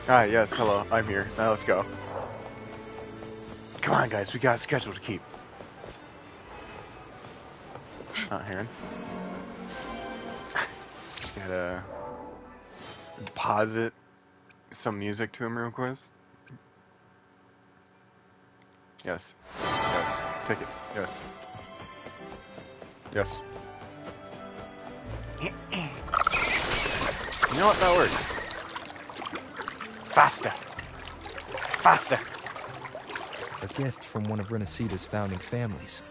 Ah, yes, hello, I'm here. Now let's go. Come on, guys, we got a schedule to keep. Not hearing. Gotta deposit some music to him real quick. Yes. Yes. Take it. Yes. Yes. You know what? That works. Faster. Faster. A gift from one of Renaceda's founding families.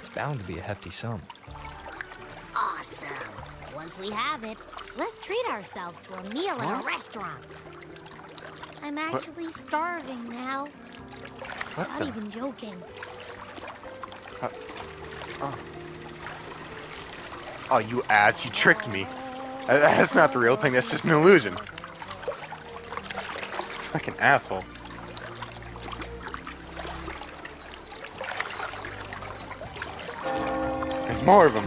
It's bound to be a hefty sum. Awesome. Once we have it, let's treat ourselves to a meal in a restaurant. I'm actually starving now. Not even joking. Oh, you ass. You tricked me. That's not the real thing. That's just an illusion. Fucking asshole. There's more of them.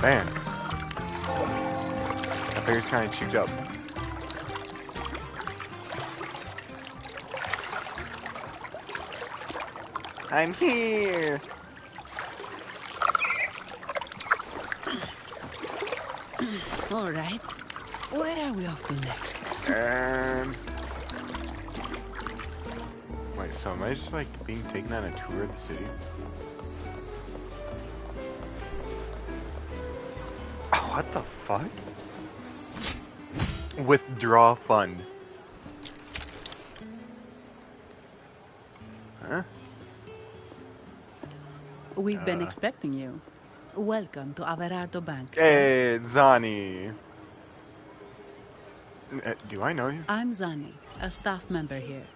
Man. I think he's trying to shoot up. I'm here. All right. Where are we off to next? Wait, so am I just like being taken on a tour of the city? Oh, what the fuck? Withdraw fund. Huh? We've been expecting you. Welcome to Averardo Bank. Hey, Zani. Do I know you? I'm Zani, a staff member here.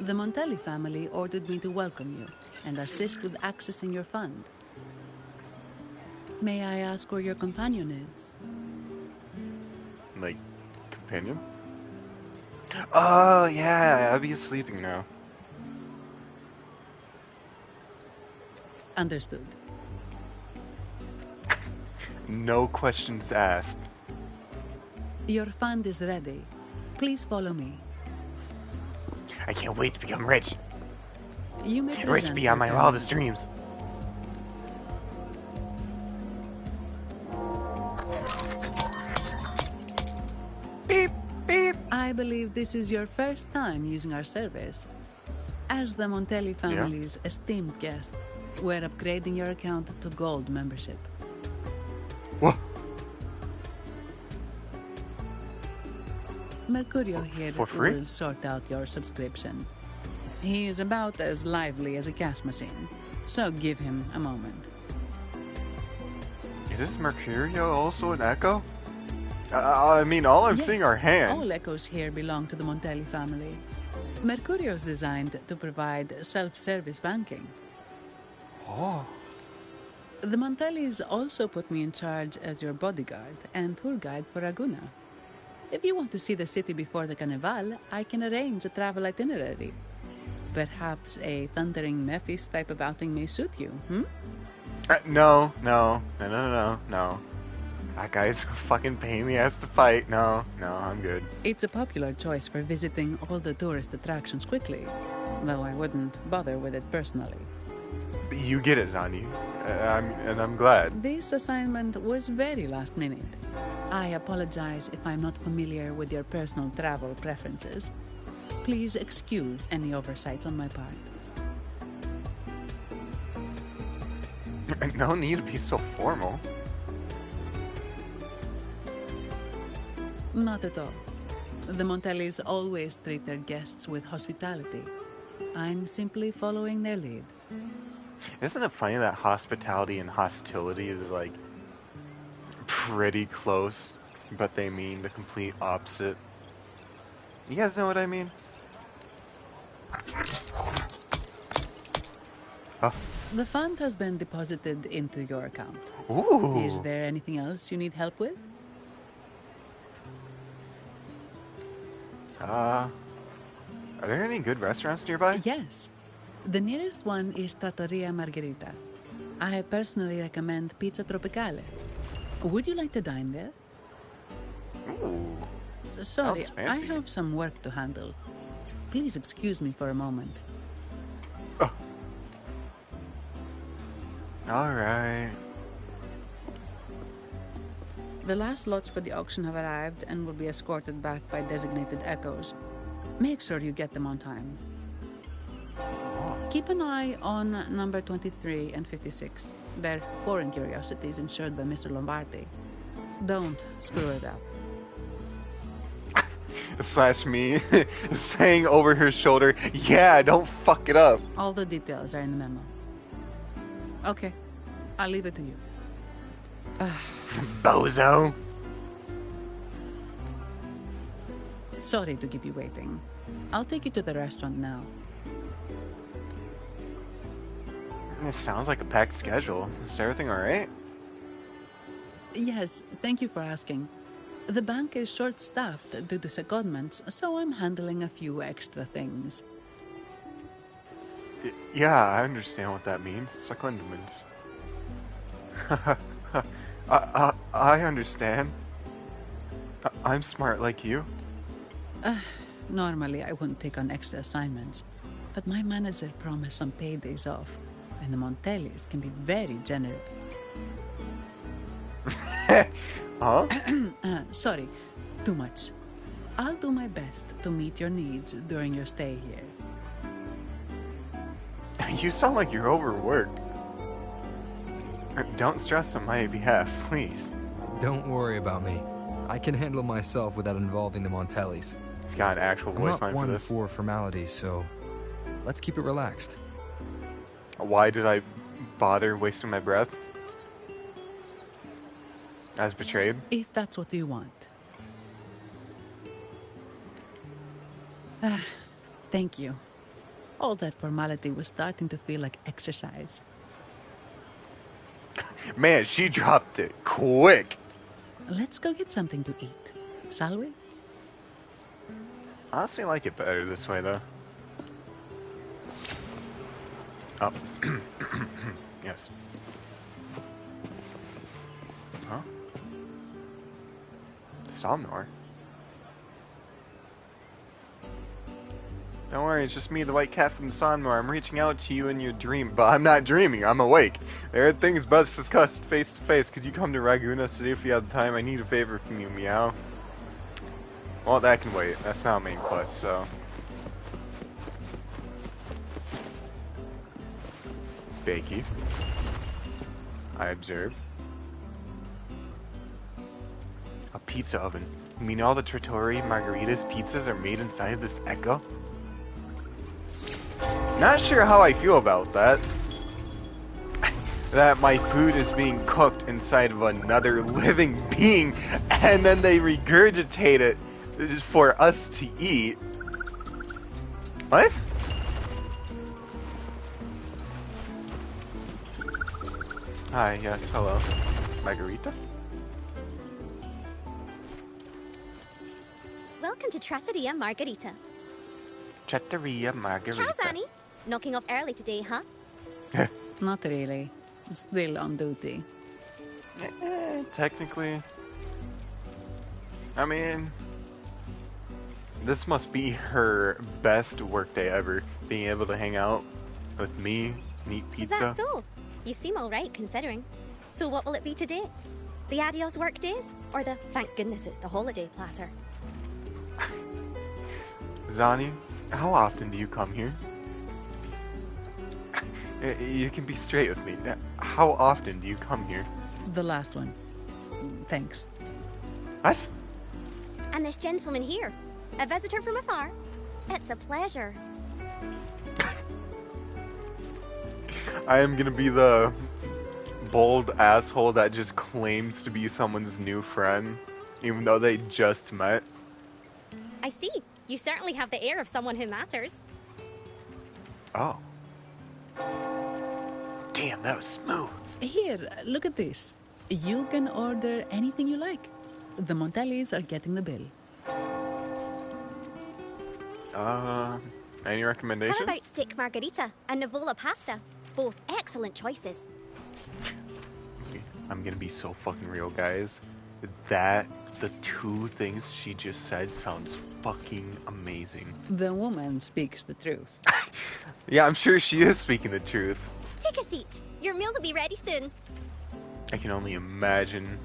The Montelli family ordered me to welcome you and assist with accessing your fund. May I ask where your companion is? Like, companion? Oh, yeah, I'll be sleeping now. Understood. No questions asked. Your fund is ready. Please follow me. I can't wait to become rich. You may Rich present beyond your my wildest payment. dreams. Beep, beep. I believe this is your first time using our service. As the Montelli family's esteemed guest, we're upgrading your account to Gold membership. What? Mercurio here For free? will sort out your subscription. He is about as lively as a cash machine, so give him a moment. Is this Mercurio also an echo? I mean, all I'm seeing are hands. All echoes here belong to the Montelli family. Mercurio is designed to provide self-service banking. Oh. The Montellis also put me in charge as your bodyguard and tour guide for Raguna. If you want to see the city before the Carnival, I can arrange a travel itinerary. Perhaps a thundering Memphis type of outing may suit you, No. That guy's fucking paying me ass to fight. No, I'm good. It's a popular choice for visiting all the tourist attractions quickly, though I wouldn't bother with it personally. But you get it, Zani. I'm glad. This assignment was very last minute. I apologize if I'm not familiar with your personal travel preferences. Please excuse any oversights on my part. No need to be so formal. Not at all. The Montellis always treat their guests with hospitality. I'm simply following their lead. Isn't it funny that hospitality and hostility is like pretty close, but they mean the complete opposite? You guys know what I mean? Oh. The fund has been deposited into your account. Ooh. Is there anything else you need help with? Are there any good restaurants nearby? Yes. The nearest one is Trattoria Margherita. I personally recommend Pizza Tropicale. Would you like to dine there? Ooh. Sorry, Sounds I fancy. have some work to handle. Please excuse me for a moment. Oh. Alright. The last lots for the auction have arrived and will be escorted back by designated echoes. Make sure you get them on time. Oh. Keep an eye on number 23 and 56. They're foreign curiosities insured by Mr. Lombardi. Don't screw it up. Slash me saying over her shoulder, yeah, don't fuck it up. All the details are in the memo. Okay, I'll leave it to you. Bozo. Sorry to keep you waiting. I'll take you to the restaurant now. It sounds like a packed schedule. Is everything alright? Yes, thank you for asking. The bank is short-staffed due to secondments, so I'm handling a few extra things. Yeah, I understand what that means. Secondment. I understand. I'm smart like you. Normally, I wouldn't take on extra assignments, but my manager promised some paydays off, and the Montellis can be very generous. Huh? Sorry, too much. I'll do my best to meet your needs during your stay here. You sound like you're overworked. Don't stress on my behalf, please. Don't worry about me. I can handle myself without involving the Montellis. He's got an actual I'm voice not line for one this. for formalities, so let's keep it relaxed. Why did I bother wasting my breath? As betrayed? If that's what you want. Thank you. All that formality was starting to feel like exercise. Man, she dropped it quick. Let's go get something to eat, shall we? Honestly, I like it better this way, though. Oh. Yes. Huh? Somnor? Don't worry, it's just me, the white cat from the Somnor. I'm reaching out to you in your dream, but I'm not dreaming, I'm awake. There are things best discussed face to face. Could you come to Raguna City if you have the time? I need a favor from you, meow. Well, that can wait. That's not a main quest, so. Bakey. I observe. A pizza oven. You mean all the Trattori Margaritas pizzas are made inside of this Echo? Not sure how I feel about that. That my food is being cooked inside of another living being, and then they regurgitate it for us to eat. What? Hi, yes, hello. Margarita? Welcome to Trattoria Margarita. Trattoria Margarita. Ciao, Zanni. Knocking off early today, huh? Not really. Still on duty. Technically. I mean, this must be her best workday ever, being able to hang out with me and eat pizza. Is that so? You seem alright considering. So what will it be today? The adios work days? Or the thank goodness it's the holiday platter? Zani, how often do you come here? You can be straight with me. How often do you come here? The last one. Thanks. What? And this gentleman here, a visitor from afar? It's a pleasure. I am gonna be the bold asshole that just claims to be someone's new friend, even though they just met. I see. You certainly have the air of someone who matters. Oh. Damn, that was smooth. Here, look at this. You can order anything you like. The Montellis are getting the bill. Any recommendations? How about steak margarita and Nivola pasta? Both excellent choices. I'm gonna be so fucking real, guys. The two things she just said sounds fucking amazing. The woman speaks the truth. Yeah, I'm sure she is speaking the truth. Take a seat. Your meals will be ready soon. I can only imagine.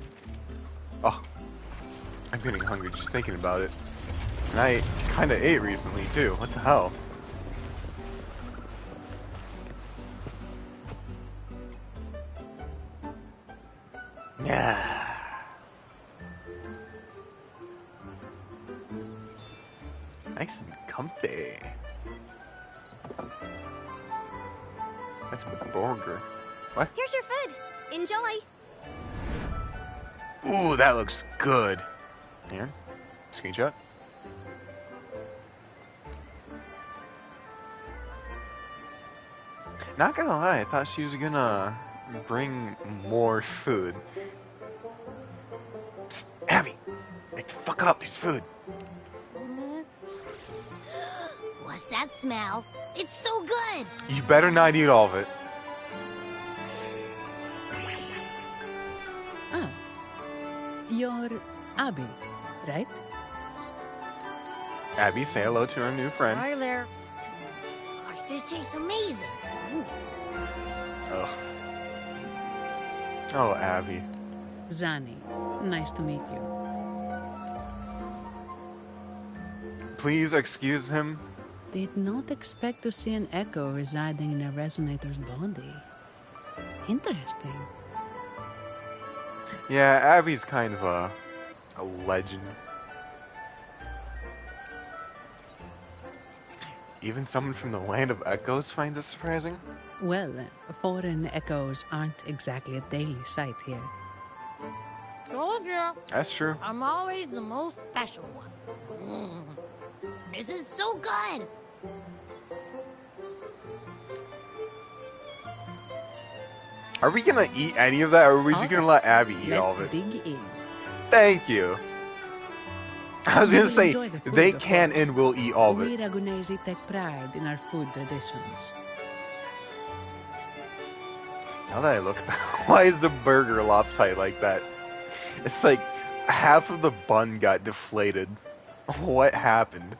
Oh, I'm getting hungry just thinking about it. And I kinda ate recently too. What the hell? Yeah. Nice and comfy. That's a burger. What? Here's your food. Enjoy. Ooh, that looks good. Here, screenshot. Not gonna lie, I thought she was gonna bring more food. Psst, Abby, like the fuck up, there's food. What's that smell? It's so good! You better not eat all of it. Ah. You're Abby, right? Abby, say hello to our new friend. Hi there. Gosh, this tastes amazing. Ugh. Oh, Abby. Zani, nice to meet you. Please excuse him. Did not expect to see an echo residing in a resonator's body. Interesting. Yeah, Abby's kind of a legend. Even someone from the land of echoes finds it surprising. Well, foreign echoes aren't exactly a daily sight here. Told ya. That's true. I'm always the most special one. This is so good! Are we gonna eat any of that, or are we just gonna let Abby eat all of Let's it? dig in. Thank you. I was You gonna will say, enjoy the food, they of can course. and will eat all of We it. Ragunesi take pride in our food traditions. Now that I look back, why is the burger lopsided like that? It's like half of the bun got deflated. What happened?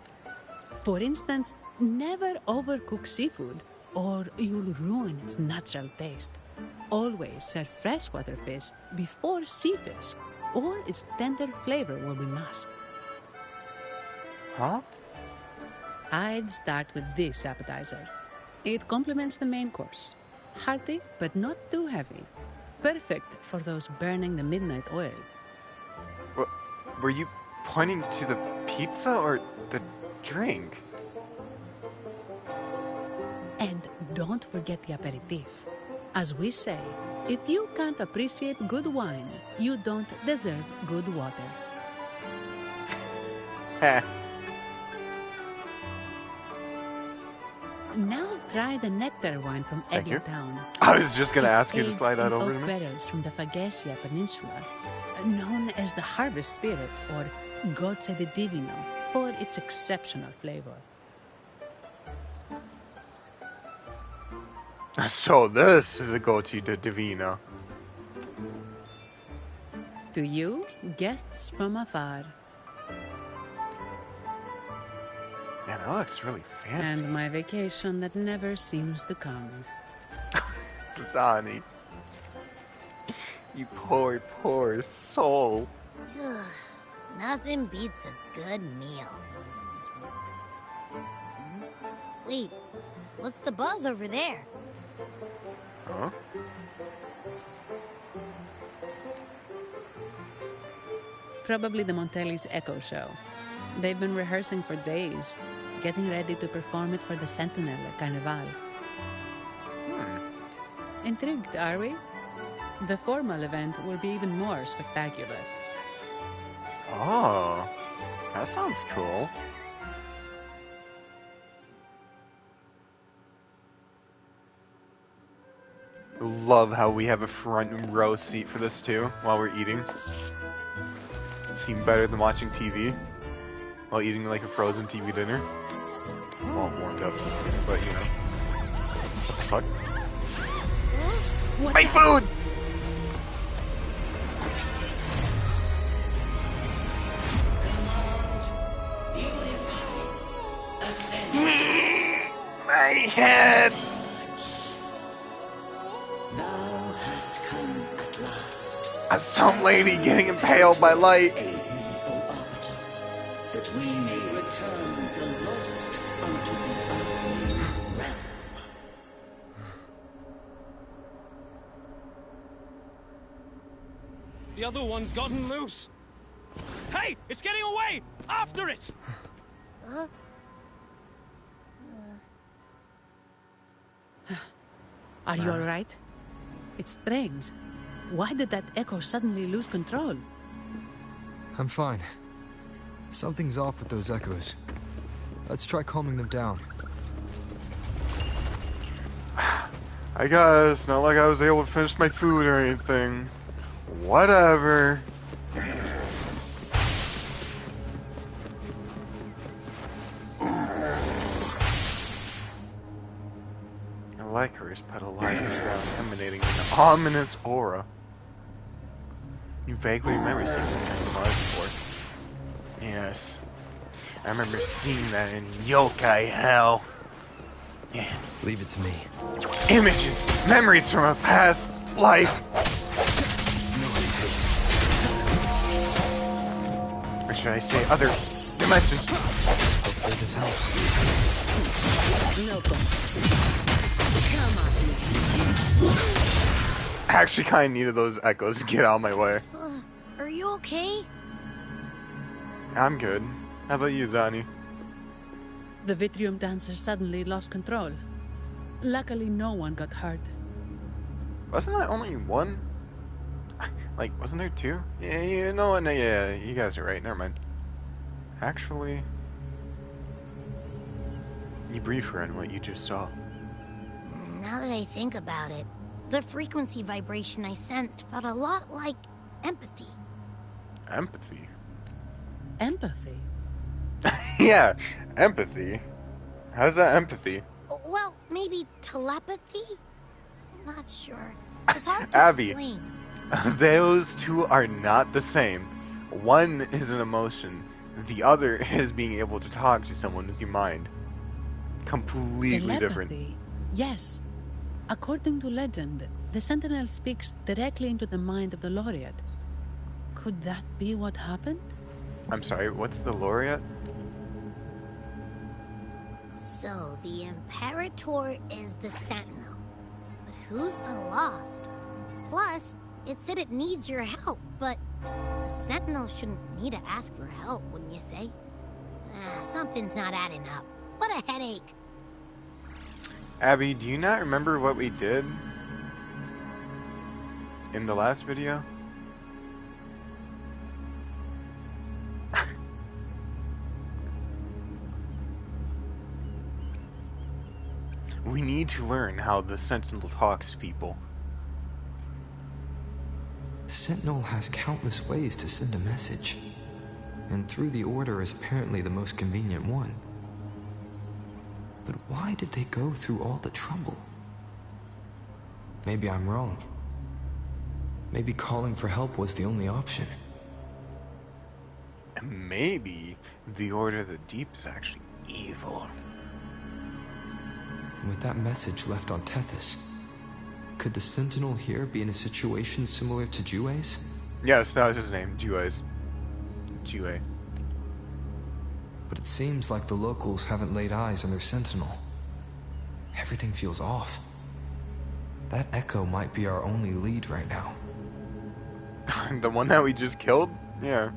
For instance, never overcook seafood, or you'll ruin its natural taste. Always serve freshwater fish before sea fish, or its tender flavor will be masked. Huh? I'd start with this appetizer. It complements the main course. Hearty, but not too heavy. Perfect for those burning the midnight oil. Were you pointing to the pizza or the drink? And don't forget the aperitif. As we say, if you can't appreciate good wine, you don't deserve good water. Heh. Now try the nectar wine from Thank you. Town. I was just gonna It's ask you to aged slide that in over oak to me. barrels from the Fagacia Peninsula, known as the Harvest Spirit or Goce de Divino, for its exceptional flavor. So this is a goatee to Divina. To you, guests from afar, Man, that looks really fancy. and my vacation that never seems to come. Zani. You poor, poor soul. Nothing beats a good meal. Wait, what's the buzz over there? Huh? Probably the Montelli's Echo Show. They've been rehearsing for days, getting ready to perform it for the Sentinel at Carnival. Intrigued, are we? The formal event will be even more spectacular. Oh, that sounds cool. Love how we have a front row seat for this too, while we're eating. Seem better than watching TV while eating like a frozen TV dinner. Well, warmed up, but you know. What the fuck? What's My food! Some lady getting impaled by light. Aid me, O Arbiter, that we may return the lost unto the earthly realm. The other one's gotten loose. Hey, it's getting away! After it! Are you all right? It's strange. Why did that echo suddenly lose control? I'm fine. Something's off with those echoes. Let's try calming them down. I guess, not like I was able to finish my food or anything. Whatever. A licorice petal lies on the ground, emanating an ominous aura. You vaguely remember seeing this kind of flower before. Yes. I remember seeing that in yokai hell. Yeah. Leave it to me. Images, memories from a past life. Or should I say other dimensions? Hopefully this helps. No Come on. I actually kind of needed those echoes to get out of my way. Are you okay? I'm good. How about you, Zani? The Vitrium dancer suddenly lost control. Luckily, no one got hurt. Wasn't that only one? Like, wasn't there two? Yeah, you know what? No, yeah, you guys are right. Never mind. Actually, you brief her on what you just saw. Now that I think about it, the frequency vibration I sensed felt a lot like empathy. Empathy? Empathy? Yeah, empathy. How's that empathy? Well, maybe telepathy? I'm not sure. It's hard to Abby. explain. Those two are not the same. One is an emotion. The other is being able to talk to someone with your mind. Completely different. Telepathy. Yes. According to legend, the Sentinel speaks directly into the mind of the laureate. Could that be what happened? I'm sorry, what's the laureate? So, the Imperator is the Sentinel. But who's the Lost? Plus, it said it needs your help, but the Sentinel shouldn't need to ask for help, wouldn't you say? Something's not adding up. What a headache. Abby, do you not remember what we did in the last video? We need to learn how the Sentinel talks to people. The Sentinel has countless ways to send a message, and through the Order is apparently the most convenient one. But why did they go through all the trouble? Maybe I'm wrong. Maybe calling for help was the only option. And maybe the Order of the Deep is actually evil. With that message left on Tethys, could the Sentinel here be in a situation similar to Jue's? Yes, that was his name, Jue's. Jue. But it seems like the locals haven't laid eyes on their Sentinel. Everything feels off. That echo might be our only lead right now. The one that we just killed? Yeah.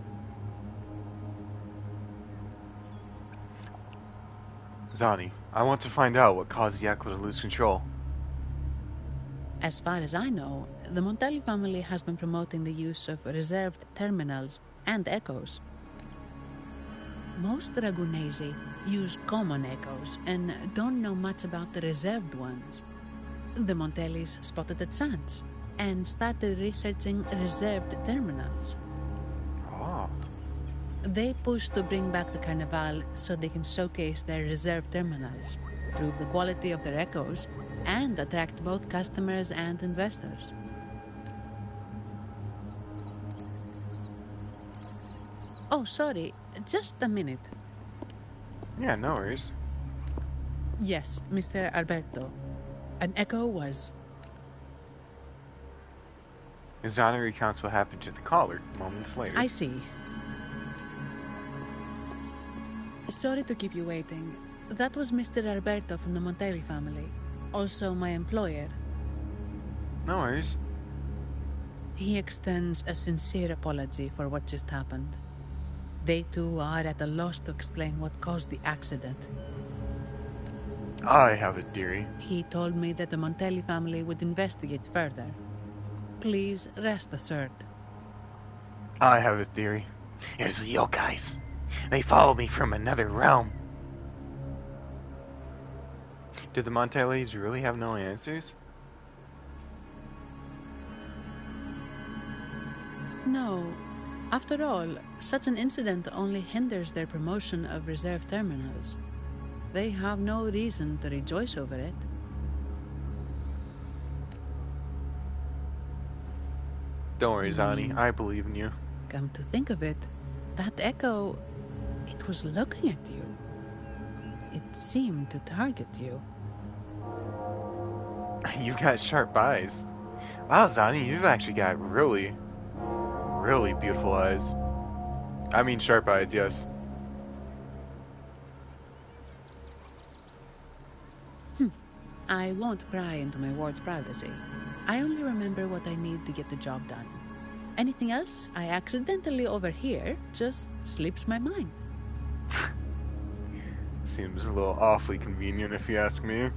Zani, I want to find out what caused the echo to lose control. As far as I know, the Montelli family has been promoting the use of reserved terminals and echoes. Most Ragunesi use common echoes and don't know much about the reserved ones. The Montellis spotted a chance and started researching reserved terminals. Oh. They push to bring back the Carnival so they can showcase their reserve terminals, prove the quality of their echoes, and attract both customers and investors. Oh, sorry, just a minute. Yeah, no worries. Yes, Mr. Alberto. An echo was Zana recounts what happened to the caller moments later. I see. Sorry to keep you waiting. That was Mr. Alberto from the Montelli family. Also my employer. No worries. He extends a sincere apology for what just happened. They too are at a loss to explain what caused the accident. I have a theory. He told me that the Montelli family would investigate further. Please rest assured. I have a theory. It's the yokais. They follow me from another realm. Did the Montellis really have no answers? No. After all, such an incident only hinders their promotion of reserve terminals. They have no reason to rejoice over it. Don't worry, Zani. I believe in you. Come to think of it, that echo, it was looking at you. It seemed to target you. You've got sharp eyes. Wow, Zani, you've actually got really beautiful eyes. I mean sharp eyes, yes. I won't pry into my ward's privacy. I only remember what I need to get the job done. Anything else I accidentally overhear just slips my mind. Seems a little awfully convenient if you ask me.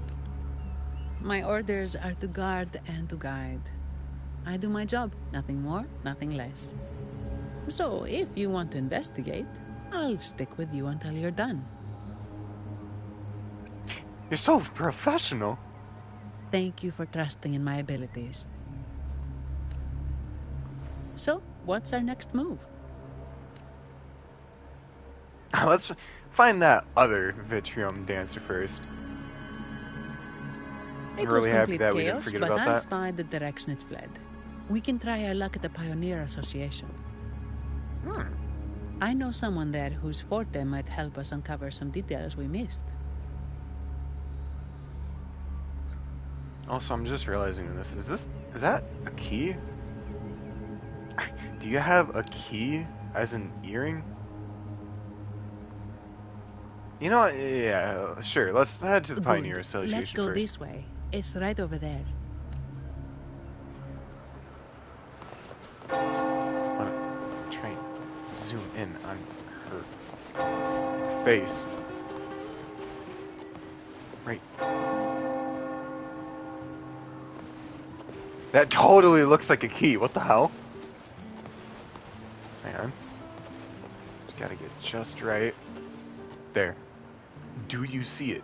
My orders are to guard and to guide. I do my job, nothing more, nothing less. So, if you want to investigate, I'll stick with you until you're done. You're so professional. Thank you for trusting in my abilities. So, what's our next move? Let's find that other Vitrium dancer first. It Really was happy complete that we didn't chaos, forget but about I that. spied the direction it fled. We can try our luck at the Pioneer Association. I know someone there whose forte might help us uncover some details we missed. Also, I'm just realizing this. Is that a key? Do you have a key as an earring? You know what? Yeah, sure. Let's head to the Pioneer Good. Association Let's go first. this way. It's right over there. I want to try and zoom in on her face. Right. That totally looks like a key. What the hell? Hang on. Just gotta get just right. There. Do you see it?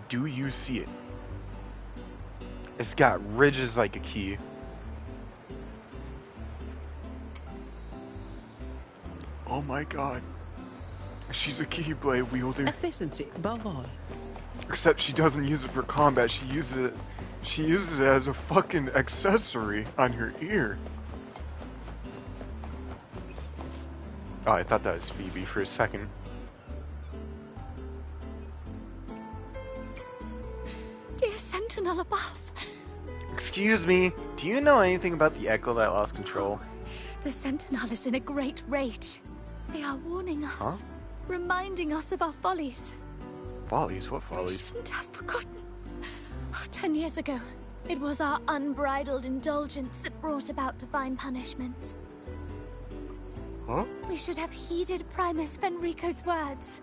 Do you see it? It's got ridges like a key. Oh my god. She's a keyblade wielder. Efficiency, above all. Except she doesn't use it for combat, she uses it as a fucking accessory on her ear. Oh, I thought that was Phoebe for a second. Dear Sentinel above. Excuse me, do you know anything about the Echo that lost control? The Sentinel is in a great rage. They are warning us, Huh? reminding us of our follies. Follies? What I follies? shouldn't have forgotten. 10 years ago, it was our unbridled indulgence that brought about divine punishment. Huh? We should have heeded Primus Fenrico's words.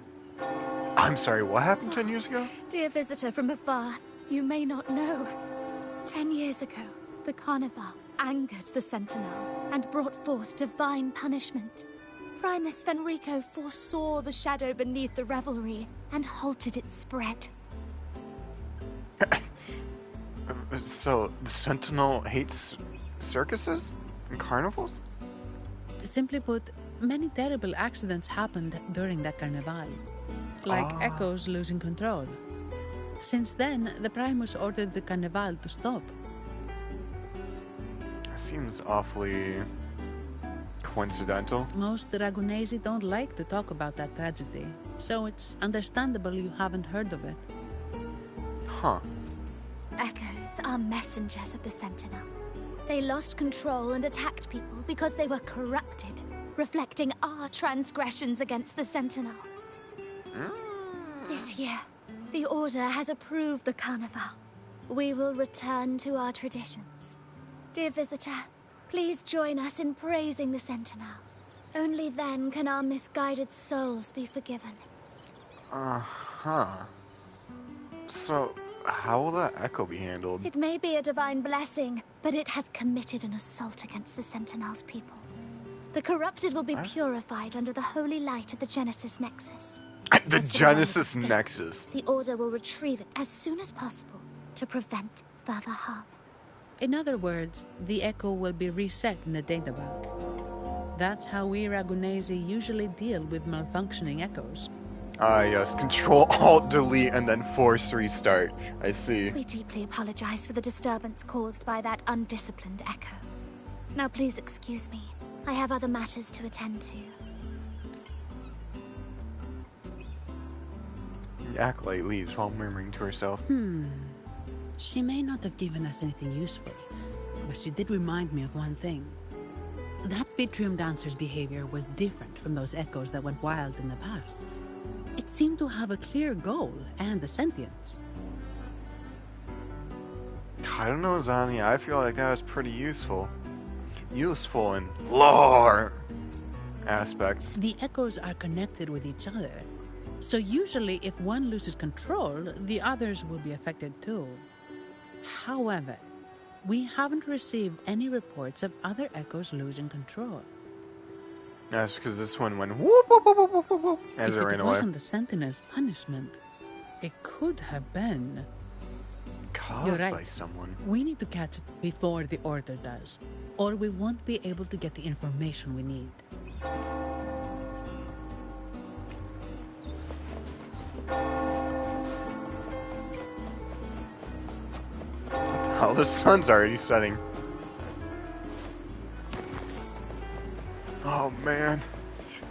I'm sorry, what happened 10 years ago? Dear visitor from afar, you may not know. 10 years ago, the Carnival angered the Sentinel and brought forth divine punishment. Primus Fenrico foresaw the shadow beneath the revelry and halted its spread. So, the Sentinel hates circuses and carnivals? Simply put, many terrible accidents happened during that carnival, like Echo's losing control. Since then, the Primus ordered the carnival to stop. Seems awfully coincidental. Most Dragonesi don't like to talk about that tragedy, so it's understandable you haven't heard of it. Huh. Echoes are messengers of the Sentinel. They lost control and attacked people because they were corrupted, reflecting our transgressions against the Sentinel. This year, the Order has approved the Carnival. We will return to our traditions. Dear visitor, please join us in praising the Sentinel. Only then can our misguided souls be forgiven. Uh-huh. So, how will that echo be handled? It may be a divine blessing, but it has committed an assault against the Sentinel's people. The corrupted will be purified under the holy light of the Genesis Nexus. The As for Genesis one that escaped, Nexus. The Order will retrieve it as soon as possible to prevent further harm. In other words, the echo will be reset in the databank. That's how we Ragunesi usually deal with malfunctioning echoes. Ah, yes. Control, Alt, Delete, and then force restart. I see. We deeply apologize for the disturbance caused by that undisciplined echo. Now please excuse me. I have other matters to attend to. The acolyte leaves while murmuring to herself. She may not have given us anything useful, but she did remind me of one thing. That Vitrium dancer's behavior was different from those echoes that went wild in the past. It seemed to have a clear goal and a sentience. I don't know, Zani. I feel like that was pretty useful. Useful in lore aspects. The echoes are connected with each other, so usually if one loses control, the others will be affected too. However, we haven't received any reports of other echoes losing control. That's because this one went whoop, whoop, whoop, whoop, whoop, whoop, as If it ran it away. wasn't the Sentinel's punishment, it could have been. Caused You're right. by someone. We need to catch it before the Order does, or we won't be able to get the information we need. Oh, the sun's already setting. Oh man.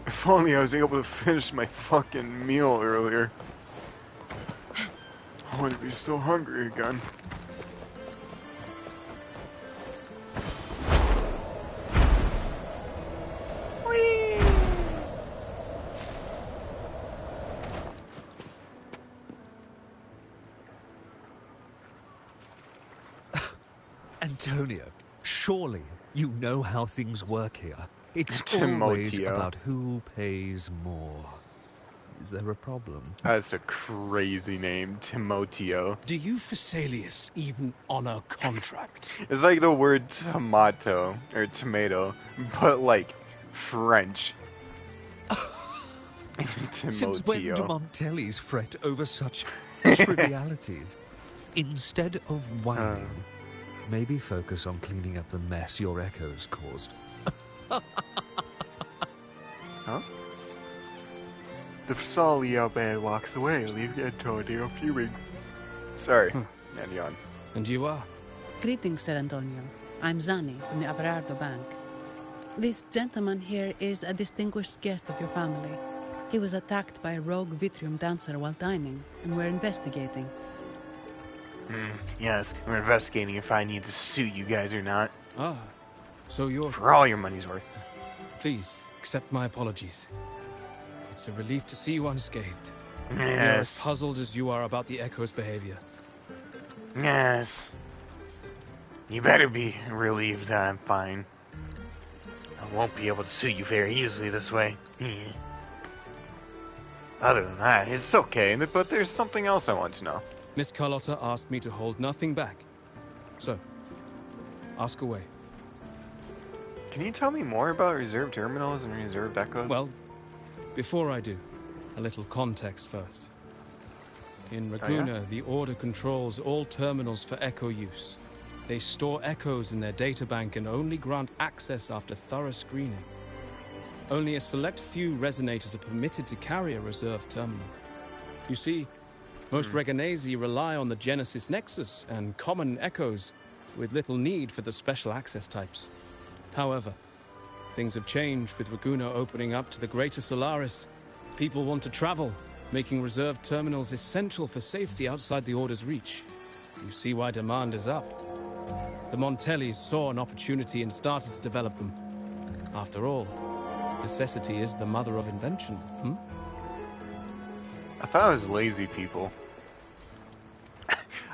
If only I was able to finish my fucking meal earlier. I wouldn't be so hungry again. Antonio, surely you know how things work here. It's always Timoteo. about who pays more. Is there a problem? That's a crazy name, Timoteo. Do you Phasaelius even honor contracts? It's like the word tomato, or tomato, but like French. Since when do Timoteo. Montellis fret over such trivialities? Instead of whining, maybe focus on cleaning up the mess your echoes caused. Huh? The Phasaelio band walks away, leaving Antonio fuming. Sorry, and yawn. And you are? Greetings, Sir Antonio. I'm Zani from the Averardo Bank. This gentleman here is a distinguished guest of your family. He was attacked by a rogue Vitrium dancer while dining, and we're investigating. Yes, we're investigating if I need to sue you guys or not. Ah, so you're... For all your money's worth. Please, accept my apologies. It's a relief to see you unscathed. We are as Yes. puzzled as you are about the Echo's behavior. Yes. You better be relieved that I'm fine. I won't be able to sue you very easily this way. Other than that, it's okay, but there's something else I want to know. Miss Carlotta asked me to hold nothing back. So, ask away. Can you tell me more about reserved terminals and reserved echoes? Well, before I do, a little context first. In Raguna, the Order controls all terminals for Echo use. They store echoes in their databank and only grant access after thorough screening. Only a select few resonators are permitted to carry a reserved terminal. You see, most Reganesi rely on the Genesis Nexus and common echoes, with little need for the special access types. However, things have changed with Raguna opening up to the greater Solaris. People want to travel, making reserved terminals essential for safety outside the Order's reach. You see why demand is up. The Montellis saw an opportunity and started to develop them. After all, necessity is the mother of invention, I thought it was lazy people.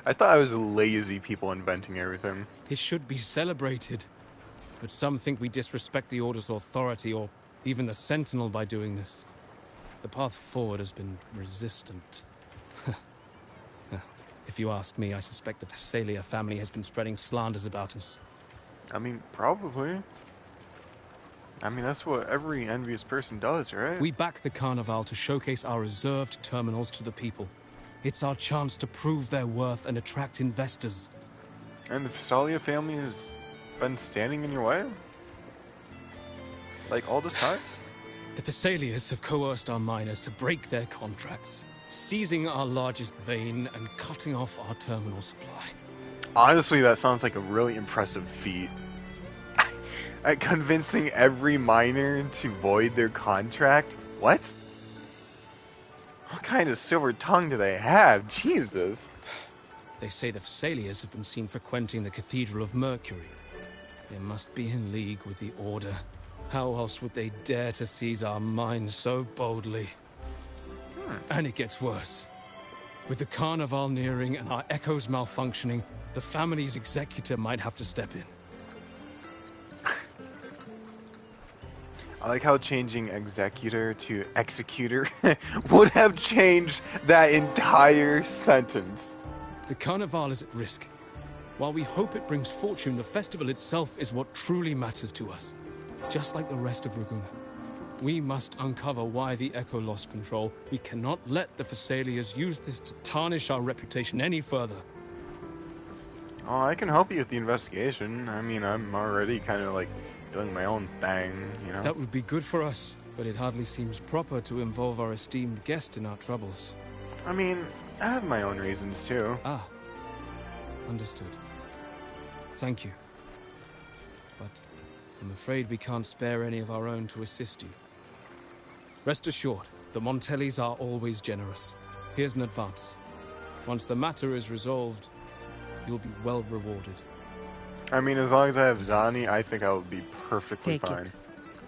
I thought it was lazy people inventing everything. It should be celebrated. But some think we disrespect the Order's authority or even the Sentinel by doing this. The path forward has been resistant. If you ask me, I suspect the Phasalia family has been spreading slanders about us. I mean, probably. I mean, that's what every envious person does, right? We back the Carnival to showcase our reserved terminals to the people. It's our chance to prove their worth and attract investors. And the Phasalia family has been standing in your way? Like, all this time? The Phasalias have coerced our miners to break their contracts, seizing our largest vein and cutting off our terminal supply. Honestly, that sounds like a really impressive feat. At convincing every miner to void their contract? What? What kind of silver tongue do they have? Jesus. They say the Phasalias have been seen frequenting the Cathedral of Mercury. They must be in league with the Order. How else would they dare to seize our mines so boldly? And it gets worse. With the Carnival nearing and our echoes malfunctioning, the family's executor might have to step in. I like how changing executor to executor would have changed that entire sentence. The Carnival is at risk. While we hope it brings fortune, the festival itself is what truly matters to us. Just like the rest of Raguna. We must uncover why the Echo lost control. We cannot let the Phasalias use this to tarnish our reputation any further. Oh, I can help you with the investigation. I mean, I'm already kind of like doing my own thing, you know? That would be good for us, but it hardly seems proper to involve our esteemed guest in our troubles. I mean, I have my own reasons too. Ah, understood. Thank you. But I'm afraid we can't spare any of our own to assist you. Rest assured, the Montellis are always generous. Here's an advance. Once the matter is resolved, you'll be well rewarded. I mean, as long as I have Zani, I think I will be perfectly Take fine. it.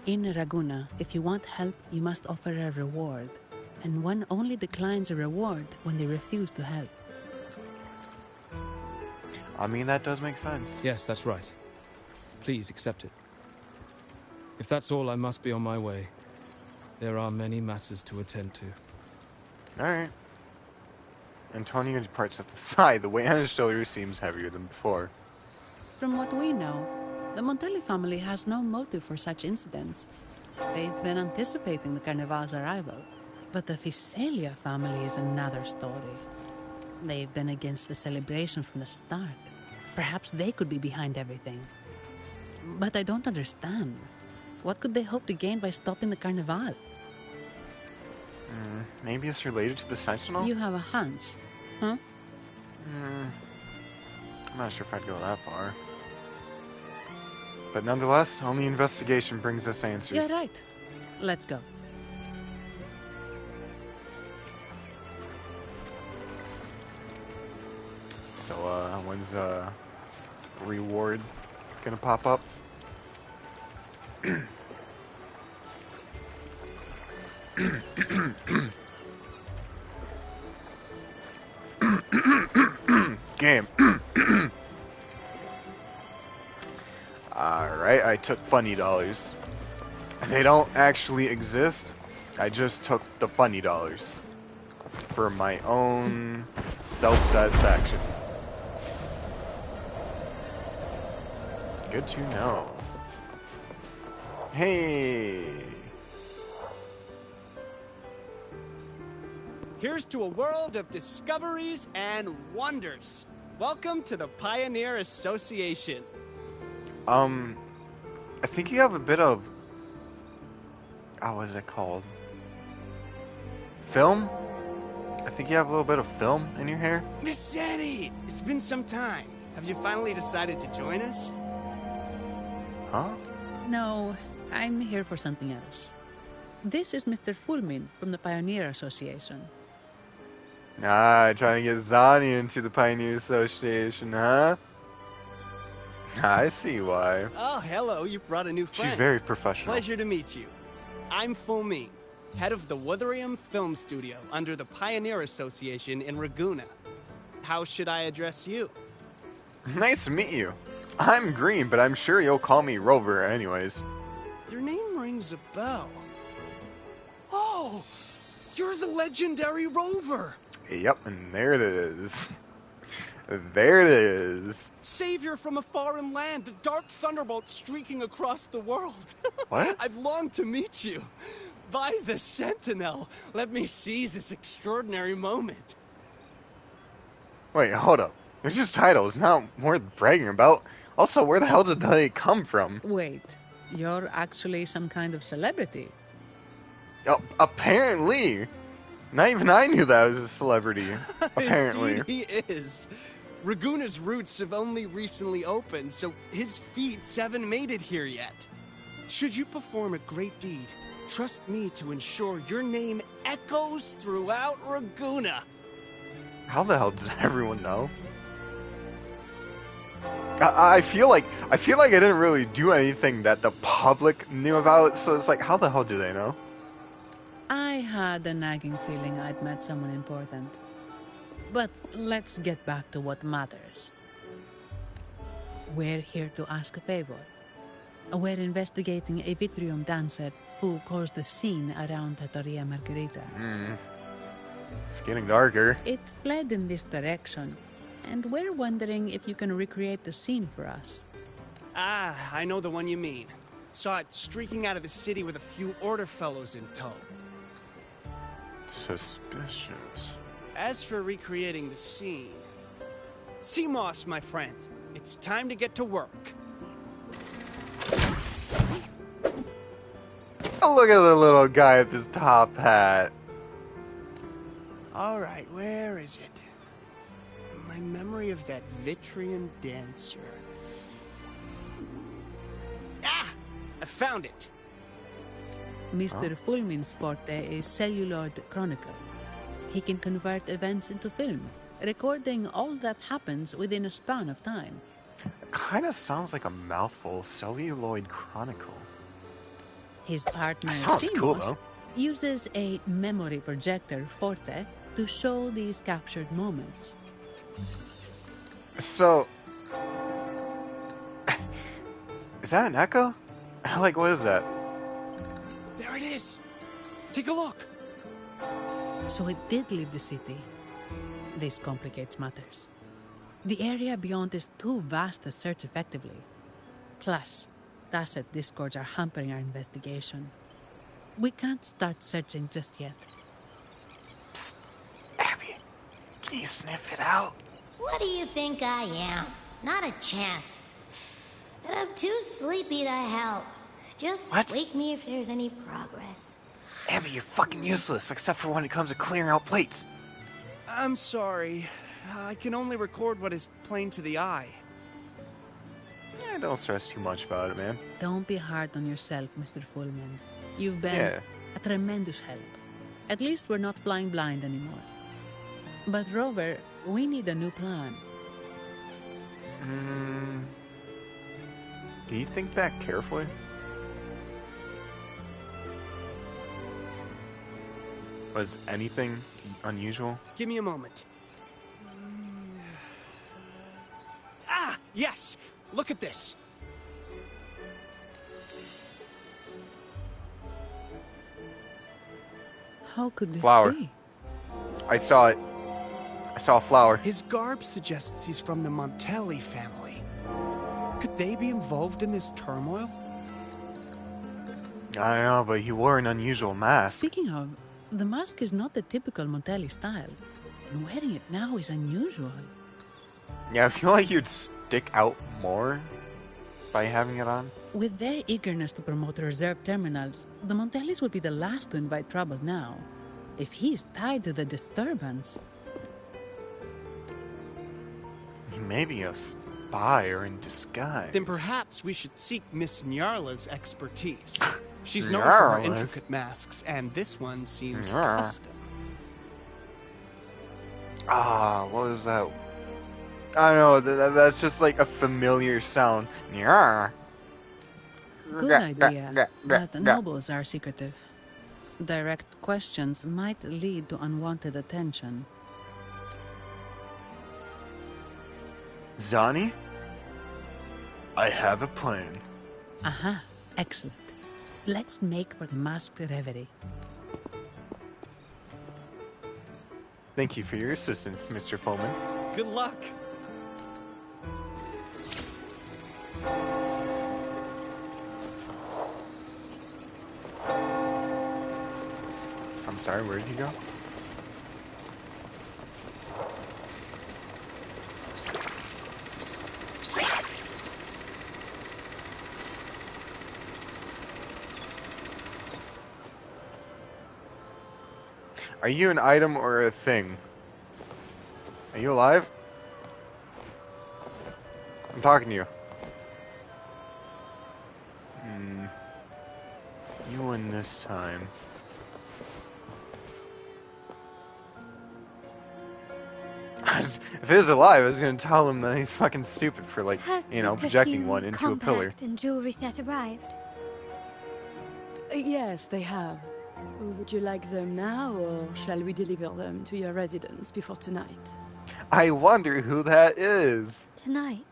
In Raguna, if you want help, you must offer a reward. And one only declines a reward when they refuse to help. I mean, that does make sense. Yes, that's right. Please accept it. If that's all, I must be on my way. There are many matters to attend to. Alright. Antonio departs at the side. The weight on his shoulders seems heavier than before. From what we know, the Montelli family has no motive for such incidents. They've been anticipating the Carnival's arrival. But the Phasalia family is another story. They've been against the celebration from the start. Perhaps they could be behind everything. But I don't understand. What could they hope to gain by stopping the Carnival? Maybe it's related to the Sentinel? You have a hunch, huh? I'm not sure if I'd go that far. But nonetheless, only investigation brings us answers. You're right. Let's go. So, when's reward gonna pop up? Game. Alright, I took funny dollars. They don't actually exist. I just took the funny dollars. For my own self-satisfaction. Good to know. Hey! Here's to a world of discoveries and wonders. Welcome to the Pioneer Association. I think you have a bit of... what is it called? Film? I think you have a little bit of film in your hair. Miss Zanny, it's been some time. Have you finally decided to join us? Huh? No, I'm here for something else. This is Mr. Fulmin from the Pioneer Association. Ah, trying to get Zani into the Pioneer Association, huh? I see why. Oh, hello, you brought a new friend. She's very professional. Pleasure to meet you. I'm Fulmin, head of the Wutherium Film Studio under the Pioneer Association in Raguna. How should I address you? Nice to meet you. I'm Green, but I'm sure you'll call me Rover anyways. Your name rings a bell. Oh, you're the legendary Rover. Yep, and there it is. There it is. Savior from a foreign land, the dark thunderbolt streaking across the world. What? I've longed to meet you. By the Sentinel, let me seize this extraordinary moment. Wait, hold up. There's just titles, not worth bragging about. Also, where the hell did they come from? Wait, you're actually some kind of celebrity. Oh, apparently. Not even I knew that I was a celebrity. Apparently. Indeed he is. Raguna's roots have only recently opened, so his feats haven't made it here yet. Should you perform a great deed, trust me to ensure your name echoes throughout Raguna. How the hell does everyone know? I feel like I didn't really do anything that the public knew about, so it's like, how the hell do they know? I had a nagging feeling I'd met someone important. But let's get back to what matters. We're here to ask a favor. We're investigating a Vitrium dancer who caused a scene around Trattoria Margherita. It's getting darker. It fled in this direction, and we're wondering if you can recreate the scene for us. Ah, I know the one you mean. Saw it streaking out of the city with a few order fellows in tow. Suspicious. As for recreating the scene... Seamoss, my friend, it's time to get to work. Oh, look at the little guy with his top hat. Alright, where is it? My memory of that Vitrian dancer. Ah! I found it! Mr. Fulmin's forte is celluloid chronicle. He can convert events into film, recording all that happens within a span of time. Kind of sounds like a mouthful. Celluloid Chronicle. His partner, Sounds cool, Seamoss, though. uses a memory projector, Forte, to show these captured moments. So... Is that an echo? Like, what is that? There it is! Take a look! So it did leave the city. This complicates matters. The area beyond is too vast to search effectively. Plus, Tacet discords are hampering our investigation. We can't start searching just yet. Psst. Abby, can you sniff it out? What do you think I am? Not a chance. And I'm too sleepy to help. Just What? wake me if there's any progress. Abby, you're fucking useless, except for when it comes to clearing out plates. I'm sorry. I can only record what is plain to the eye. Yeah, don't stress too much about it, man. Don't be hard on yourself, Mr. Fullman. You've been Yeah. a tremendous help. At least we're not flying blind anymore. But Rover, we need a new plan. Do you think back carefully? Was anything unusual? Give me a moment. Ah, yes! Look at this! How could this Flower. be? I saw it. I saw a flower. His garb suggests he's from the Montelli family. Could they be involved in this turmoil? I don't know, but he wore an unusual mask. Speaking of, the mask is not the typical Montelli style, and wearing it now is unusual. Yeah, I feel like you'd stick out more by having it on. With their eagerness to promote reserve terminals, the Montellis would be the last to invite trouble now. If he is tied to the disturbance... He may be a spy or in disguise. Then perhaps we should seek Miss Nyarla's expertise. She's known for her Nyarla's? intricate masks, and this one seems Nyarla. custom. Ah, what was that? I don't know, that's just like a familiar sound. Yeah. Good idea, but nobles are secretive. Direct questions might lead to unwanted attention. Zani? I have a plan. Aha, excellent. Let's make for the masked reverie. Thank you for your assistance, Mr. Foreman. Good luck. I'm sorry, where did he go? Are you an item or a thing? Are you alive? I'm talking to you. You win this time. If he was alive, I was gonna tell him that he's fucking stupid for, like, projecting one into a pillar. Compact and jewelry set arrived? Yes, they have. Would you like them now, or shall we deliver them to your residence before tonight? I wonder who that is. Tonight?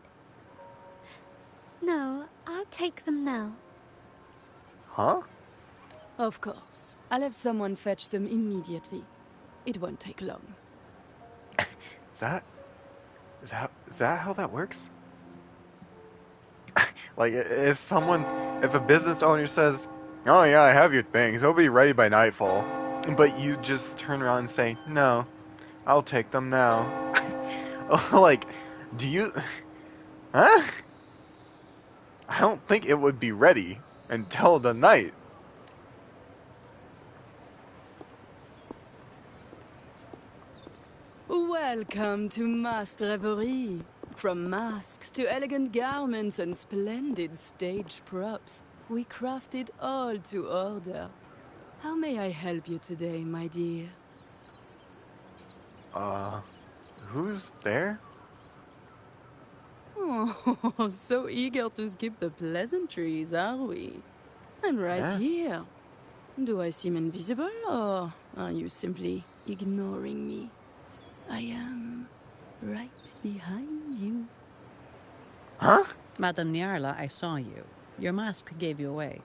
No, I'll take them now. Huh? Of course. I'll have someone fetch them immediately. It won't take long. Is that how that works? Like, if a business owner says, "Oh yeah, I have your things, they'll be ready by nightfall," but you just turn around and say, "No, I'll take them now." Like, do you... Huh? I don't think it would be ready until the night. Welcome to Masked Reverie. From masks to elegant garments and splendid stage props, we craft it all to order. How may I help you today, my dear? Who's there? Oh, so eager to skip the pleasantries, are we? I'm right here. Do I seem invisible, or are you simply ignoring me? I am right behind you. Huh? Madame Nyarla, I saw you. Your mask gave you away.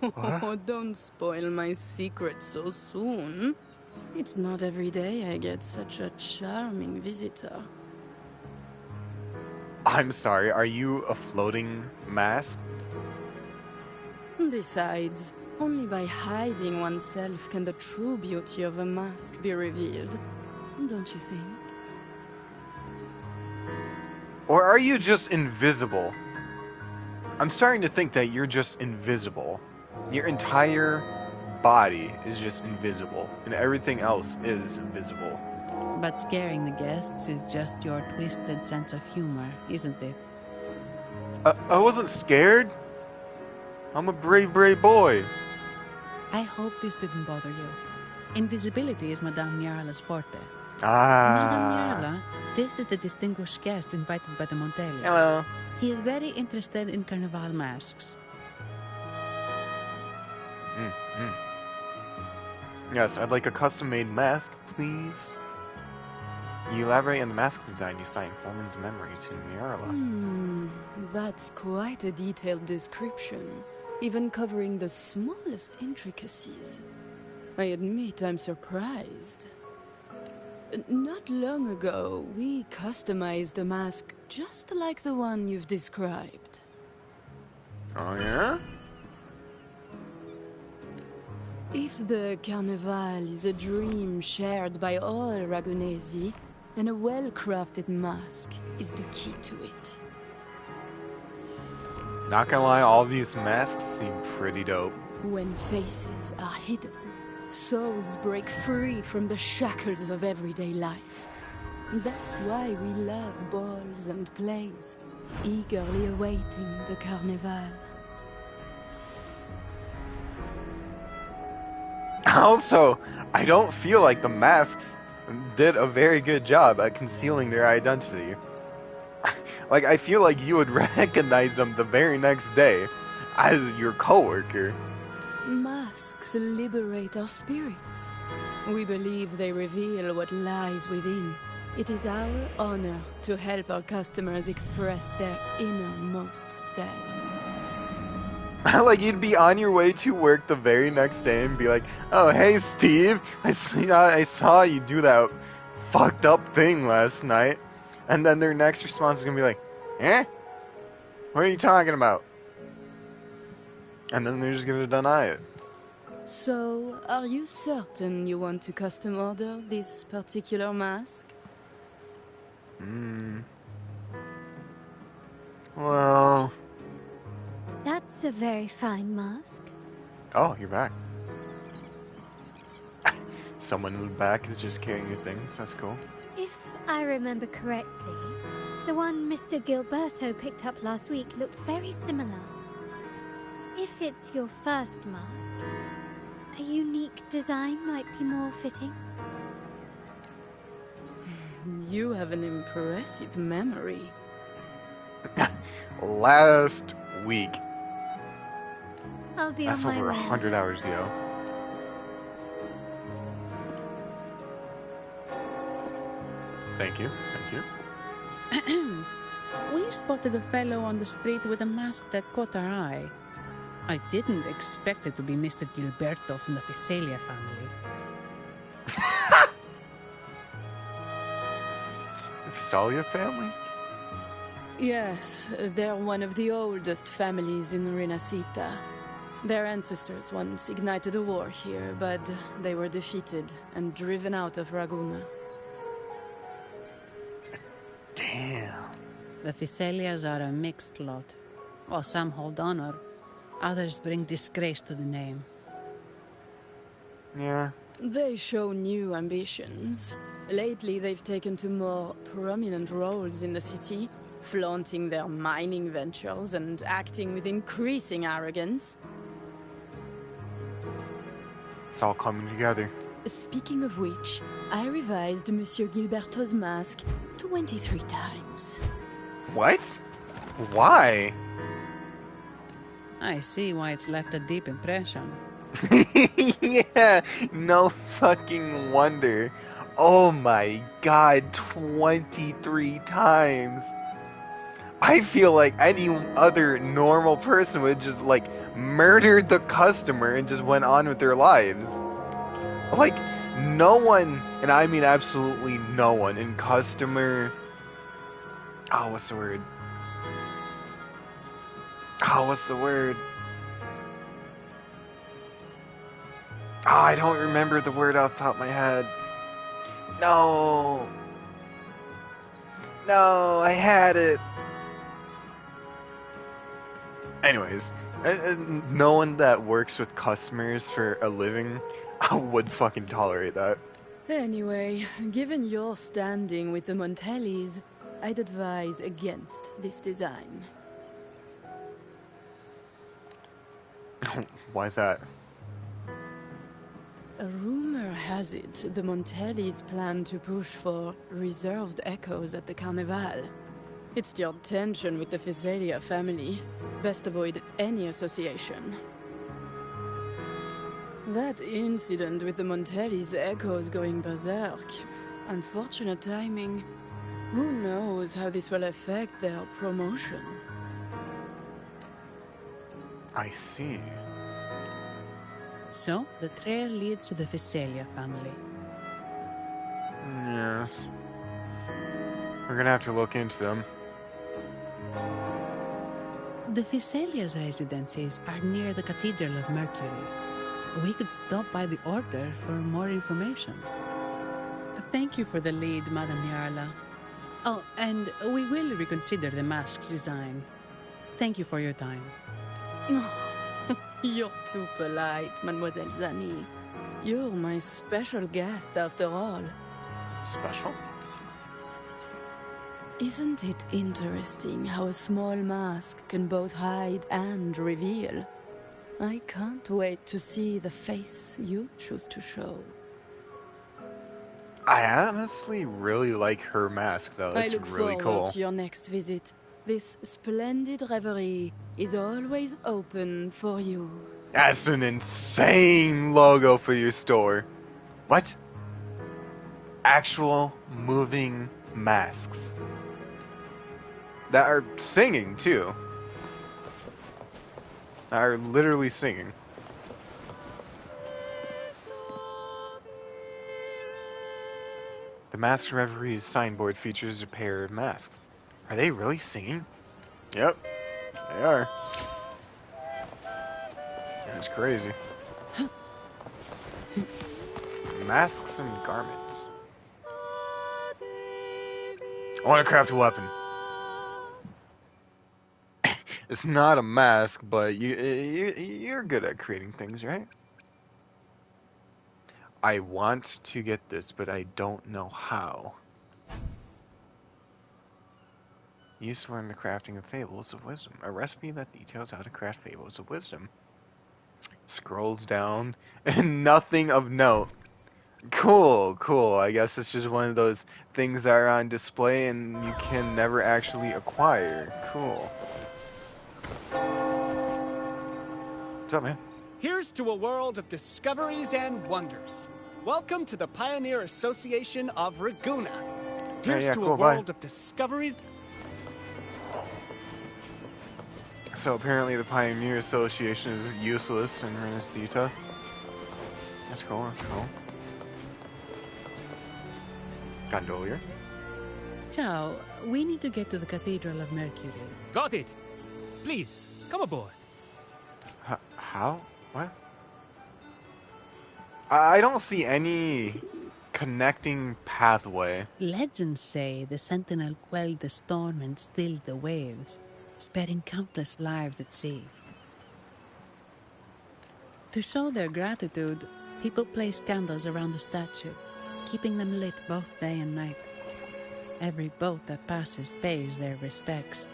Oh, don't spoil my secret so soon. It's not every day I get such a charming visitor. I'm sorry, are you a floating mask? Besides, only by hiding oneself can the true beauty of a mask be revealed. Don't you think? Or are you just invisible? I'm starting to think that you're just invisible. Your entire body is just invisible, and everything else is invisible. But scaring the guests is just your twisted sense of humor, isn't it? I wasn't scared. I'm a brave boy. I hope this didn't bother you. Invisibility is Madame Nyarla's forte. Madame Nyarla, this is the distinguished guest invited by the Montelians. Hello. He is very interested in Carnival masks. Yes, I'd like a custom-made mask, please. You elaborate on the mask design you cite in Foreman's memory to Nyarla. That's quite a detailed description, even covering the smallest intricacies. I admit I'm surprised. Not long ago, we customized a mask just like the one you've described. Oh, yeah? If the Carnival is a dream shared by all Ragunesi, then a well-crafted mask is the key to it. Not gonna lie, all these masks seem pretty dope. When faces are hidden, souls break free from the shackles of everyday life. That's why we love balls and plays, eagerly awaiting the Carnival. Also, I don't feel like the masks did a very good job at concealing their identity. Like, I feel like you would recognize them the very next day as your coworker. Masks liberate our spirits. We believe they reveal what lies within. It is our honor to help our customers express their innermost selves. Like, you'd be on your way to work the very next day and be like, "Oh, hey, Steve, I saw you do that fucked up thing last night." And then their next response is gonna be like, "Eh? What are you talking about?" And then they're just gonna deny it. So, are you certain you want to custom order this particular mask? Well... That's a very fine mask. Oh, you're back. Someone in the back is just carrying your things. That's cool. If I remember correctly, the one Mr. Gilberto picked up last week looked very similar. If it's your first mask, a unique design might be more fitting. You have an impressive memory. Last week. I'll be That's on my over way. 100 hours ago. Thank you. Thank you. We spotted a fellow on the street with a mask that caught our eye. I didn't expect it to be Mr. Gilberto from the Fisalia family. The Fisalia family? Yes, they're one of the oldest families in Renacita. Their ancestors once ignited a war here, but they were defeated and driven out of Raguna. Damn. The Fisalias are a mixed lot. While some hold honor, others bring disgrace to the name. Yeah. They show new ambitions. Lately, they've taken to more prominent roles in the city, flaunting their mining ventures and acting with increasing arrogance. It's all coming together. Speaking of which, I revised Monsieur Gilberto's mask 23 times. What? Why? I see why it's left a deep impression. Yeah, no fucking wonder. Oh my god, 23 times. I feel like any other normal person would just, like, murdered the customer and just went on with their lives. Like, no one, and I mean absolutely no one, in customer... Oh, what's the word? Oh, what's the word? Oh, I don't remember the word off the top of my head. No. No, I had it. Anyways, no one that works with customers for a living would fucking tolerate that. Anyway, given your standing with the Montellis, I'd advise against this design. Why is that? A rumor has it the Montellis plan to push for reserved echoes at the Carnival. It's the tension with the Fisalia family. Best avoid any association. That incident with the Montellis' echoes going berserk. Unfortunate timing. Who knows how this will affect their promotion? I see. So, the trail leads to the Fisalia family. Yes. We're gonna have to look into them. The Fisalia's residences are near the Cathedral of Mercury. We could stop by the Order for more information. Thank you for the lead, Madame Yarla. Oh, and we will reconsider the mask's design. Thank you for your time. You're too polite, Mademoiselle Zani. You're my special guest, after all. Special? Isn't it interesting how a small mask can both hide and reveal? I can't wait to see the face you choose to show. I honestly really like her mask, though. I It's look really forward cool. to your next visit. This splendid reverie is always open for you. That's an insane logo for your store. What? Actual moving masks that are singing too. That are literally singing. The Mask Reverie's signboard features a pair of masks. Are they really singing? Yep, they are. That's crazy. Masks and garments. I want to craft a weapon. It's not a mask, but you're good at creating things, right? I want to get this, but I don't know how. You used to learn the crafting of Fables of Wisdom, a recipe that details how to craft Fables of Wisdom. Scrolls down, and nothing of note. Cool, cool. I guess it's just one of those things that are on display and you can never actually acquire. Cool. What's up, man? Here's to a world of discoveries and wonders. Welcome to the Pioneer Association of Raguna. Here's to cool, a world of discoveries. So apparently the Pioneer Association is useless in Renacita. That's cool, that's cool. Gondolier. Ciao, we need to get to the Cathedral of Mercury. Got it. Please, come aboard. How? What? I don't see any connecting pathway. Legends say the Sentinel quelled the storm and stilled the waves, sparing countless lives at sea. To show their gratitude, people place candles around the statue, keeping them lit both day and night. Every boat that passes pays their respects.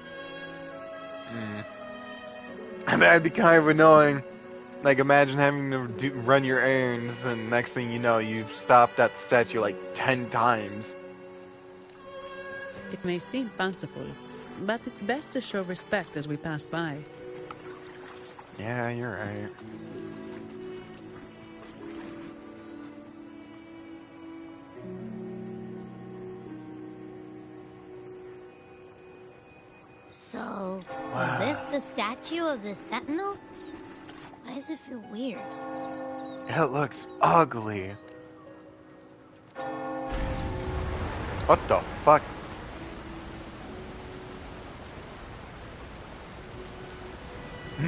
And that'd be kind of annoying. Like, imagine having to run your errands, and next thing you know, you've stopped that statue like 10 times. It may seem fanciful, but it's best to show respect as we pass by. Yeah, you're right. So, is this the statue of the Sentinel? Why does it feel weird? It looks ugly. What the fuck?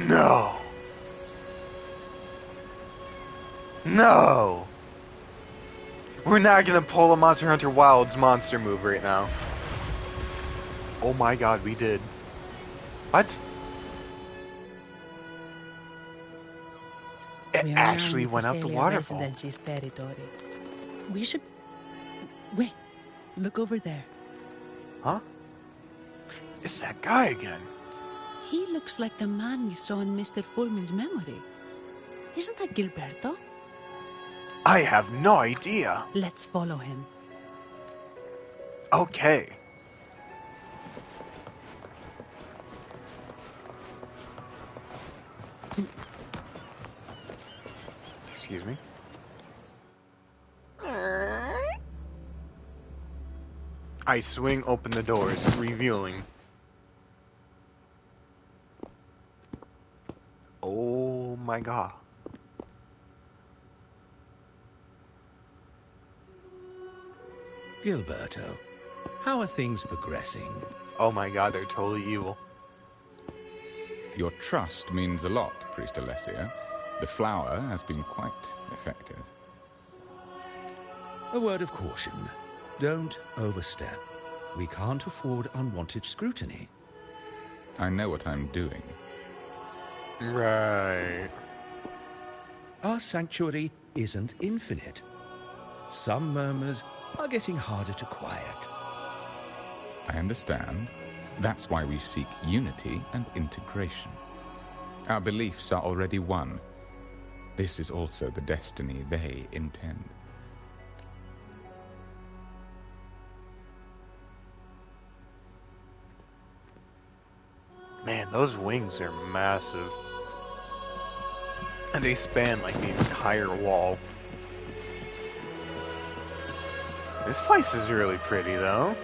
No. No. We're not gonna pull a Monster Hunter Wilds monster move right now. Oh my god, we did. What? It We are actually now in went out the Thessalia waterfall. Residency's territory. We should... Wait, look over there. Huh? It's that guy again. He looks like the man we saw in Mr. Fulmin's memory. Isn't that Gilberto? I have no idea. Let's follow him. Okay. Excuse me. I swing open the doors, revealing. Oh my god. Gilberto, how are things progressing? Oh my god, they're totally evil. Your trust means a lot, Priest Alessio. The flower has been quite effective. A word of caution. Don't overstep. We can't afford unwanted scrutiny. I know what I'm doing. Right. Our sanctuary isn't infinite. Some murmurs are getting harder to quiet. I understand. That's why we seek unity and integration. Our beliefs are already one. This is also the destiny they intend. Man, those wings are massive. And they span like the entire wall. This place is really pretty though.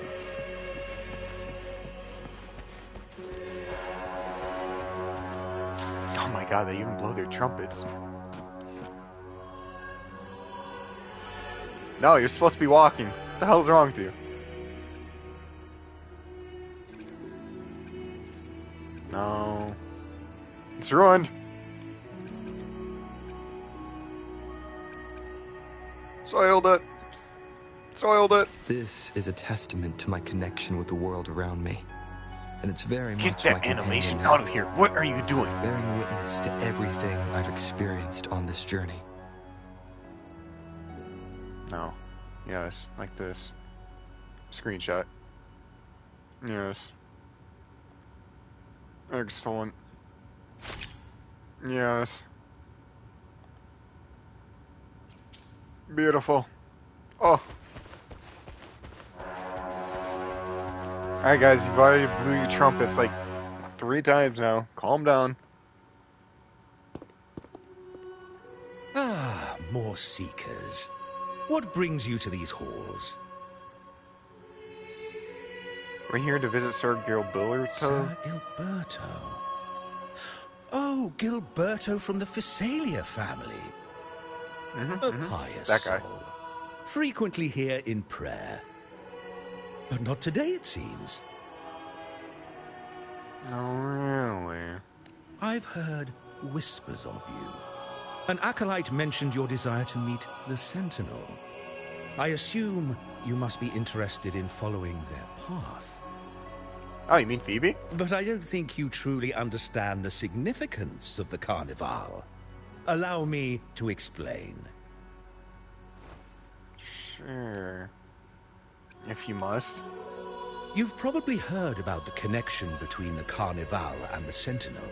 Oh my god, they even blow their trumpets. No, you're supposed to be walking. What the hell's wrong with you? No. It's ruined. Soiled it. Soiled it. This is a testament to my connection with the world around me. And it's very Get much that like an animation animal, out of here. What are you doing? bearing witness to everything I've experienced on this journey. No. Yes, like this. Screenshot. Yes. Excellent. Yes. Beautiful. Oh. Alright guys, you've already blew your trumpets like 3 times now. Calm down. Ah, more seekers. What brings you to these halls? We're here to visit Sir Gilberto. Sir Gilberto. Oh, Gilberto from the Physalia family. A pious That guy. soul. Frequently here in prayer. But not today, it seems. Oh, really? I've heard whispers of you. An acolyte mentioned your desire to meet the Sentinel. I assume you must be interested in following their path. Oh, you mean Phoebe? But I don't think you truly understand the significance of the Carnival. Allow me to explain. Sure. If you must. You've probably heard about the connection between the Carnival and the Sentinel.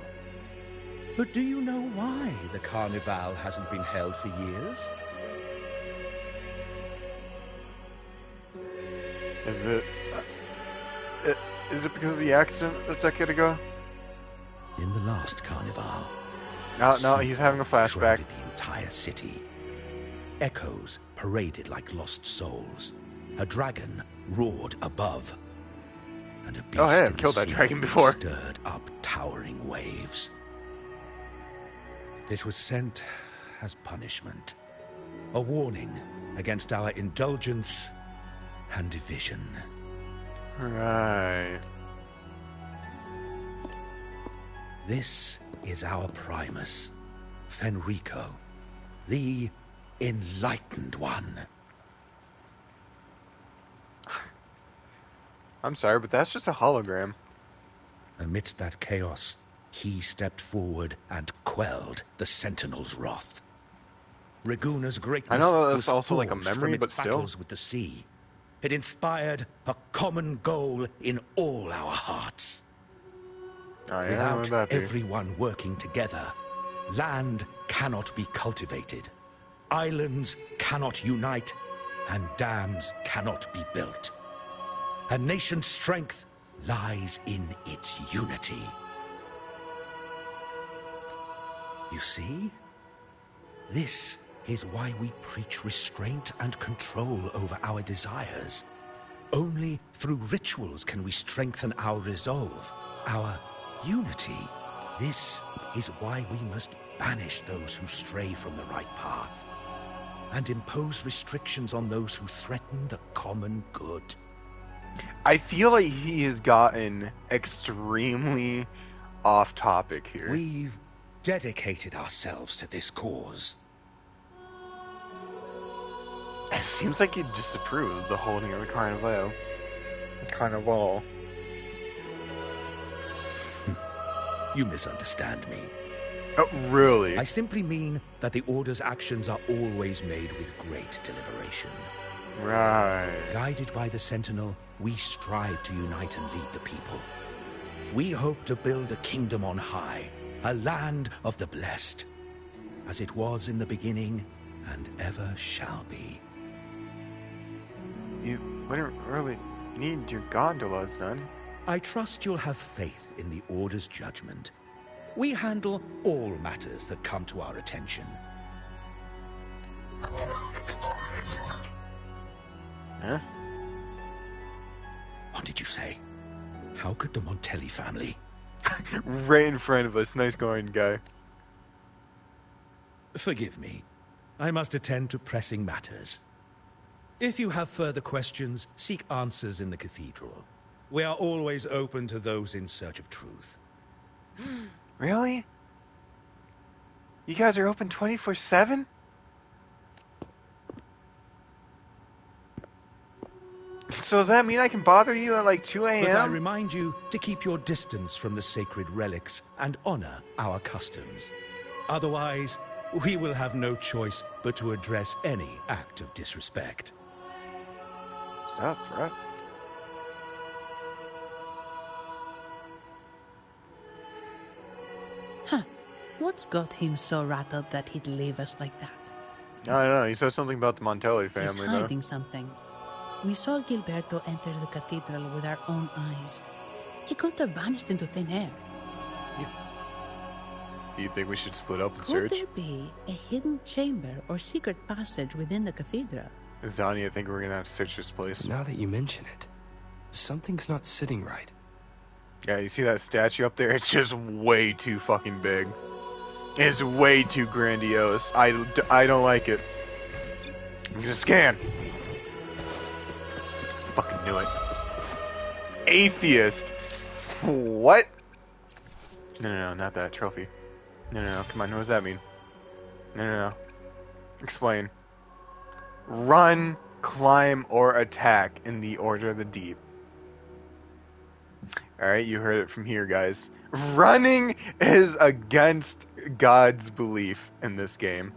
But do you know why the Carnival hasn't been held for years? Is it because of the accident a decade ago? In the last Carnival, No, he's having a flashback. shrouded the entire city. Echoes paraded like lost souls. A dragon roared above. And a beast Oh, hey, I've in the killed that sea dragon before. stirred up towering waves. It was sent as punishment. A warning against our indulgence and division. Right. This is our Primus, Fenrico, the Enlightened One. I'm sorry, but that's just a hologram. Amidst that chaos, he stepped forward and quelled the Sentinel's wrath. Raguna's greatness I know that's was also like a forged memory, from its but still. battles with the sea. It inspired a common goal in all our hearts. Oh, yeah, Without would that be? everyone working together, land cannot be cultivated, islands cannot unite, and dams cannot be built. A nation's strength lies in its unity. You see? This is why we preach restraint and control over our desires. Only through rituals can we strengthen our resolve, our unity. This is why we must banish those who stray from the right path and impose restrictions on those who threaten the common good. I feel like he has gotten extremely off topic here. We've dedicated ourselves to this cause. It seems like he disapproved of the holding of the Carnival. Carnival. You misunderstand me. Oh, really? I simply mean that the Order's actions are always made with great deliberation. Right. Guided by the Sentinel, we strive to unite and lead the people. We hope to build a kingdom on high, a land of the blessed, as it was in the beginning and ever shall be. You wouldn't really need your gondolas then. I trust you'll have faith in the Order's judgment. We handle all matters that come to our attention. Huh? What did you say? How could the Montelli family? Right in front of us. Nice going, guy. Forgive me. I must attend to pressing matters. If you have further questions, seek answers in the cathedral. We are always open to those in search of truth. Really? You guys are open 24/7? So does that mean I can bother you at like 2 a.m.? But I remind you to keep your distance from the sacred relics and honor our customs. Otherwise, we will have no choice but to address any act of disrespect. Stop, threat. Huh. What's got him so rattled that he'd leave us like that? I don't know. He said something about the Montelli He's family, hiding something. We saw Gilberto enter the cathedral with our own eyes. He couldn't have vanished into thin air. You think we should split up and Could search? there be a hidden chamber or secret passage within the cathedral? Zani, I think we're gonna have to search this place. Now that you mention it, something's not sitting right. Yeah, you see that statue up there? It's just way too fucking big. It's way too grandiose. I don't like it. I'm gonna scan. Fucking knew it. Atheist. What? No, not that trophy. No, come on, what does that mean? No. Explain. Run, climb, or attack in the order of the deep. Alright, you heard it from here, guys. Running is against God's belief in this game.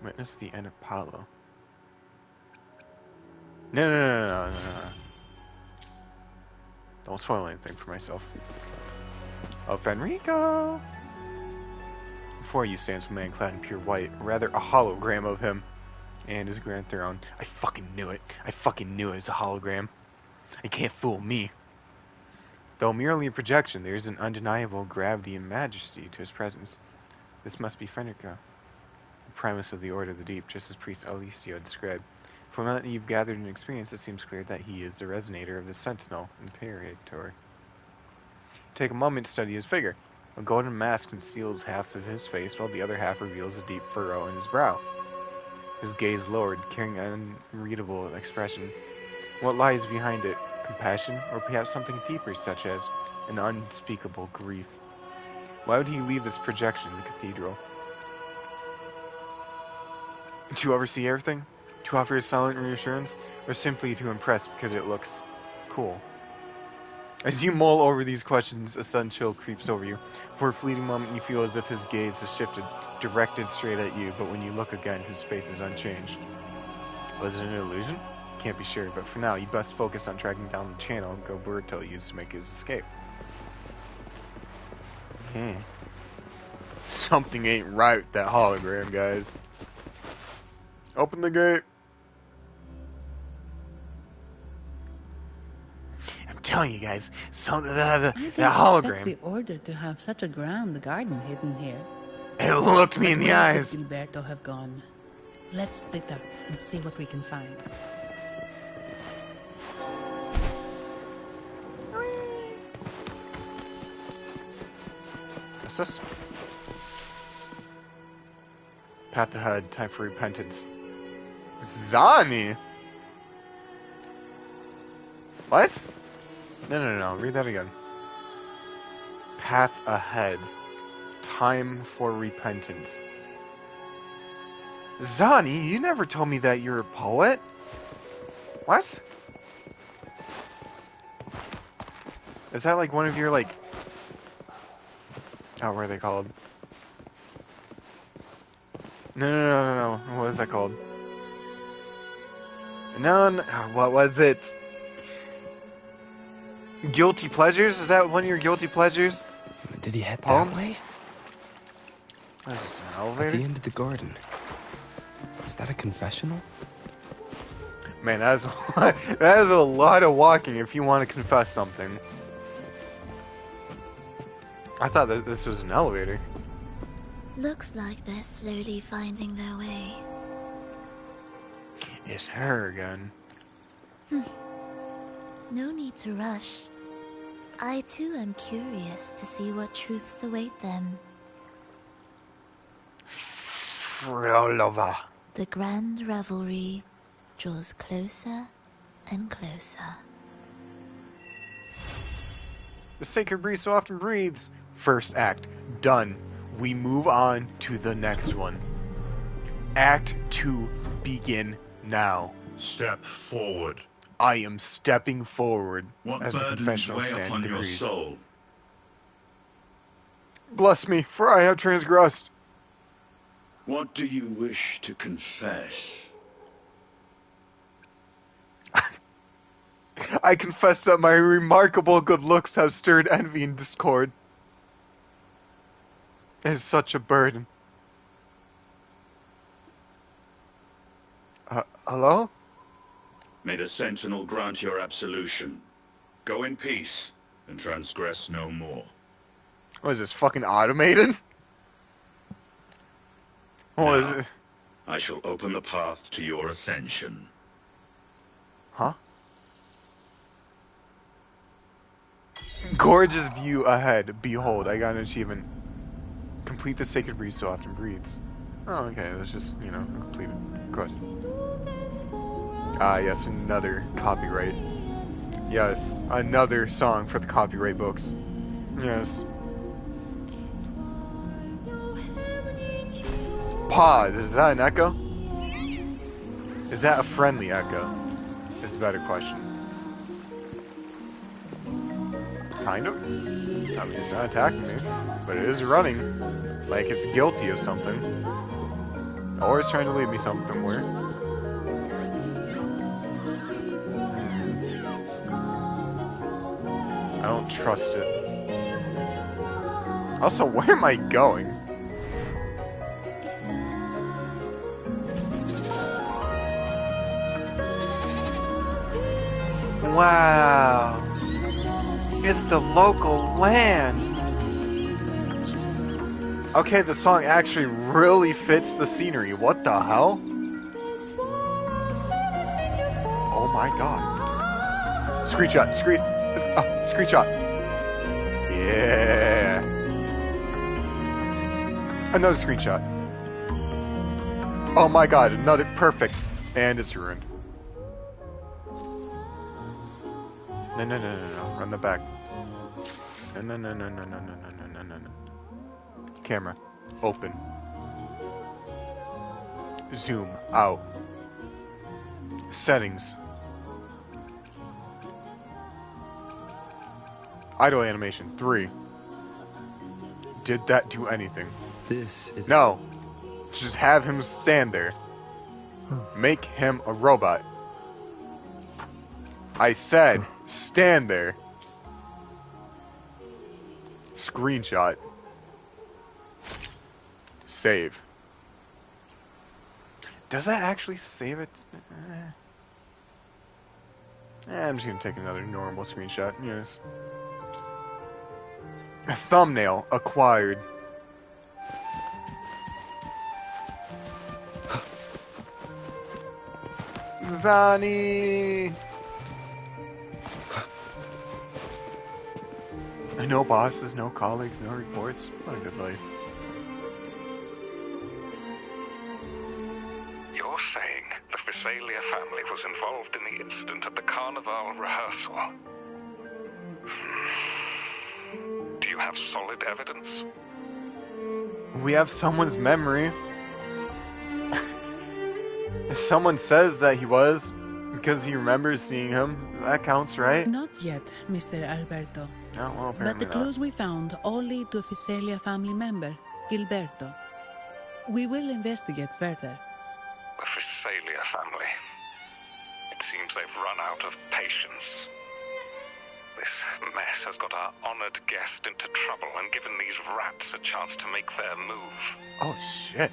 Witness the end of Apollo. No. Don't spoil anything for myself. Oh, Fenrico! Before you stands a man clad in pure white, or rather a hologram of him and his grand throne. I fucking knew it. I fucking knew it was a hologram. You can't fool me. Though merely a projection, there is an undeniable gravity and majesty to his presence. This must be Fenrico, the primus of the Order of the Deep, just as Priest Alicio described. From what you've gathered and experienced, it seems clear that he is the resonator of the Sentinel Imperator. Take a moment to study his figure. A golden mask conceals half of his face, while the other half reveals a deep furrow in his brow. His gaze lowered, carrying an unreadable expression. What lies behind it? Compassion, or perhaps something deeper, such as an unspeakable grief? Why would he leave this projection in the cathedral? To oversee everything? To offer a silent reassurance? Or simply to impress because it looks cool? As you mull over these questions, a sudden chill creeps over you. For a fleeting moment, you feel as if his gaze has shifted, directed straight at you, but when you look again, his face is unchanged. Was it an illusion? Can't be sure, but for now, you best focus on tracking down the channel Gilberto used to make his escape. Something ain't right with that hologram, guys. Open the gate. I'm telling you guys, that hologram. I didn't expect the Order to have such a grand garden hidden here. It looked me in the eyes. Where could Gilberto have gone? Let's split up and see what we can find. What's this? Path ahead, time for repentance. Zani! What? No, read that again. Path ahead, time for repentance. Zani, you never told me that you're a poet. What? Is that like one of your, like... Oh, what are they called? No. What is that called? No. What was it? Guilty pleasures? Is that one of your guilty pleasures? Did he head Poems? that way? What is this, an elevator? At the end of the garden. Is that a confessional? Man, that is a lot of walking if you want to confess something. I thought that this was an elevator. Looks like they're slowly finding their way. It's her again. No need to rush. I too am curious to see what truths await them. Frolova. The grand revelry draws closer and closer. The sacred breeze so often breathes. First act done. We move on to the next one. Act 2 begin now. Step forward. I am stepping forward What as the burdens confessional weigh stand upon your decrees. soul? Bless me, for I have transgressed. What do you wish to confess? I confess that my remarkable good looks have stirred envy and discord. It is such a burden. Hello? May the Sentinel grant your absolution. Go in peace, and transgress no more. What is this, fucking automated? What is it? I shall open the path to your ascension. Huh? Gorgeous view ahead. Behold, I got an achievement. Complete the sacred breeze so often breathes. Oh, okay, that's just, you know, completed. Good. Ah, yes, another copyright. Yes, another song for the copyright books. Yes. Pause. Is that an echo? Is that a friendly echo? Is a better question. Kind of. I mean, it's not attacking me, but it is running like it's guilty of something. Or it's trying to lead me somewhere. I don't trust it. Also, where am I going? Wow. It's the local land. Okay, the song actually really fits the scenery. What the hell? Oh my god. Screenshot. Screenshot. Yeah. Another screenshot. Oh my god, another perfect. And it's ruined. No. Run the back. No. Camera. Open. Zoom out. Settings. Idle animation. 3. Did that do anything? This is... No. Just have him stand there. Make him a robot. I said, stand there. Screenshot. Save. Does that actually save it? I'm just gonna take another normal screenshot. Yes. Thumbnail acquired. Zani. No bosses, no colleagues, no reports. What a good life. You're saying the Visalia family was involved in the incident at the Carnival rehearsal? Do you have solid evidence? We have someone's memory. If someone says that he was, because he remembers seeing him, that counts, right? Not yet, Mr. Alberto. Oh, well, But the apparently clues we found all lead to a Visalia family member, Gilberto. We will investigate further. The Visalia family. It seems they've run out of patience. This mess has got our honored guest into trouble and given these rats a chance to make their move. Oh, shit.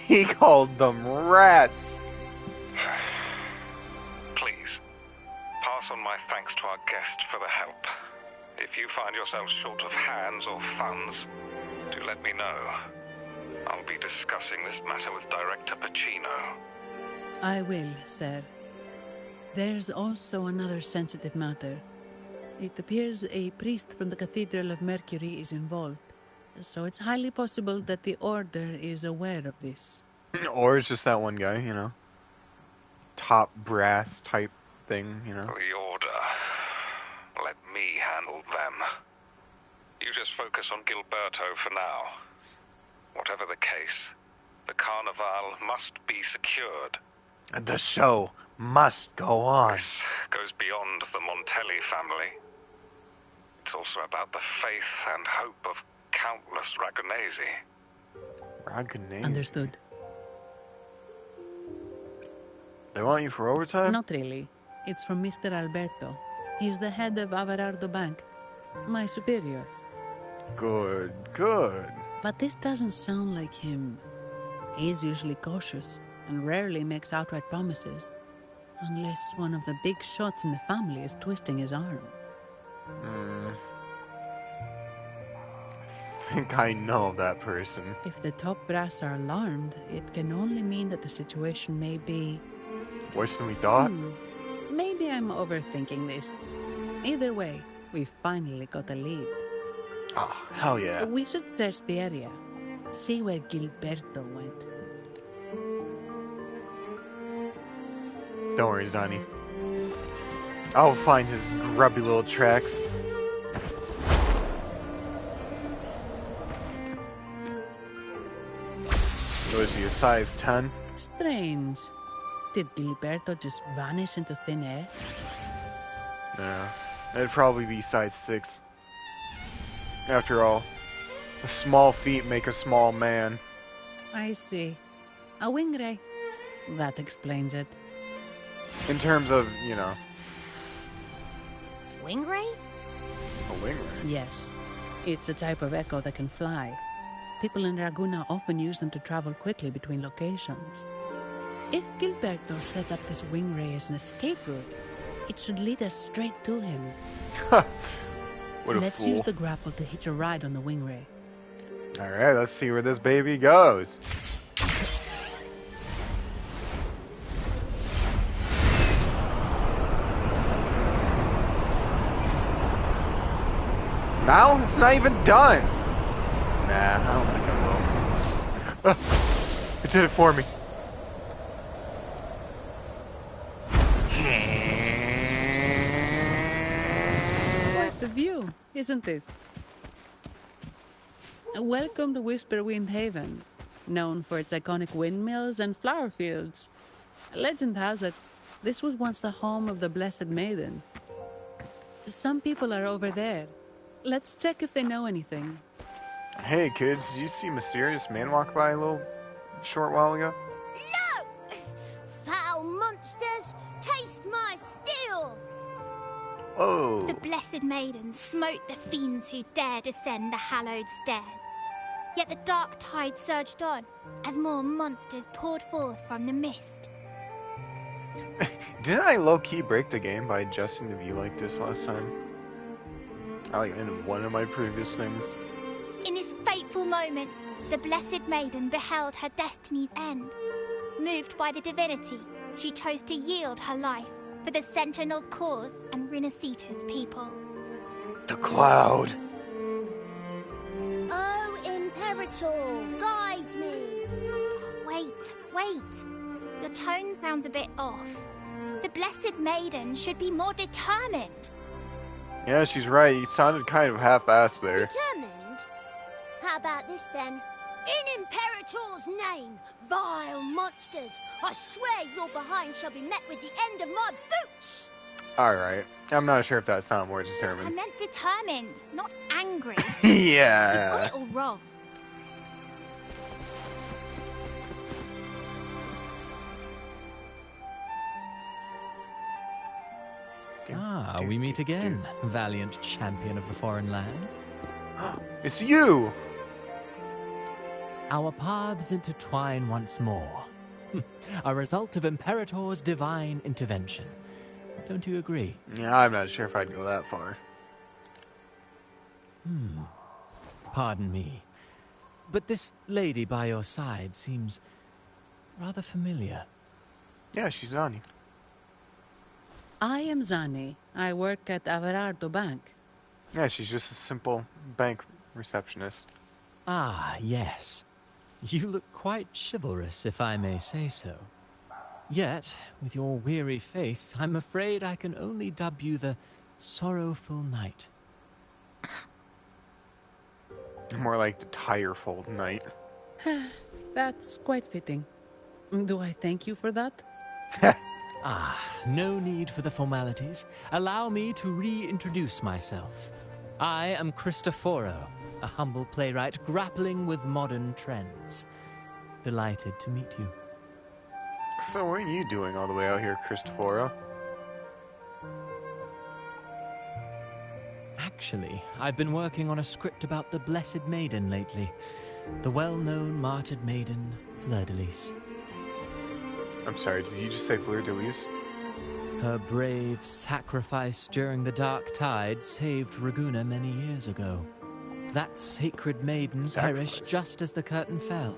He called them rats. pass on my thanks to our guest for the help. If you find yourself short of hands or funds, do let me know. I'll be discussing this matter with Director Pacino. I will, sir. There's also another sensitive matter. It appears a priest from the Cathedral of Mercury is involved, so it's highly possible that the Order is aware of this. Or it's just that one guy, you know. Top brass type thing, you know. The Order. Let me handle them. You just focus on Gilberto for now. Whatever the case, the Carnival must be secured. The show must go on. This goes beyond the Montelli family. It's also about the faith and hope of countless Ragonesi. Ragonesi? Understood. They want you for overtime? Not really. It's from Mr. Alberto. He's the head of Averardo Bank. My superior. Good, good. But this doesn't sound like him. He's usually cautious and rarely makes outright promises. Unless one of the big shots in the family is twisting his arm. I think I know that person. If the top brass are alarmed, it can only mean that the situation may be... worse than we thought? Maybe I'm overthinking this. Either way, we finally got a lead. Oh, hell yeah. We should search the area. See where Gilberto went. Don't worry, Zani. I'll find his grubby little tracks. Was he a size 10? Strange. Did Gilberto just vanish into thin air? Yeah. It'd probably be size 6. After all, small feet make a small man. I see. A wing ray. That explains it. In terms of, you know... Wing ray? A wing ray? Yes. It's a type of echo that can fly. People in Raguna often use them to travel quickly between locations. If Gilberto set up this wing ray as an escape route, it should lead us straight to him. What a Let's fool. use the grapple to hitch a ride on the wing ray. Alright, let's see where this baby goes. Now? It's not even done! Nah, I don't think I will. It did it for me. Quite the view, isn't it? Welcome to Whisperwind Haven, known for its iconic windmills and flower fields. Legend has it, this was once the home of the Blessed Maiden. Some people are over there. Let's check if they know anything. Hey kids, did you see a mysterious man walk by a little short while ago? No! Foul monsters, taste my steel! Oh. The Blessed Maiden smote the fiends who dared ascend the hallowed stairs. Yet the dark tide surged on as more monsters poured forth from the mist. Didn't I low-key break the game by adjusting the view like this last time? In one of my previous things. In this fateful moment, the Blessed Maiden beheld her destiny's end. Moved by the divinity, she chose to yield her life for the Sentinel's cause and Rinasita's people. The cloud! Oh, Imperator, guide me! Wait. Your tone sounds a bit off. The Blessed Maiden should be more determined. Yeah, she's right. You sounded kind of half-assed there. Determined? How about this then? In Imperator's name, vile monsters, I swear your behind shall be met with the end of my boots! Alright. I'm not sure if that sounded more I determined. meant determined, not angry. Yeah. You got it all wrong. Ah, we meet again, valiant champion of the foreign land. It's you! Our paths intertwine once more. A result of Imperator's divine intervention. Don't you agree? Yeah, I'm not sure if I'd go that far. Pardon me. But this lady by your side seems rather familiar. Yeah, she's Zani. I am Zani. I work at Averardo Bank. Yeah, she's just a simple bank receptionist. Ah, yes. You look quite chivalrous, if I may say so. Yet, with your weary face, I'm afraid I can only dub you the Sorrowful Knight. More like the Tireful Knight. That's quite fitting. Do I thank you for that? No need for the formalities. Allow me to reintroduce myself. I am Cristoforo, a humble playwright grappling with modern trends. Delighted to meet you. So what are you doing all the way out here, Cristoforo? Actually, I've been working on a script about the Blessed Maiden lately. The well-known martyred maiden, Fleur-de-Lis. I'm sorry, did you just say Fleur-de-Lis? Her brave sacrifice during the Dark Tide saved Raguna many years ago. That sacred maiden perished just as the curtain fell,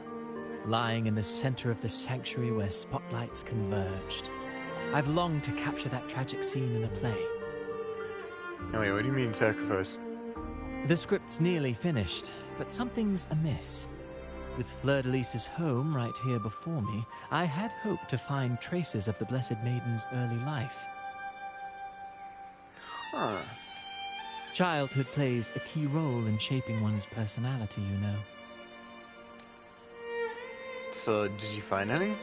lying in the center of the sanctuary where spotlights converged. I've longed to capture that tragic scene in a play. Oh, wait, what do you mean sacrifice? The script's nearly finished, but something's amiss. With Fleur-de-Lis's home right here before me, I had hoped to find traces of the Blessed Maiden's early life. Huh. Childhood plays a key role in shaping one's personality, you know. So, did you find any?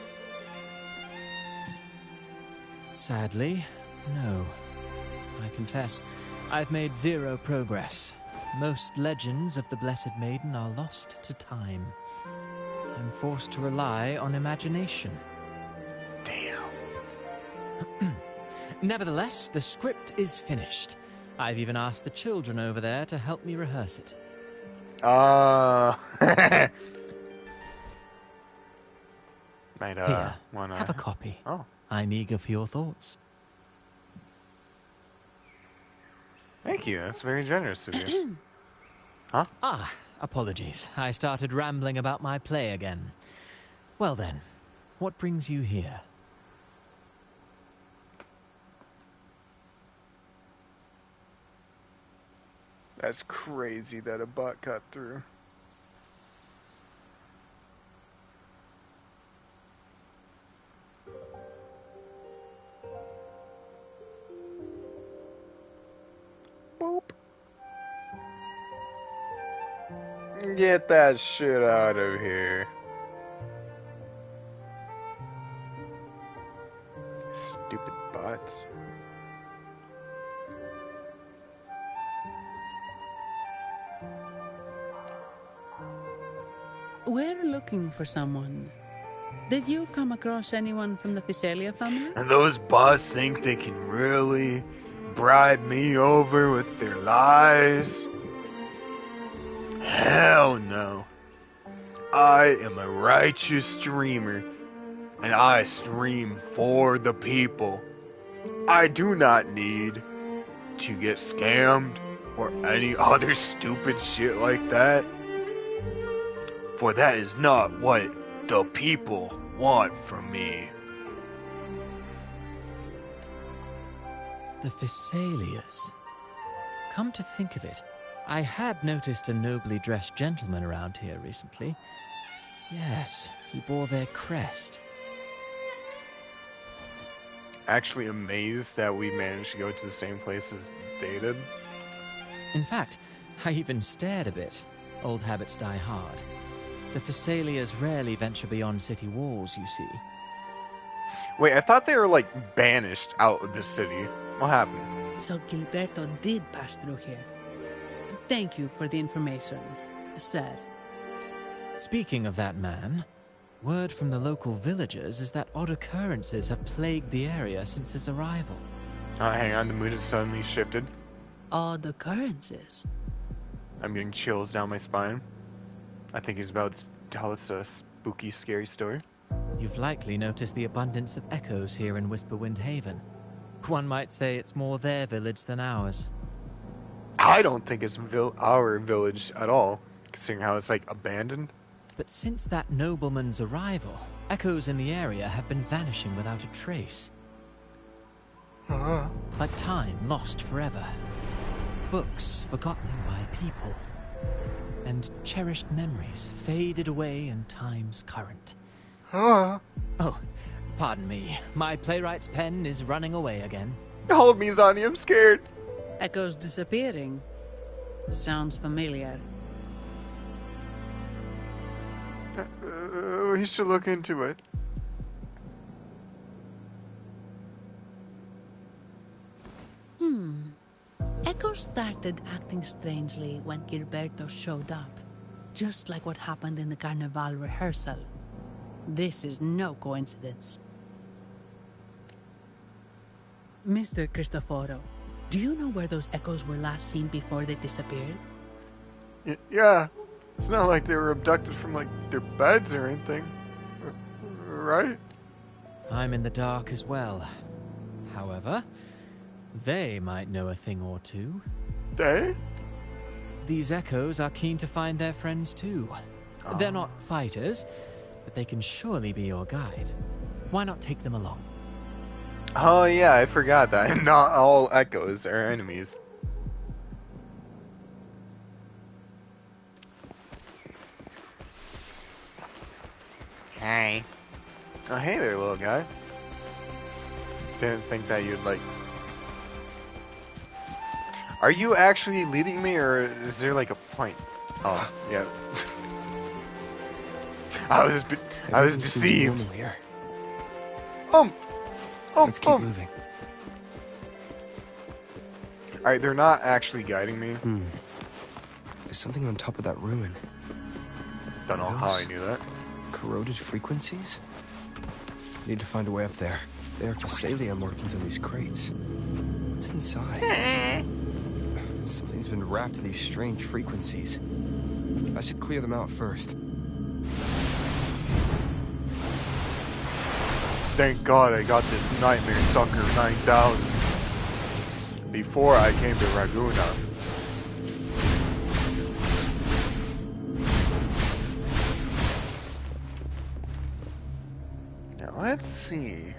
Sadly, no. I confess, I've made zero progress. Most legends of the Blessed Maiden are lost to time. I'm forced to rely on imagination. Damn. Nevertheless, the script is finished. I've even asked the children over there to help me rehearse it. Might, Here, wanna... have a copy. Oh. I'm eager for your thoughts. Thank you, that's very generous of you. Huh? Apologies. I started rambling about my play again. Well then, what brings you here? That's crazy that a bot got through. Boop. Get that shit out of here. Stupid bots. We're looking for someone. Did you come across anyone from the Physalia family? And those bots think they can really bribe me over with their lies? Hell no. I am a righteous streamer, and I stream for the people. I do not need to get scammed or any other stupid shit like that. For that is not what the people want from me. The Physalias. Come to think of it, I had noticed a nobly dressed gentleman around here recently. Yes, he bore their crest. Actually amazed that we managed to go to the same place as they did. In fact, I even stared a bit. Old habits die hard. The Physalias rarely venture beyond city walls, you see. Wait, I thought they were, like, banished out of the city. What happened? So Gilberto did pass through here. Thank you for the information, sir. Speaking of that man, word from the local villagers is that odd occurrences have plagued the area since his arrival. Oh, hang on, the mood has suddenly shifted. Odd occurrences? I'm getting chills down my spine. I think he's about to tell us a spooky, scary story. You've likely noticed the abundance of echoes here in Whisperwind Haven. One might say it's more their village than ours. I don't think it's our village at all, considering how it's like abandoned. But since that nobleman's arrival, echoes in the area have been vanishing without a trace. Like time lost forever. Books forgotten by people. And cherished memories faded away in time's current. Oh, pardon me. My playwright's pen is running away again. Hold me, Zani, I'm scared. Echoes disappearing. Sounds familiar. We should look into it. Echo started acting strangely when Gilberto showed up, just like what happened in the Carnival rehearsal. This is no coincidence. Mr. Cristoforo, do you know where those echoes were last seen before they disappeared? Yeah. It's not like they were abducted from, like, their beds or anything. Right? I'm in the dark as well. However, they might know a thing or two. They? These echoes are keen to find their friends too. They're not fighters, but they can surely be your guide. Why not take them along? Oh yeah, I forgot that. Not all echoes are enemies. Hey. Oh hey there, little guy. Didn't think that you'd like... Are you actually leading me, or is there like a point? Oh, yeah. I was deceived. Here. Let's keep moving. Alright, they're not actually guiding me. There's something on top of that ruin. Don't know how I knew that. Corroded frequencies? Need to find a way up there. There are Physalia markings on these crates. What's inside? Something's been wrapped in these strange frequencies. I should clear them out first. Thank God I got this Nightmare Sucker 9000 before I came to Raguna. Now let's see.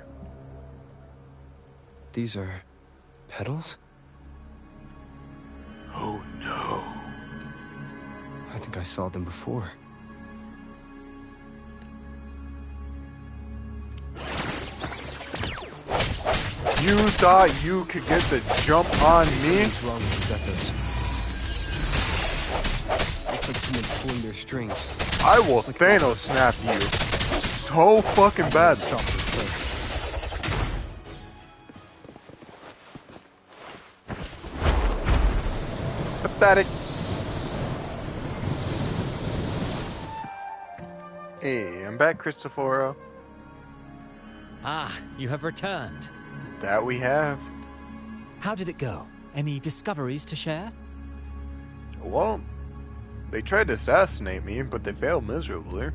These are petals? Oh no. I think I saw them before. You thought you could get the jump on me? What's wrong with these echoes? Looks like someone's pulling their strings. I will Thanos snap you so fucking bad. Stop this place. Pathetic. Hey, I'm back, Cristoforo. Ah, you have returned. That we have. How did it go? Any discoveries to share? Well, they tried to assassinate me, but they failed miserably.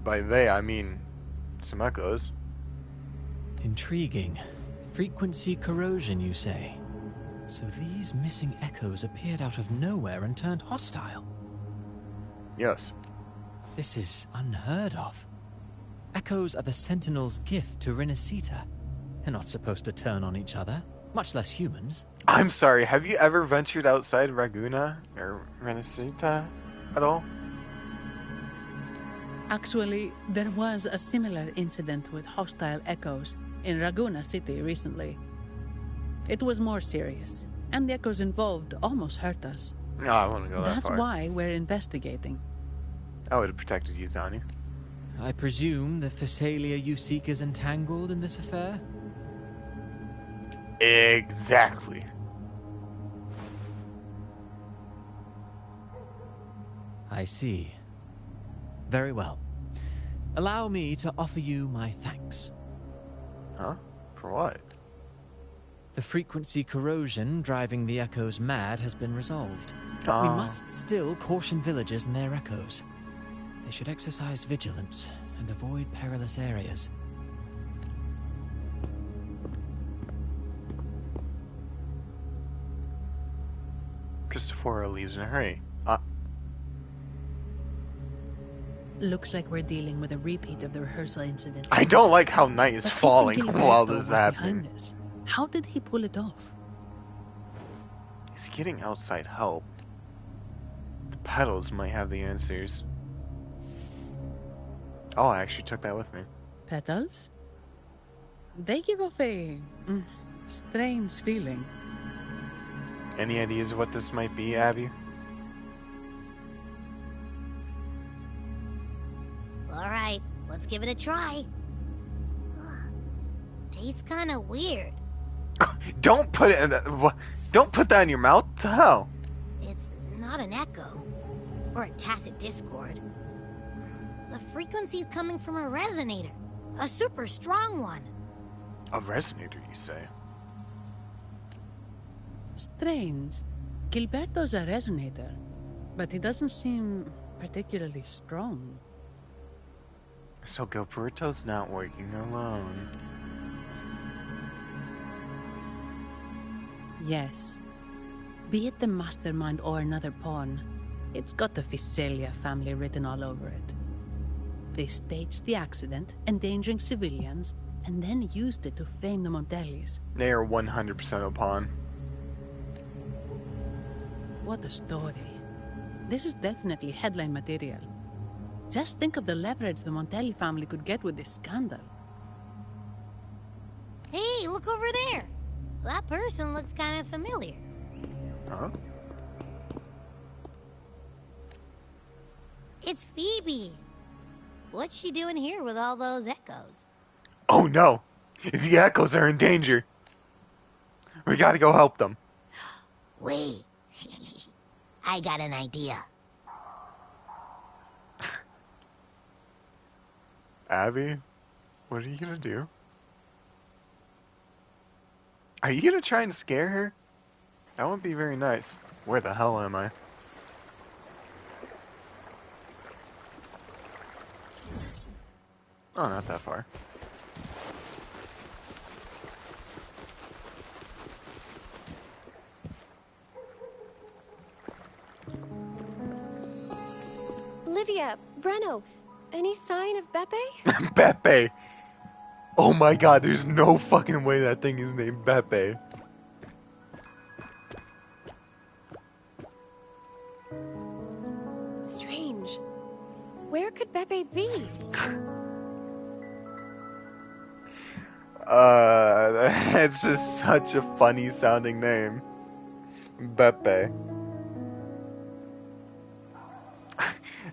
By they, I mean some echoes. Intriguing. Frequency corrosion, you say? So these missing echoes appeared out of nowhere and turned hostile? Yes. This is unheard of. Echoes are the Sentinel's gift to Renacita. They're not supposed to turn on each other, much less humans. I'm sorry, have you ever ventured outside Raguna or Renacita at all? Actually, there was a similar incident with hostile echoes in Raguna City recently. It was more serious, and the echoes involved almost hurt us. No, I wouldn't go that That's far. why we're investigating. I would have protected you, Zani. I presume the Physalia you seek is entangled in this affair? Exactly. I see. Very well. Allow me to offer you my thanks. Huh? For what? The frequency corrosion driving the echoes mad has been resolved. But we must still caution villagers and their echoes. They should exercise vigilance and avoid perilous areas. Christophora leaves in a hurry. Looks like we're dealing with a repeat of the rehearsal incident. I don't like how night is But falling Gilberto while this is was happening. behind this. How did he pull it off? He's getting outside help. The pedals might have the answers. Oh, I actually took that with me. Petals? They give off a strange feeling. Any ideas of what this might be, Abby? Alright, let's give it a try. Tastes kinda weird. Don't put it in that. Don't put that in your mouth. What the hell? It's not an echo. Or a tacit discord. The frequency's coming from a resonator. A super strong one. A resonator, you say? Strange. Gilberto's a resonator, but he doesn't seem particularly strong. So Gilberto's not working alone. Yes. Be it the mastermind or another pawn, it's got the Visalia family written all over it. They staged the accident, endangering civilians, and then used it to frame the Montellis. They are 100% a pawn. What a story. This is definitely headline material. Just think of the leverage the Montelli family could get with this scandal. Hey, look over there. That person looks kind of familiar. Huh? It's Phoebe. What's she doing here with all those echoes? Oh no! The echoes are in danger. We gotta go help them. Wait. I got an idea. Abby, what are you gonna do? Are you gonna try and scare her? That wouldn't be very nice. Where the hell am I? Oh, not that far. Livia, Breno, any sign of Beppe? Beppe! Oh my god, there's no fucking way that thing is named Beppe. Strange. Where could Beppe be? It's just such a funny sounding name. Beppe.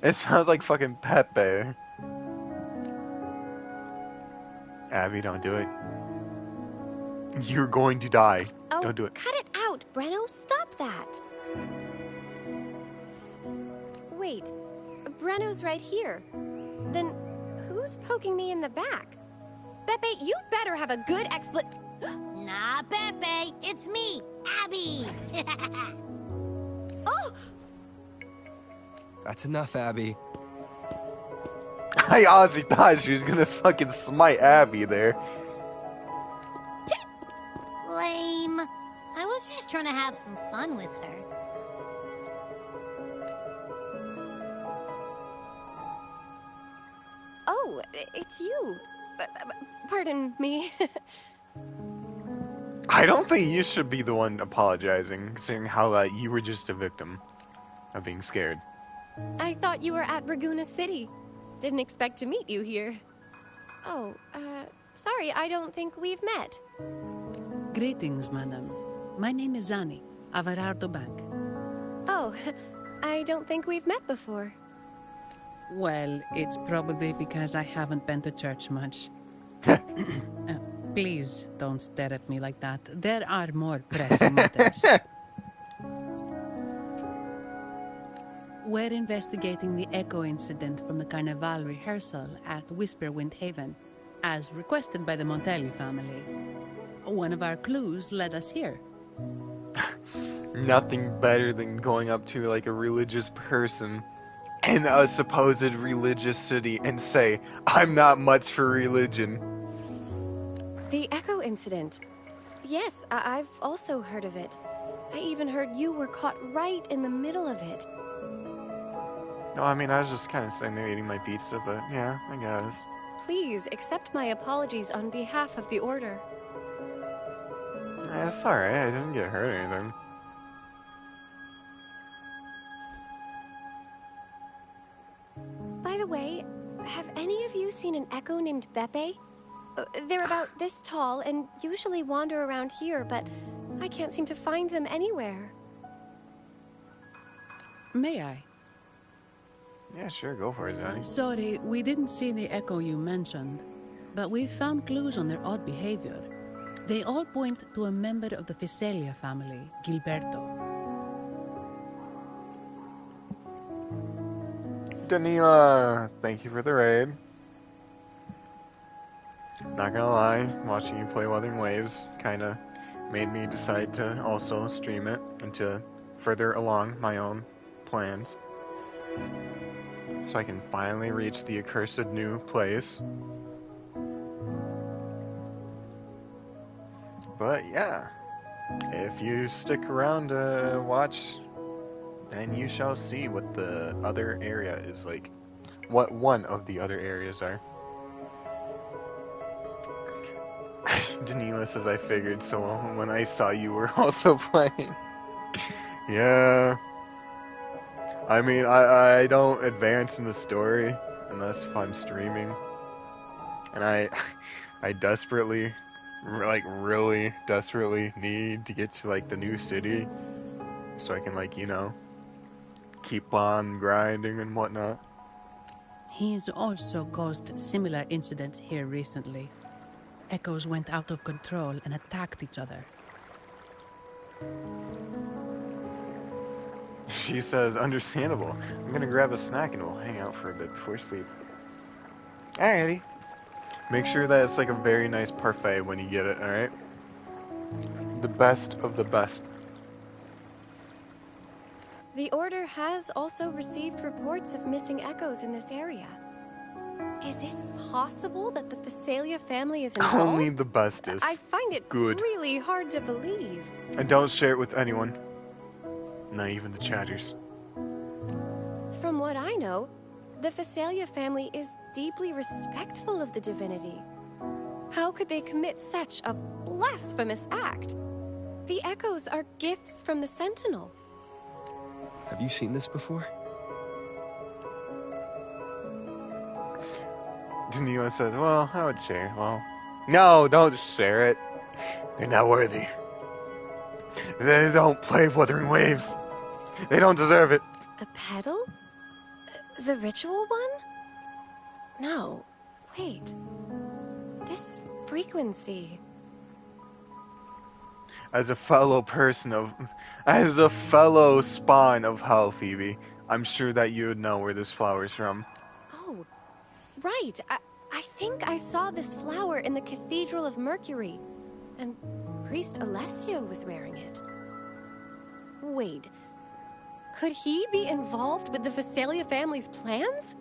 It sounds like fucking Pepe. Abby, don't do it. You're going to die. Oh, Don't do it. cut it out, Breno. Stop that. Wait, Breno's right here. Then who's poking me in the back? Beppe, you better have a good Nah, Pepe, it's me, Abby. Oh! That's enough, Abby. I honestly thought she was gonna fucking smite Abby there. Lame. I was just trying to have some fun with her. Oh, it's you. Pardon me. I don't think you should be the one apologizing, considering how you were just a victim of being scared. I thought you were at Raguna City. Didn't expect to meet you here. Oh, sorry, I don't think we've met. Greetings, madam. My name is Zani, Averardo Bank. Oh, I don't think we've met before. Well, it's probably because I haven't been to church much. Please don't stare at me like that. There are more pressing matters. We're investigating the echo incident from the Carnival rehearsal at Whisperwind Haven, as requested by the Montelli family. One of our clues led us here. Nothing better than going up to like a religious person in a supposed religious city and say, I'm not much for religion. The Echo incident. Yes, I've also heard of it. I even heard you were caught right in the middle of it. No, I mean, I was just kind of sitting there eating my pizza, but yeah, I guess. Please accept my apologies on behalf of the Order. It's alright, I didn't get hurt or anything. By the way, have any of you seen an echo named Beppe? They're about this tall and usually wander around here, but I can't seem to find them anywhere. May I? Yeah, sure, go for it, Johnny. Sorry, we didn't see the echo you mentioned, but we found clues on their odd behavior. They all point to a member of the Visalia family, Gilberto. Danila, thank you for the raid. Not gonna lie, watching you play Wuthering Waves kinda made me decide to also stream it and to further along my own plans. So I can finally reach the accursed new place. But yeah, if you stick around to watch, then you shall see what the other area is like. What one of the other areas are. Danila says I figured, so when I saw you were also playing. Yeah. I mean, I don't advance in the story unless if I'm streaming. And I desperately, like really desperately need to get to like the new city so I can like, you know, keep on grinding and whatnot. He's also caused similar incidents here recently. Echoes went out of control and attacked each other. She says, understandable. I'm gonna grab a snack and we'll hang out for a bit before sleep. Alrighty. Make sure that it's like a very nice parfait when you get it, alright? The best of the best. The Order has also received reports of missing echoes in this area. Is it possible that the Visalia family is involved? Only the bestest. I find it really hard to believe. And don't share it with anyone. Not even the chatters. From what I know, the Visalia family is deeply respectful of the divinity. How could they commit such a blasphemous act? The echoes are gifts from the Sentinel. Have you seen this before? Danila says, well, I would share. Well, no, don't share it. They're not worthy. They don't play Wuthering Waves. They don't deserve it. A pedal? The ritual one? No. Wait. This frequency. As a fellow spawn of Hell, Phoebe, I'm sure that you would know where this flower is from. Oh, right. I think I saw this flower in the Cathedral of Mercury, and Priest Alessio was wearing it. Wait, could he be involved with the Visalia family's plans?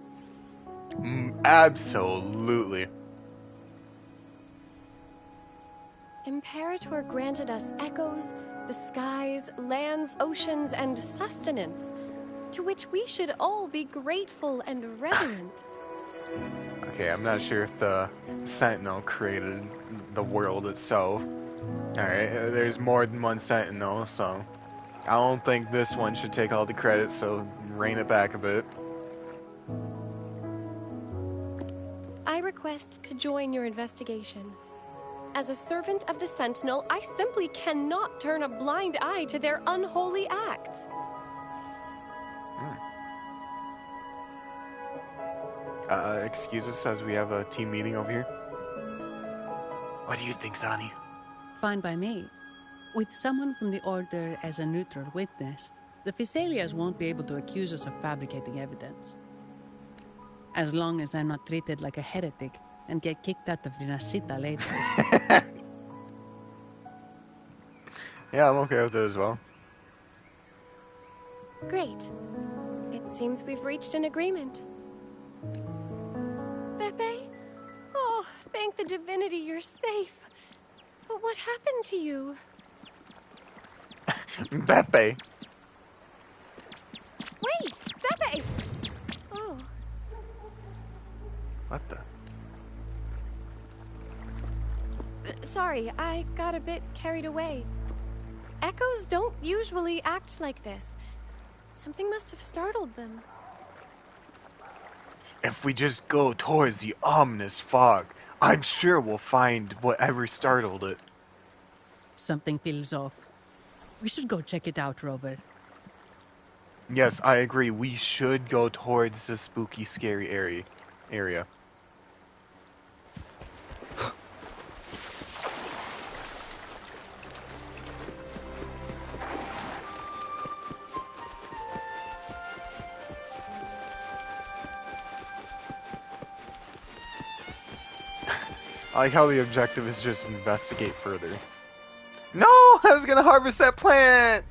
Absolutely. Imperator granted us echoes, the skies, lands, oceans, and sustenance, to which we should all be grateful and reverent. Okay, I'm not sure if the Sentinel created the world itself. Alright, there's more than one Sentinel, so I don't think this one should take all the credit, so rein it back a bit. I request to join your investigation. As a servant of the Sentinel, I simply cannot turn a blind eye to their unholy acts. Excuse us as we have a team meeting over here. What do you think, Zani? Fine by me. With someone from the Order as a neutral witness, the Visalias won't be able to accuse us of fabricating evidence. As long as I'm not treated like a heretic and get kicked out of Vinacita later. Yeah, I'm okay with it as well. Great. It seems we've reached an agreement. Beppe? Oh, thank the divinity you're safe. But what happened to you? Pepe. Wait! Pepe! Oh. What the? Sorry, I got a bit carried away. Echoes don't usually act like this. Something must have startled them. If we just go towards the ominous fog, I'm sure we'll find whatever startled it. Something feels off. We should go check it out, Rover. Yes, I agree. We should go towards the spooky, scary area. I like how the objective is just investigate further. No! I was gonna harvest that plant!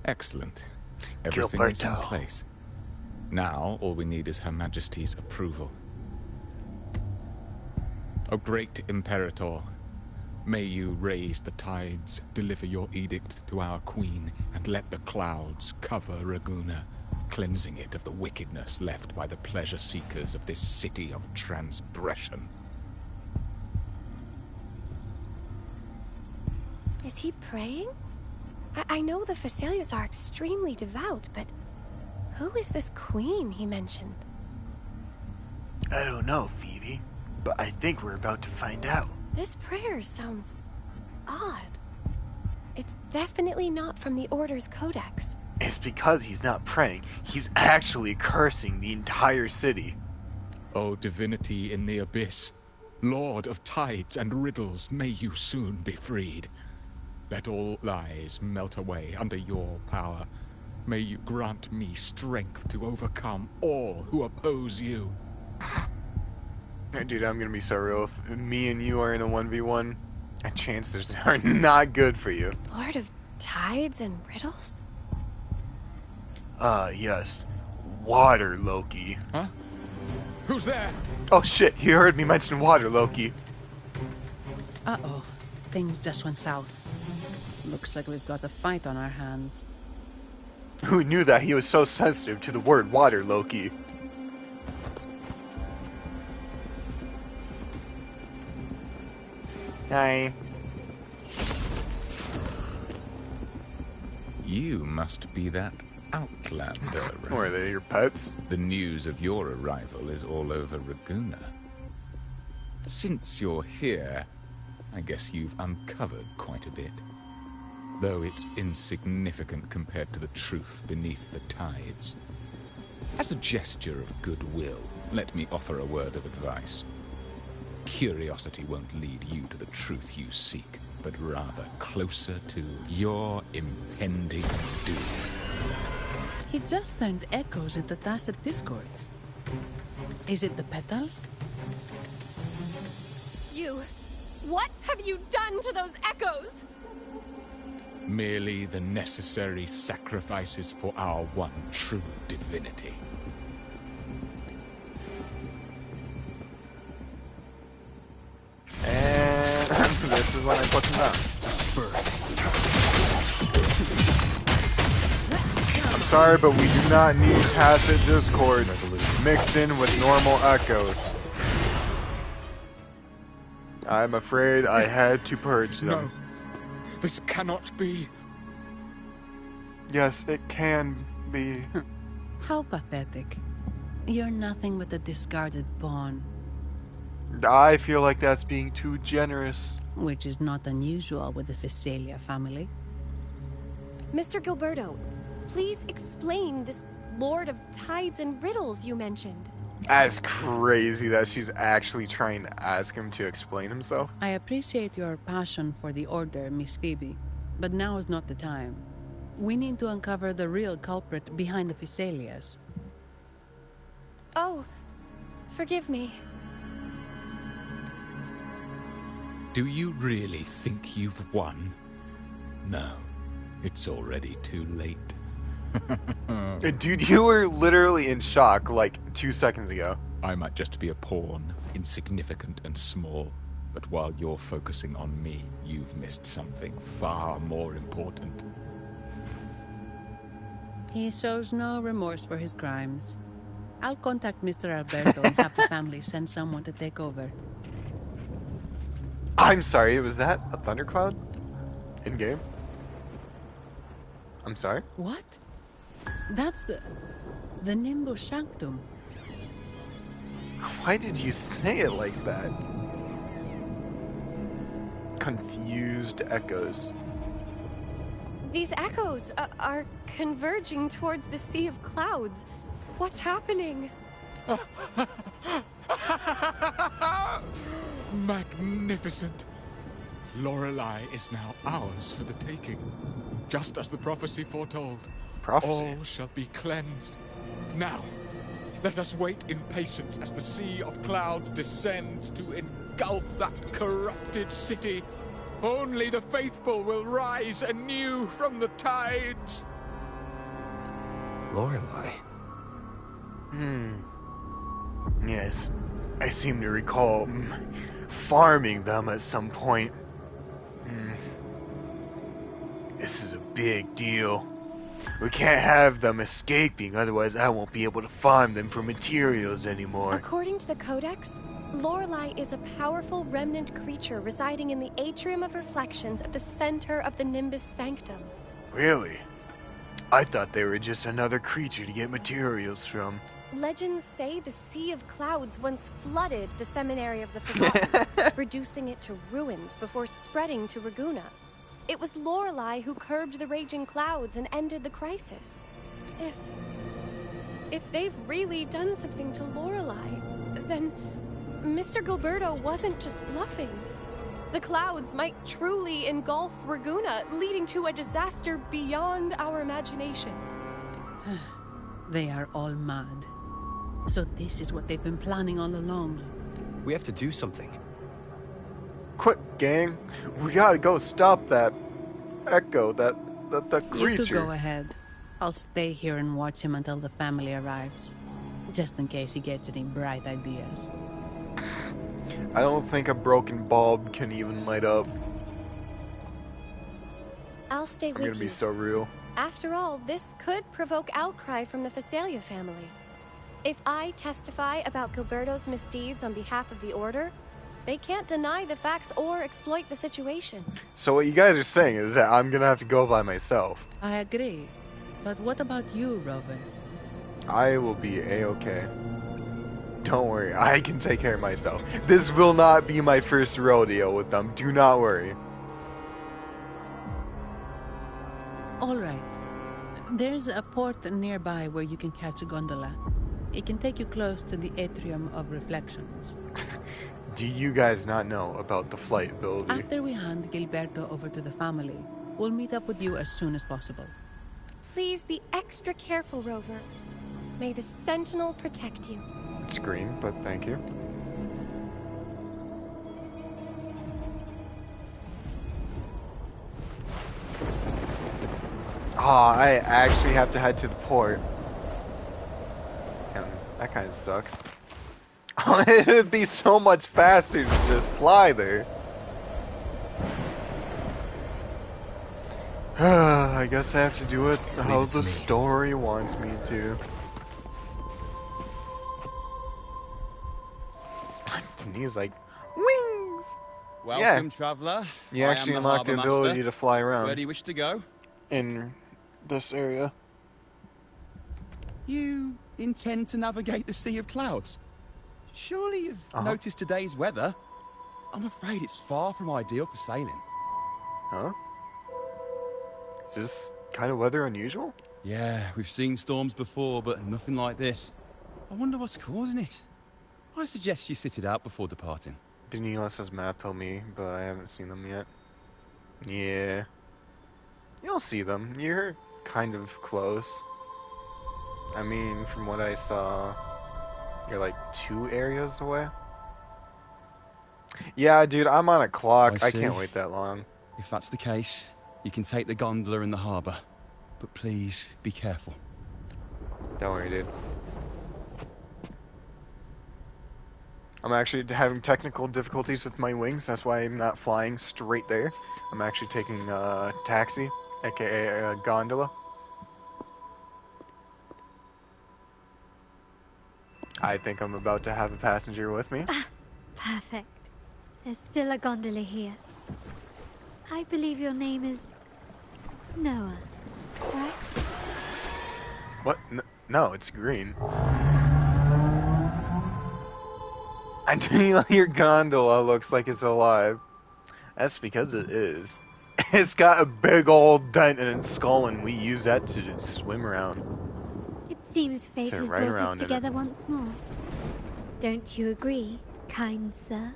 Excellent. Everything is in place. Now, all we need is Her Majesty's approval. O great Imperator, may you raise the tides, deliver your edict to our queen, and let the clouds cover Raguna, cleansing it of the wickedness left by the pleasure-seekers of this city of transgression. Is he praying? I know the Fesalias are extremely devout, but who is this queen he mentioned? I don't know, Phoebe, but I think we're about to find out. This prayer sounds odd. It's definitely not from the Order's Codex. It's because he's not praying. He's actually cursing the entire city. O divinity in the abyss, Lord of tides and riddles, may you soon be freed. Let all lies melt away under your power. May you grant me strength to overcome all who oppose you. Dude, I'm gonna be so real. If me and you are in a 1v1, chances are not good for you. Lord of tides and riddles? Yes. Water Loki. Huh? Who's there? Oh shit, you heard me mention water Loki. Uh-oh. Things just went south. Looks like we've got a fight on our hands. Who knew that he was so sensitive to the word water Loki? Hi. You must be that outlander. Or are they your pets? The news of your arrival is all over Raguna. Since you're here, I guess you've uncovered quite a bit. Though it's insignificant compared to the truth beneath the tides. As a gesture of goodwill, let me offer a word of advice. Curiosity won't lead you to the truth you seek, but rather closer to your impending doom. He just turned echoes into tacit discords. Is it the petals? What have you done to those echoes? Merely the necessary sacrifices for our one true divinity. And this is when I put them down. I'm sorry, but we do not need tacit discords mixed in with normal echoes. I'm afraid I had to purge them. No, this cannot be. Yes, it can be. How pathetic. You're nothing but a discarded pawn. I feel like that's being too generous. Which is not unusual with the Fesalia family. Mr. Gilberto, please explain this Lord of Tides and Riddles you mentioned. That's crazy that she's actually trying to ask him to explain himself. I appreciate your passion for the Order, Miss Phoebe, but now is not the time. We need to uncover the real culprit behind the Fesalias. Oh, forgive me. Do you really think you've won? No, it's already too late. Dude, you were literally in shock like 2 seconds ago. I might just be a pawn, insignificant and small. But while you're focusing on me, you've missed something far more important. He shows no remorse for his crimes. I'll contact Mr. Alberto and have the family send someone to take over. I'm sorry, was that a thundercloud? In-game? I'm sorry? What? That's the Nimbus Sanctum. Why did you say it like that? Confused echoes. These echoes are converging towards the Sea of Clouds. What's happening? Magnificent! Lorelei is now ours for the taking. Just as the prophecy foretold. Prophecy? All shall be cleansed. Now, let us wait in patience as the Sea of Clouds descends to engulf that corrupted city. Only the faithful will rise anew from the tides. Lorelei. Yes, I seem to recall farming them at some point. This is a big deal. We can't have them escaping, otherwise I won't be able to farm them for materials anymore. According to the Codex, Lorelei is a powerful remnant creature residing in the Atrium of Reflections at the center of the Nimbus Sanctum. Really? I thought they were just another creature to get materials from. Legends say the Sea of Clouds once flooded the Seminary of the Forgotten, reducing it to ruins before spreading to Raguna. It was Lorelei who curbed the raging clouds and ended the crisis. If they've really done something to Lorelei, then Mr. Gilberto wasn't just bluffing. The clouds might truly engulf Raguna, leading to a disaster beyond our imagination. They are all mad. So this is what they've been planning all along. We have to do something. Quick, gang. We gotta go stop that echo, that creature. You two go ahead. I'll stay here and watch him until the family arrives. Just in case he gets any bright ideas. I don't think a broken bulb can even light up. I'll stay I'm with gonna you. be so real. After all, this could provoke outcry from the Phasalia family. If I testify about Gilberto's misdeeds on behalf of the Order, they can't deny the facts or exploit the situation. So what you guys are saying is that I'm gonna have to go by myself. I agree. But what about you, Rover? I will be A-okay. Don't worry, I can take care of myself. This will not be my first rodeo with them, do not worry. All right. There's a port nearby where you can catch a gondola. It can take you close to the Atrium of Reflections. Do you guys not know about the flight ability? After we hand Gilberto over to the family, we'll meet up with you as soon as possible. Please be extra careful, Rover. May the Sentinel protect you. It's green, but thank you. I actually have to head to the port. And that kind of sucks. It would be so much faster to just fly there. I guess I have to do it how the story wants me to. He's like, wings! Welcome, traveller. You actually unlock the ability to fly around. Where do you wish to go? In this area. You intend to navigate the Sea of Clouds? Surely you've noticed today's weather? I'm afraid it's far from ideal for sailing. Huh? Is this kind of weather unusual? Yeah, we've seen storms before, but nothing like this. I wonder what's causing it. I suggest you sit it out before departing. Daniela's math told me, but I haven't seen them yet. Yeah. You'll see them. You're kind of close. I mean, from what I saw, you're like 2 areas away. Yeah, dude, I'm on a clock. I can't wait that long. If that's the case, you can take the gondola in the harbour. But please, be careful. Don't worry, dude. I'm actually having technical difficulties with my wings. That's why I'm not flying straight there. I'm actually taking a taxi, aka a gondola. I think I'm about to have a passenger with me. Perfect. There's still a gondola here. I believe your name is Noah, right? What? No, it's green. I know your gondola looks like it's alive. That's because it is. It's got a big old dent in its skull, and we use that to swim around. It seems fate has ride brought us around in it. together once more. Don't you agree, kind sir?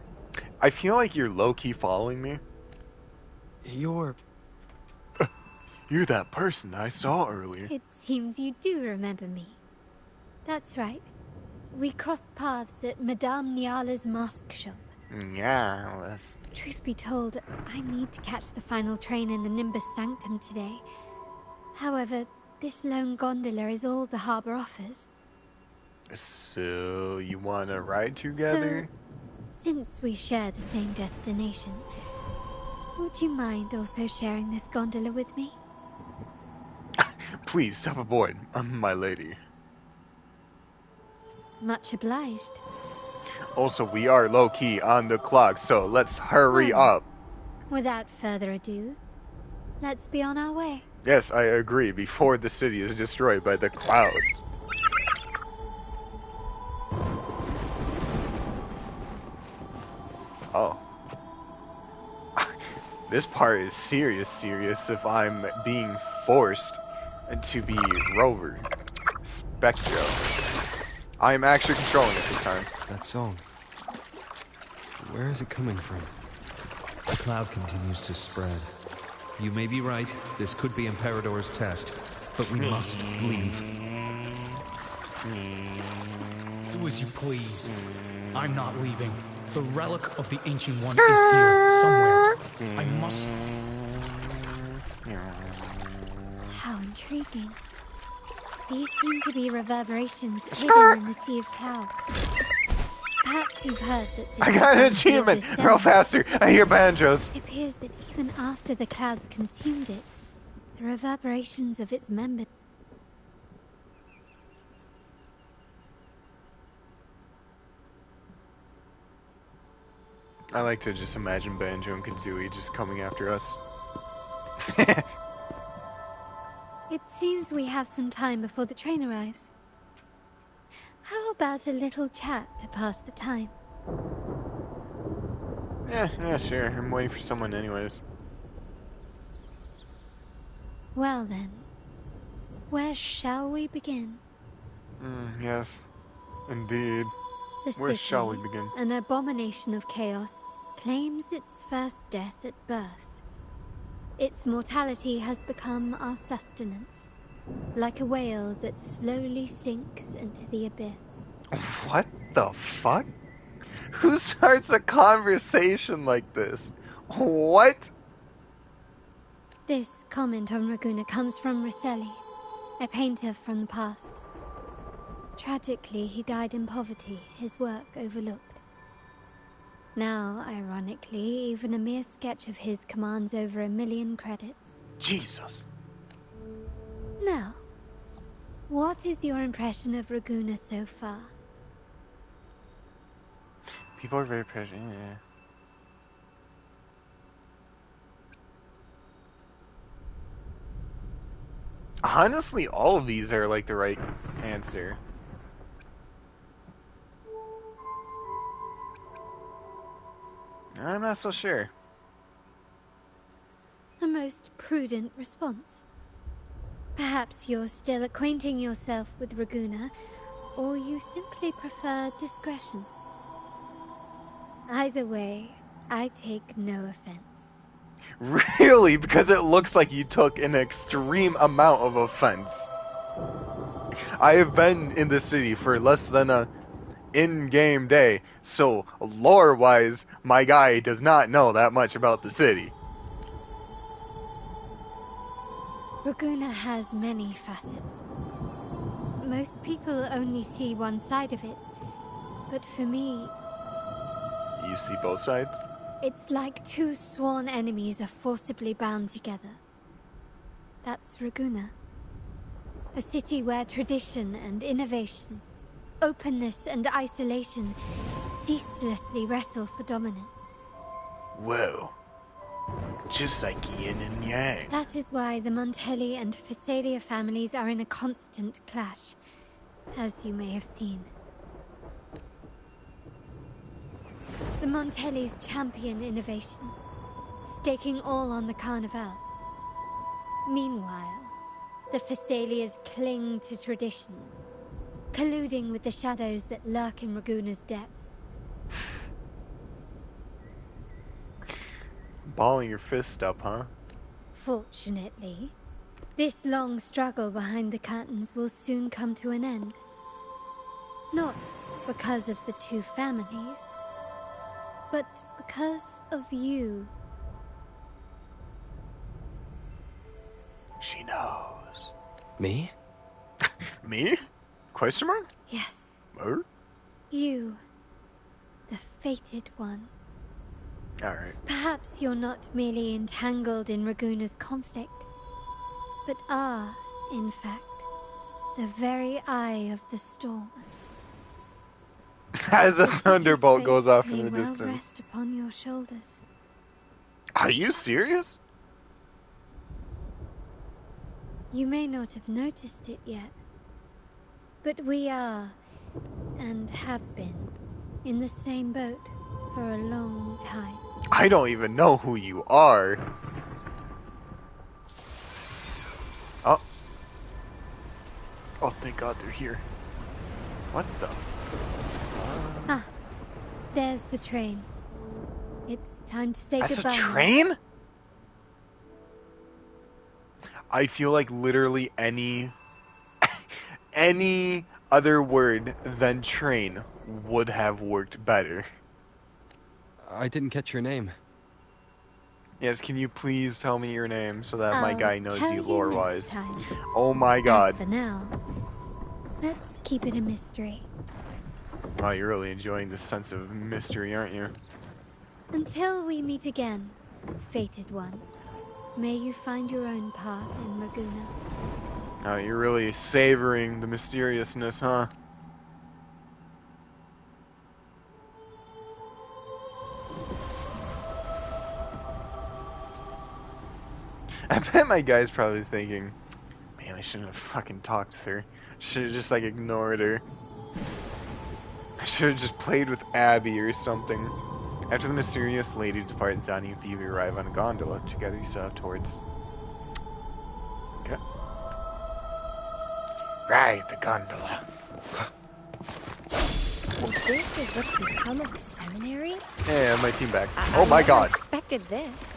I feel like you're low-key following me. You're that person I saw earlier. It seems you do remember me. That's right. We crossed paths at Madame Niala's mask shop. Yeah, that's... Truth be told, I need to catch the final train in the Nimbus Sanctum today. However, this lone gondola is all the harbor offers. So, you want to ride together? So, since we share the same destination, would you mind also sharing this gondola with me? Please, step aboard, my lady. Much obliged. Also, we are low-key on the clock, so let's hurry up. Without further ado, let's be on our way. Yes, I agree, before the city is destroyed by the clouds. Oh. This part is serious if I'm being forced to be Rover. Spectro. I am actually controlling it this time. That song. Where is it coming from? The cloud continues to spread. You may be right. This could be Imperador's test. But we must leave. Do as you please. I'm not leaving. The relic of the Ancient One is here, somewhere. I must... How intriguing. These seem to be reverberations hidden in the sea of clouds. Perhaps you've heard that this I got an achievement! Roll faster! I hear banjos! It appears that even after the clouds consumed it, the reverberations of its members... I like to just imagine Banjo and Kazooie just coming after us. It seems we have some time before the train arrives. How about a little chat to pass the time? Yeah, sure. I'm waiting for someone anyways. Well then, where shall we begin? Yes, indeed. The Where city, shall we begin? an abomination of chaos, claims its first death at birth. Its mortality has become our sustenance, like a whale that slowly sinks into the abyss. What the fuck? Who starts a conversation like this? What? This comment on Raguna comes from Rosselli, a painter from the past. Tragically, he died in poverty, his work overlooked. Now, ironically, even a mere sketch of his commands over 1 million credits. Jesus. Now, what is your impression of Raguna so far? People are very precious. Yeah. Honestly, all of these are like the right answer. I'm not so sure. A most prudent response. Perhaps you're still acquainting yourself with Raguna, or you simply prefer discretion. Either way, I take no offense. Really? Because it looks like you took an extreme amount of offense. I have been in the city for less than a in-game day, so lore-wise, my guy does not know that much about the city. Raguna has many facets. Most people only see one side of it, but for me, You see both sides? It's like two sworn enemies are forcibly bound together. That's Raguna. A city where tradition and innovation, openness and isolation ceaselessly wrestle for dominance. Whoa. Just like yin and yang. That is why the Montelli and Phasalia families are in a constant clash, as you may have seen. The Montellis champion innovation, staking all on the Carnival. Meanwhile, the Phasalias cling to tradition, colluding with the shadows that lurk in Raguna's depths. Balling your fist up, huh? Fortunately, this long struggle behind the curtains will soon come to an end. Not because of the two families, but because of you. She knows. Me? Me? Question mark? Yes. Her? You. The fated one. Alright. Perhaps you're not merely entangled in Raguna's conflict, but are, in fact, the very eye of the storm. As a The city's thunderbolt fate goes off may in the well distance. rest upon your shoulders. Are you serious? You may not have noticed it yet, but we are, and have been, in the same boat for a long time. I don't even know who you are. Oh. Oh, thank God they're here. What the? Ah, there's the train. It's time to say That's goodbye. a train? I feel like literally any other word than train would have worked better. I didn't catch your name. Yes, can you please tell me your name so that my I'll guy knows tell you you lore-wise? next time. Oh my God. As for now, let's keep it a mystery. Wow, you're really enjoying this sense of mystery, aren't you? Until we meet again, fated one, may you find your own path in Raguna. Oh, you're really savoring the mysteriousness, huh? I bet my guy's probably thinking, man, I shouldn't have fucking talked to her. Should have just, like, ignored her. I should have just played with Abby or something. After the mysterious lady departs, Donnie and Phoebe arrive on a gondola. Together you set off towards... Okay. Right, the gondola. So this is what's become of the seminary? Yeah, my team back. I Oh my never God. expected this.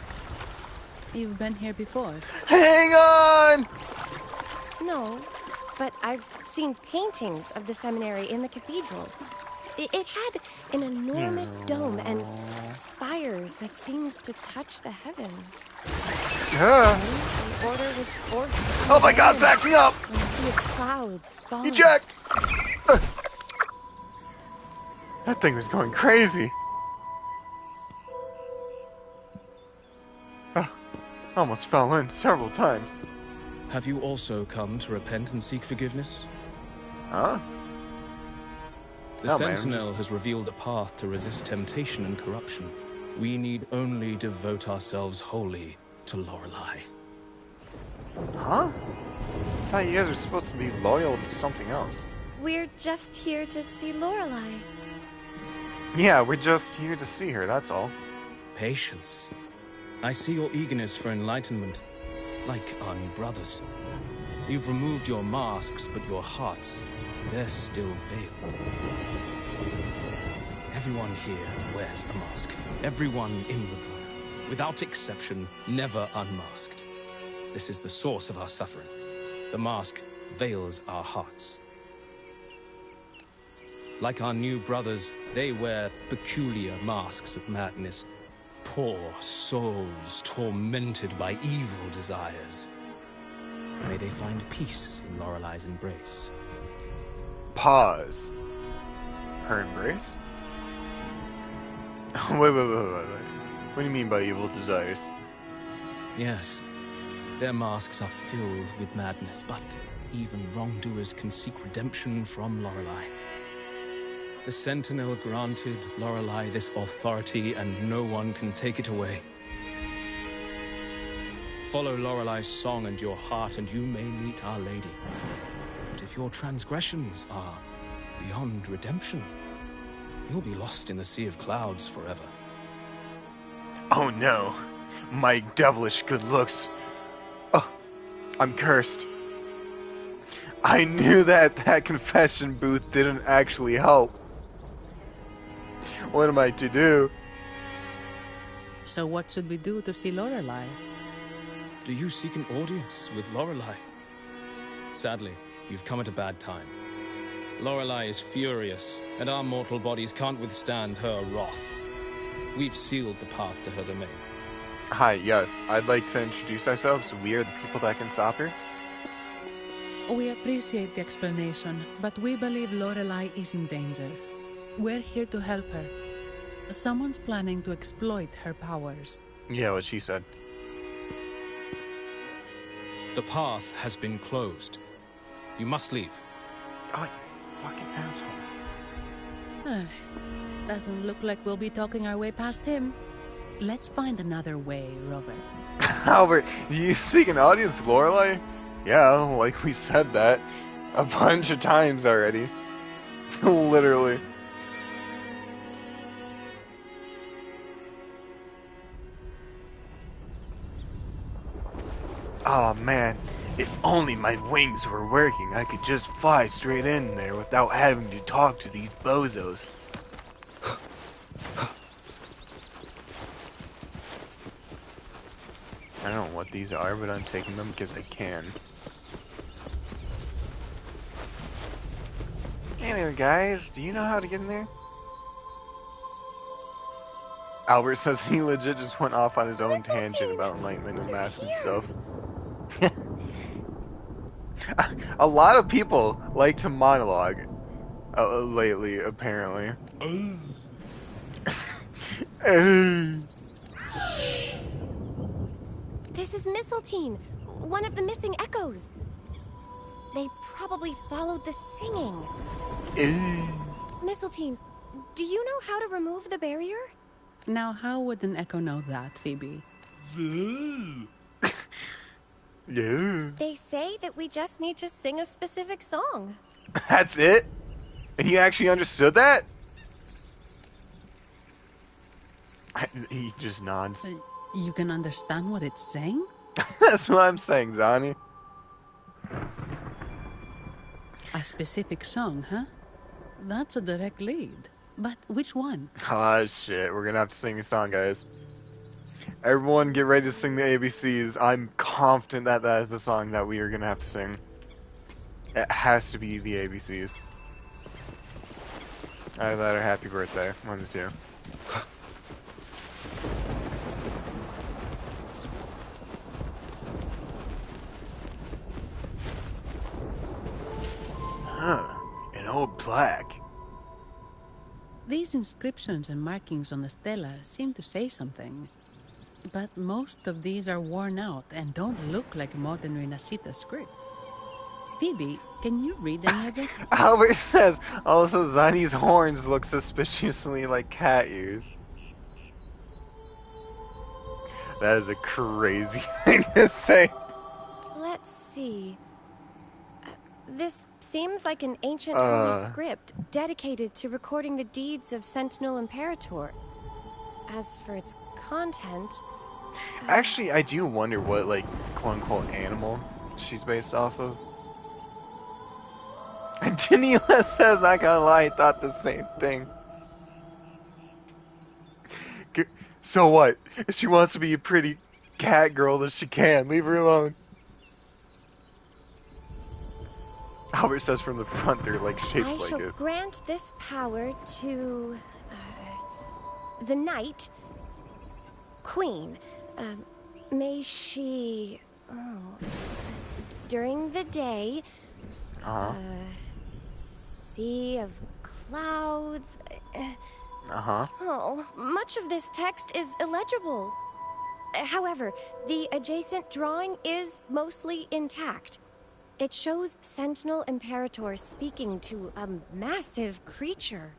You've been here before. Hang on! No, but I've seen paintings of the seminary in the cathedral. It had an enormous dome and spires that seemed to touch the heavens. Yeah. The order was forced. Oh my God, back me up! And a sea of clouds falling. Eject! That thing was going crazy. Oh, almost fell in several times. Have you also come to repent and seek forgiveness? Huh? The No, man, Sentinel has revealed a path to resist temptation and corruption. We need only devote ourselves wholly to Lorelei. Huh? I thought you guys were supposed to be loyal to something else. We're just here to see Lorelei. Yeah, we're just here to see her, that's all. Patience. I see your eagerness for enlightenment, like our new brothers. You've removed your masks, but your hearts, they're still veiled. Everyone here wears a mask. Everyone in Laguna, without exception, never unmasked. This is the source of our suffering. The mask veils our hearts. Like our new brothers, they wear peculiar masks of madness. Poor souls tormented by evil desires. May they find peace in Lorelei's embrace. Pause. Her embrace? Wait. What do you mean by evil desires? Yes, their masks are filled with madness, but even wrongdoers can seek redemption from Lorelei. The Sentinel granted Lorelei this authority, and no one can take it away. Follow Lorelei's song and your heart, and you may meet Our Lady. But if your transgressions are beyond redemption, you'll be lost in the sea of clouds forever. Oh no, my devilish good looks. Oh, I'm cursed. I knew that confession booth didn't actually help. What am I to do? So what should we do to see Lorelei? Do you seek an audience with Lorelei? Sadly, you've come at a bad time. Lorelei is furious, and our mortal bodies can't withstand her wrath. We've sealed the path to her domain. Hi, yes, I'd like to introduce ourselves. We are the people that can stop her. We appreciate the explanation, but we believe Lorelei is in danger. We're here to help her. Someone's planning to exploit her powers. Yeah, what she said. The path has been closed. You must leave. Oh, you fucking asshole. Doesn't look like we'll be talking our way past him. Let's find another way, Robert. Albert, you seek an audience with Lorelei? Yeah, like we said that a bunch of times already. Literally. Oh man, if only my wings were working, I could just fly straight in there without having to talk to these bozos. I don't know what these are, but I'm taking them because I can. Hey there, guys. Do you know how to get in there? Albert says he legit just went off on his own tangent about enlightenment and mass and stuff. A lot of people like to monologue lately, apparently. This is Mistletoe, one of the missing echoes. They probably followed the singing. Mistletoe, do you know how to remove the barrier? Now, how would an echo know that, Phoebe? Yeah. They say that we just need to sing a specific song. That's it? And he actually understood that? He just nods. You can understand what it's saying? That's what I'm saying, Zani. A specific song, huh? That's a direct lead. But which one? Ah, shit. We're gonna have to sing a song, guys. Everyone get ready to sing the ABCs. I'm confident that that is the song that we are gonna have to sing. It has to be the ABCs. Either that or Happy Birthday. One of the two. Huh. An old plaque. These inscriptions and markings on the stela seem to say something. But most of these are worn out and don't look like modern Renacita script. Phoebe, can you read any of it? Albert says, also Zani's horns look suspiciously like cat ears. That is a crazy thing to say. Let's see. This seems like an ancient holy script dedicated to recording the deeds of Sentinel Imperator. As for its content... Actually, I do wonder what, like, quote-unquote animal she's based off of. And Daniela says, not gonna lie, I thought the same thing. So what? If she wants to be a pretty cat girl, then she can. Leave her alone. Albert says from the front they're like shaped I like shall it. grant this power to... the Knight Queen. May she... during the day... sea of clouds... Uh-huh. Oh, much of this text is illegible. However, the adjacent drawing is mostly intact. It shows Sentinel Imperator speaking to a massive creature.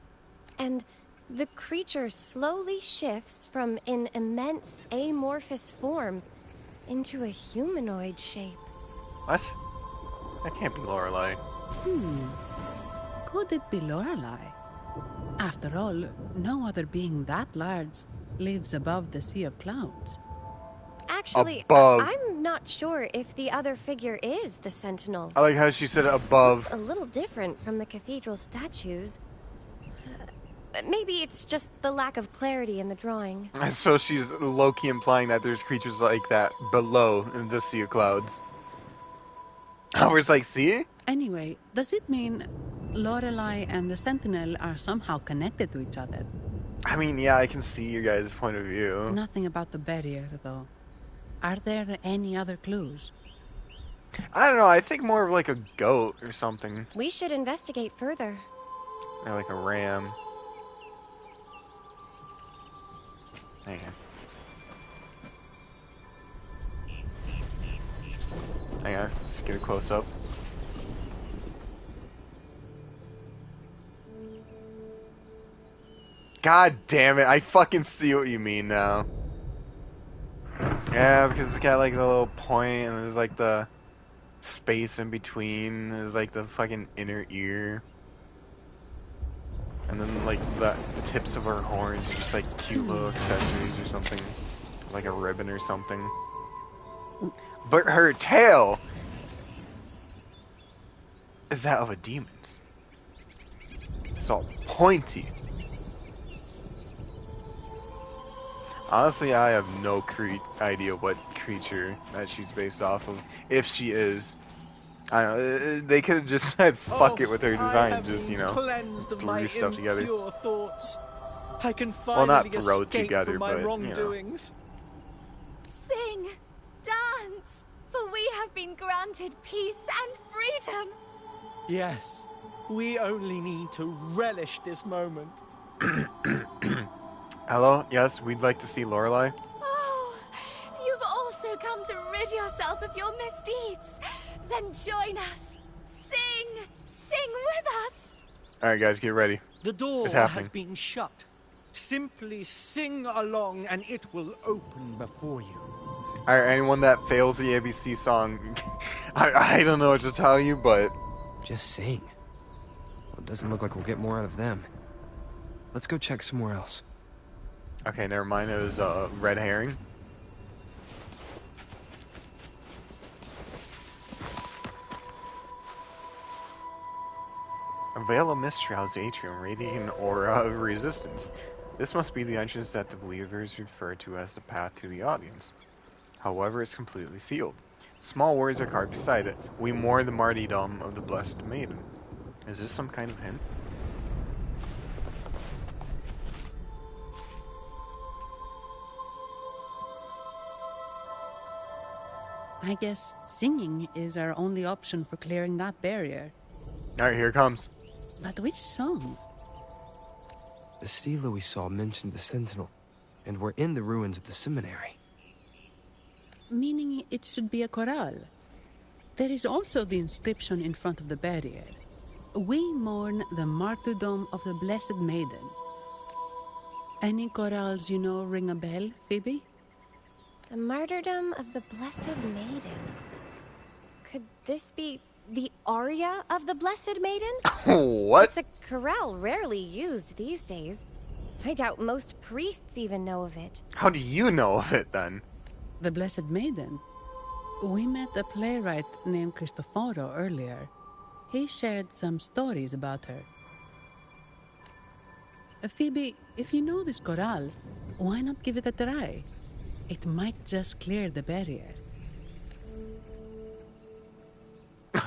And the creature slowly shifts from an immense amorphous form into a humanoid shape. What? That can't be Lorelei. Could it be Lorelei? After all, no other being that large lives above the sea of clouds. Actually, Above. I'm not sure if the other figure is the Sentinel. I like how she said above. Looks a little different from the cathedral statues. Maybe it's just the lack of clarity in the drawing. So she's low-key implying that there's creatures like that below in the sea of clouds. Howard's like, see? Anyway, does it mean Lorelei and the Sentinel are somehow connected to each other? I mean, yeah, I can see your guys' point of view. Nothing about the barrier, though. Are there any other clues? I don't know, I think more of like a goat or something. We should investigate further. Or like a ram. Hang on. Hang on, let's get a close-up. God damn it, I fucking see what you mean now. Yeah, because it's got like the little point and there's like the space in between. There's like the fucking inner ear. And then like the tips of her horns are just like cute little accessories or something. Like a ribbon or something. But her tail is that of a demon's. It's all pointy. Honestly, I have no idea what creature that she's based off of. If she is. I don't know, they could have just said fuck it with her design and just, you know, threw stuff together. Thoughts. I can Well, not finally throw escape together, from my but, wrongdoings. Sing, dance, for we have been granted peace and freedom. Yes, we only need to relish this moment. Hello? Yes, we'd like to see Lorelei. Oh, you've also come to rid yourself of your misdeeds. Then join us. Sing with us. Alright guys, get ready. The door It's happening. has been shut. Simply sing along and it will open before you. Alright, anyone that fails the ABC song, I don't know what to tell you, but... Just sing. Well, it doesn't look like we'll get more out of them. Let's go check somewhere else. Okay, never mind, it was red herring. A veil of mist shrouds the atrium, radiating an aura of resistance. This must be the entrance that the believers refer to as the path to the audience. However, it's completely sealed. Small words are carved beside it. We mourn the martyrdom of the Blessed Maiden. Is this some kind of hint? I guess singing is our only option for clearing that barrier. Alright, here it comes. But which song? The stela we saw mentioned the Sentinel, and we're in the ruins of the seminary. Meaning it should be a chorale. There is also the inscription in front of the barrier. We mourn the martyrdom of the Blessed Maiden. Any chorales you know ring a bell, Phoebe? The martyrdom of the Blessed Maiden. Could this be the aria of the Blessed Maiden? What? It's a chorale rarely used these days. I doubt most priests even know of it. How do you know of it then? The Blessed Maiden? We met a playwright named Cristoforo earlier. He shared some stories about her. Phoebe, if you know this chorale, why not give it a try? It might just clear the barrier.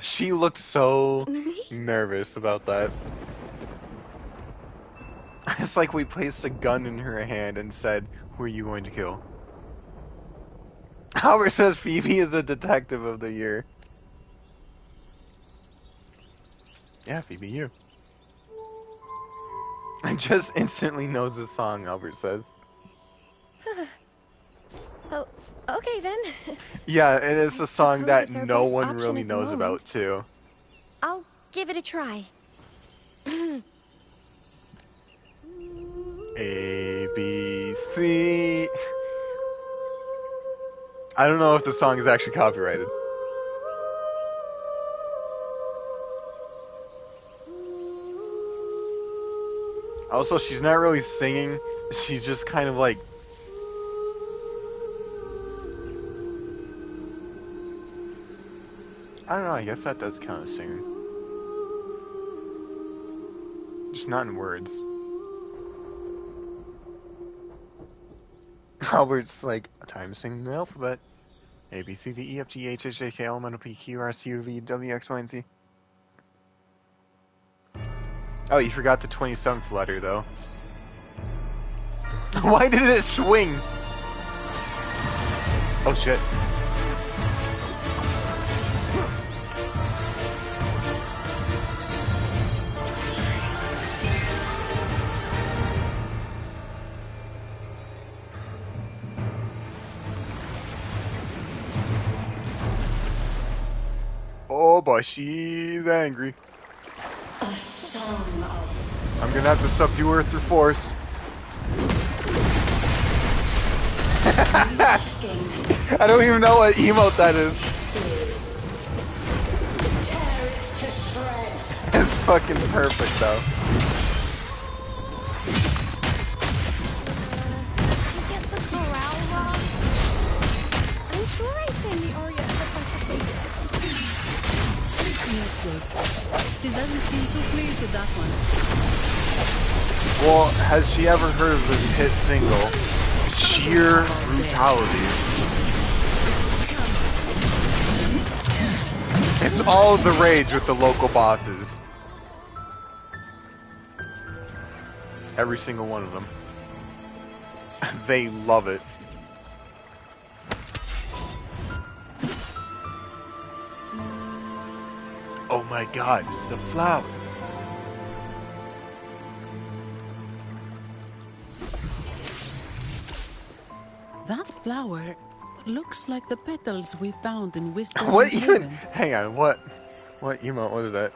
She looked so nervous about that. It's like we placed a gun in her hand and said, who are you going to kill? Howard says Phoebe is a detective of the year. Yeah, Phoebe, you. I just instantly knows the song, Albert says. Oh, okay then. Yeah, and it's a song suppose that it's our no best one option really at the knows moment. about, too. I'll give it a try. A, B, C. I don't know if the song is actually copyrighted. Also, she's not really singing. She's just kind of like... I don't know, I guess that does count as singing. Just not in words. Albert's like, time to sing the alphabet. A, B, C, D, E, F, G, H, I, J, K, L, M, N, O, P, Q, R, S, U, V, W, X, Y, and Z. Oh, you forgot the 27th letter, though. Why did it swing? Oh, shit. Oh boy, she's angry. A song of I'm gonna have to subdue her through force. I don't even know what emote that is. tear it to shreds. It's fucking perfect though. You get the chorale wrong? I'm sure I sang the aria at the precipice. She doesn't seem too pleased with that one. Well, has she ever heard of this hit single, Sheer Brutality? It's all the rage with the local bosses. Every single one of them. They love it. Oh my god, it's the flower. That flower looks like the petals we found in Whisper. What even? Hang on, what emote was that?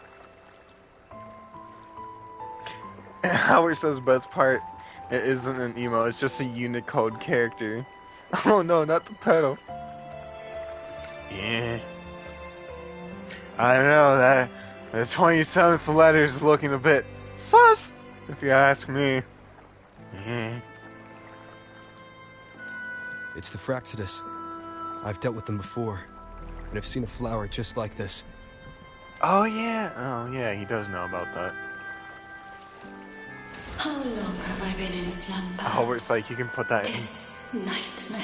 Howard says best part, it isn't an emote, it's just a Unicode character. Oh no, not the petal. Yeah. I don't know, that the 27th letter's looking a bit sus, if you ask me. Yeah. It's the Fraxidus. I've dealt with them before, and I've seen a flower just like this. Oh yeah, he does know about that. How long have I been in slumber? Howard's like, you can put that This nightmare.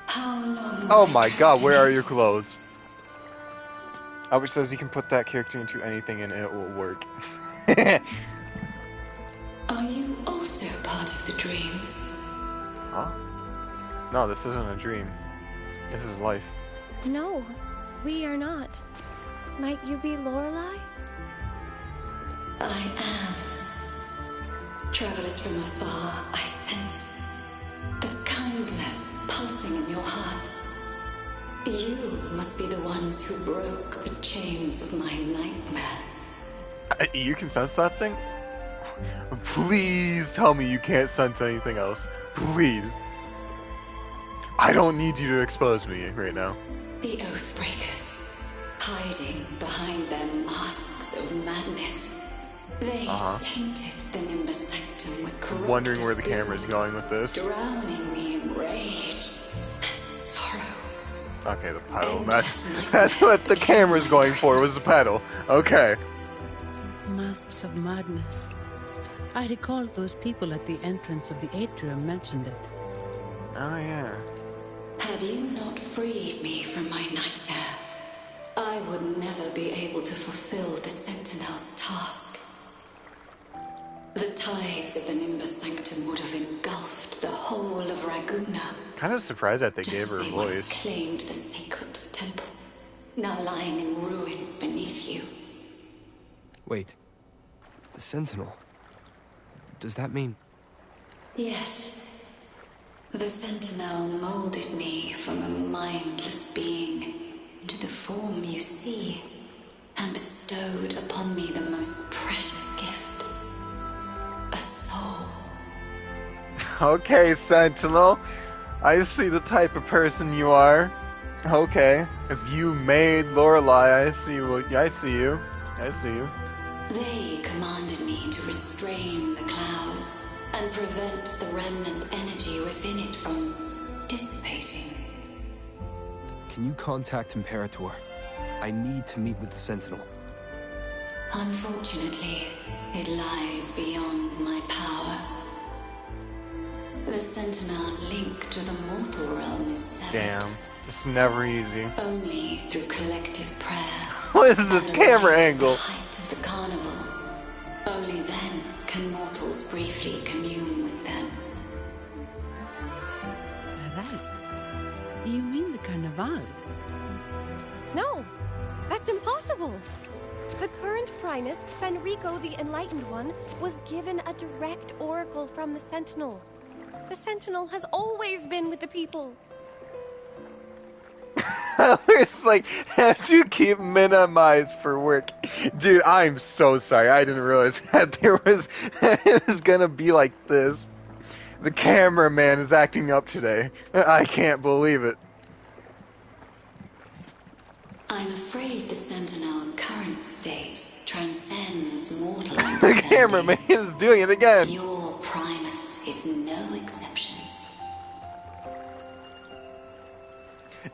How long? Oh my god, where are your clothes? Albert says you can put that character into anything and it will work. Are you also part of the dream? Huh? No, this isn't a dream. This is life. No, we are not. Might you be Lorelei? I am. Travelers from afar, I sense the kindness pulsing in your hearts. You must be the ones who broke the chains of my nightmare. You can sense that thing? Please tell me you can't sense anything else. Please. I don't need you to expose me right now. The Oathbreakers, hiding behind their masks of madness. They tainted the Nimbus Sanctum with corrupted Wondering where the camera's going with this. drowning me in rage and sorrow. Okay, the pedal. That's what the camera's going for, was the pedal. Okay. Masks of madness. I recall those people at the entrance of the atrium mentioned it. Oh yeah. Had you not freed me from my nightmare, I would never be able to fulfill the Sentinel's task. The tides of the Nimbus Sanctum would have engulfed the whole of Raguna. Kind of surprised that they Just gave as her a they once voice. claimed the sacred temple, now lying in ruins beneath you. Wait. The Sentinel. Does that mean... Yes. The Sentinel molded me from a mindless being into the form you see, and bestowed upon me the most precious gift. A soul. Okay, Sentinel. I see the type of person you are. Okay. If you made Lorelei, I see you. I see you. They commanded me to restrain the clouds and prevent the remnant energy within it from dissipating. Can you contact Imperator? I need to meet with the Sentinel. Unfortunately, it lies beyond my power. The Sentinel's link to the mortal realm is severed. Damn. It's never easy. Only through collective prayer. What is this camera angle? The height of the carnival. Only then can mortals briefly commune with them. Right. You mean the Carnival? No, that's impossible. The current Primus, Fenrico the Enlightened One, was given a direct oracle from the Sentinel. The Sentinel has always been with the people. It's like, as you keep minimized for work. Dude, I'm so sorry. I didn't realize that it was gonna be like this. The cameraman is acting up today. I can't believe it. I'm afraid the Sentinel's current state transcends mortal The understanding. cameraman is doing it again. Your Primus is no exception.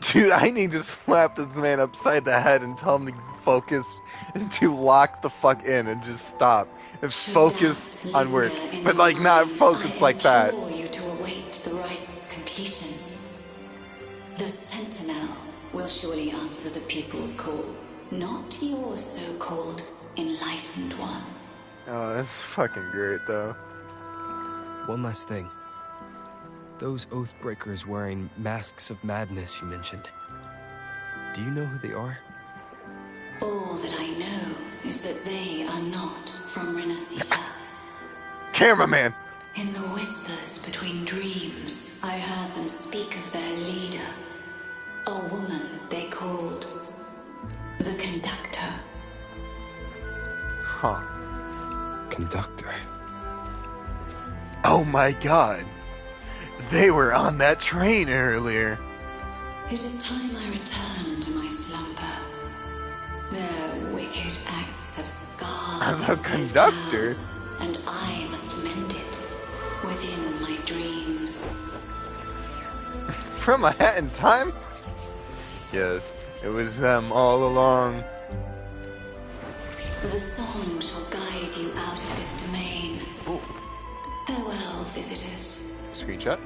Dude, I need to slap this man upside the head and tell him to focus, to lock the fuck in and just stop. And focus on work. But like, not focus like that. I implore you to await the rite's completion. The Sentinel will surely answer the people's call, not your so-called Enlightened One. Oh, that's fucking great, though. One last thing. Those Oathbreakers wearing masks of madness you mentioned. Do you know who they are? All that I know is that they are not from Renacita. Cameraman! In the whispers between dreams, I heard them speak of their leader. A woman they called the Conductor. Huh. Conductor. Oh my god. They were on that train earlier. It is time I return to my slumber. Their wicked acts have scarred I'm the a safe conductor. clouds, and I must mend it within my dreams. From a hat in time? Yes, it was them all along. The song shall guide you out of this domain. Ooh. Farewell, visitors. Screenshot.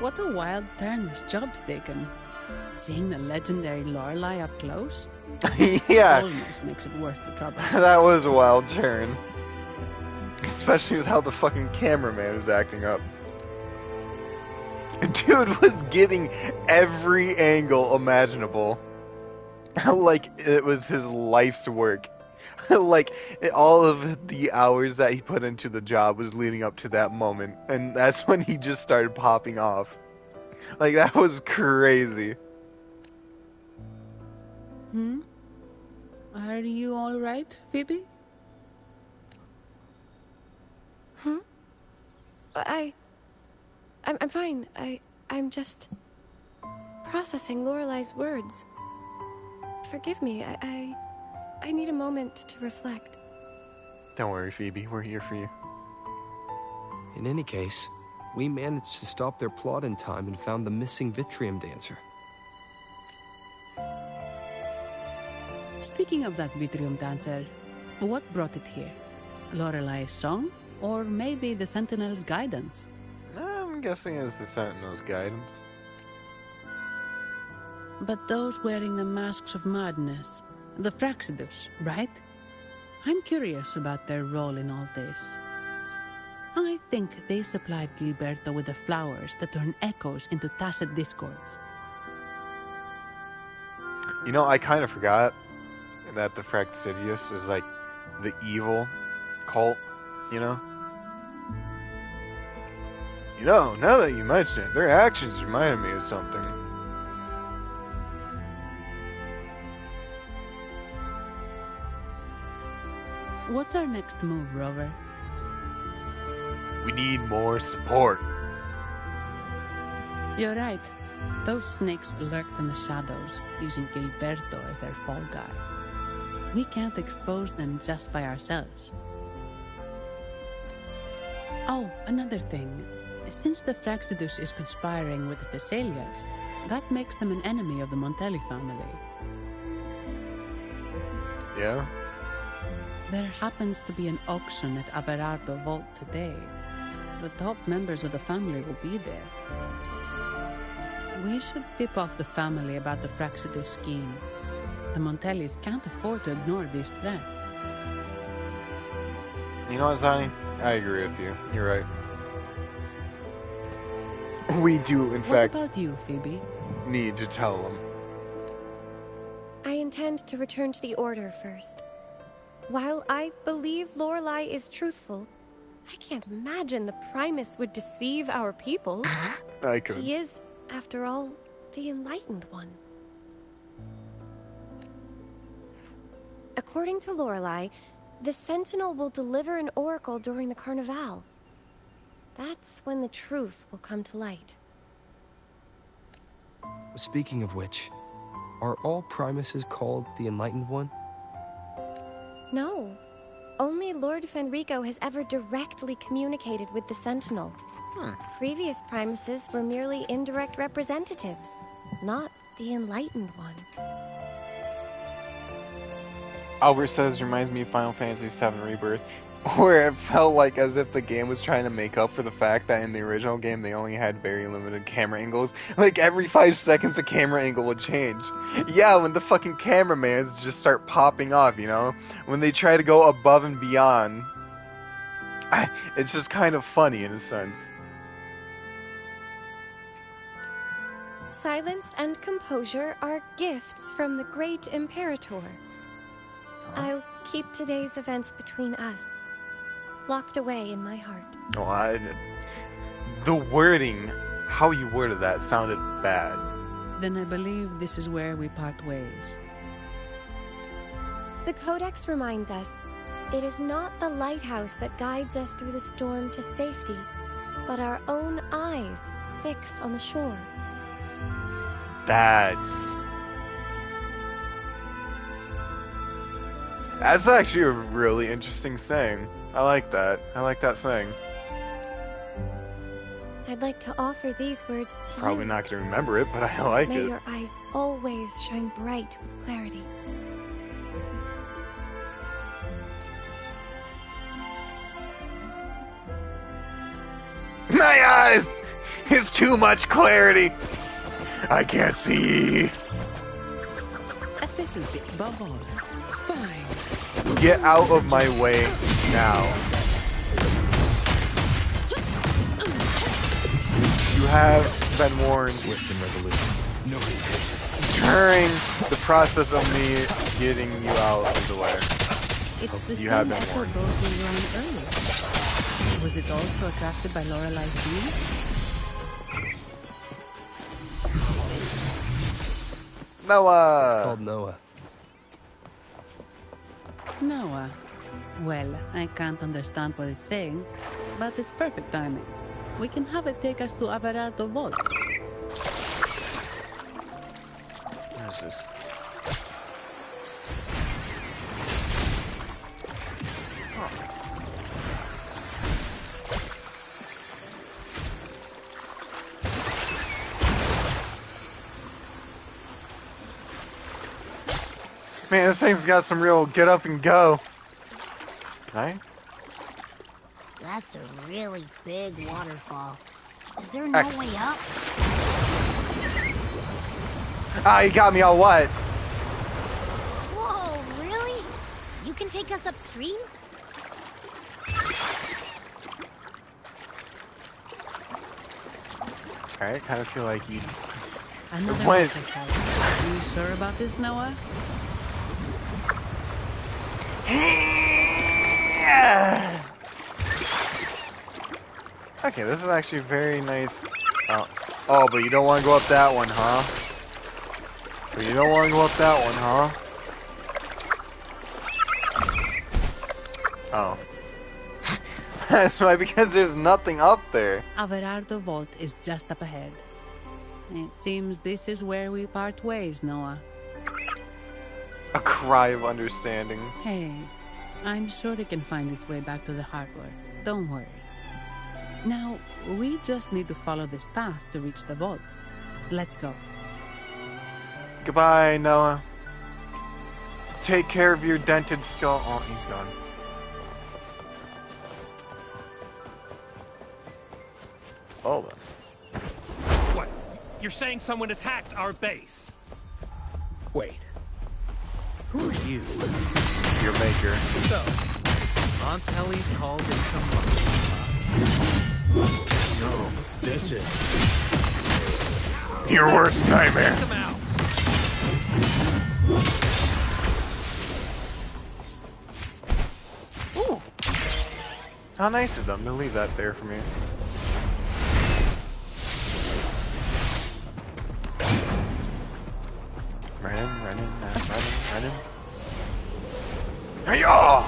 What a wild turn this job's taken. Seeing the legendary Lorelei up close? Yeah. Almost makes it worth the trouble. That was a wild turn. Especially with how the fucking cameraman was acting up. Dude was getting every angle imaginable. Like it was his life's work. Like all of the hours that he put into the job was leading up to that moment. And that's when he just started popping off. Like that was crazy. Are you alright, Phoebe? I'm fine. I'm just processing Lorelei's words. Forgive me. I need a moment to reflect. Don't worry, Phoebe. We're here for you. In any case, we managed to stop their plot in time and found the missing Vitrium dancer. Speaking of that Vitrium dancer, what brought it here? Lorelei's song? Or maybe the Sentinel's guidance? I'm guessing it's the Sentinel's guidance. But those wearing the masks of madness, the Fraxidus, right? I'm curious about their role in all this. I think they supplied Gilberto with the flowers that turn echoes into tacit discords. You know, I kind of forgot that the Fraxidius is like the evil cult, you know? You know, now that you mention it, their actions remind me of something. What's our next move, Rover? We need more support. You're right. Those snakes lurked in the shadows, using Gilberto as their fall guy. We can't expose them just by ourselves. Oh, another thing. Since the Fraxidus is conspiring with the Thessalians, that makes them an enemy of the Montelli family. Yeah? There happens to be an auction at Averardo Vault today. The top members of the family will be there. We should tip off the family about the Fraxidus scheme. The Montellis can't afford to ignore this threat. You know what, Zani? I agree with you. You're right. We do, in fact... What about you, Phoebe? ...need to tell them. I intend to return to the Order first. While I believe Lorelei is truthful, I can't imagine the Primus would deceive our people. I could. He is, after all, the Enlightened One. According to Lorelei, the Sentinel will deliver an oracle during the Carnival. That's when the truth will come to light. Speaking of which, are all Primuses called the Enlightened One? No. Only Lord Fenrico has ever directly communicated with the Sentinel. Previous Primuses were merely indirect representatives, not the Enlightened One. Albert says, reminds me of Final Fantasy VII Rebirth, where it felt like as if the game was trying to make up for the fact that in the original game they only had very limited camera angles. Like every 5 seconds a camera angle would change. Yeah, when the fucking cameramans just start popping off, you know? When they try to go above and beyond. It's just kind of funny in a sense. Silence and composure are gifts from the great Imperator. I'll keep today's events between us, locked away in my heart. Oh, the wording, how you worded that sounded bad. Then I believe this is where we part ways. The Codex reminds us, it is not the lighthouse that guides us through the storm to safety, but our own eyes fixed on the shore. That's actually a really interesting saying. I like that. I like that saying. I'd like to offer these words to you. Probably not going to remember it, but I like May it. your eyes always shine bright with clarity. My eyes! It's too much clarity! I can't see! Efficiency, above all. Fine. Get out of my way now. You have been warned. Swift and resolution. No During the process of me getting you out of the way. It's the You same have been echo warned. boat we were on earlier. Was it also attracted by Lorelei's scene? Noah! It's called Noah. Noah. Well, I can't understand what it's saying, but it's perfect timing. We can have it take us to Averardo Vault. What is this? Man, this thing's got some real get up and go. Can I? That's a really big waterfall. Is there no way up? Ah, you got me all what? Whoa, really? You can take us upstream? Alright, kind of feel like you Another went. waterfall. You sure about this, Noah? Yeah. Okay, this is actually very nice. Oh, but you don't want to go up that one, huh? But you don't want to go up that one, huh? Oh. That's why, because there's nothing up there. Averardo Vault is just up ahead. It seems this is where we part ways, Noah. A cry of understanding. Hey, I'm sure it can find its way back to the hardware. Don't worry. Now, we just need to follow this path to reach the vault. Let's go. Goodbye, Noah. Take care of your dented skull. Oh, he's gone. Hold on. What? You're saying someone attacked our base? Wait. Who are you? Your maker. So, Montelli's called in some money. No, this is... Your worst nightmare. Take them out. Ooh. How nice of them to leave that there for me. Running. Hey-ya!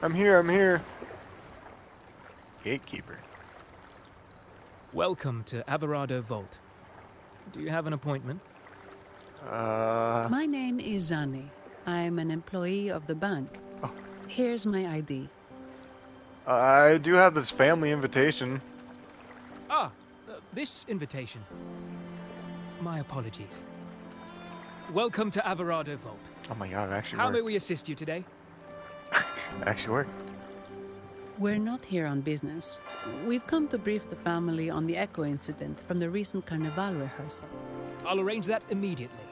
I'm here. Gatekeeper. Welcome to Averardo Vault. Do you have an appointment? My name is Zani. I'm an employee of the bank. Oh. Here's my ID. I do have this family invitation. This invitation. My apologies. Welcome to Averardo Vault. Oh my god, it actually How worked. may we assist you today? It actually worked. We're not here on business. We've come to brief the family on the Echo incident from the recent Carnival rehearsal. I'll arrange that immediately.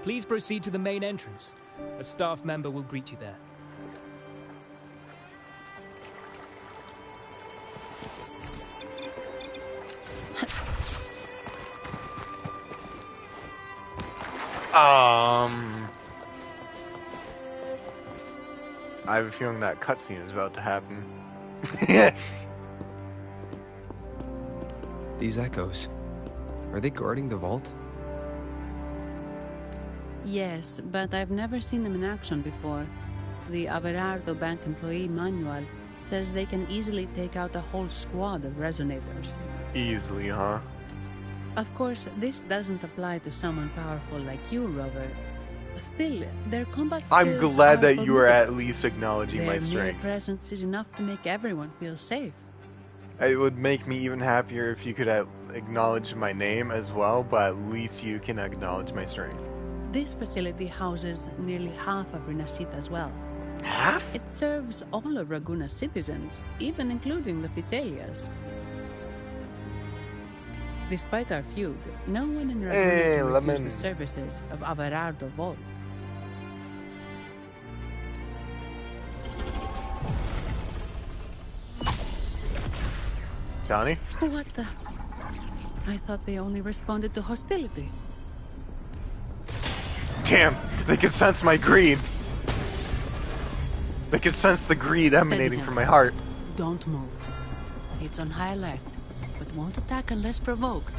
Please proceed to the main entrance. A staff member will greet you there. I have a feeling that cutscene is about to happen. These echoes, are they guarding the vault? Yes, but I've never seen them in action before. The Averardo Bank employee manual says they can easily take out a whole squad of resonators. Easily, huh? Of course, this doesn't apply to someone powerful like you, Rover. Still, their combat skills I'm glad are that you are formidable. at least acknowledging my Their mere strength. presence is enough to make everyone feel safe. It would make me even happier if you could acknowledge my name as well, but at least you can acknowledge my strength. This facility houses nearly half of Renacita's wealth. Half? It serves all of Raguna's citizens, even including the Thessalias. Despite our feud, no one in Raguna Hey, can refuse lemon. the services of Averardo Vault. Johnny? What the? I thought they only responded to hostility. Damn, they can sense my greed. They can sense the greed emanating Steady from now. my heart. Don't move. It's on high alert, but won't attack unless provoked.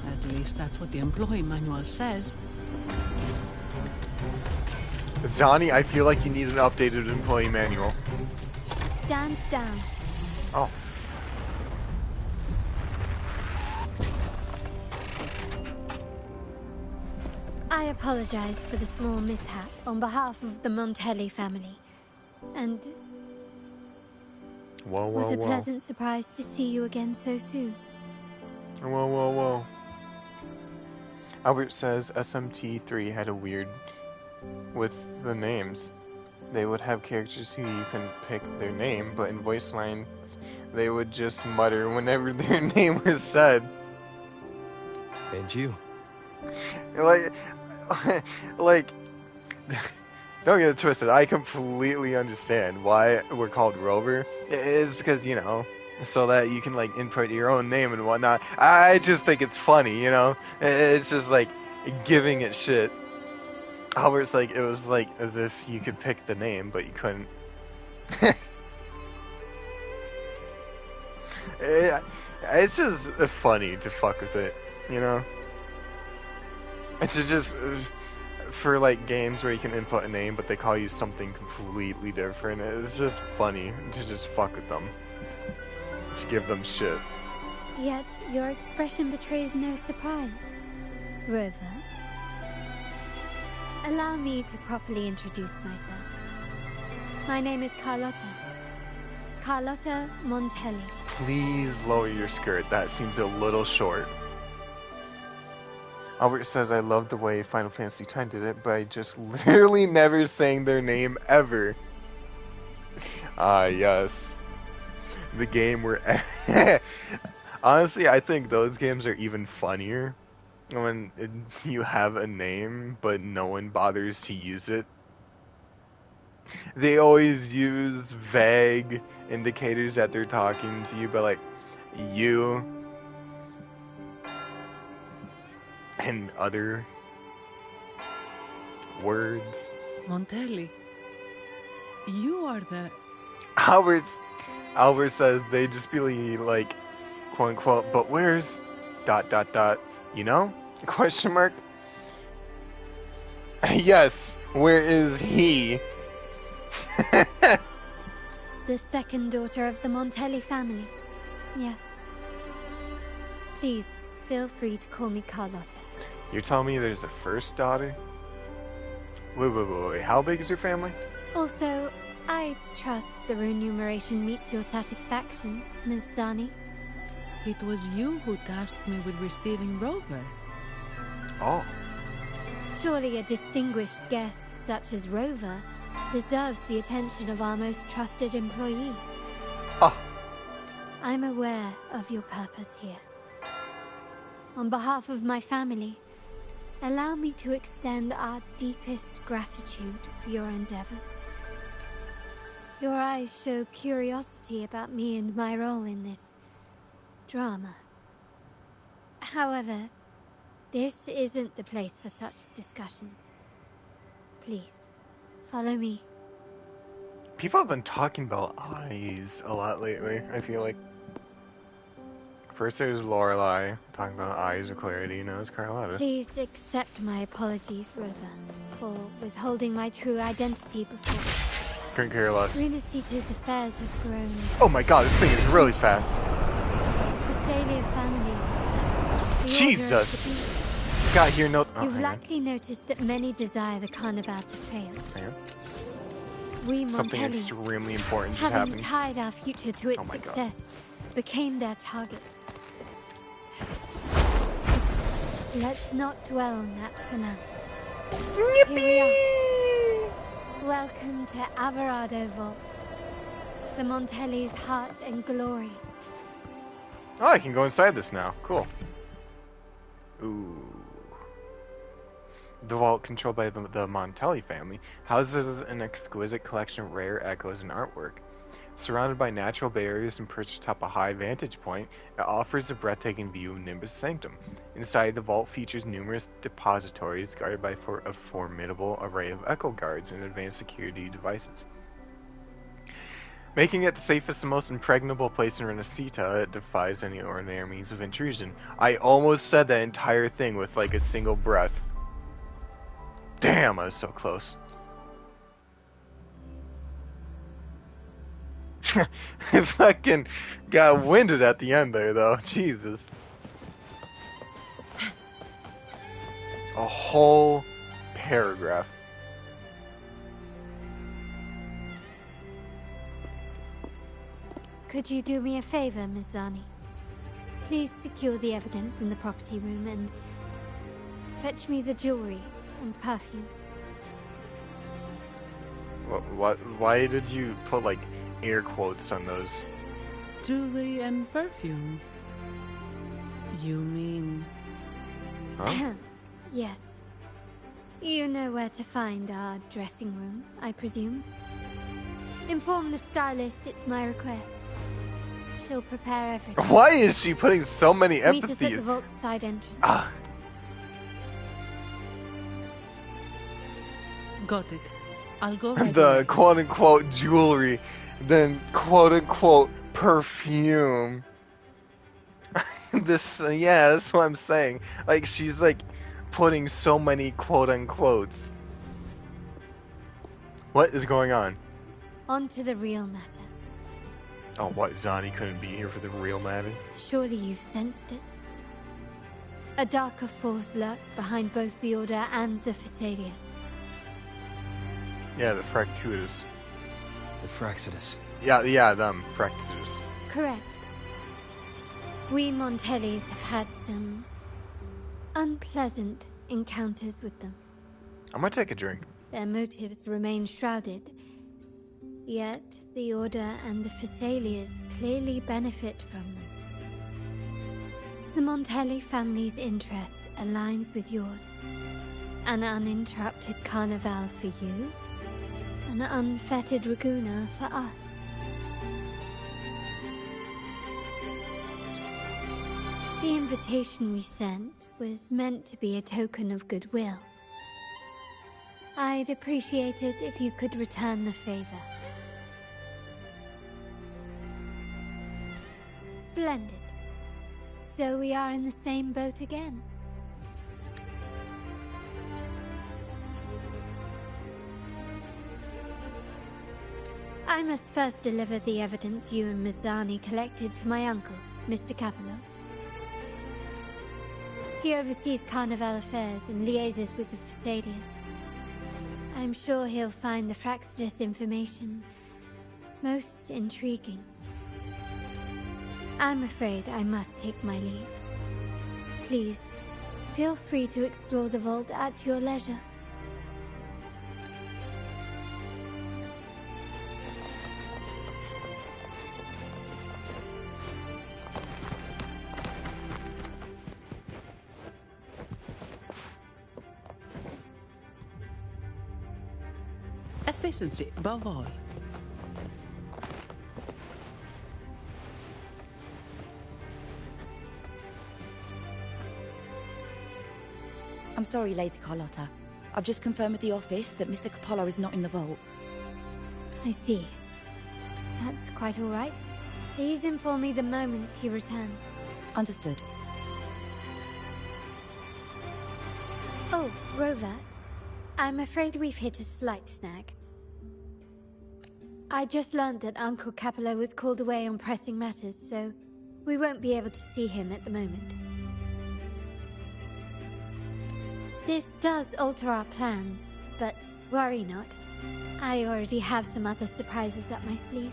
At least that's what the employee manual says. Johnny, I feel like you need an updated employee manual. Stand down. Oh. I apologize for the small mishap on behalf of the Montelli family. And Whoa, what whoa, a whoa. pleasant surprise to see you again so soon. Whoa, whoa, whoa. Albert says SMT3 had a weird with the names. They would have characters who you can pick their name, but in voice lines, they would just mutter whenever their name was said. And you. Like, don't get it twisted. I completely understand why we're called Rover. It is because, you know, so that you can like input your own name and whatnot. I just think it's funny, you know. It's just like giving it shit. Albert's like it was like as if you could pick the name, but you couldn't. It's just funny to fuck with it, you know. It's just for like games where you can input a name, but they call you something completely different. It's just funny to just fuck with them, to give them shit. Yet your expression betrays no surprise. Rover, allow me to properly introduce myself. My name is Carlotta. Carlotta Montelli. Please lower your skirt. That seems a little short. Albert says, I love the way Final Fantasy X did it, by just literally never saying their name ever. Ah, yes. The game where... Honestly, I think those games are even funnier when you have a name, but no one bothers to use it. They always use vague indicators that they're talking to you, but like, you... and other words. Montelli, you are the... Albert says they just be like, quote unquote, but where's ... you know? Question mark. Yes, where is he? The second daughter of the Montelli family. Yes. Please, feel free to call me Carlotta. You're telling me there's a first daughter? Wait. How big is your family? Also, I trust the remuneration meets your satisfaction, Ms. Zani. It was you who tasked me with receiving Rover. Oh. Surely a distinguished guest such as Rover deserves the attention of our most trusted employee. Ah. I'm aware of your purpose here. On behalf of my family, allow me to extend our deepest gratitude for your endeavors. Your eyes show curiosity about me and my role in this drama. However, this isn't the place for such discussions. Please, follow me. People have been talking about eyes a lot lately, I feel like. First there's Lorelei, talking about eyes of clarity, now it's Carlotta. Please accept my apologies, Rover, for withholding my true identity before. Couldn't care less. Renacita's affairs have grown. Oh my god, this thing is really fast. Visalia family. Jesus! Got here no... Oh, You've likely noticed that many desire the Carnival to fail. Yeah. We Something Montellis, extremely important is having happening. tied our future to its success, became their target. Let's not dwell on that for now. Here we are. Welcome to Averado Vault, the Montelli's heart and glory. Oh, I can go inside this now. Cool. Ooh. The vault, controlled by the Montelli family, houses an exquisite collection of rare echoes and artwork. Surrounded by natural barriers and perched atop a high vantage point, it offers a breathtaking view of Nimbus Sanctum. Inside, the vault features numerous depositories guarded by a formidable array of echo guards and advanced security devices. Making it the safest and most impregnable place in Renacita, it defies any ordinary means of intrusion. I almost said that entire thing with like a single breath. Damn, I was so close. I fucking got winded at the end there, though. Jesus. A whole paragraph. Could you do me a favor, Miss Zani? Please secure the evidence in the property room and fetch me the jewelry and perfume. What? Why did you put like air quotes on those? Jewelry and perfume. You mean... Huh? Yes. You know where to find our dressing room, I presume? Inform the stylist it's my request. She'll prepare everything. Why is she putting so many Meet us at emphases? the vault's side entrance. Ah, Got it. I'll go right the away. quote-unquote jewelry, then quote-unquote perfume. This, yeah, that's what I'm saying. Like, she's like putting so many quote-unquotes. What is going on? On to the real matter. Oh, what? Zani couldn't be here for the real matter? Surely you've sensed it. A darker force lurks behind both the Order and the Phasaelius. Yeah, the Fractuitous. The Fraxidus. Yeah, them. Fractuitous. Correct. We Montellis have had some unpleasant encounters with them. I'm gonna take a drink. Their motives remain shrouded. Yet, the Order and the Phasaelius clearly benefit from them. The Montelli family's interest aligns with yours. An uninterrupted carnival for you, an unfettered Raguna for us. The invitation we sent was meant to be a token of goodwill. I'd appreciate it if you could return the favor. Splendid. So we are in the same boat again. I must first deliver the evidence you and Mizani collected to my uncle, Mr. Kapilov. He oversees Carnival affairs and liaises with the Phasaelius. I'm sure he'll find the Fraxidus information most intriguing. I'm afraid I must take my leave. Please, feel free to explore the vault at your leisure. Efficiency, above all. I'm sorry, Lady Carlotta. I've just confirmed with the office that Mr. Capello is not in the vault. I see. That's quite all right. Please inform me the moment he returns. Understood. Oh, Rover. I'm afraid we've hit a slight snag. I just learned that Uncle Capello was called away on pressing matters, so we won't be able to see him at the moment. This does alter our plans, but worry not. I already have some other surprises up my sleeve.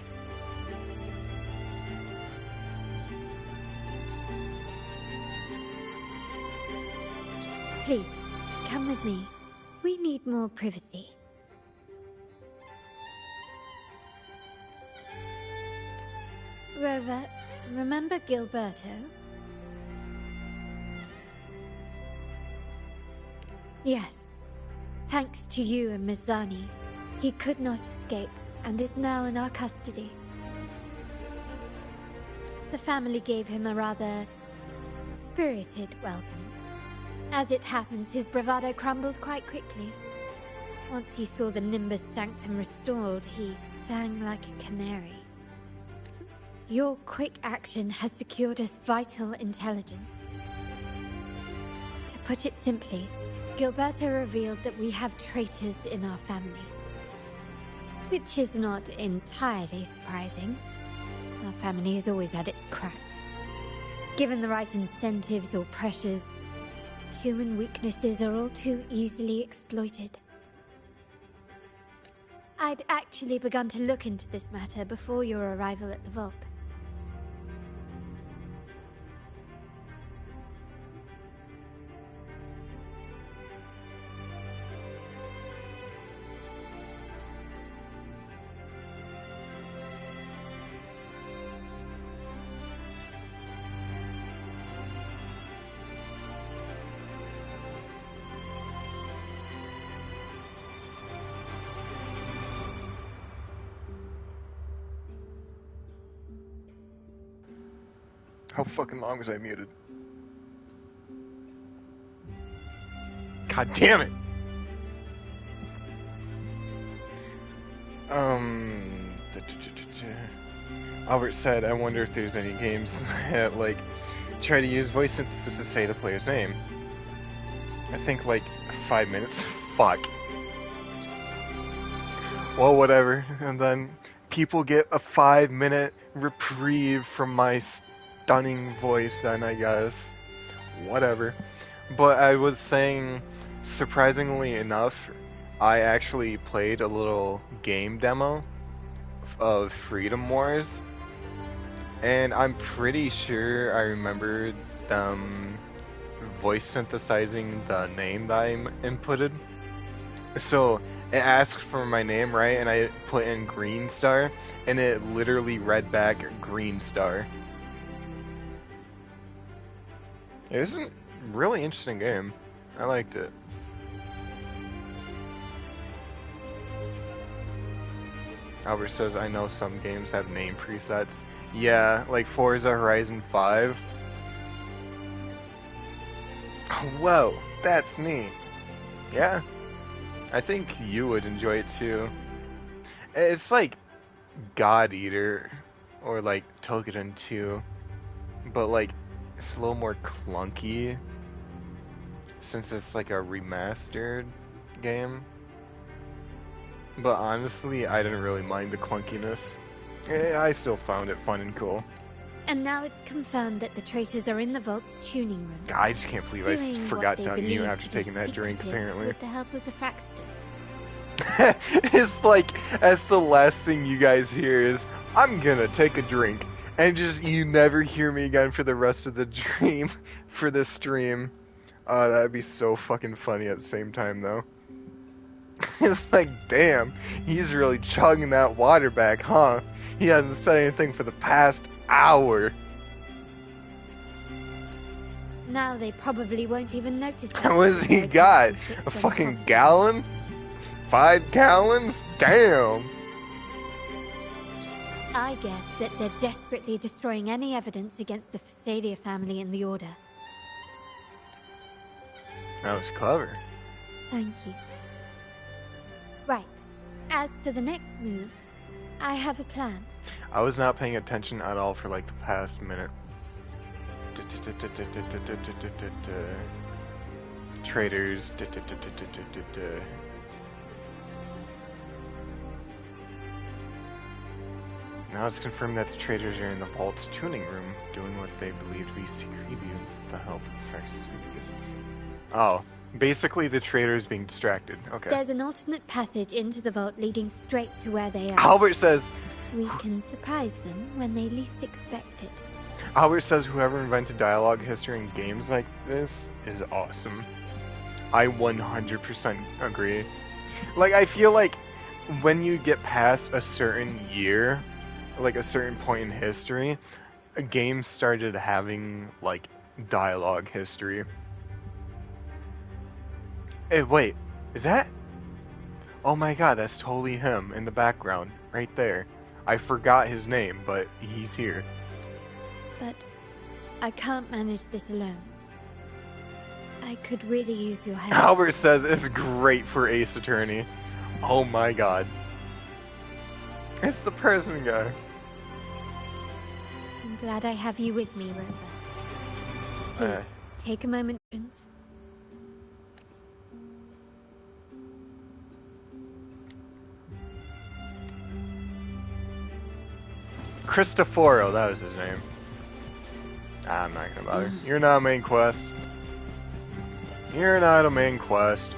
Please, come with me. We need more privacy. Rover, remember Gilberto? Yes. Thanks to you and Mizani, he could not escape and is now in our custody. The family gave him a rather spirited welcome. As it happens, his bravado crumbled quite quickly. Once he saw the Nimbus Sanctum restored, he sang like a canary. Your quick action has secured us vital intelligence. To put it simply, Gilberto revealed that we have traitors in our family. Which is not entirely surprising. Our family has always had its cracks. Given the right incentives or pressures, human weaknesses are all too easily exploited. I'd actually begun to look into this matter before your arrival at the vault. How fucking long was I muted? God damn it! Albert said, I wonder if there's any games that, like, try to use voice synthesis to say the player's name. I think, like, 5 minutes. Fuck. Well, whatever. And then people get a 5-minute reprieve from my stunning voice, then, I guess. Whatever. But I was saying, surprisingly enough, I actually played a little game demo of Freedom Wars, and I'm pretty sure I remembered them voice synthesizing the name that I inputted. So it asked for my name, right, and I put in Green Star, and it literally read back Green Star. It was a really interesting game. I liked it. Albert says, I know some games have name presets. Yeah, like Forza Horizon 5. Whoa, that's neat. Yeah, I think you would enjoy it too. It's like God Eater, or like Togeden 2, but like it's a little more clunky, since it's like a remastered game. But honestly, I didn't really mind the clunkiness. I still found it fun and cool. And now it's confirmed that the traitors are in the vault's tuning room. I just can't believe I doing forgot what to they unmute believe after to be taking that drink, secretive apparently. With the help of the Fraxters. It's like, that's the last thing you guys hear is, I'm gonna take a drink. And just, you never hear me again for the rest of the dream, for the stream. That'd be so fucking funny at the same time, though. It's like, damn, he's really chugging that water back, huh? He hasn't said anything for the past hour. Now they probably won't even notice. What has he got? A fucking gallon? 5 gallons? Damn. I guess that they're desperately destroying any evidence against the Phasalia family in the Order. That was clever. Thank you. Right. As for the next move, I have a plan. I was not paying attention at all for like the past minute. Traders. Now it's confirmed that the traders are in the vault's tuning room, doing what they believe to be secret with the help of Fresh. Oh, basically the traders being distracted. Okay. There's an alternate passage into the vault leading straight to where they are. Albert says, we can surprise them when they least expect it. Albert says whoever invented dialogue history in games like this is awesome. I 100% agree. Like, I feel like when you get past a certain year, like a certain point in history, a game started having, like, dialogue history. Hey, wait, is that? Oh my god, that's totally him in the background, right there. I forgot his name, but he's here. But I can't manage this alone. I could really use your help. Albert says it's great for Ace Attorney. Oh my god. It's the person guy. I'm glad I have you with me, Rover. Please, take a moment, Prince. Cristoforo, that was his name. I'm not gonna bother. You're not a main quest. You're not a main quest.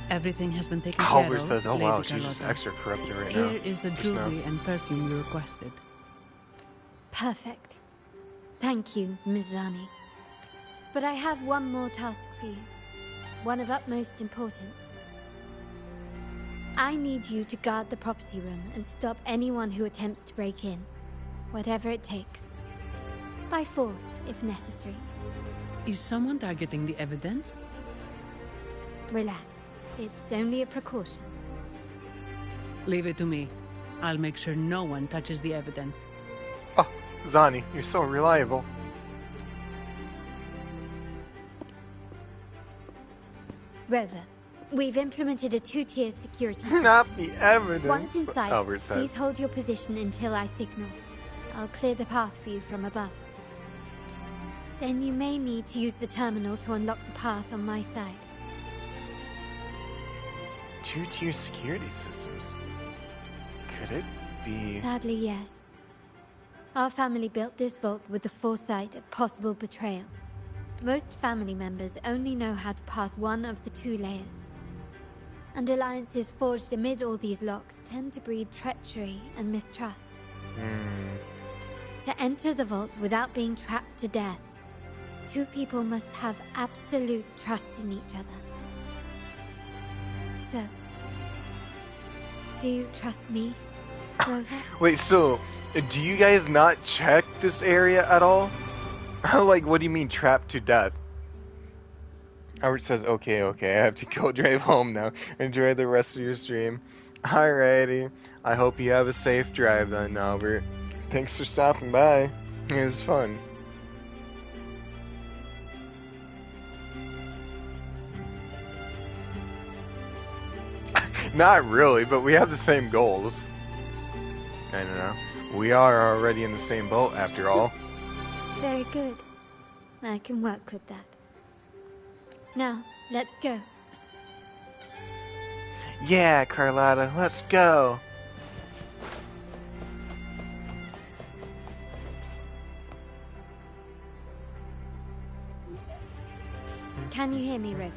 Everything has been taken Albert care of. says, oh Lady wow, she's just Carlotta. extra corrupted right now. Here is the jewelry and perfume you requested. Perfect. Thank you, Ms. Zani. But I have one more task for you. One of utmost importance. I need you to guard the property room and stop anyone who attempts to break in. Whatever it takes. By force, if necessary. Is someone targeting the evidence? Relax. It's only a precaution. Leave it to me. I'll make sure no one touches the evidence. Oh, Zani, you're so reliable. Rover, we've implemented a 2-tier security system. Not the evidence. Once inside, Albert says. please hold your position until I signal. I'll clear the path for you from above. Then you may need to use the terminal to unlock the path on my side. 2-tier security systems. Could it be... Sadly, yes. Our family built this vault with the foresight of possible betrayal. Most family members only know how to pass one of the 2 layers. And alliances forged amid all these locks tend to breed treachery and mistrust. To enter the vault without being trapped to death, 2 people must have absolute trust in each other. So, do you trust me, Rover? Wait, so, do you guys not check this area at all? Like, what do you mean trapped to death? Albert says, okay, I have to go drive home now. Enjoy the rest of your stream. Alrighty. I hope you have a safe drive then, Albert. Thanks for stopping by. It was fun. Not really, but we have the same goals. I don't know. We are already in the same boat, after all. Very good. I can work with that. Now, let's go. Yeah, Carlotta, let's go. Can you hear me, Rover?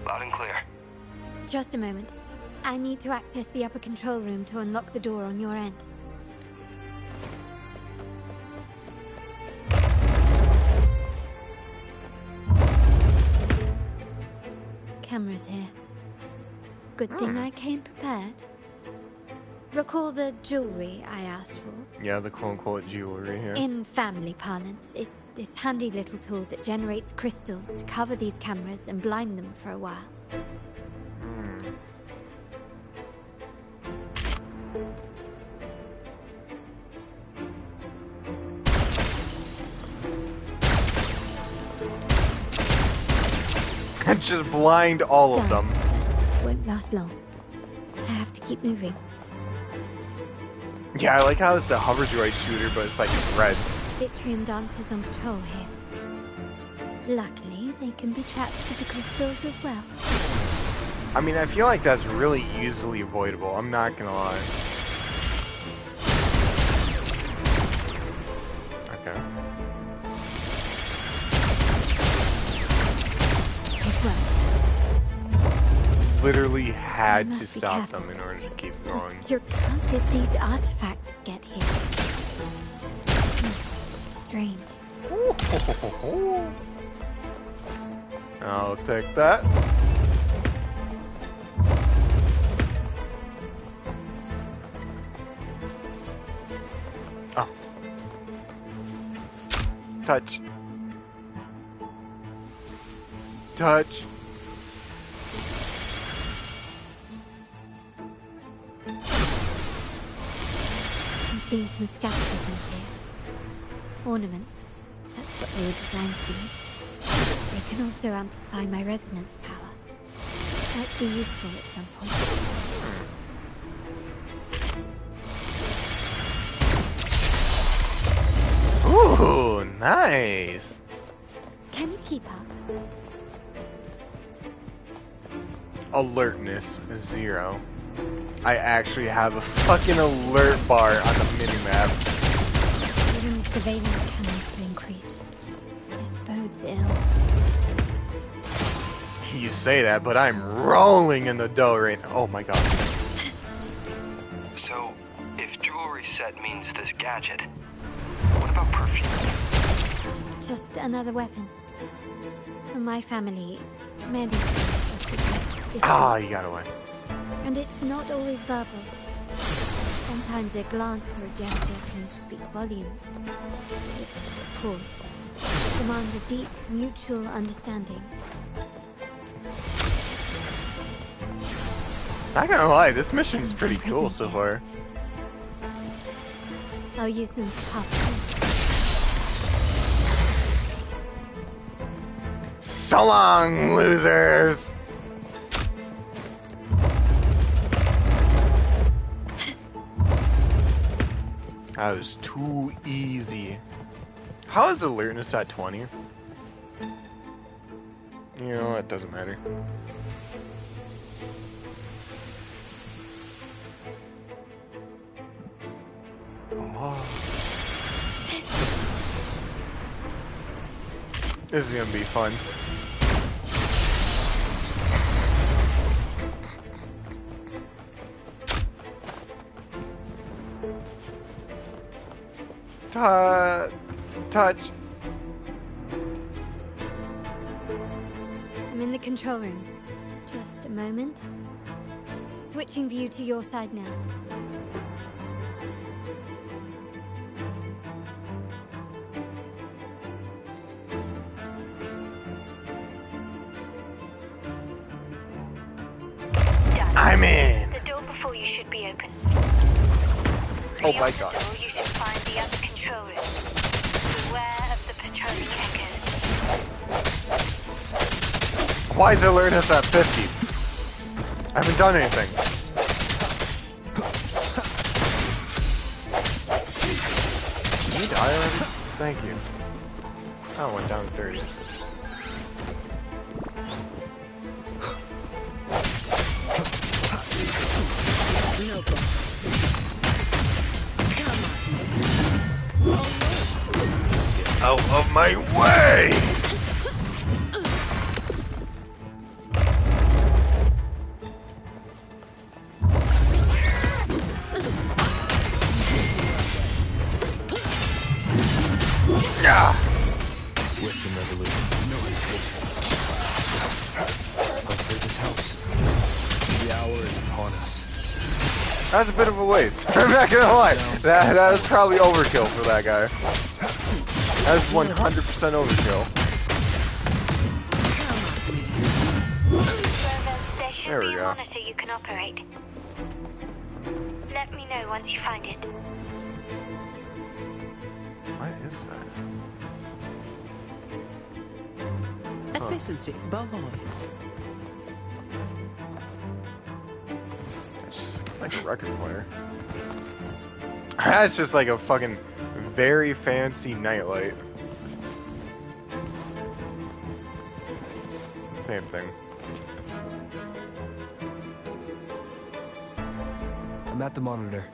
Loud and clear. Just a moment. I need to access the upper control room to unlock the door on your end. Cameras here. Good thing I came prepared. Recall the jewelry I asked for? Yeah, the quote-unquote jewelry here. In family parlance, it's this handy little tool that generates crystals to cover these cameras and blind them for a while. Just blind all of them. Won't last long. I have to keep moving. Yeah, I like how it's the hover droid shooter, but it's like red. Vitrium dancers on patrol here. Luckily, they can be trapped to the crystals as well. I mean, I feel like that's really easily avoidable. I'm not gonna lie. Okay. Literally had to stop them in order to keep going. How did these artifacts get here? Strange. I'll take that. Oh. Touch. Touch. Seeing some scaffolding here. Ornaments. That's what they were designed to be. They can also amplify my resonance power. Might be useful at some point. Ooh, nice. Can you keep up? Alertness 0. I actually have a fucking alert bar on the minimap. Even the surveillance cameras have increased. This bodes ill. You say that, but I'm rolling in the dough right now. Oh my god. So, if jewelry set means this gadget, what about perfume? Just another weapon. For my family, medicine. Ah, you got away. And it's not always verbal. Sometimes a glance or a gesture can speak volumes. It, of course, demands a deep mutual understanding. Not gonna lie, this mission is pretty cool so far. I'll use them to pass through. So long, losers! That was too easy. How is alertness at 20? You know, it doesn't matter. Oh. This is gonna be fun. Touch. I'm in the control room. Just a moment. Switching view to your side now. I'm in. The door before you should be open. Oh my god. Door, you should find the other control room. Beware of the patrolling echoes. Why is alertness at 50? I haven't done anything. Did you die already? Thank you. I went down 30. No problem. Get out of my way! Swift and resolute. No hesitation. Hopefully this helps. The hour is upon us. That's a bit of a waste. I'm not gonna lie. That was probably overkill for that guy. That's 100% overkill. There should be a monitor you can operate. Let me know once you find it. What is that? Efficiency, above all. It's like a record player. That's just like a fucking very fancy nightlight. Same thing. I'm at the monitor.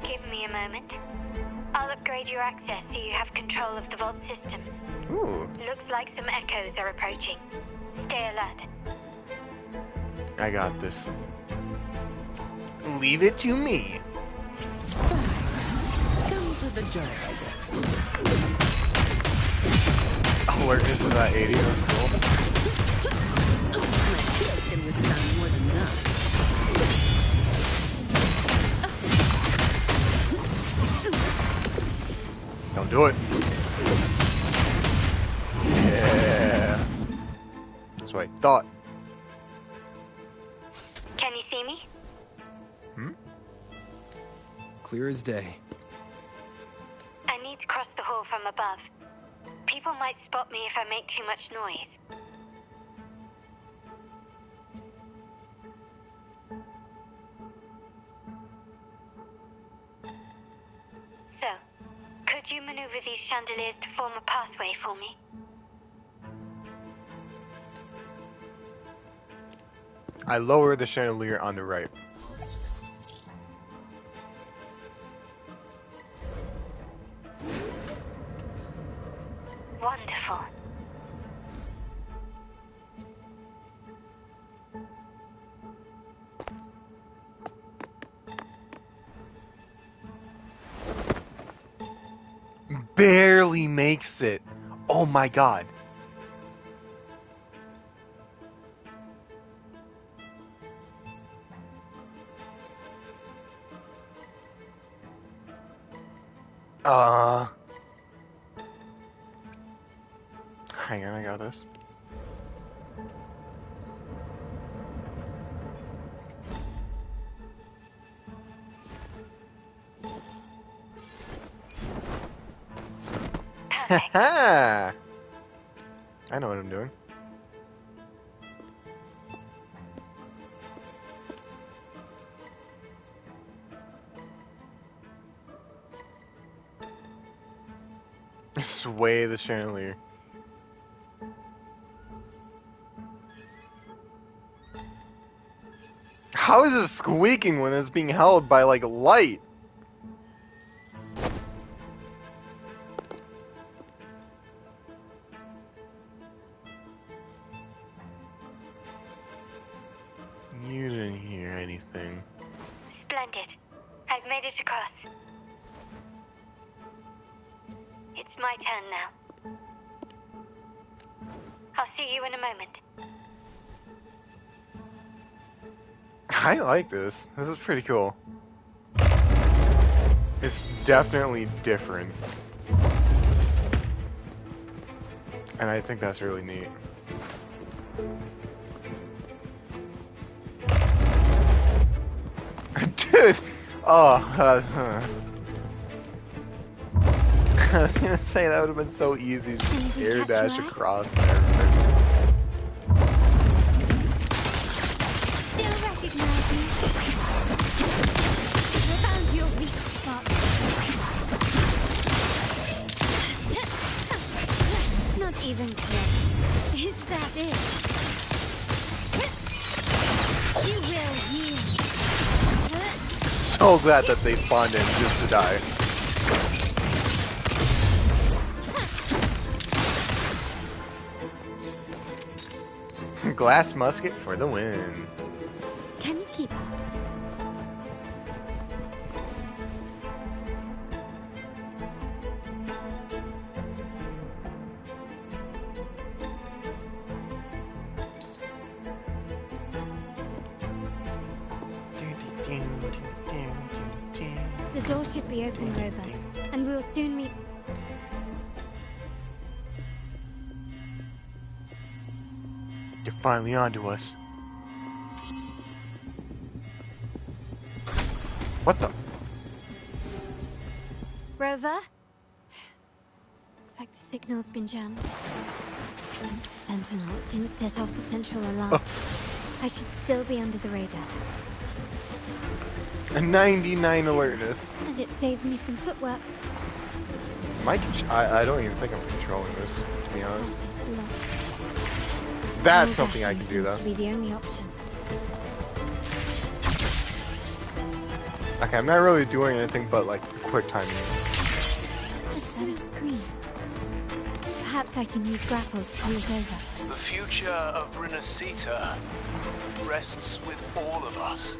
Give me a moment. I'll upgrade your access so you have control of the vault system. Ooh. Looks like some echoes are approaching. Stay alert. I got this. Leave it to me. Comes with the job, I guess. Alertness to that 80 was cool. My shield can withstand more than that. Don't do it. Yeah. That's what I thought. Can you see me? Clear as day. I need to cross the hall from above. People might spot me if I make too much noise. So, could you maneuver these chandeliers to form a pathway for me? I lower the chandelier on the right. Wonderful. Barely makes it. Oh my god. Hang on, I got this. thing. I know what I'm doing. Sway the chandelier. How is it squeaking when it's being held by, like, light? You didn't hear anything. Splendid. I've made it across. It's my turn now. I'll see you in a moment. I like this. This is pretty cool. It's definitely different. And I think that's really neat. Dude! Oh, I was gonna say that would have been so easy to just air dash across and everything. Still recognize me? I found your weak spot. Not even close. Is that it? You will yield. So glad that they spawned in just to die. Glass musket for the win. Can you keep up? The door should be open, Rover, and we'll soon meet. You're finally onto us. What the? Rover? Looks like the signal's been jammed. And the Sentinel didn't set off the central alarm. I should still be under the radar. A 99 alertness. And it saved me some footwork. I don't even think I'm controlling this, to be honest. That's something I can do, though. To be the only option. Okay, I'm not really doing anything but, like, quick timing. Just set a screen. Perhaps I can use grapple to pull it over. The future of Renacita rests with all of us.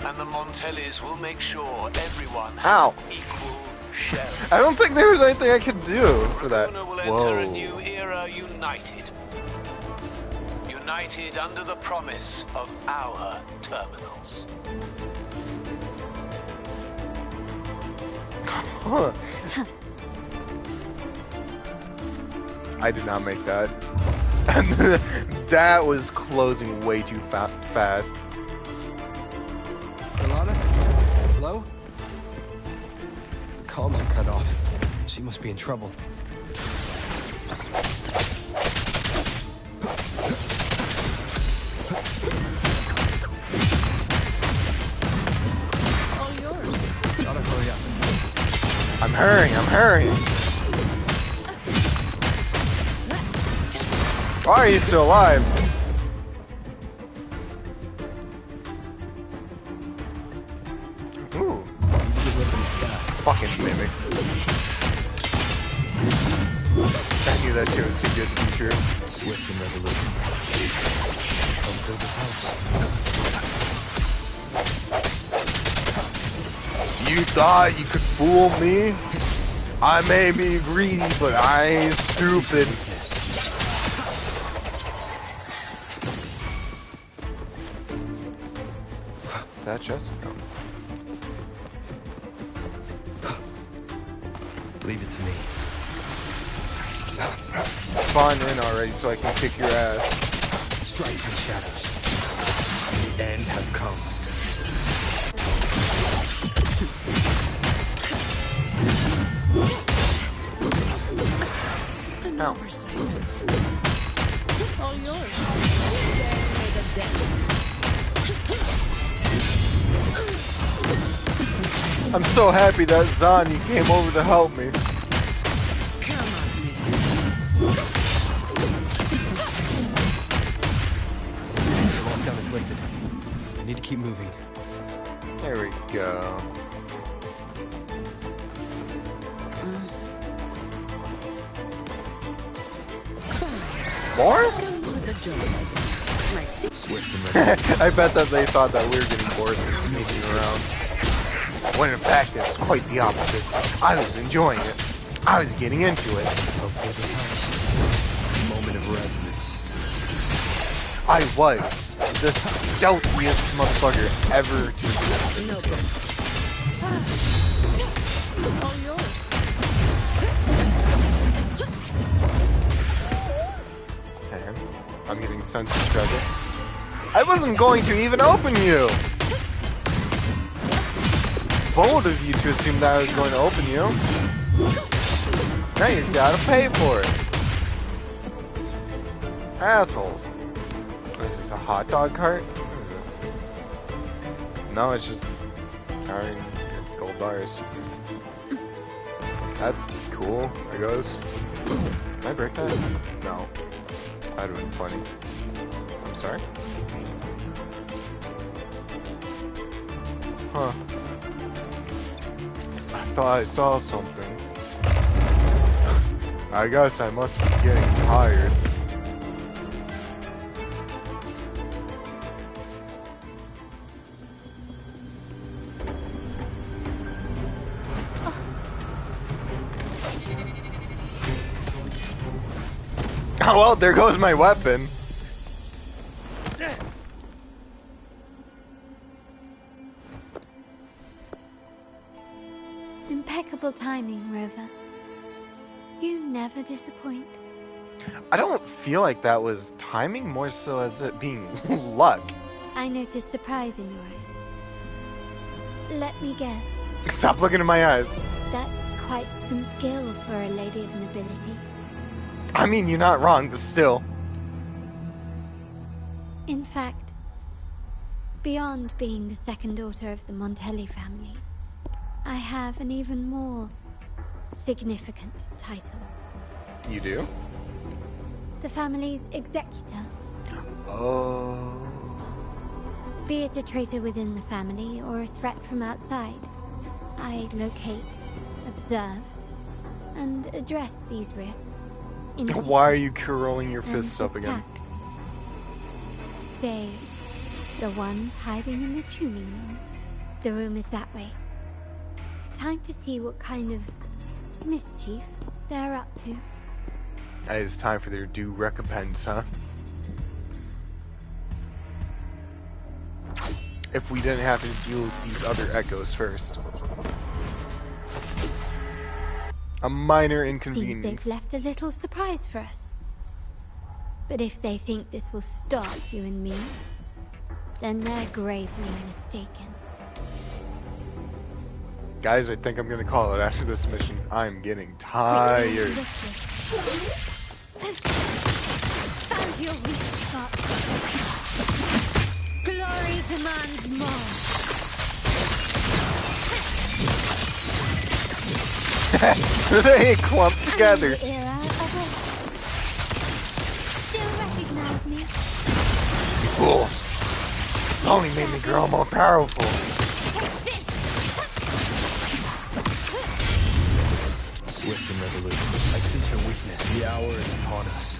And the Montellis will make sure everyone has equal share. I don't think there was anything I could do for that. Raguna will enter a new era united. United under the promise of our terminals. Huh. I did not make that. That was closing way too fast. Alana? Hello? The comms are cut off. She must be in trouble. All yours. Gotta hurry up. I'm hurrying. Why are you still alive? Ooh. Fucking mimics. I knew that shit was too good to be true. Swift and resolute. Until this helps. You thought you could fool me? I may be greedy, but I ain't stupid. That chest come. Leave it to me. Spawn in already so I can kick your ass. Strike the shadows. The end has come. oversight. All yours. I'm so happy that Zani came over to help me. The lockdown is lifted. I need to keep moving. There we go. More? Swift and ready. I bet that they thought that we were getting bored and sneaking around. When in fact it was quite the opposite. I was enjoying it. I was getting into it. Hopefully this helps. Moment of resonance. I was the stealthiest motherfucker ever to exist. No go. All yours. And I'm getting sense of treasure. I wasn't going to even open you! Bold of you to assume that I was going to open you. Now you gotta pay for it. Assholes. Is this a hot dog cart? What is this? No, it's just carrying gold bars. That's cool, I guess. Can I break that? No. That'd have been funny. I'm sorry? Huh. I thought I saw something. I guess I must be getting tired. Oh well, there goes my weapon. Impeccable timing, Rover. You never disappoint. I don't feel like that was timing, more so as it being luck. I noticed surprise in your eyes. Let me guess. Stop looking in my eyes. That's quite some skill for a lady of nobility. I mean, you're not wrong, but still. In fact, beyond being the second daughter of the Montelli family, I have an even more significant title. You do? The family's executor. Oh. Be it a traitor within the family or a threat from outside, I locate, observe, and address these risks. Why are you rolling your fists up again? Tact. Say, the ones hiding in the tuning room. The room is that way. Time to see what kind of mischief they're up to. It is time for their due recompense, huh? If we didn't have to deal with these other echoes first. A minor inconvenience. Seems they've left a little surprise for us. But if they think this will stop you and me, then they're gravely mistaken. Guys, I think I'm gonna call it after this mission. I'm getting tired. Found your weak spot. Glory demands more. They clump together. Still recognize me? Fools. Only made me grow more powerful. Swift and resolute. I sense your weakness. The hour is upon us.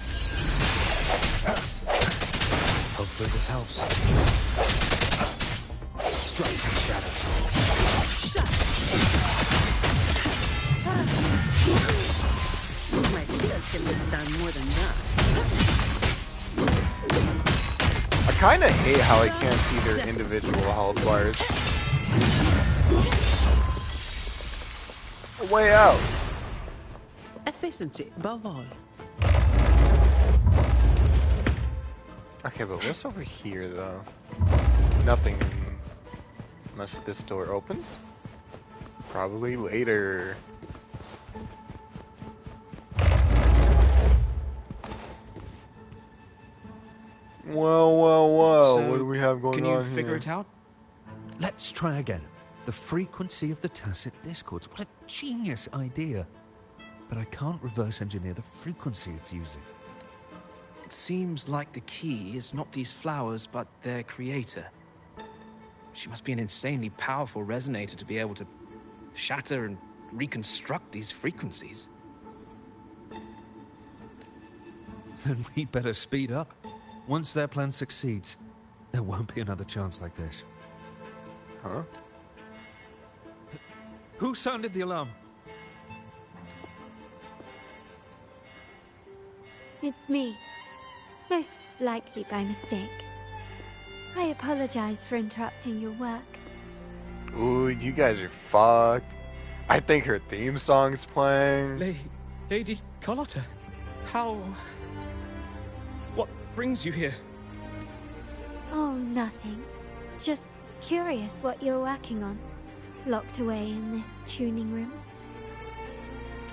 Hopefully this helps. Strike the shadows. My shield can withstand more than that. I kinda hate how I can't see their individual health bars. Way out. Efficiency, above all. Okay, but what's over here, though? Nothing. Unless this door opens? Probably later. Whoa. So, What do we have going can on you figure here? it out? Let's try again. The frequency of the tacit discords. What a genius idea. But I can't reverse engineer the frequency it's using. It seems like the key is not these flowers, but their creator. She must be an insanely powerful resonator to be able to shatter and reconstruct these frequencies. Then we better speed up. Once their plan succeeds, there won't be another chance like this. Huh? Who sounded the alarm? It's me. Most likely by mistake. I apologize for interrupting your work. Ooh, you guys are fucked. I think her theme song's playing. Lady Carlotta, how... What brings you here? Oh, nothing. Just curious what you're working on. Locked away in this tuning room.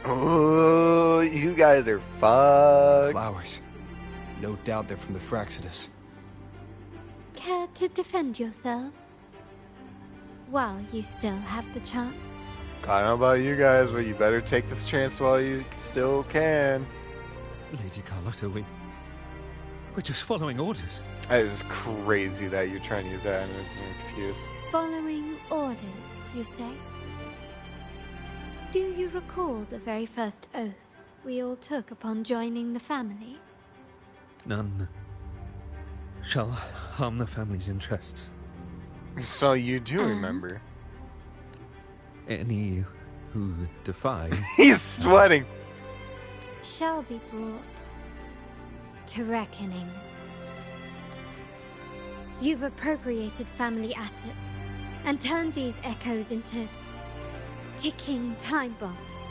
Ooh, you guys are fucked. Flowers. No doubt they're from the Fraxidus. Care to defend yourselves? While you still have the chance. I don't know about you guys, but you better take this chance while you still can. Lady Carlotta, we're just following orders. That is crazy that you're trying to use that as an excuse. Following orders, you say? Do you recall the very first oath we all took upon joining the family? None shall harm the family's interests. So you do remember. Any who defy... He's sweating! Shall be brought to reckoning. You've appropriated family assets and turned these echoes into ticking time bombs.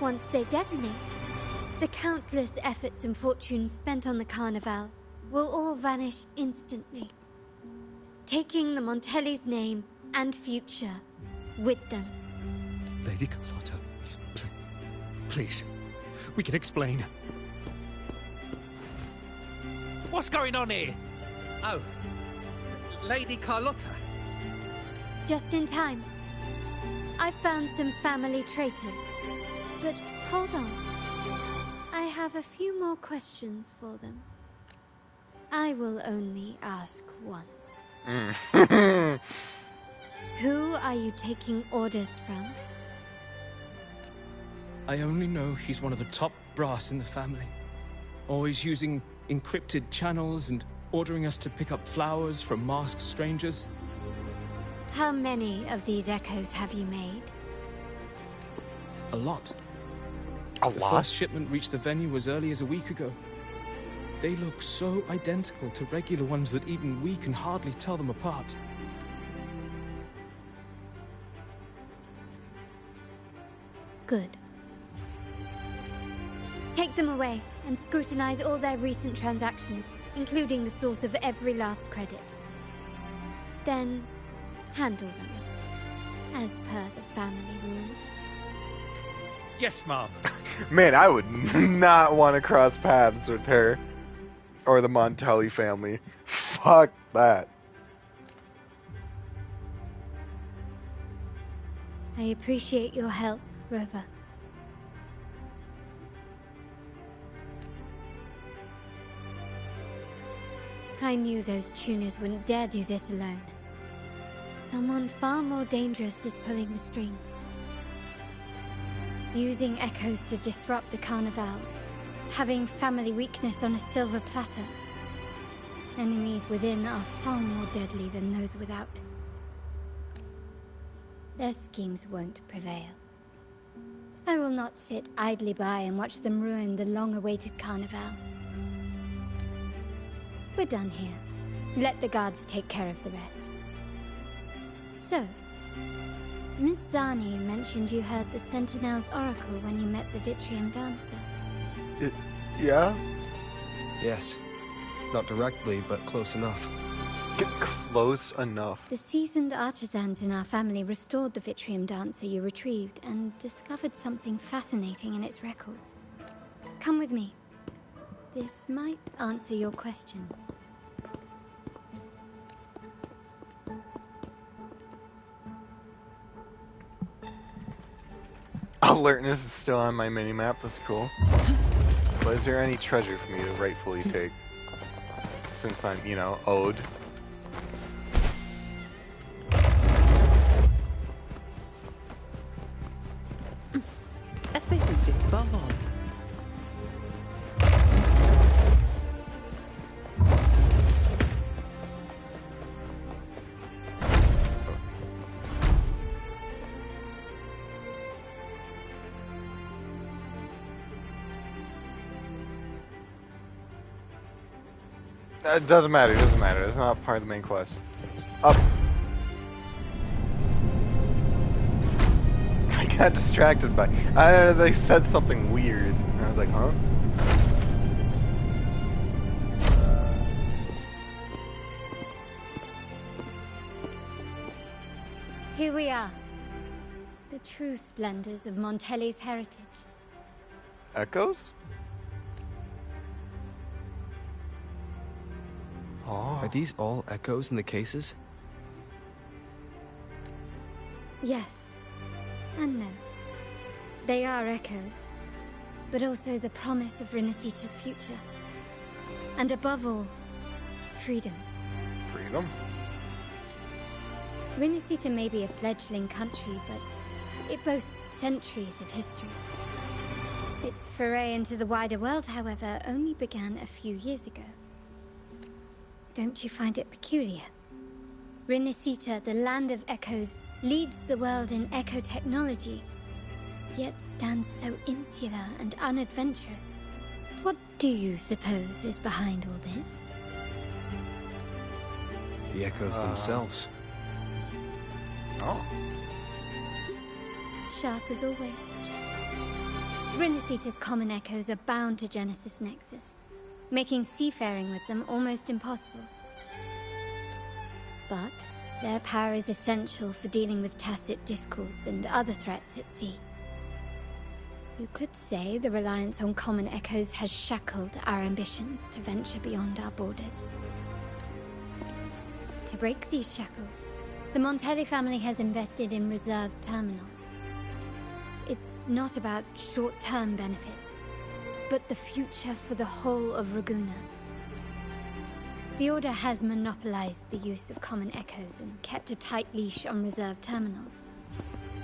Once they detonate, the countless efforts and fortunes spent on the Carnival will all vanish instantly, taking the Montelli's name and future with them. Lady Carlotta, please, we can explain. What's going on here? Oh, Lady Carlotta. Just in time. I found some family traitors. But hold on. I have a few more questions for them. I will only ask once. Who are you taking orders from? I only know he's one of the top brass in the family. Always using encrypted channels and ordering us to pick up flowers from masked strangers. How many of these echoes have you made? A lot. A the lot? first shipment reached the venue as early as a week ago. They look so identical to regular ones that even we can hardly tell them apart. Good. Take them away and scrutinize all their recent transactions, including the source of every last credit. Then handle them as per the family rules. Yes, Mom. Man, I would not want to cross paths with her. Or the Montelli family. Fuck that. I appreciate your help, Rover. I knew those tuners wouldn't dare do this alone. Someone far more dangerous is pulling the strings. Using echoes to disrupt the Carnival. Having family weakness on a silver platter. Enemies within are far more deadly than those without. Their schemes won't prevail. I will not sit idly by and watch them ruin the long-awaited Carnival. We're done here. Let the guards take care of the rest. So, Miss Zani mentioned you heard the Sentinel's oracle when you met the Vitrium Dancer. Yeah? Yes. Not directly, but close enough. Close enough. The seasoned artisans in our family restored the Vitrium Dancer you retrieved and discovered something fascinating in its records. Come with me. This might answer your questions. Alertness is still on my minimap, that's cool. But is there any treasure for me to rightfully take? Since I'm, you know, owed. Efficiency, above all. It doesn't matter, It's not part of the main quest. Up! I got distracted by... they said something weird. And I was like, huh? Here we are. The true splendors of Montelli's heritage. Echoes? Oh. Are these all echoes in the cases? Yes. And no. They are echoes. But also the promise of Renacita's future. And above all, freedom. Freedom? Renacita may be a fledgling country, but it boasts centuries of history. Its foray into the wider world, however, only began a few years ago. Don't you find it peculiar? Renacita, the land of echoes, leads the world in echo technology, yet stands so insular and unadventurous. What do you suppose is behind all this? The echoes themselves. Oh. Sharp as always. Renacita's common echoes are bound to Genesis Nexus, making seafaring with them almost impossible. But their power is essential for dealing with tacit discords and other threats at sea. You could say the reliance on common echoes has shackled our ambitions to venture beyond our borders. To break these shackles, the Montelli family has invested in reserved terminals. It's not about short-term benefits, but the future for the whole of Ragusa. The Order has monopolized the use of common echoes and kept a tight leash on reserved terminals,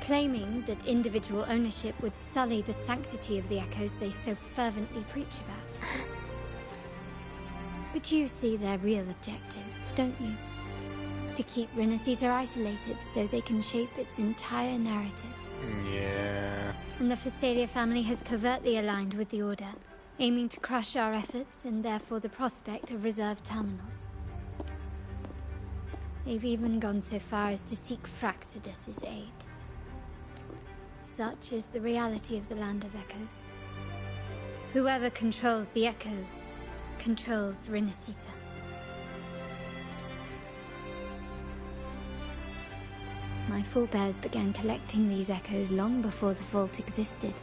claiming that individual ownership would sully the sanctity of the echoes they so fervently preach about. But you see their real objective, don't you? To keep Renacita isolated so they can shape its entire narrative. Yeah. And the Phasalia family has covertly aligned with the Order, aiming to crush our efforts and therefore the prospect of reserved terminals. They've even gone so far as to seek Fraxidus's aid. Such is the reality of the Land of Echoes. Whoever controls the Echoes controls Renacita. My forebears began collecting these echoes long before the vault existed,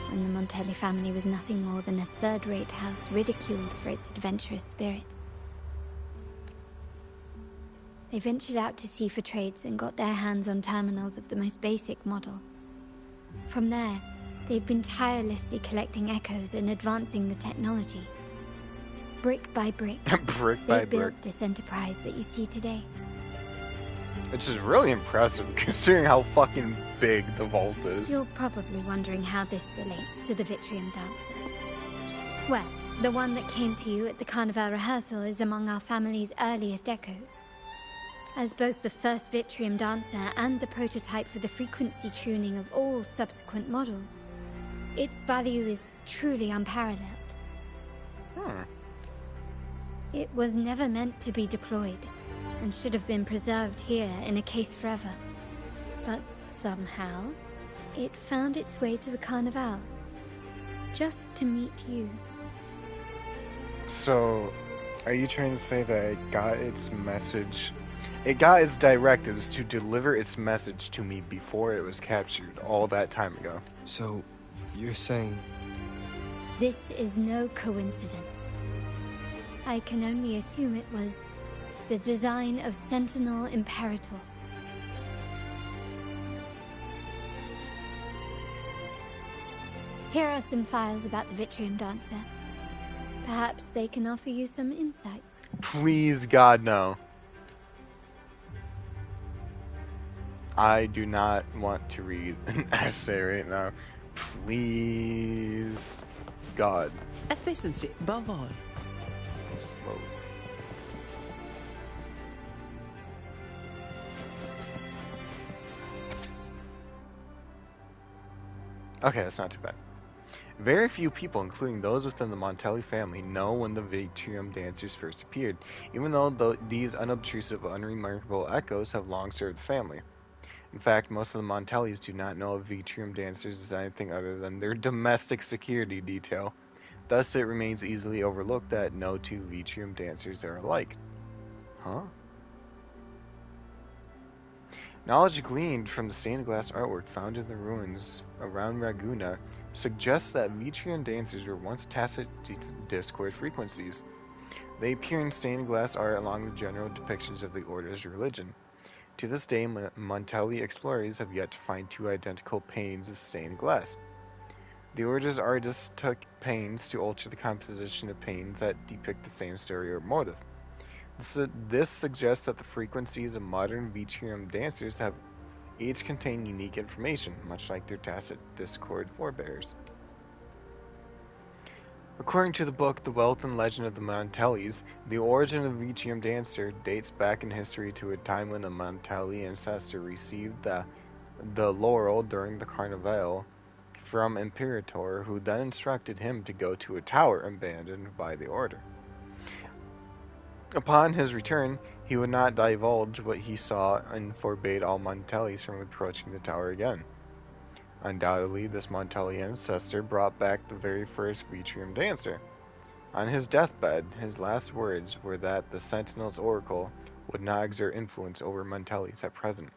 when the Montelli family was nothing more than a third-rate house ridiculed for its adventurous spirit. They ventured out to sea for trades and got their hands on terminals of the most basic model. From there, they've been tirelessly collecting echoes and advancing the technology. Brick by brick, they built this enterprise that you see today. Which is really impressive, considering how fucking big the vault is. You're probably wondering how this relates to the Vitrium Dancer. Well, the one that came to you at the Carnival rehearsal is among our family's earliest echoes. As both the first Vitrium Dancer and the prototype for the frequency tuning of all subsequent models, its value is truly unparalleled. It was never meant to be deployed, and should have been preserved here in a case forever. But somehow, it found its way to the Carnival, just to meet you. So, are you trying to say that it got its message... It got its directives to deliver its message to me before it was captured all that time ago? So, you're saying... This is no coincidence. I can only assume it was the design of Sentinel Imperator. Here are some files about the Vitrium Dancer. Perhaps they can offer you some insights. Please, God, no. I do not want to read an essay right now. Please, God. Efficiency, above all. Slow. Okay, that's not too bad. Very few people, including those within the Montelli family, know when the Vitrium Dancers first appeared, even though these unobtrusive, unremarkable echoes have long served the family. In fact, most of the Montellis do not know of Vitrium Dancers as anything other than their domestic security detail. Thus, it remains easily overlooked that no two Vitrium Dancers are alike. Huh? Knowledge gleaned from the stained glass artwork found in the ruins around Ragusa suggests that Vitrium Dancers were once tacit Discord frequencies. They appear in stained glass art along with general depictions of the Order's religion. To this day, Montelli explorers have yet to find two identical panes of stained glass. The Order's artists took pains to alter the composition of panes that depict the same story or motive. This suggests that the frequencies of modern Vitrium Dancers have each contain unique information, much like their tacit Discord forebears. According to the book The Wealth and Legend of the Montellis, the origin of Vitrium Dancer dates back in history to a time when a Montelli ancestor received the laurel during the Carnival from Imperator, who then instructed him to go to a tower abandoned by the Order. Upon his return, he would not divulge what he saw and forbade all Montellis from approaching the tower again. Undoubtedly, this Montelli ancestor brought back the very first Vitrium Dancer. On his deathbed, his last words were that the Sentinel's Oracle would not exert influence over Montellis at present,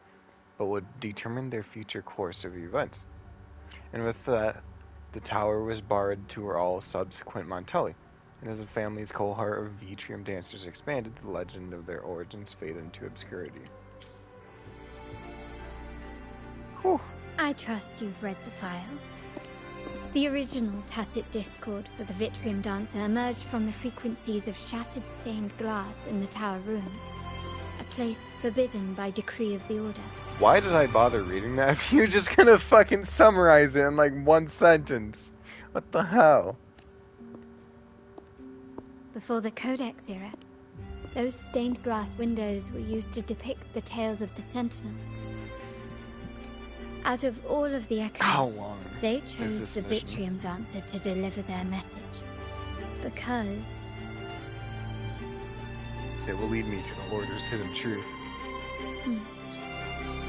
but would determine their future course of events. And with that, the tower was barred to all subsequent Montelli. And as the family's cohort of Vitrium Dancers expanded, the legend of their origins faded into obscurity. Whew. I trust you've read the files. The original tacit discord for the Vitrium Dancer emerged from the frequencies of shattered stained glass in the tower ruins, a place forbidden by decree of the Order. Why did I bother reading that if you're just gonna fucking summarize it in like one sentence? What the hell? Before the Codex era, those stained glass windows were used to depict the tales of the Sentinel. Out of all of the echoes, they chose the Vitrium Dancer to deliver their message. Because it will lead me to the Order's hidden truth.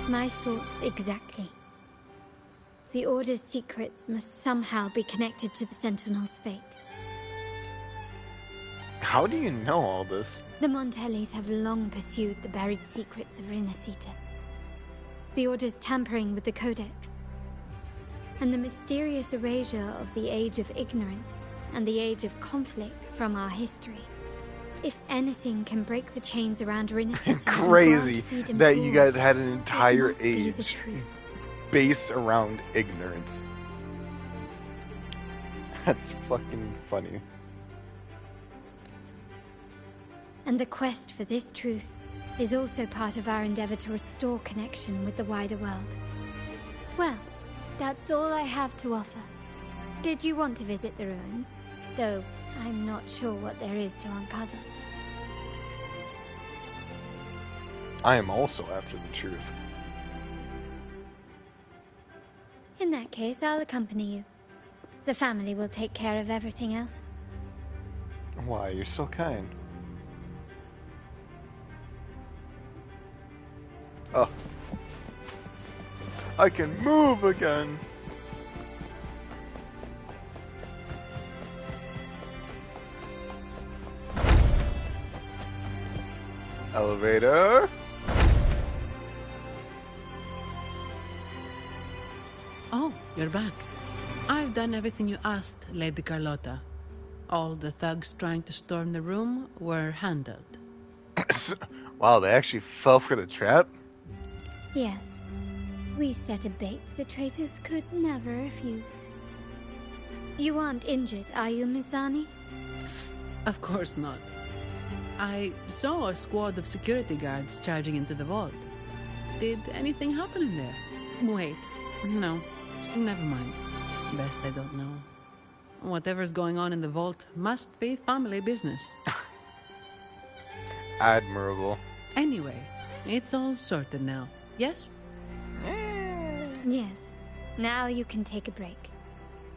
My thoughts exactly. The Order's secrets must somehow be connected to the Sentinel's fate. How do you know all this? The Montellis have long pursued the buried secrets of Rinascita. The Order's tampering with the Codex, and the mysterious erasure of the Age of Ignorance and the Age of Conflict from our history. If anything can break the chains around Rinascita, crazy that you guys had an entire age based around ignorance. That's fucking funny. And the quest for this truth is also part of our endeavor to restore connection with the wider world. Well, that's all I have to offer. Did you want to visit the ruins? Though I'm not sure what there is to uncover. I am also after the truth. In that case, I'll accompany you. The family will take care of everything else. Why, you're so kind. Oh. I can move again! Elevator! Oh, you're back. I've done everything you asked, Lady Carlotta. All the thugs trying to storm the room were handled. Wow, they actually fell for the trap? Yes. We set a bait the traitors could never refuse. You aren't injured, are you, Mizani? Of course not. I saw a squad of security guards charging into the vault. Did anything happen in there? Wait, no, never mind. Best I don't know. Whatever's going on in the vault must be family business. Admirable. Anyway, it's all sorted now, yes? Yes. Now you can take a break.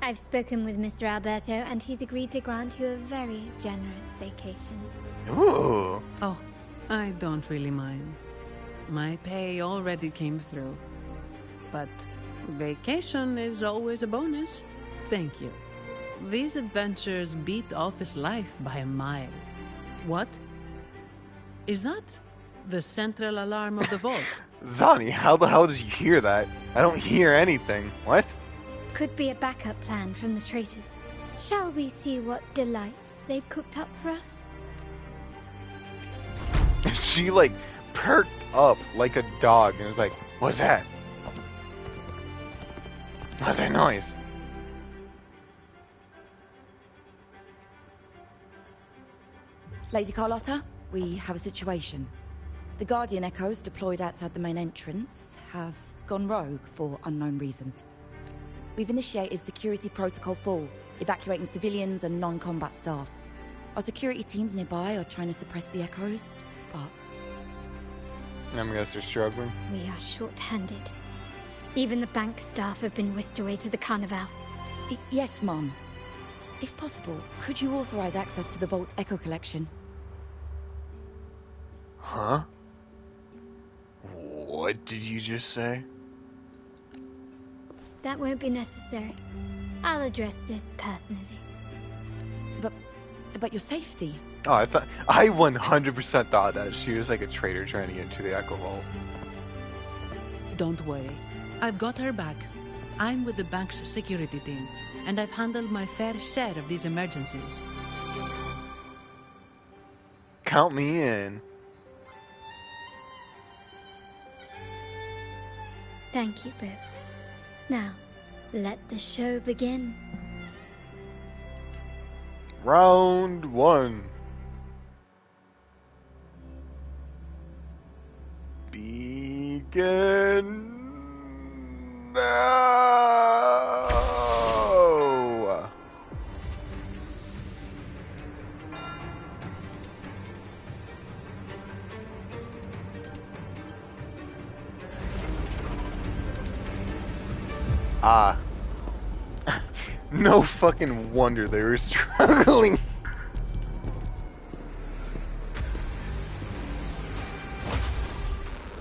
I've spoken with Mr. Alberto, and he's agreed to grant you a very generous vacation. Ooh. Oh, I don't really mind. My pay already came through. But vacation is always a bonus. Thank you. These adventures beat office life by a mile. What? Is that the central alarm of the vault? Zani, how the hell did you hear that? I don't hear anything. What? Could be a backup plan from the traitors. Shall we see what delights they've cooked up for us? She, like, perked up like a dog and was like, what's that? What's that noise? Lady Carlotta, we have a situation. The Guardian Echoes deployed outside the main entrance have gone rogue for unknown reasons. We've initiated Security Protocol 4, evacuating civilians and non-combat staff. Our security teams nearby are trying to suppress the Echoes, but... I guess they're struggling. We are short-handed. Even the bank staff have been whisked away to the Carnival. Yes, Mom. If possible, could you authorize access to the Vault's Echo collection? Huh? What did you just say? That won't be necessary. I'll address this personally. But your safety? Oh, I 100% thought that she was like a traitor trying to get into the Echo Vault. Don't worry. I've got her back. I'm with the bank's security team, and I've handled my fair share of these emergencies. Count me in. Thank you both. Now, let the show begin. Round 1. Begin now. No fucking wonder they were struggling.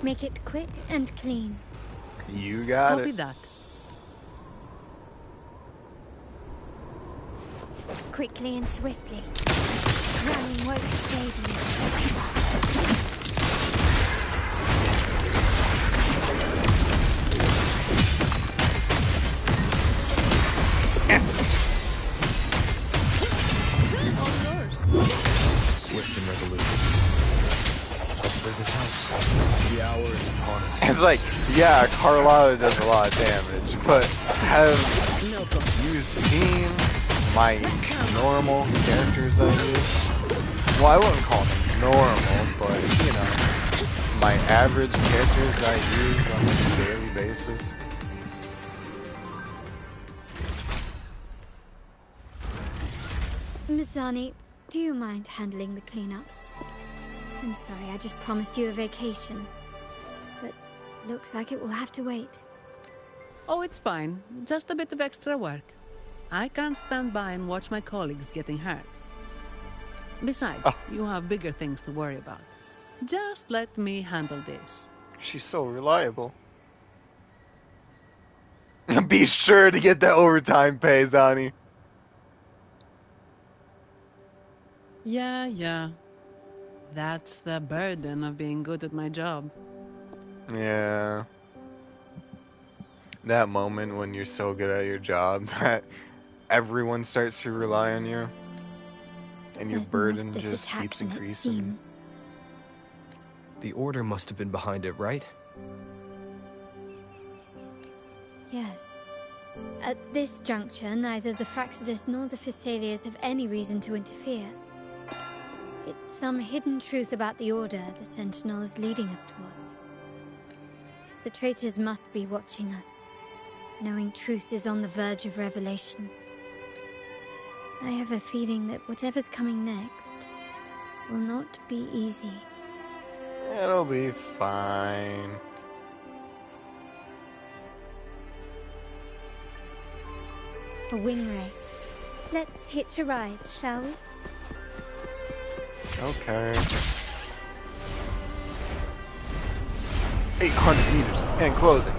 Make it quick and clean. You got Copy it. that. Quickly and swiftly. Running won't save you. Swift and resolute. Hopefully this helps. The hour is upon us. It's like, yeah, Carlotta does a lot of damage, but have you seen my normal characters I use? Well, I wouldn't call them normal, but, you know, my average characters I use on a daily basis. Mizani, do you mind handling the cleanup? I'm sorry, I just promised you a vacation. But looks like it will have to wait. Oh, it's fine. Just a bit of extra work. I can't stand by and watch my colleagues getting hurt. Besides, you have bigger things to worry about. Just let me handle this. She's so reliable. Be sure to get that overtime pay, Zani. Yeah. That's the burden of being good at my job. Yeah. That moment when you're so good at your job that everyone starts to rely on you, and your burden just keeps increasing. The Order must have been behind it, right? Yes. At this juncture, neither the Fraxidus nor the Phassalias have any reason to interfere. It's some hidden truth about the Order the Sentinel is leading us towards. The traitors must be watching us, knowing truth is on the verge of revelation. I have a feeling that whatever's coming next will not be easy. It'll be fine. A Winray. Let's hitch a ride, shall we? Okay. 800 meters and closing.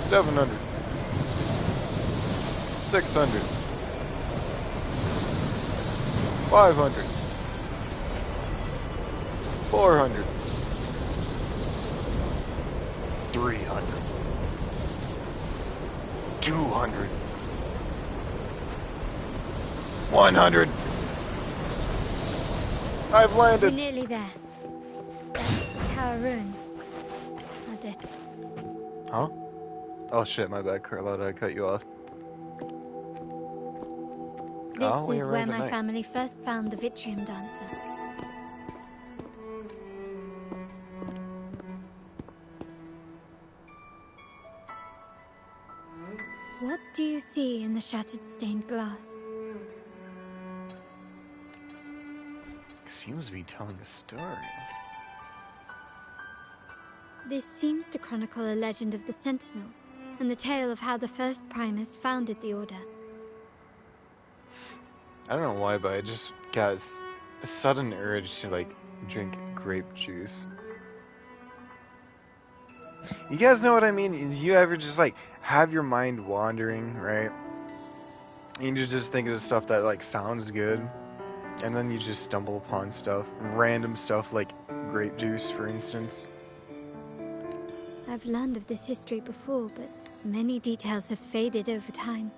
700. 600. 500. 400. 300. 200. 100. I've landed. We're nearly there. That's the tower ruins. Our death. Huh? Oh shit, my bad, Carlotta. I cut you off. This is where my family first found the Vitrium Dancer. What do you see in the shattered stained glass? Seems to be telling a story. This seems to chronicle a legend of the Sentinel, and the tale of how the first Primus founded the Order. I don't know why, but I just got a sudden urge to, like, drink grape juice. You guys know what I mean? You ever just, like, have your mind wandering, right? And you just think of stuff that, like, sounds good. And then you just stumble upon stuff. Random stuff like grape juice, for instance. I've learned of this history before, but many details have faded over time.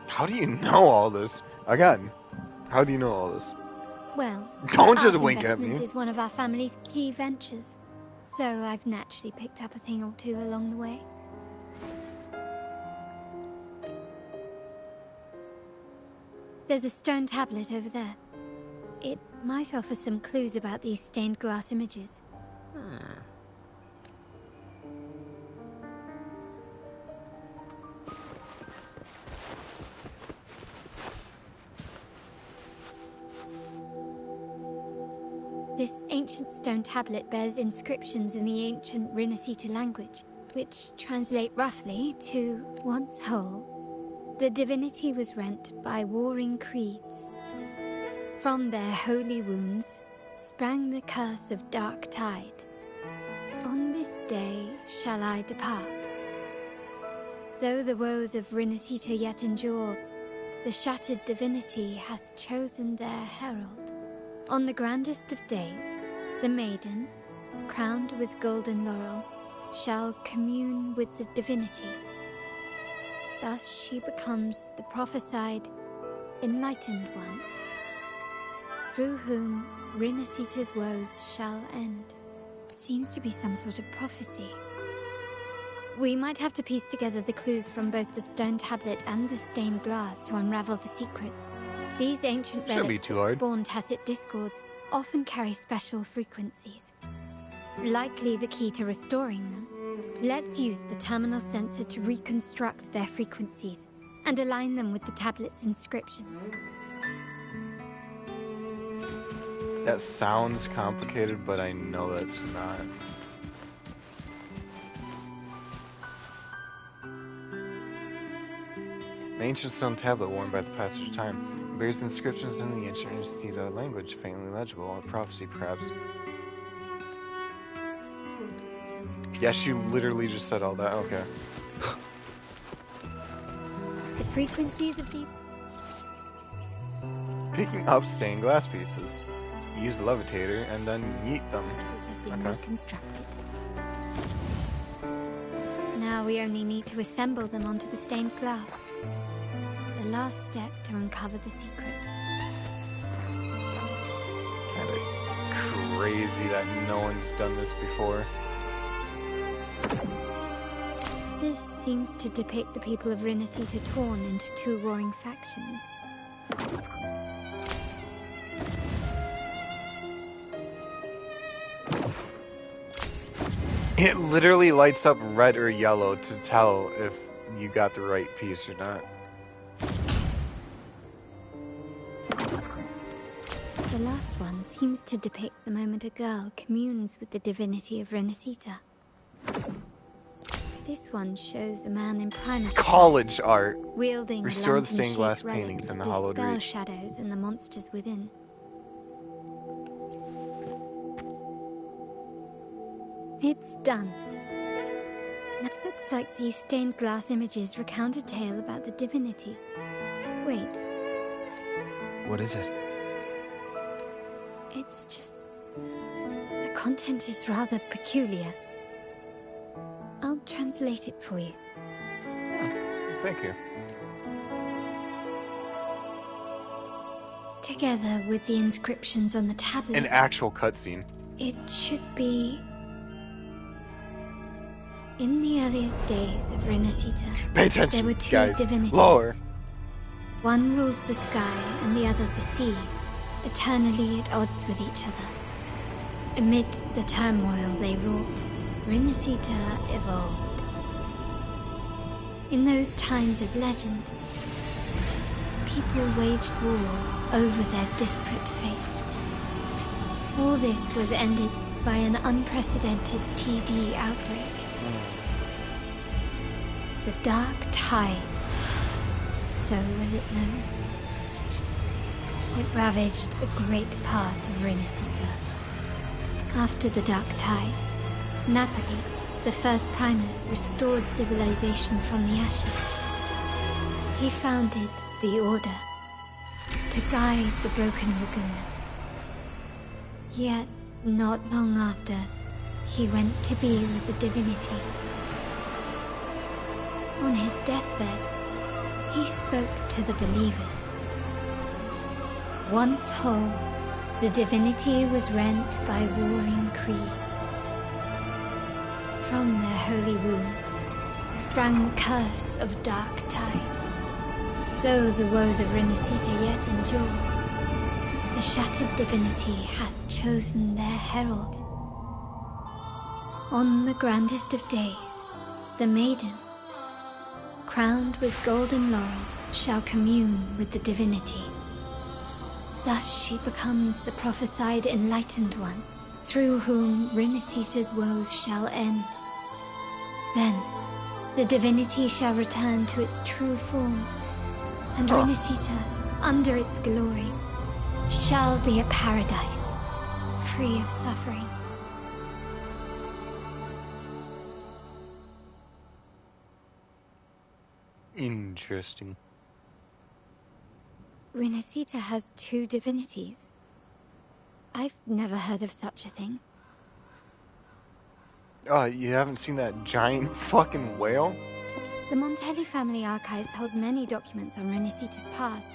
How do you know all this? Again, how do you know all this? Well, don't just art wink at me. investment is one of our family's key ventures, so I've naturally picked up a thing or two along the way. There's a stone tablet over there. It might offer some clues about these stained glass images. This ancient stone tablet bears inscriptions in the ancient Rinascita language, which translate roughly to, once whole, the divinity was rent by warring creeds. From their holy wounds sprang the curse of dark tide. On this day shall I depart. Though the woes of Rinascita yet endure, the shattered divinity hath chosen their herald. On the grandest of days, the maiden, crowned with golden laurel, shall commune with the divinity. Thus she becomes the prophesied, enlightened one, through whom Rinascita's woes shall end. Seems to be some sort of prophecy. We might have to piece together the clues from both the stone tablet and the stained glass to unravel the secrets. These ancient relics that spawn tacit discords often carry special frequencies. Likely the key to restoring them. Let's use the terminal sensor to reconstruct their frequencies and align them with the tablet's inscriptions. That sounds complicated, but I know that's not. An ancient stone tablet worn by the passage of time bears inscriptions in the ancient Rinascita language, faintly legible, a prophecy perhaps. Yeah, she literally just said all that, okay. The frequencies of these... Picking up stained glass pieces. use the levitator and then yeet them. Have been reconstructed. Now we only need to assemble them onto the stained glass. The last step to uncover the secrets. Kinda crazy that no one's done this before. This seems to depict the people of Rinasita torn into two warring factions. It literally lights up red or yellow to tell if you got the right piece or not. The last one seems to depict the moment a girl communes with the divinity of Rinasita. This one shows a man in primus College art. wielding Restore a the stained glass lantern-shaped paintings relic in the to hollowed dispel reach. shadows and the monsters within. It's done. Now it looks like these stained glass images recount a tale about the divinity. Wait, What is it? it's just... the content is rather peculiar. I'll translate it for you. Thank you. Together with the inscriptions on the tablet, An actual cutscene. it should be... in the earliest days of Rinasita, Pay attention, there were two guys. divinities. Lower. One rules the sky and the other the seas, eternally at odds with each other. Amidst the turmoil they wrought, Rinasita evolved. In those times of legend, people waged war over their disparate fates. All this was ended by an unprecedented TD outbreak. The Dark Tide, so was it known. It ravaged a great part of Rinasita. After the Dark Tide, Napoli, the first Primus, restored civilization from the ashes. He founded the Order to guide the broken Laguna. Yet, not long after, he went to be with the divinity. On his deathbed, he spoke to the believers. Once whole, the divinity was rent by warring creeds. From their holy wounds sprang the curse of Dark Tide. Though the woes of Rinasita yet endure, the shattered divinity hath chosen their herald. On the grandest of days, the maiden, crowned with golden laurel, shall commune with the divinity. Thus she becomes the prophesied enlightened one, through whom Rinasita's woes shall end. Then, the divinity shall return to its true form, and Rinasita, under its glory, shall be a paradise, free of suffering. Interesting. Rinasita has two divinities. I've never heard of such a thing. Oh, you haven't seen that giant fucking whale? The Montelli family archives hold many documents on Rinasita's past.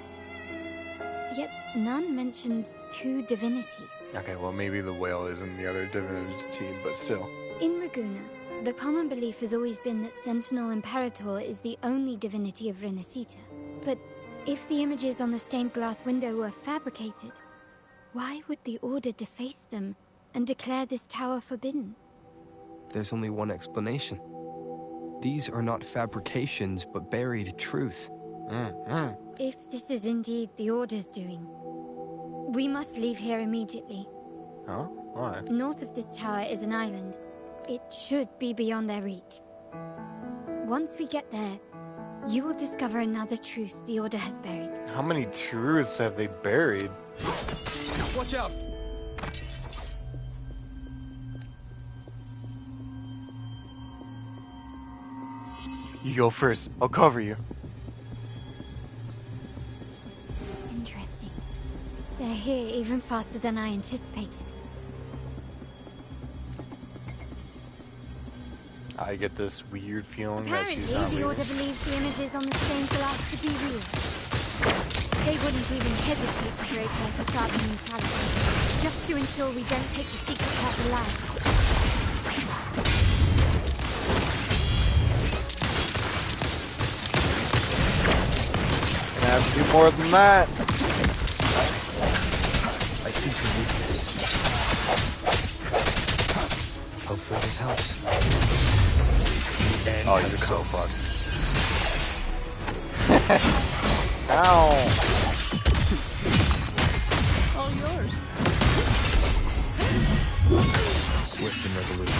Yet none mentioned two divinities. Okay, well maybe the whale isn't the other divinity, but still. In Ragusa, the common belief has always been that Sentinel Imperator is the only divinity of Rinasita. But if the images on the stained glass window were fabricated, why would the Order deface them and declare this tower forbidden? There's only one explanation. These are not fabrications, but buried truth. If this is indeed the Order's doing, we must leave here immediately. Huh? Why? North of this tower is an island. It should be beyond their reach. Once we get there, you will discover another truth the Order has buried. How many truths have they buried? Watch out! You go first. I'll cover you. Interesting. They're here even faster than I anticipated. I get this weird feeling that Apparently, she's not the leaving. Order believes the images on the stained glass to be real. They wouldn't even hesitate to break their facade of neutrality, just to ensure we don't take the secret path alive. Gonna have to do more than that. I think we need this. Hopefully this helps. Oh, you're so fucked. Ow! All yours. Swift and resolute.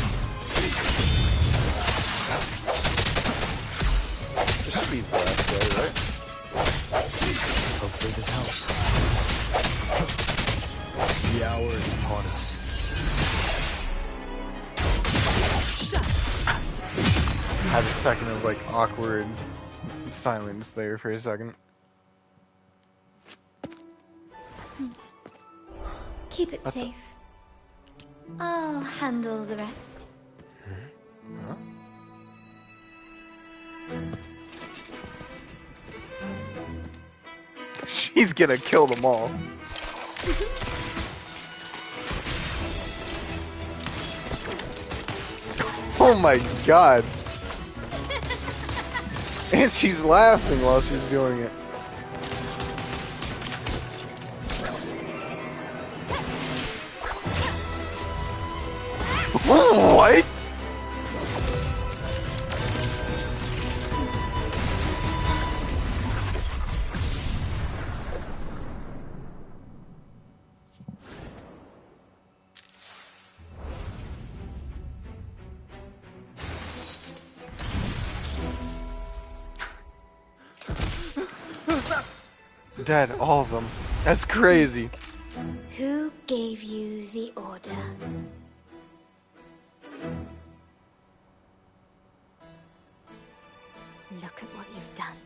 There should be breath there, right? Hopefully this helps. The hour is upon us. Had a second of like awkward silence there for a second. Keep it safe. I'll handle the rest. Huh? She's gonna kill them all. Oh my god. And she's laughing while she's doing it. What? Dead, all of them. That's crazy. Who gave you the order? Look at what you've done.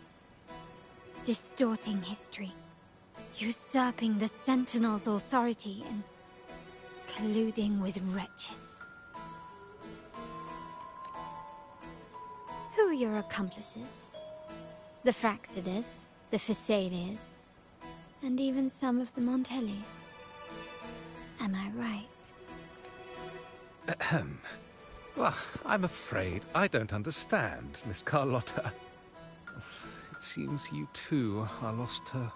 Distorting history. Usurping the Sentinel's authority and colluding with wretches. Who are your accomplices? The Fraxidus, the Facades, and even some of the Montellis. Am I right? Ahem. Well, I'm afraid I don't understand, Miss Carlotta. It seems you too are lost to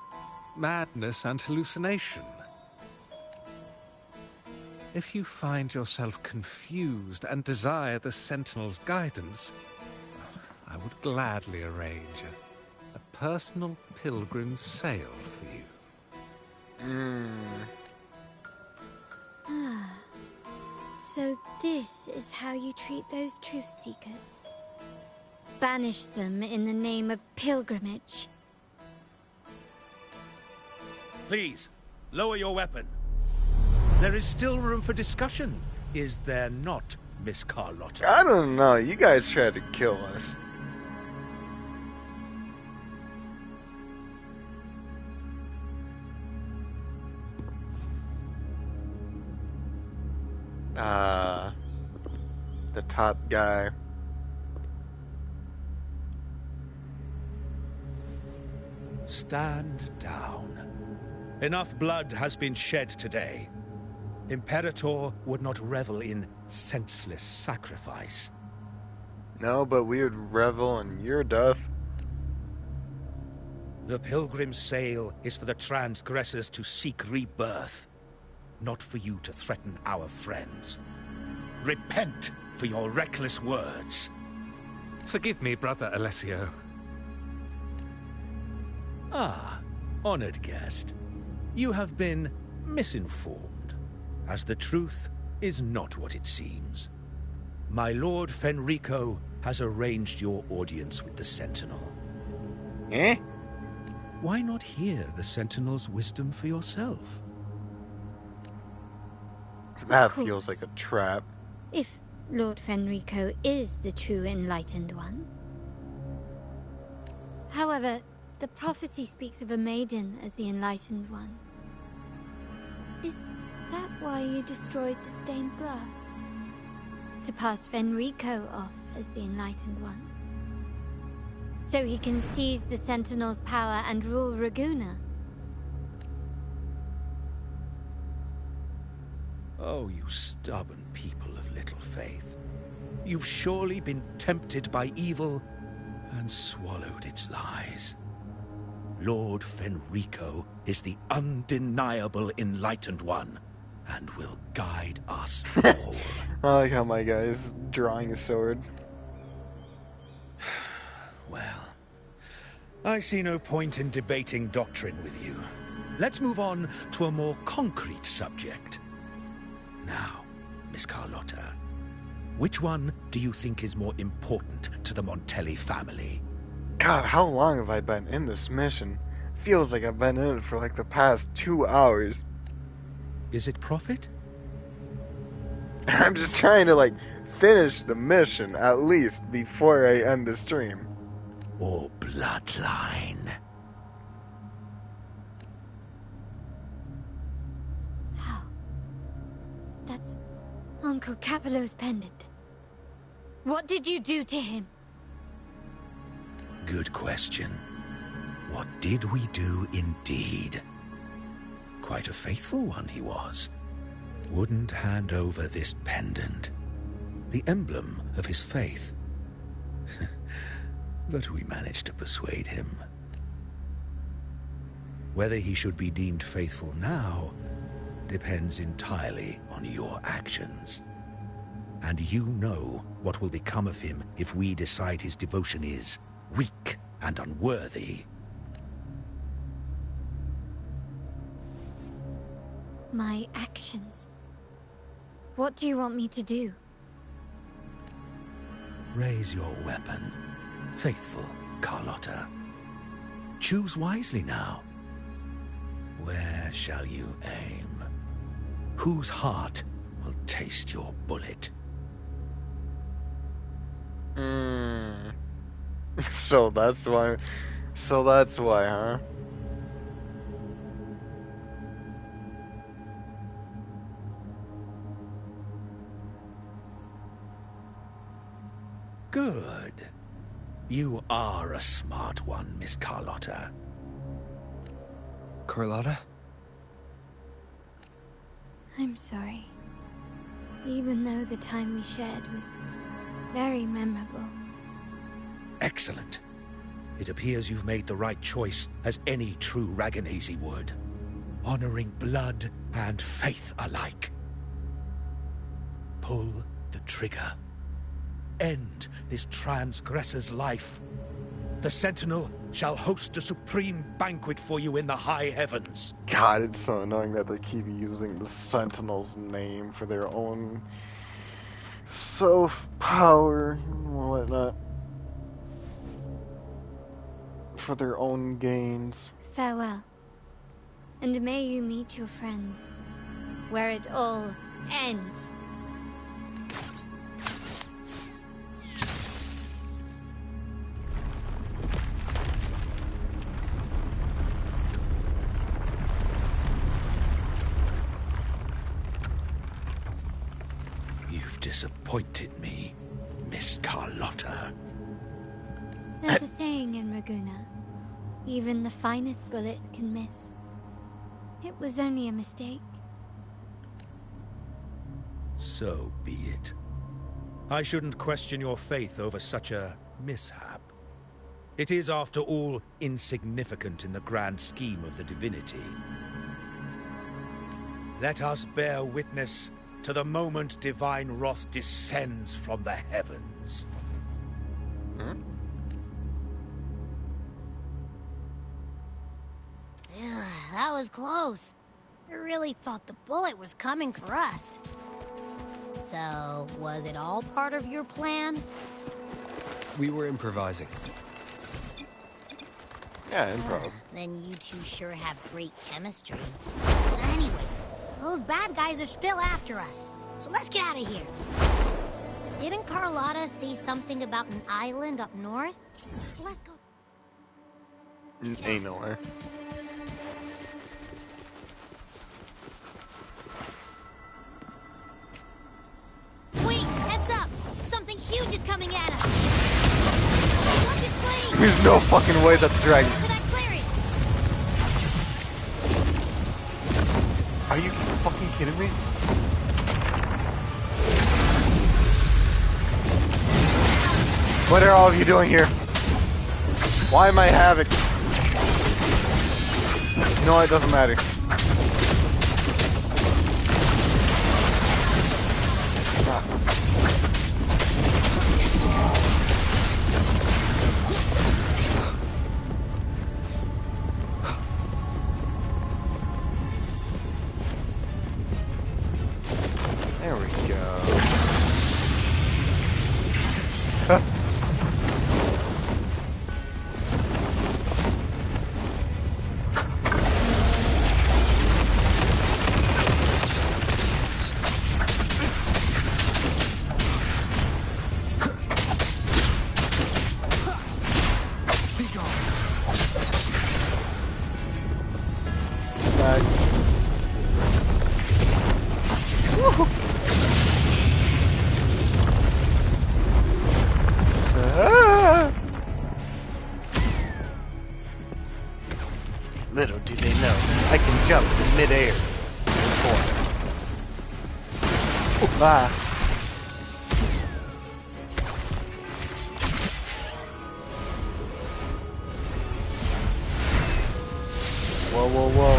madness and hallucination. If you find yourself confused and desire the Sentinel's guidance, I would gladly arrange a personal pilgrim sail for you. Ah. So this is how you treat those truth seekers. Banish them in the name of pilgrimage. Please, lower your weapon. There is still room for discussion, is there not, Miss Carlotta? I don't know. You guys tried to kill us. The top guy. Stand down. Enough blood has been shed today. Imperator would not revel in senseless sacrifice. No, but we would revel in your death. The pilgrim's sail is for the transgressors to seek rebirth, not for you to threaten our friends. Repent for your reckless words. Forgive me, Brother Alessio. Ah, honored guest. You have been misinformed, as the truth is not what it seems. My Lord Fenrico has arranged your audience with the Sentinel. Eh? Why not hear the Sentinel's wisdom for yourself? That feels like a trap. If Lord Fenrico is the true Enlightened One. However, the prophecy speaks of a maiden as the Enlightened One. Is that why you destroyed the stained glass? To pass Fenrico off as the Enlightened One? So he can seize the Sentinel's power and rule Raguna? Oh, you stubborn people of little faith. You've surely been tempted by evil and swallowed its lies. Lord Fenrico is the undeniable Enlightened One and will guide us all. I like how my guy is drawing a sword. Well, I see no point in debating doctrine with you. Let's move on to a more concrete subject. Now, Miss Carlotta, which one do you think is more important to the Montelli family? God, how long have I been in this mission? Feels like I've been in it for like the past 2 hours. Is it profit? I'm just trying to like finish the mission at least before I end the stream. Or bloodline? How? That's Uncle Capello's pendant. What did you do to him? Good question. What did we do indeed? Quite a faithful one he was. Wouldn't hand over this pendant, the emblem of his faith. But we managed to persuade him. Whether he should be deemed faithful now depends entirely on your actions. And you know what will become of him if we decide his devotion is weak and unworthy. My actions. What do you want me to do? Raise your weapon, faithful Carlotta. Choose wisely now. Where shall you aim? Whose heart will taste your bullet? So that's why. Huh? Good. You are a smart one, Miss Carlotta. Carlotta? I'm sorry. Even though the time we shared was very memorable. Excellent. It appears you've made the right choice, as any true Raganazi would. Honoring blood and faith alike. Pull the trigger. End this transgressor's life. The Sentinel shall host a supreme banquet for you in the high heavens. God, it's so annoying that they keep using the Sentinel's name for their own self-power and whatnot. For their own gains. Farewell. And may you meet your friends, where it all ends. You've disappointed me, Miss Carlotta. There's a saying in Raguna, even the finest bullet can miss. It was only a mistake. So be it. I shouldn't question your faith over such a mishap. It is, after all, insignificant in the grand scheme of the divinity. Let us bear witness to the moment divine wrath descends from the heavens. That was close. I really thought the bullet was coming for us. So, was it all part of your plan? We were improvising. Yeah, improv. Then you two sure have great chemistry. Anyway, those bad guys are still after us. So let's get out of here. Didn't Carlotta say something about an island up north? Let's go. Ain't nowhere. There's no fucking way that's a dragon. Are you fucking kidding me? What are all of you doing here? Why am I Havoc? You know what? It doesn't matter. There we go. Little do they know, I can jump in midair. Ah. Whoa, whoa, whoa.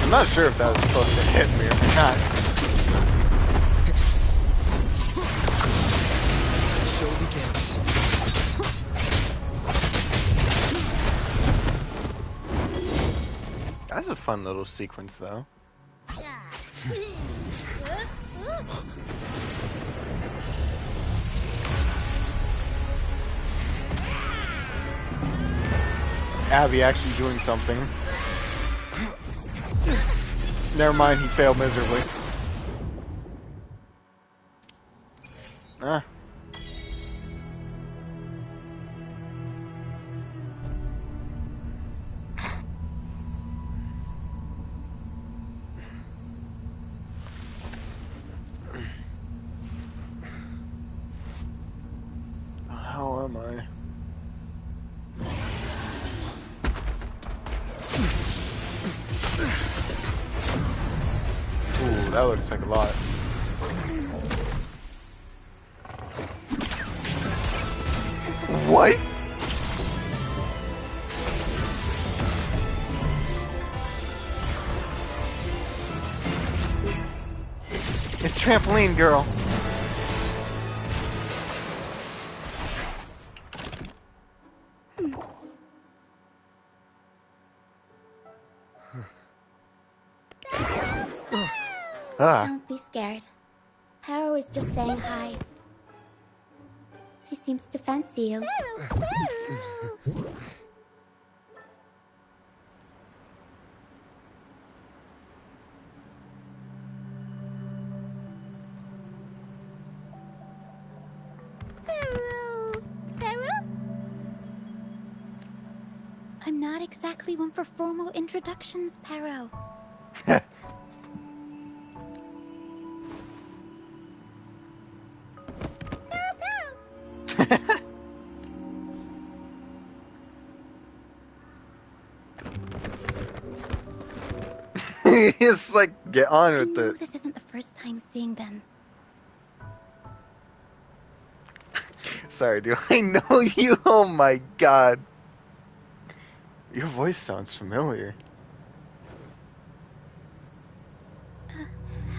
I'm not sure if that was supposed to hit me or not. Show begins. That's a fun little sequence, though. Abby actually doing something. Never mind, he failed miserably. Ah. How am I? Ooh, that looks like a lot. What? It's Trampoline Girl. Don't be scared. Hera was just saying hi. She seems to fancy you. I'm not exactly one for formal introductions, Pero. It's like, get on with I know it. this isn't the first time seeing them. Sorry, do I know you? Oh my god. Your voice sounds familiar.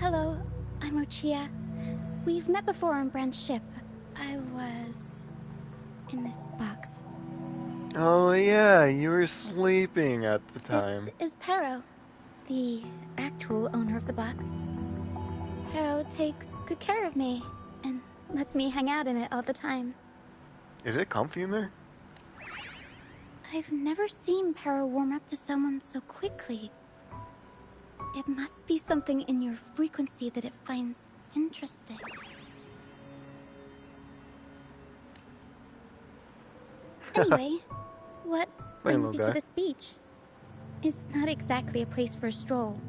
Hello, I'm Ochia. We've met before on Brand's ship. I was in this box. Oh yeah, you were sleeping at the time. This is Pero, the actual owner of the box. Pero takes good care of me and lets me hang out in it all the time. Is it comfy in there? I've never seen Pero warm up to someone so quickly. It must be something in your frequency that it finds interesting. Anyway, what brings you to this beach? It's not exactly a place for a stroll.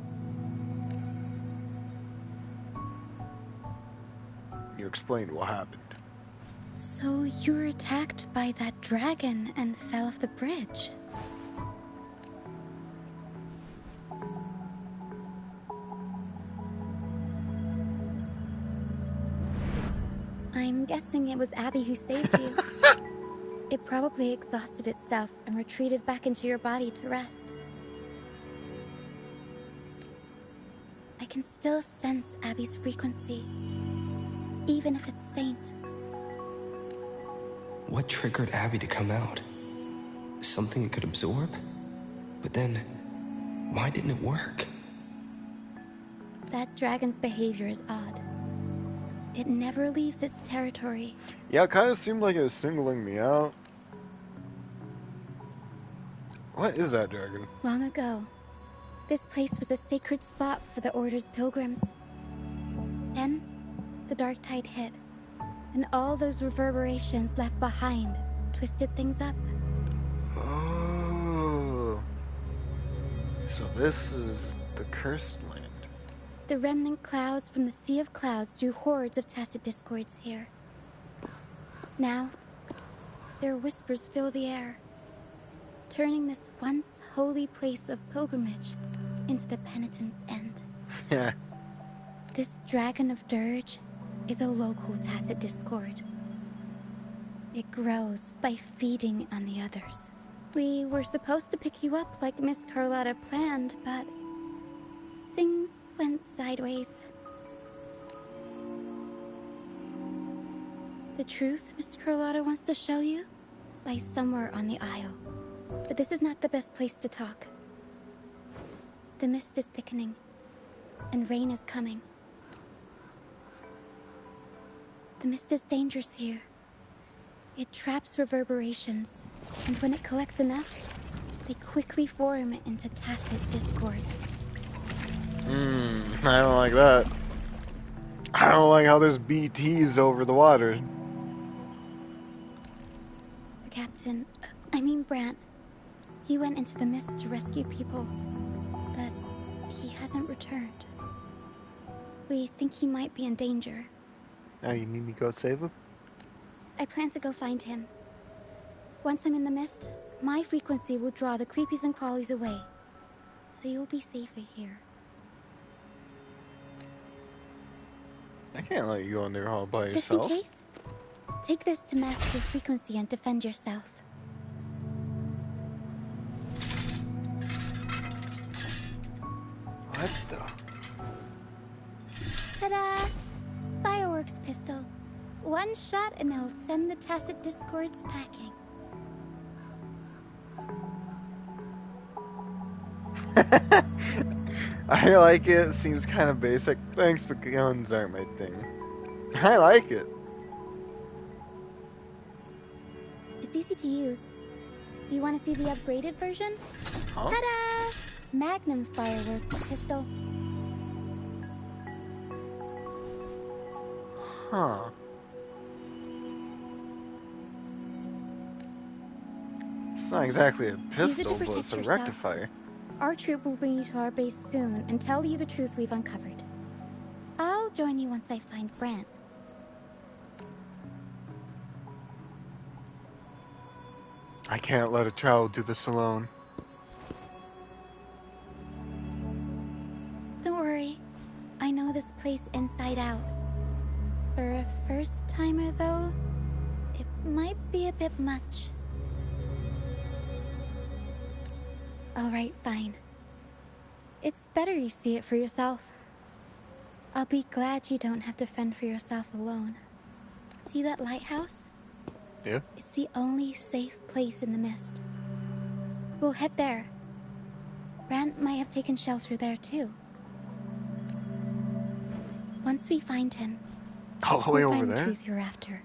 You explained what happened. So you were attacked by that dragon and fell off the bridge. I'm guessing it was Abby who saved you. It probably exhausted itself and retreated back into your body to rest. I can still sense Abby's frequency, even if it's faint. What triggered Abby to come out? Something it could absorb? But then, why didn't it work? That dragon's behavior is odd. It never leaves its territory. Yeah, it kind of seemed like it was singling me out. What is that dragon? Long ago, this place was a sacred spot for the Order's pilgrims. Then, the dark tide hit, and all those reverberations left behind twisted things up. Oh. So this is the cursed land. The remnant clouds from the Sea of Clouds drew hordes of tacit discords here. Now, their whispers fill the air, turning this once holy place of pilgrimage into the penitent's end. Yeah. This dragon of dirge is a local tacit discord. It grows by feeding on the others. We were supposed to pick you up like Miss Carlotta planned, but things went sideways. The truth Mr. Carlotta wants to show you lies somewhere on the Isle. But this is not the best place to talk. The mist is thickening, and rain is coming. The mist is dangerous here. It traps reverberations, and when it collects enough, they quickly form into tacit discords. I don't like that. I don't like how there's BTs over the water. The captain, Brant, he went into the mist to rescue people, but he hasn't returned. We think he might be in danger. Now you need me to go save him? I plan to go find him. Once I'm in the mist, my frequency will draw the creepies and crawlies away, so you'll be safer here. I can't let you go in there all by Just yourself. in case, take this to mask your frequency and defend yourself. What the? Ta-da! Fireworks pistol. One shot and it'll send the tacit discords packing. I like it. Seems kind of basic. Thanks, but guns aren't my thing. I like it. It's easy to use. You want to see the upgraded version? Huh? Ta-da! Magnum fireworks pistol. Huh. It's not exactly a Use it to pistol, but protect it's a yourself. rectifier. Our troop will bring you to our base soon and tell you the truth we've uncovered. I'll join you once I find Brant. I can't let a child do this alone. Don't worry. I know this place inside out. For a first-timer, though, it might be a bit much. Alright, fine. It's better you see it for yourself. I'll be glad you don't have to fend for yourself alone. See that lighthouse? Yeah? It's the only safe place in the mist. We'll head there. Brant might have taken shelter there too. Once we find him, All the way we'll over find there? the truth you're after.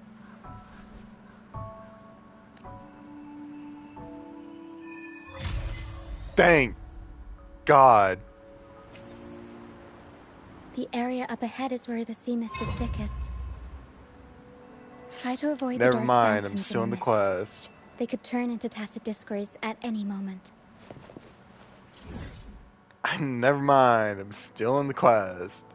Thank God. The area up ahead is where the sea mist is thickest. Try to avoid the Never dark mind, I'm phantoms still in the mist. quest. They could turn into tacit discords at any moment. Never mind, I'm still in the quest.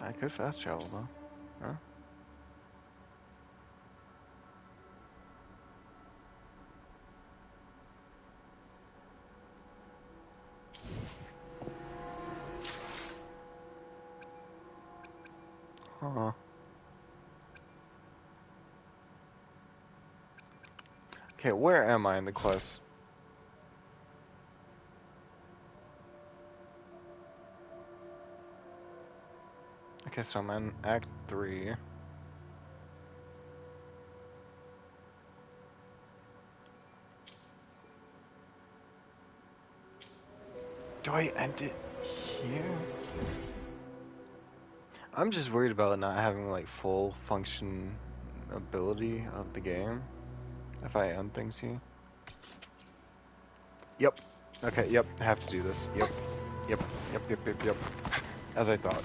I could fast travel though. Huh? Huh. Okay, where am I in the quest? Okay, so I'm in Act 3. Do I end it here? I'm just worried about not having like full function ability of the game if I end things here. Yep. Okay, yep, I have to do this. Yep. Yep. As I thought.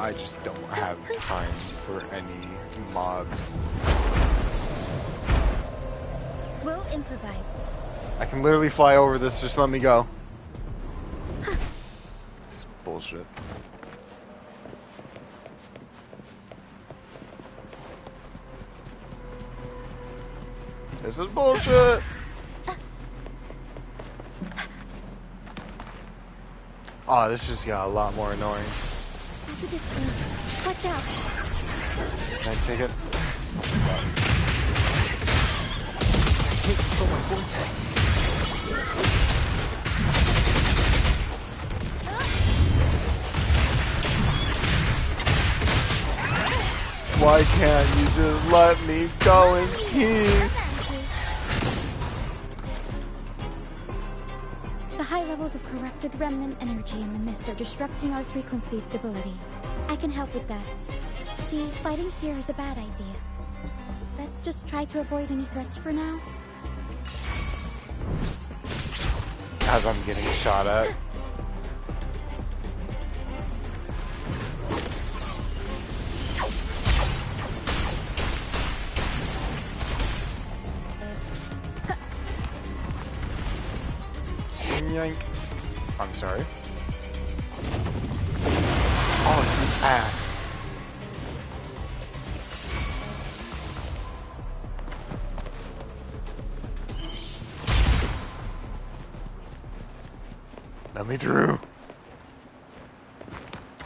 I just don't have time for any mobs. We'll improvise. I can literally fly over this, just let me go. It's bullshit. This is bullshit! Oh, this just got a lot more annoying. There's a distance. Watch out. Can I take it? I can't control my forte. Why can't you just let me go in peace? The high levels of corrupted remnant energy in the mist are disrupting our frequency stability. I can help with that. See, fighting here is a bad idea. Let's just try to avoid any threats for now. As I'm getting shot at. Yoink. I'm sorry. Oh, you ass. Let me through.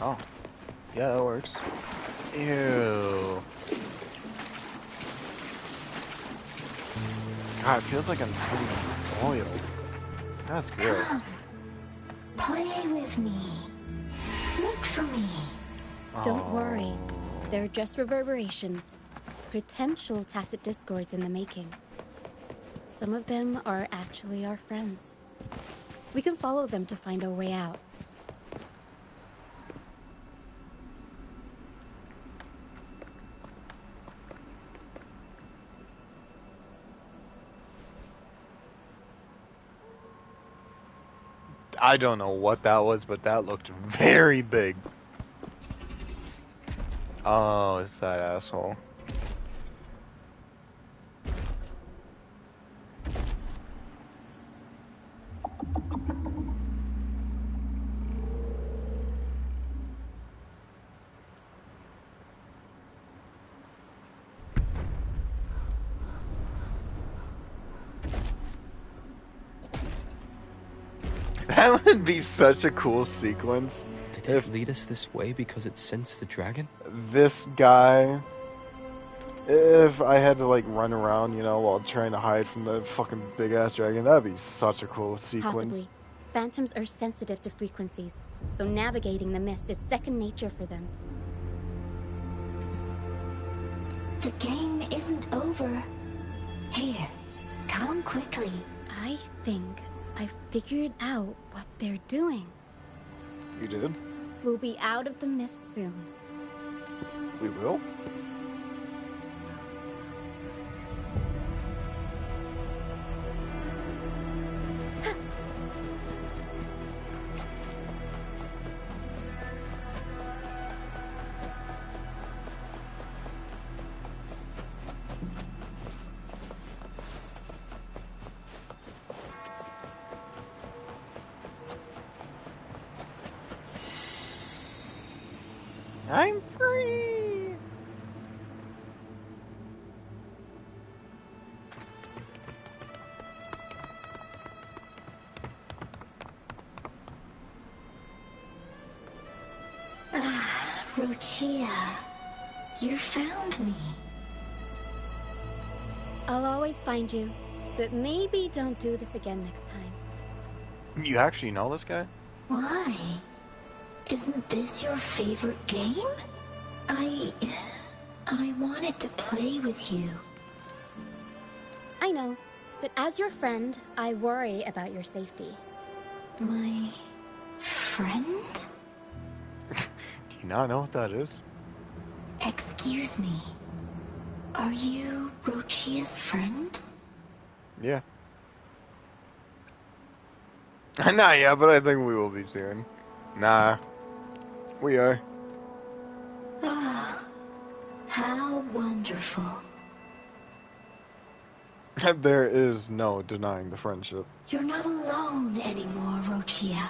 Oh. Yeah, that works. Ew. God, it feels like I'm spitting oil. That's gross. Play with me. Look for me. Don't worry. They're just reverberations. Potential tacit discords in the making. Some of them are actually our friends. We can follow them to find our way out. I don't know what that was, but that looked very big. Oh, it's that asshole. That would be such a cool sequence. Did it lead us this way because it sensed the dragon? This guy, if I had to like run around, you know, while trying to hide from the fucking big ass dragon, that'd be such a cool sequence. Possibly. Phantoms are sensitive to frequencies, so navigating the mist is second nature for them. The game isn't over. Here, come quickly. I think I figured out what they're doing. You did? We'll be out of the mist soon. We will? I'm free! Ah, Rochia. You found me. I'll always find you, but maybe don't do this again next time. You actually know this guy? Why? Isn't this your favorite game? I wanted to play with you. I know, but as your friend, I worry about your safety. My friend? Do you not know what that is? Excuse me. Are you Rochia's friend? Yeah. Not yet, but I think we will be soon. Nah. We are. Ah, how wonderful. There is no denying the friendship. You're not alone anymore, Rochia.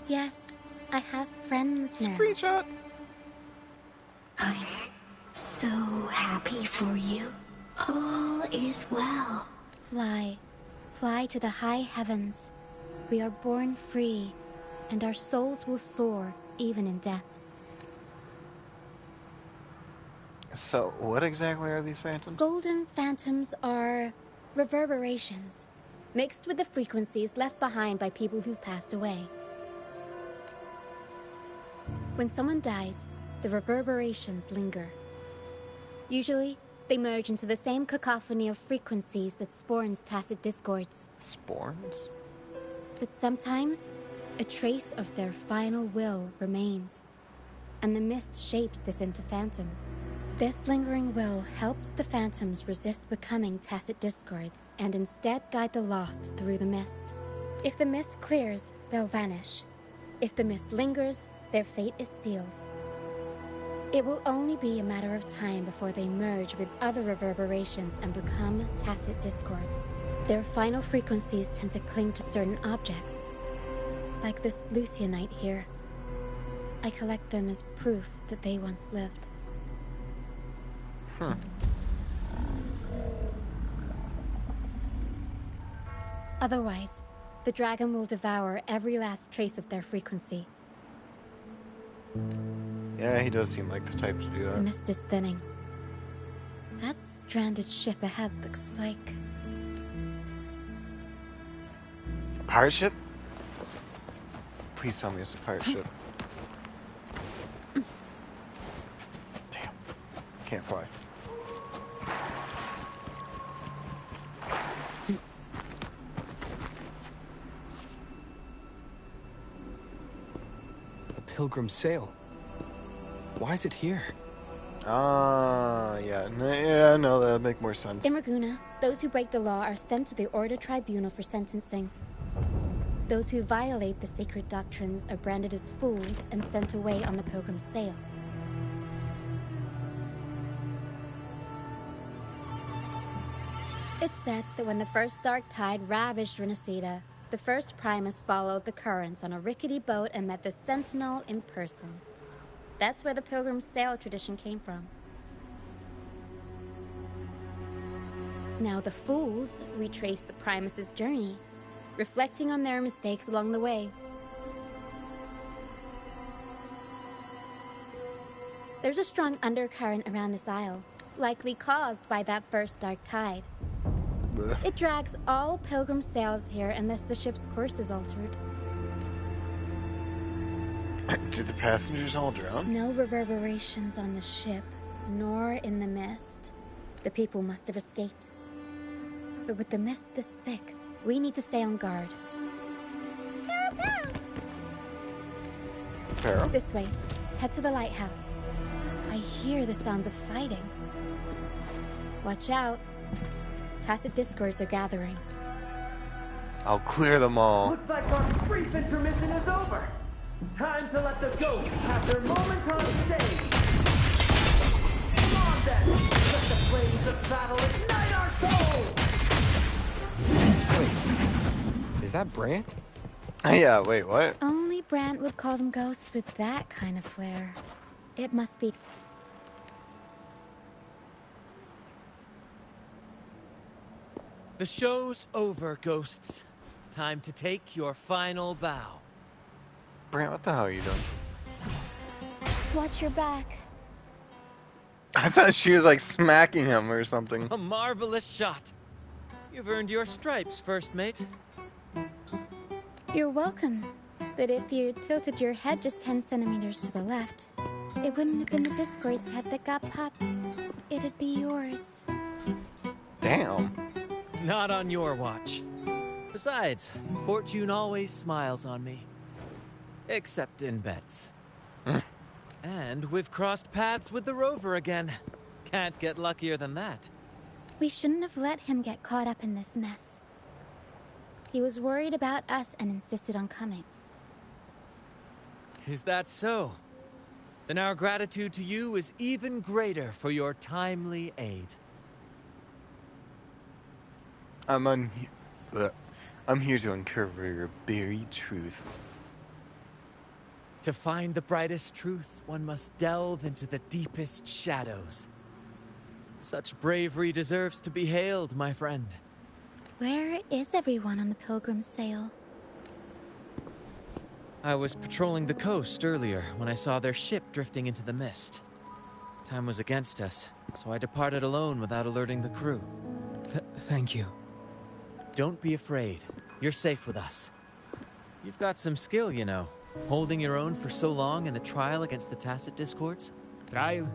Yes, I have friends now. Screenshot. I'm so happy for you. All is well. Fly. Fly to the high heavens. We are born free, and our souls will soar even in death. So, what exactly are these phantoms? Golden phantoms are reverberations, mixed with the frequencies left behind by people who've passed away. When someone dies, the reverberations linger. Usually, they merge into the same cacophony of frequencies that spawns tacit discords. Spawns? But sometimes, a trace of their final will remains, and the mist shapes this into phantoms. This lingering will helps the phantoms resist becoming tacit discords and instead guide the lost through the mist. If the mist clears, they'll vanish. If the mist lingers, their fate is sealed. It will only be a matter of time before they merge with other reverberations and become tacit discords. Their final frequencies tend to cling to certain objects, like this Lucianite here. I collect them as proof that they once lived. Otherwise, the dragon will devour every last trace of their frequency. Yeah, he does seem like the type to do The that. mist is thinning. That stranded ship ahead looks like... A pirate ship? Please tell me it's a pirate ship. Damn. Can't fly. A pilgrim sail. Why is it here? Yeah, no, that'd make more sense. In Raguna, those who break the law are sent to the Order Tribunal for sentencing. Those who violate the sacred doctrines are branded as fools and sent away on the pilgrim's sail. It's said that when the first dark tide ravaged Renacida, the first Primus followed the currents on a rickety boat and met the Sentinel in person. That's where the pilgrim's sail tradition came from. Now the fools retrace the Primus's journey, reflecting on their mistakes along the way. There's a strong undercurrent around this isle, likely caused by that first dark tide. It drags all pilgrim sails here unless the ship's course is altered. Did the passengers all drown? No reverberations on the ship, nor in the mist. The people must have escaped. But with the mist this thick, we need to stay on guard. Pharaoh? This way. Head to the lighthouse. I hear the sounds of fighting. Watch out. Tacit discords are gathering. I'll clear them all. Looks like our brief intermission is over. Time to let the ghosts have their moment on stage. Come on then, let the flames of battle ignite our souls. Is that Brant? Yeah, wait, what? Only Brant would call them ghosts with that kind of flair. It must be... The show's over, ghosts. Time to take your final bow. Brant, what the hell are you doing? Watch your back. I thought she was like smacking him or something. A marvelous shot. You've earned your stripes, first mate. You're welcome. But if you tilted your head just 10 centimeters to the left, it wouldn't have been the Discord's head that got popped. It'd be yours. Damn. Not on your watch. Besides, fortune always smiles on me. Except in bets. And we've crossed paths with the rover again. Can't get luckier than that. We shouldn't have let him get caught up in this mess. He was worried about us and insisted on coming. Is that so? Then our gratitude to you is even greater for your timely aid. I'm here to uncover your buried truth. To find the brightest truth, one must delve into the deepest shadows. Such bravery deserves to be hailed, my friend. Where is everyone on the Pilgrim sail? I was patrolling the coast earlier when I saw their ship drifting into the mist. Time was against us, so I departed alone without alerting the crew. Thank you. Don't be afraid. You're safe with us. You've got some skill, you know. Holding your own for so long in the trial against the Tacit Discords? Trial?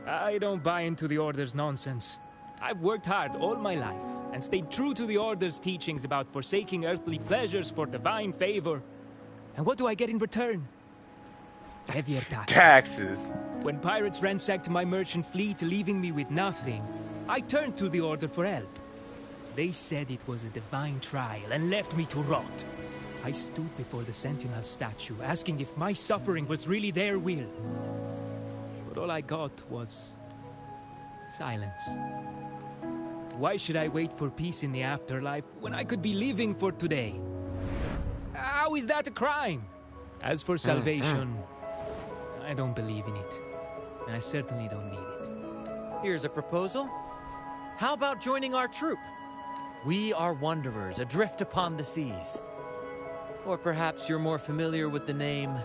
I don't buy into the Order's nonsense. I've worked hard all my life and stayed true to the Order's teachings about forsaking earthly pleasures for divine favor. And what do I get in return? Heavier taxes. Taxes. When pirates ransacked my merchant fleet, leaving me with nothing, I turned to the Order for help. They said it was a divine trial and left me to rot. I stood before the Sentinel statue, asking if my suffering was really their will. But all I got was silence. Why should I wait for peace in the afterlife when I could be living for today? How is that a crime? As for salvation, I don't believe in it. And I certainly don't need it. Here's a proposal. How about joining our troop? We are wanderers adrift upon the seas. Or perhaps you're more familiar with the name,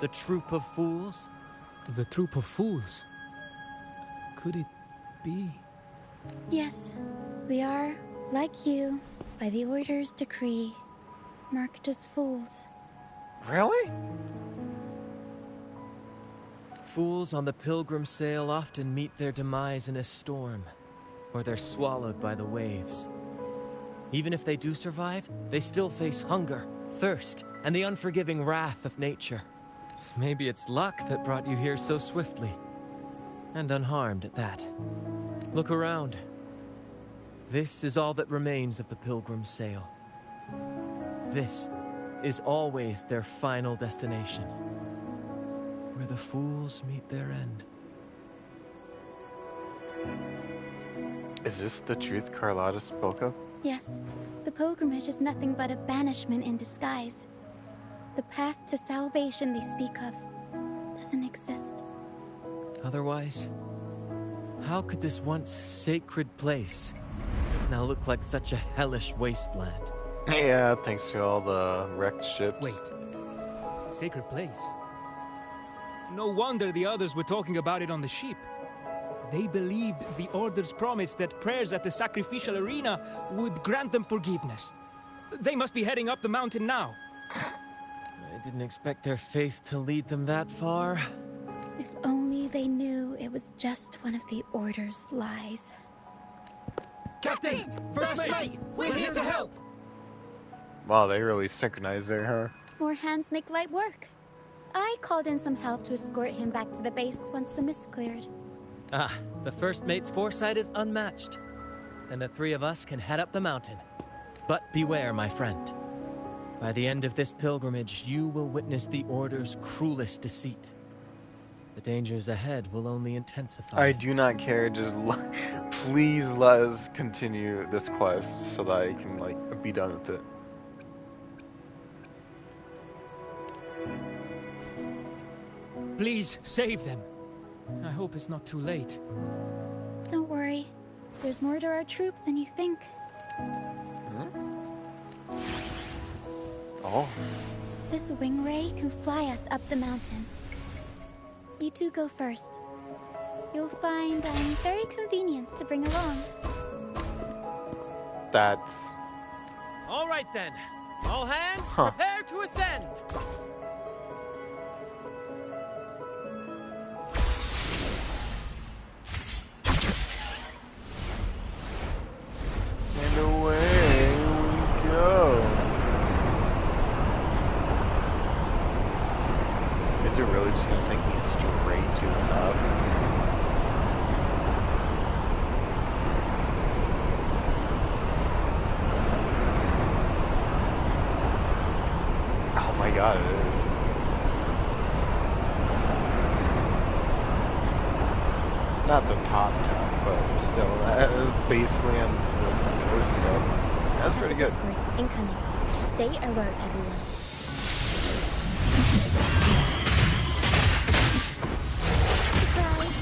the Troop of Fools? The Troop of Fools? Could it be? Yes, we are, like you, by the Order's decree, marked as fools. Really? Fools on the Pilgrim sail often meet their demise in a storm, or they're swallowed by the waves. Even if they do survive, they still face hunger, thirst, and the unforgiving wrath of nature. Maybe it's luck that brought you here so swiftly. And unharmed at that. Look around. This is all that remains of the Pilgrim sail. This is always their final destination. Where the fools meet their end. Is this the truth Carlotta spoke of? Yes, the pilgrimage is nothing but a banishment in disguise. The path to salvation they speak of doesn't exist. Otherwise, how could this once sacred place now look like such a hellish wasteland? Yeah, thanks to all the wrecked ships. Wait. Sacred place? No wonder the others were talking about it on the ship. They believed the Order's promise that prayers at the sacrificial arena would grant them forgiveness. They must be heading up the mountain now. I didn't expect their faith to lead them that far. If only they knew it was just one of the Order's lies. Captain! First mate! We're here to help! Wow, they really synchronized there, huh? More hands make light work. I called in some help to escort him back to the base once the mist cleared. Ah, the first mate's foresight is unmatched. And the three of us can head up the mountain. But beware, my friend. By the end of this pilgrimage, you will witness the Order's cruelest deceit. The dangers ahead will only intensify. I do not care. Just please let us continue this quest so that I can like be done with it. Please save them. I hope it's not too late. Don't worry. There's more to our troop than you think. Oh. This wing ray can fly us up the mountain. You two go first. You'll find I'm very convenient to bring along. That's... All right then. All hands, prepare to ascend. And away we go. Is it really just gonna take me straight to the top? Oh my god, it is. Not the top, but still, basically on the doorstep. That's pretty good. Discourse incoming. Stay alert, everyone. Surprise!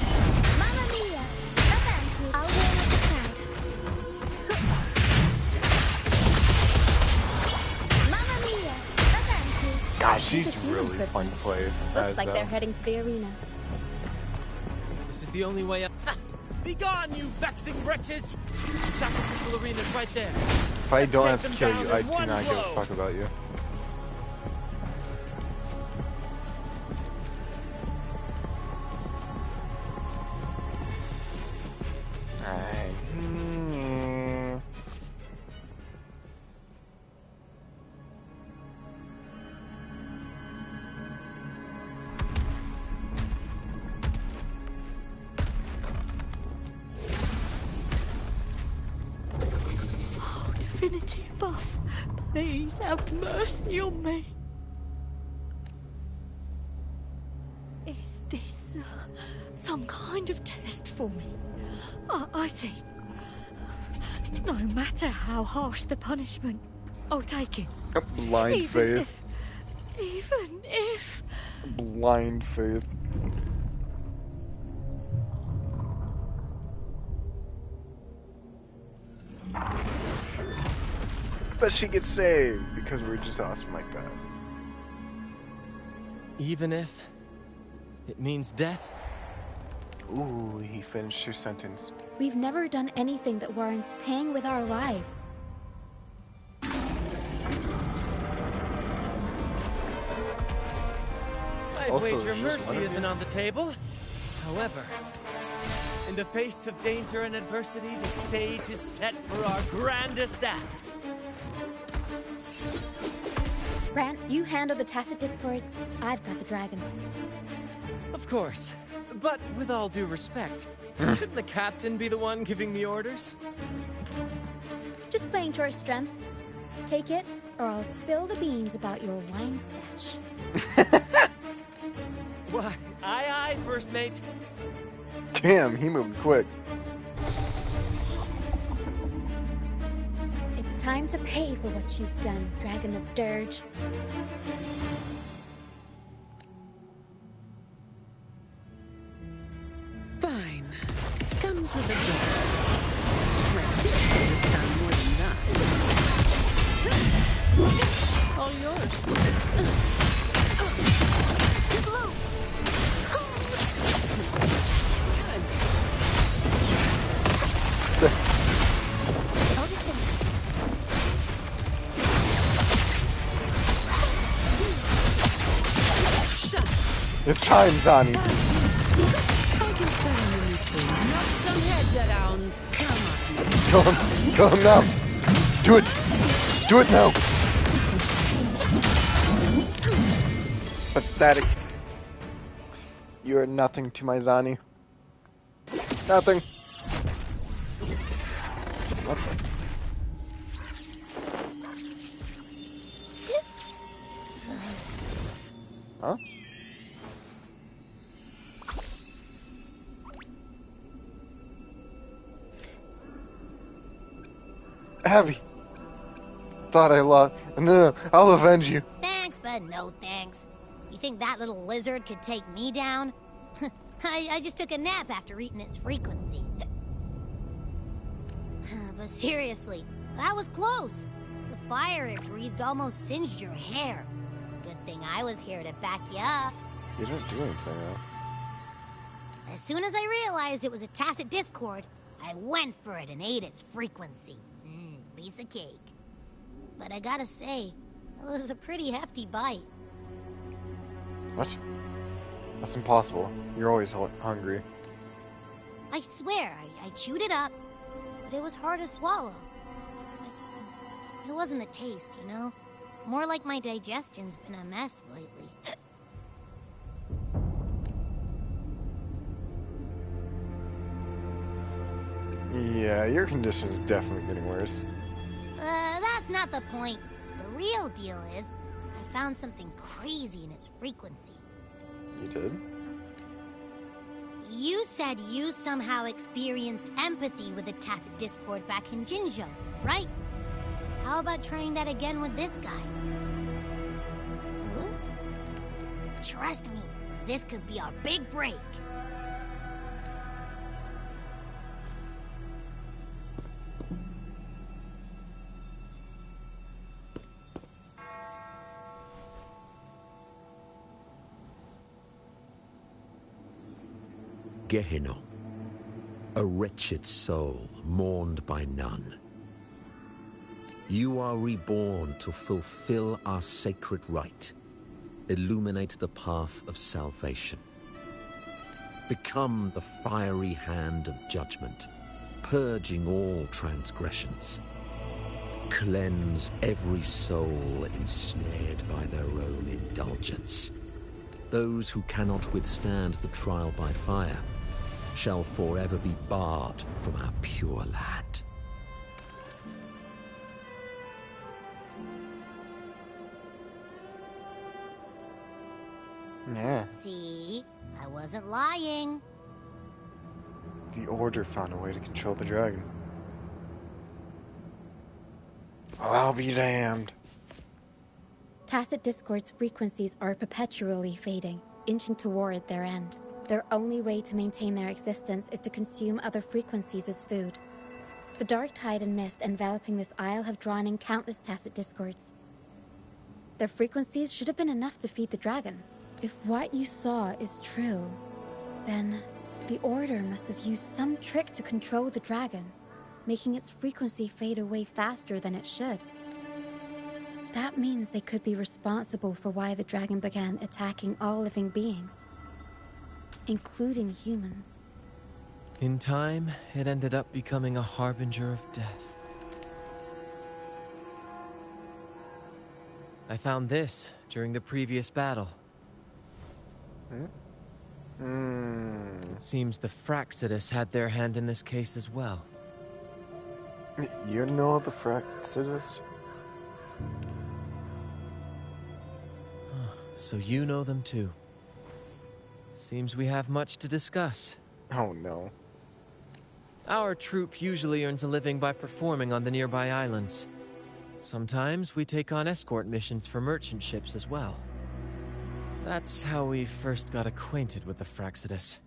Mamma mia! Avanti! I'll warm up the crowd. Mamma mia! Avanti! Gosh, she's really fun to play. Looks like they're heading to the arena. This is the only way up. Be gone, you vexing wretches! Sacrificial arena's right there. If I don't have to kill you, I do not give a fuck about you. Alright. Divinity above, please have mercy on me. Is this some kind of test for me? I see. No matter how harsh the punishment, I'll take it. Blind faith. Even if... Blind faith. But she gets saved because we're just awesome like that. Even if it means death? Ooh, he finished her sentence. We've never done anything that warrants paying with our lives. I'd wager mercy isn't on the table. However, in the face of danger and adversity, the stage is set for our grandest act. Brant, you handle the tacit discords. I've got the dragon. Of course. But with all due respect, shouldn't the captain be the one giving the orders? Just playing to our strengths. Take it, or I'll spill the beans about your wine stash. Why, aye, first mate. Damn, he moved quick. It's time to pay for what you've done, Dragon of Dirge. Fine. Comes with the joys. My sister has done more than that. All yours. It's time, Zani. Knock some heads around. Kill him. Kill him now. Do it. Do it now. Pathetic. You are nothing to my Zani. Nothing. What the? Huh? Abby. Thought I lost. No, I'll avenge you. Thanks, but no thanks. You think that little lizard could take me down? I just took a nap after eating its frequency. But seriously, that was close. The fire it breathed almost singed your hair. Good thing I was here to back you up. You didn't do anything, right? As soon as I realized it was a tacit discord, I went for it and ate its frequency. Piece of cake. But I gotta say, it was a pretty hefty bite. What? That's impossible. You're always hungry. I swear, I chewed it up, but it was hard to swallow. It wasn't the taste, you know? More like my digestion's been a mess lately. Yeah, your condition is definitely getting worse. That's not the point. The real deal is, I found something crazy in its frequency. You did? You said you somehow experienced empathy with the tacit discord back in Jinzhou, right? How about trying that again with this guy? Trust me, this could be our big break. Gehenna, a wretched soul mourned by none. You are reborn to fulfill our sacred rite, illuminate the path of salvation. Become the fiery hand of judgment, purging all transgressions. Cleanse every soul ensnared by their own indulgence. Those who cannot withstand the trial by fire shall forever be barred from our pure land. Yeah. See? I wasn't lying. The Order found a way to control the dragon. Well, I'll be damned. Tacit Discord's frequencies are perpetually fading, inching toward their end. Their only way to maintain their existence is to consume other frequencies as food. The dark tide and mist enveloping this isle have drawn in countless Tacit Discords. Their frequencies should have been enough to feed the dragon. If what you saw is true, then the Order must have used some trick to control the dragon, making its frequency fade away faster than it should. That means they could be responsible for why the dragon began attacking all living beings, including humans. In time, it ended up becoming a harbinger of death. I found this during the previous battle. It seems the Fraxidus had their hand in this case as well. You know the Fraxidus? So you know them too. Seems we have much to discuss. Oh no. Our troop usually earns a living by performing on the nearby islands. Sometimes we take on escort missions for merchant ships as well. That's how we first got acquainted with the Fraxidus.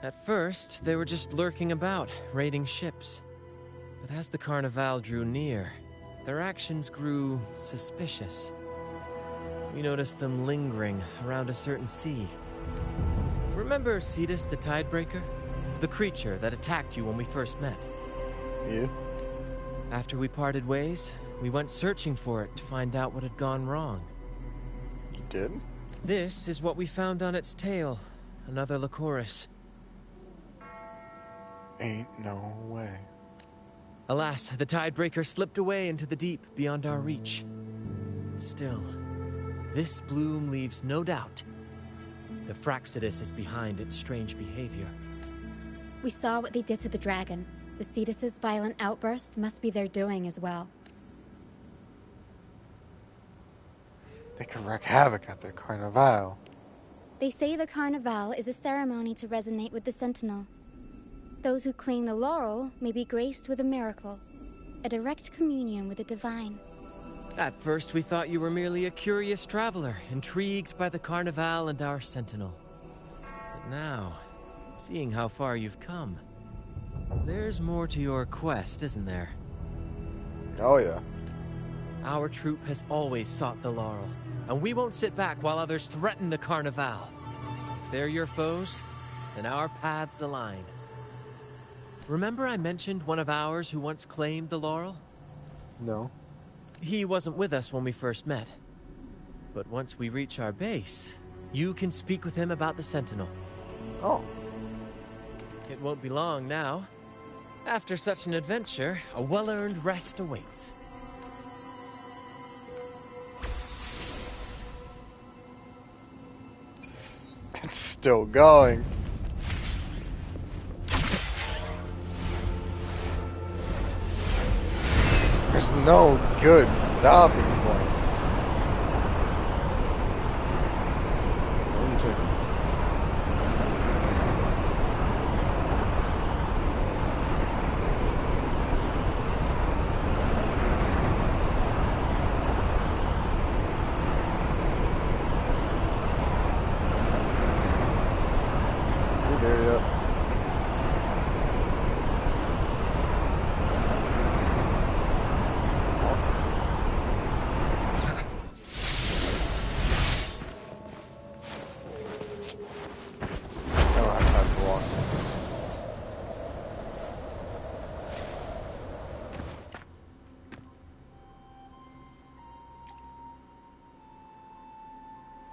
At first, they were just lurking about, raiding ships. But as the Carnival drew near, their actions grew suspicious. We noticed them lingering around a certain sea. Remember Cetus the Tidebreaker? The creature that attacked you when we first met? Yeah. After we parted ways, we went searching for it to find out what had gone wrong. You did? This is what we found on its tail. Another Lycoris. Ain't no way. Alas, the Tidebreaker slipped away into the deep beyond our reach. Still, this bloom leaves no doubt. The Fraxidus is behind its strange behavior. We saw what they did to the dragon. The Cetus's violent outburst must be their doing as well. They could wreak havoc at their Carnival. They say the Carnival is a ceremony to resonate with the Sentinel. Those who claim the laurel may be graced with a miracle. A direct communion with the divine. At first we thought you were merely a curious traveler, intrigued by the Carnival and our Sentinel. But now, seeing how far you've come, there's more to your quest, isn't there? Oh yeah. Our troop has always sought the laurel, and we won't sit back while others threaten the Carnival. If they're your foes, then our paths align. Remember I mentioned one of ours who once claimed the laurel? No. He wasn't with us when we first met. But once we reach our base, you can speak with him about the Sentinel. Oh. It won't be long now. After such an adventure, a well-earned rest awaits. It's still going. There's no good stopping point.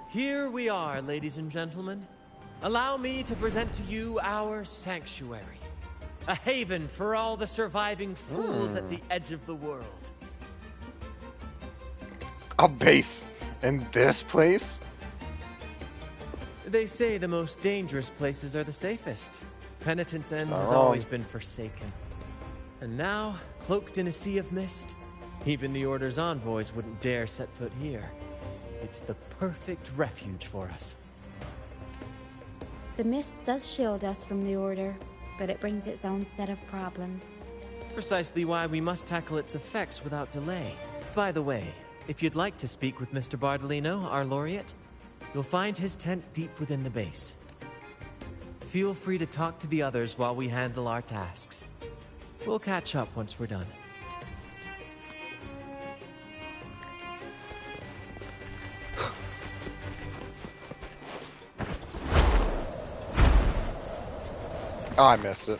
Here we are, ladies and gentlemen. Allow me to present to you our sanctuary. A haven for all the surviving fools at the edge of the world. A base in this place? They say the most dangerous places are the safest. Penitent's End has wrong. always been forsaken. And now, cloaked in a sea of mist, even the Order's envoys wouldn't dare set foot here. It's the perfect refuge for us. The mist does shield us from the Order, but it brings its own set of problems. Precisely why we must tackle its effects without delay. By the way, if you'd like to speak with Mr. Bardolino, our laureate, you'll find his tent deep within the base. Feel free to talk to the others while we handle our tasks. We'll catch up once we're done. Oh, I missed it.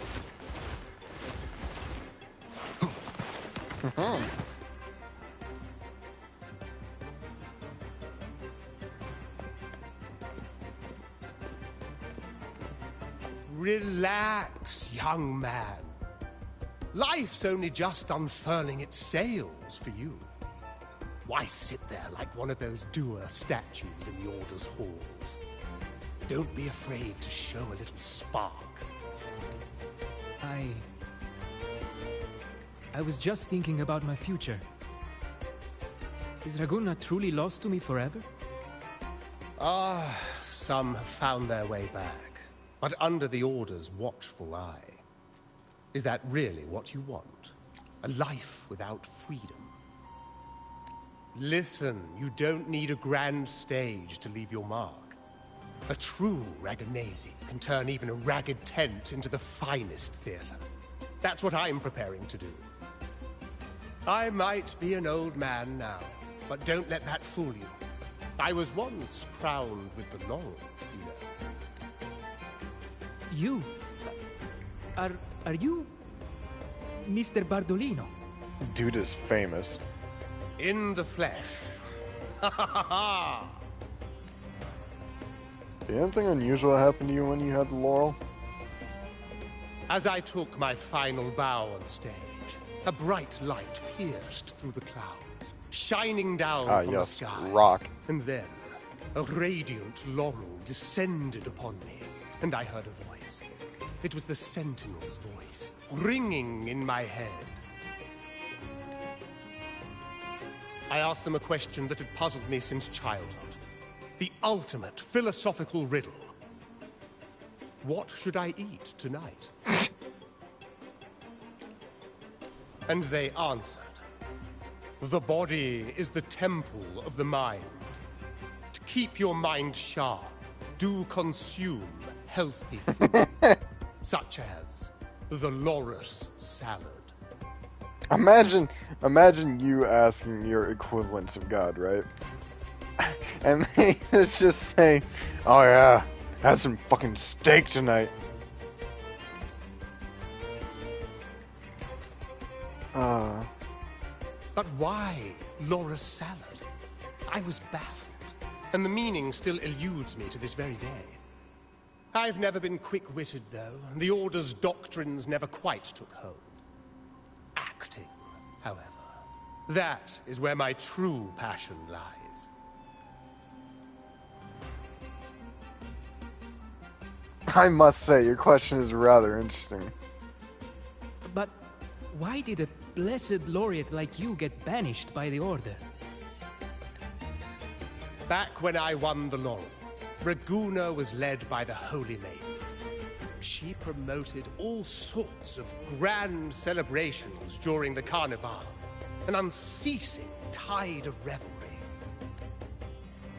Relax, young man. Life's only just unfurling its sails for you. Why sit there like one of those dour statues in the Order's halls? Don't be afraid to show a little spark. I was just thinking about my future. Is Raguna truly lost to me forever? Some have found their way back, but under the Order's watchful eye. Is that really what you want? A life without freedom? Listen, you don't need a grand stage to leave your mark. A true Raganese can turn even a ragged tent into the finest theater. That's what I'm preparing to do. I might be an old man now, but don't let that fool you. I was once crowned with the laurel, you know. You? Are you Mr. Bardolino? Dude is famous. In the flesh. Ha ha ha ha! Did anything unusual happen to you when you had the laurel? As I took my final bow on stage, a bright light pierced through the clouds, shining down from the sky. Rock. And then, a radiant laurel descended upon me, and I heard a voice. It was the Sentinel's voice, ringing in my head. I asked them a question that had puzzled me since childhood. The ultimate philosophical riddle. What should I eat tonight? And they answered. The body is the temple of the mind. To keep your mind sharp, do consume healthy food, such as the loris salad. Imagine you asking your equivalents of God, right? And they just say, "Oh yeah, had some fucking steak tonight." But why loris salad? I was baffled, and the meaning still eludes me to this very day. I've never been quick-witted, though. The Order's doctrines never quite took hold. Acting, however, that is where my true passion lies. I must say, your question is rather interesting. But why did a blessed laureate like you get banished by the Order? Back when I won the laurel, Raguna was led by the Holy Maiden. She promoted all sorts of grand celebrations during the Carnival, an unceasing tide of revelry.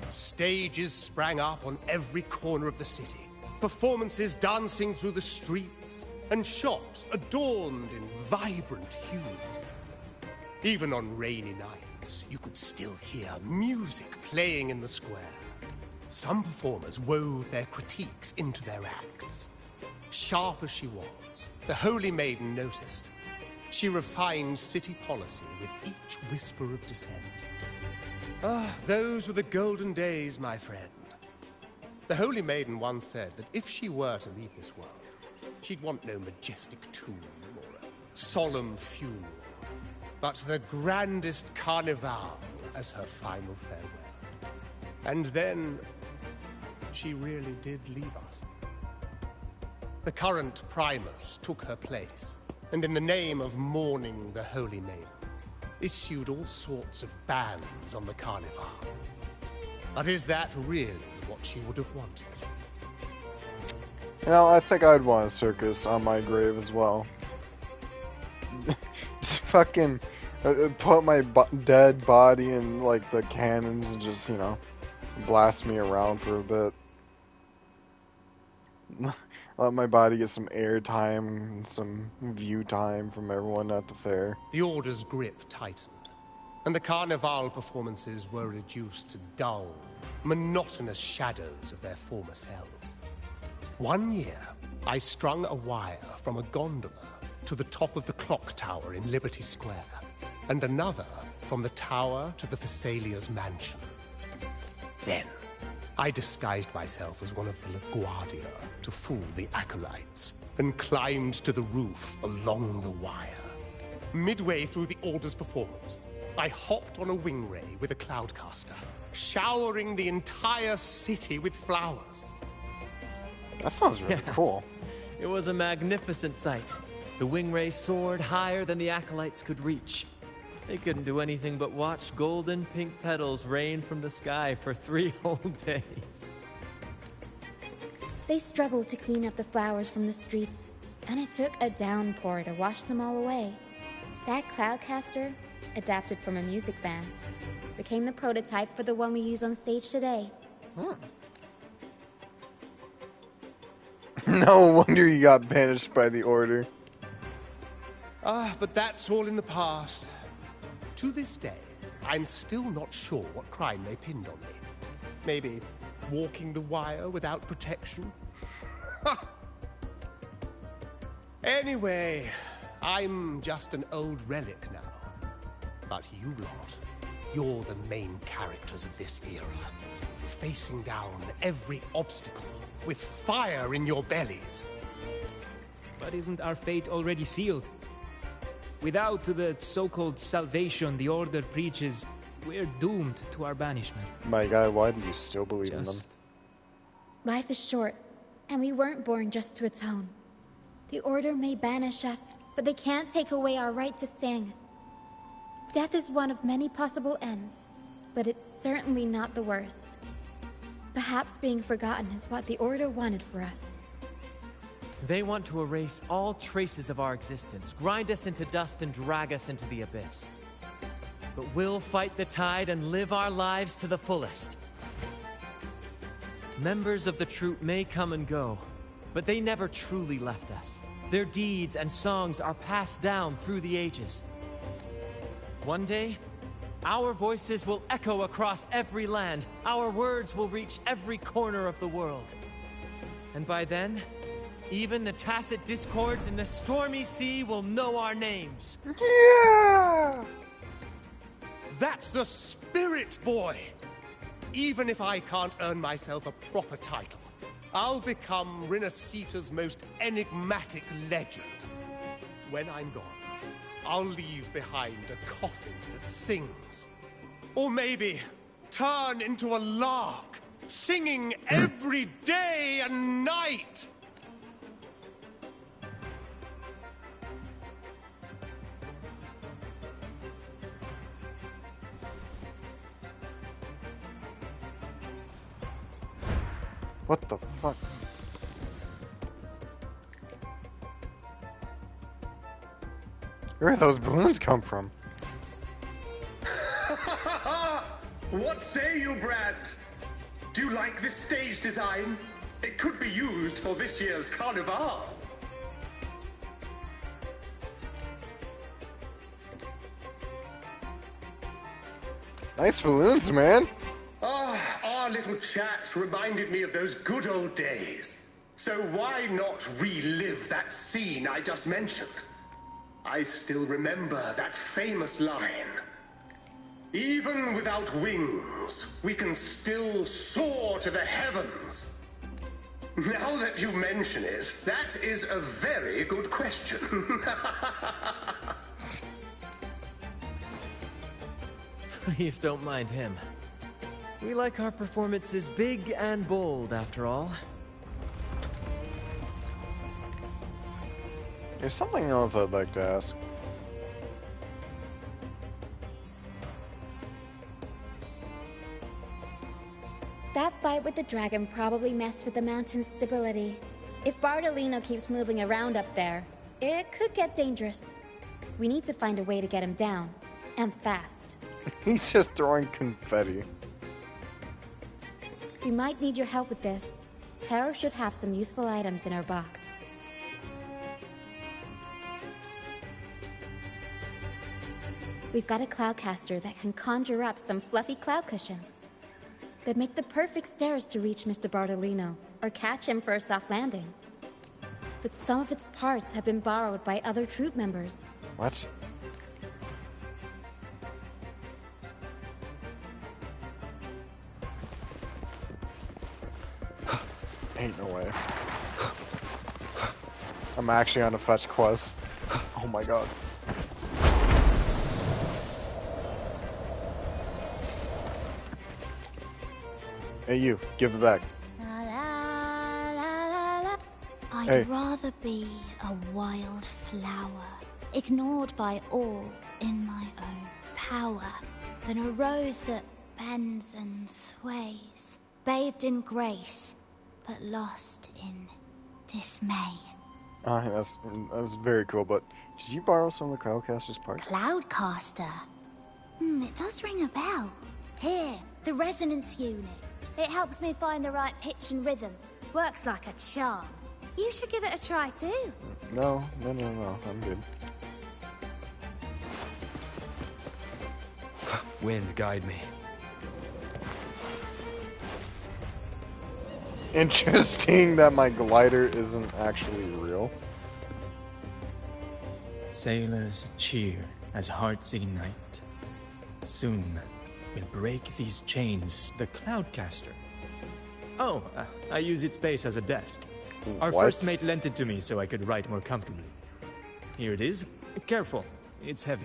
Stages sprang up on every corner of the city, performances dancing through the streets, and shops adorned in vibrant hues. Even on rainy nights, you could still hear music playing in the square. Some performers wove their critiques into their acts. Sharp as she was, the Holy Maiden noticed. She refined city policy with each whisper of dissent. Ah, those were the golden days, my friend. The Holy Maiden once said that if she were to leave this world, she'd want no majestic tomb or a solemn funeral, but the grandest carnival as her final farewell. And then, she really did leave us. The current Primus took her place, and in the name of mourning the Holy Maiden, issued all sorts of bans on the carnival. But is that really what she would have wanted? You know, I think I'd want a circus on my grave as well. Just fucking put my dead body in, like, the cannons and just, you know, blast me around for a bit. Let my body get some air time and some view time from everyone at the fair. The Order's grip tightened, and the Carnival performances were reduced to dull, monotonous shadows of their former selves. One year, I strung a wire from a gondola to the top of the clock tower in Liberty Square, and another from the tower to the Thessalia's mansion. Then, I disguised myself as one of the LaGuardia to fool the acolytes, and climbed to the roof along the wire. Midway through the Order's performance, I hopped on a wing ray with a cloudcaster, showering the entire city with flowers. That sounds really cool. It was a magnificent sight. The wing ray soared higher than the acolytes could reach. They couldn't do anything but watch golden pink petals rain from the sky for 3 whole days. They struggled to clean up the flowers from the streets, and it took a downpour to wash them all away. That cloudcaster, adapted from a music van, became the prototype for the one we use on stage today. No wonder you got banished by the Order. But that's all in the past. To this day, I'm still not sure what crime they pinned on me. Maybe walking the wire without protection? Anyway, I'm just an old relic now. But you lot, you're the main characters of this era, facing down every obstacle with fire in your bellies. But isn't our fate already sealed? Without the so-called salvation the Order preaches, we're doomed to our banishment. My God, why do you still believe in them? Life is short, and we weren't born just to atone. The Order may banish us, but they can't take away our right to sing. Death is one of many possible ends, but it's certainly not the worst. Perhaps being forgotten is what the Order wanted for us. They want to erase all traces of our existence, grind us into dust and drag us into the abyss. But we'll fight the tide and live our lives to the fullest. Members of the troupe may come and go, but they never truly left us. Their deeds and songs are passed down through the ages. One day, our voices will echo across every land. Our words will reach every corner of the world. And by then, even the tacit discords in the stormy sea will know our names. Yeah! That's the spirit, boy! Even if I can't earn myself a proper title, I'll become Rinasita's most enigmatic legend. When I'm gone, I'll leave behind a coffin that sings. Or maybe turn into a lark, singing every day and night! What the fuck? Where did those balloons come from? What say you, Brad? Do you like this stage design? It could be used for this year's carnival. Nice balloons, man. Our little chat reminded me of those good old days. So why not relive that scene I just mentioned? I still remember that famous line. Even without wings, we can still soar to the heavens. Now that you mention it, that is a very good question. Please don't mind him. We like our performances big and bold, after all. There's something else I'd like to ask. That fight with the dragon probably messed with the mountain's stability. If Bartolino keeps moving around up there, it could get dangerous. We need to find a way to get him down. And fast. He's just throwing confetti. We might need your help with this. Hera should have some useful items in her box. We've got a cloudcaster that can conjure up some fluffy cloud cushions. They'd make the perfect stairs to reach Mr. Bartolino, or catch him for a soft landing. But some of its parts have been borrowed by other troop members. What? Ain't no way. I'm actually on a fetch quest. Oh my god. Hey you, give it back. I'd rather be a wild flower, ignored by all in my own power, than a rose that bends and sways, bathed in grace, but lost in dismay. That's very cool, but did you borrow some of the Cloudcaster's parts? Cloudcaster? It does ring a bell. Here, the resonance unit. It helps me find the right pitch and rhythm. Works like a charm. You should give it a try too. No, I'm good. Wind, guide me. Interesting that my glider isn't actually real. Sailors cheer as hearts ignite. Soon, we'll break these chains. The Cloudcaster. Oh, I use its base as a desk. Our What? first mate lent it to me so I could write more comfortably. Here it is. Careful, it's heavy.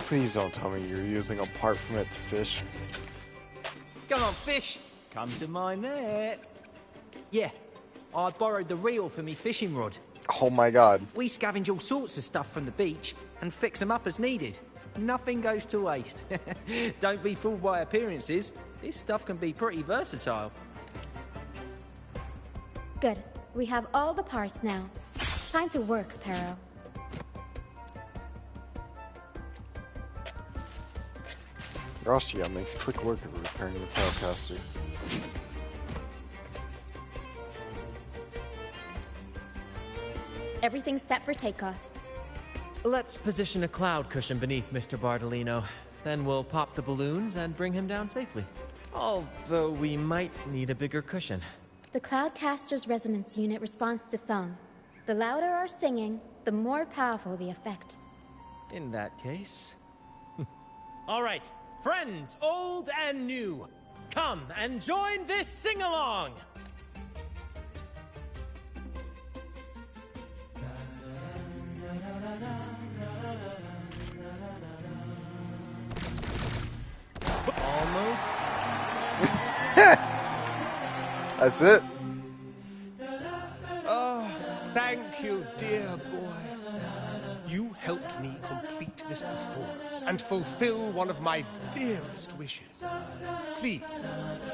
Please don't tell me you're using a part from it to fish. Come on, fish. Come to my net. Yeah, I borrowed the reel for me fishing rod. Oh my god. We scavenge all sorts of stuff from the beach. and fix them up as needed. Nothing goes to waste. Don't be fooled by appearances. This stuff can be pretty versatile. Good. We have all the parts now. Time to work, Pero. Rostia makes quick work of repairing the Telecaster. Everything's set for takeoff. Let's position a cloud cushion beneath Mr. Bardolino. Then we'll pop the balloons and bring him down safely. Although we might need a bigger cushion. The Cloudcaster's resonance unit responds to song. The louder our singing, the more powerful the effect. In that case... All right, friends, old and new, come and join this sing-along! Almost. That's it. Oh, thank you, dear boy. You helped me complete this performance and fulfill one of my dearest wishes. Please,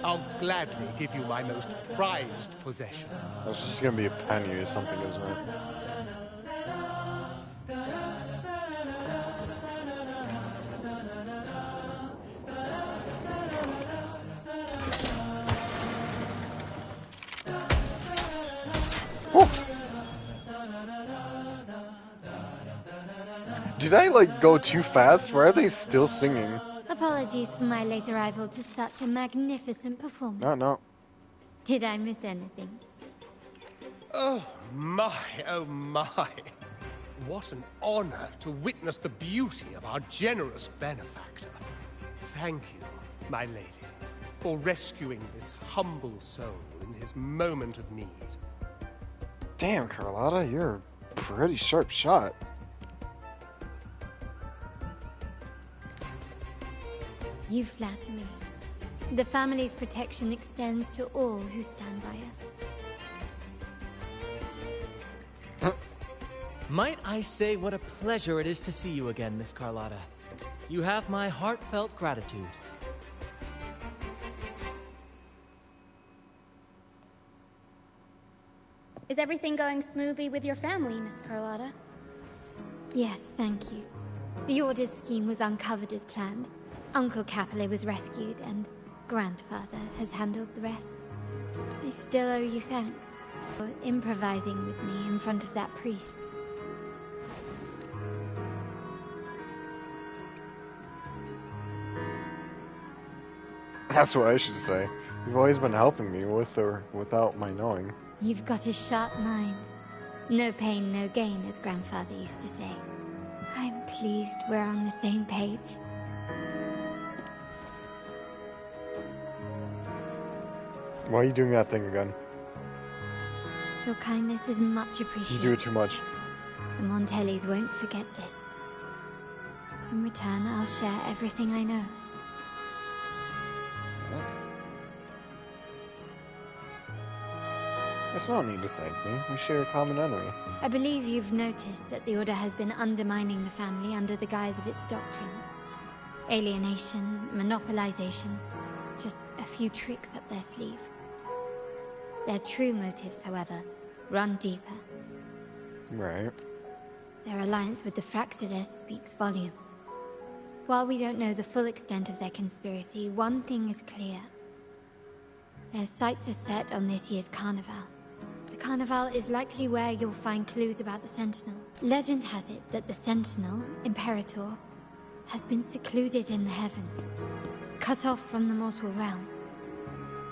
I'll gladly give you my most prized possession. It's just gonna be a penny or something, isn't it? Did I, like, go too fast? Why are they still singing? Apologies for my late arrival to such a magnificent performance. No. Did I miss anything? Oh my. What an honor to witness the beauty of our generous benefactor. Thank you, my lady, for rescuing this humble soul in his moment of need. Damn, Carlotta, you're a pretty sharp shot. You flatter me. The family's protection extends to all who stand by us. Might I say what a pleasure it is to see you again, Miss Carlotta. You have my heartfelt gratitude. Is everything going smoothly with your family, Miss Carlotta? Yes, thank you. The Order's scheme was uncovered as planned. Uncle Capilet was rescued, and Grandfather has handled the rest. I still owe you thanks for improvising with me in front of that priest. That's what I should say. You've always been helping me with or without my knowing. You've got a sharp mind. No pain, no gain, as Grandfather used to say. I'm pleased we're on the same page. Why are you doing that thing again? Your kindness is much You appreciated. do it too much. The Montellis won't forget this. In return, I'll share everything I know. There's no need to thank me. We share a common enemy. I believe you've noticed that the Order has been undermining the family under the guise of its doctrines. Alienation, monopolization, just a few tricks up their sleeve. Their true motives, however, run deeper. Right. Their alliance with the Fraxidus speaks volumes. While we don't know the full extent of their conspiracy, one thing is clear. Their sights are set on this year's carnival. The carnival is likely where you'll find clues about the Sentinel. Legend has it that the Sentinel, Imperator, has been secluded in the heavens, cut off from the mortal realm.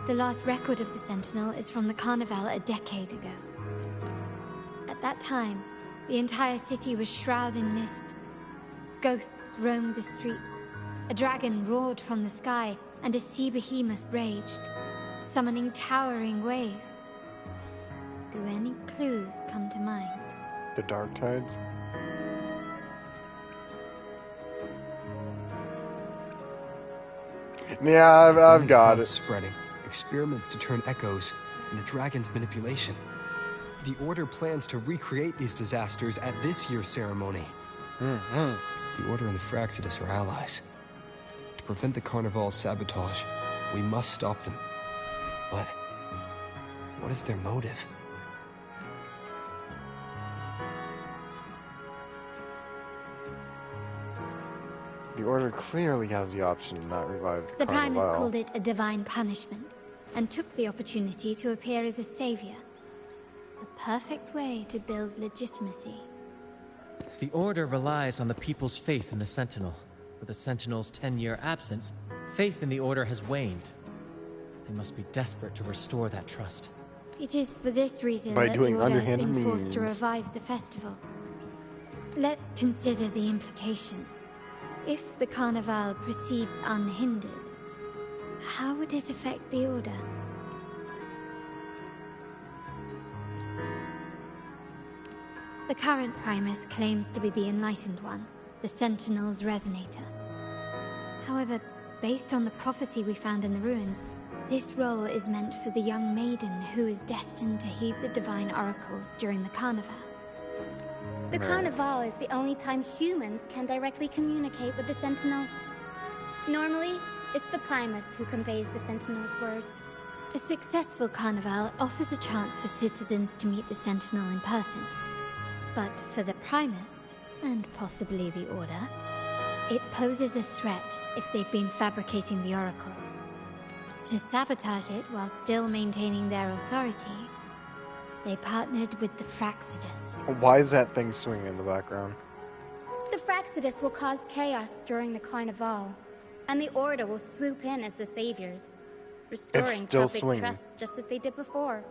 The last record of the Sentinel is from the carnival a decade ago. At that time, the entire city was shrouded in mist. Ghosts roamed the streets. A dragon roared from the sky, and a sea behemoth raged, summoning towering waves. Do any clues come to mind? The Dark Tides? Yeah, I've got it. Spreading, experiments to turn echoes, and the dragon's manipulation. The Order plans to recreate these disasters at this year's ceremony. The Order and the Fraxidus are allies. To prevent the Carnival's sabotage, we must stop them. But what is their motive? The Order clearly has the option to not revive The Carnival. Primus called it a divine punishment, and took the opportunity to appear as a savior. A perfect way to build legitimacy. The Order relies on the people's faith in the Sentinel. With the Sentinel's 10-year absence, faith in the Order has waned. They must be desperate to restore that trust. It is for this reason By that the doing Order has underhanded been forced to means. revive the festival. Let's consider the implications. If the Carnival proceeds unhindered, how would it affect the Order? The current Primus claims to be the Enlightened One, the Sentinel's Resonator. However, based on the prophecy we found in the ruins, this role is meant for the young maiden who is destined to heed the divine oracles during the Carnival. The Carnival is the only time humans can directly communicate with the Sentinel. Normally, it's the Primus who conveys the Sentinel's words. A successful Carnival offers a chance for citizens to meet the Sentinel in person. But for the Primus, and possibly the Order, it poses a threat if they've been fabricating the oracles. To sabotage it while still maintaining their authority, they partnered with the Fraxidus. Why is that thing swinging in the background? The Fraxidus will cause chaos during the Carnival, and the Order will swoop in as the saviors, restoring still public swinging. trust just as they did before.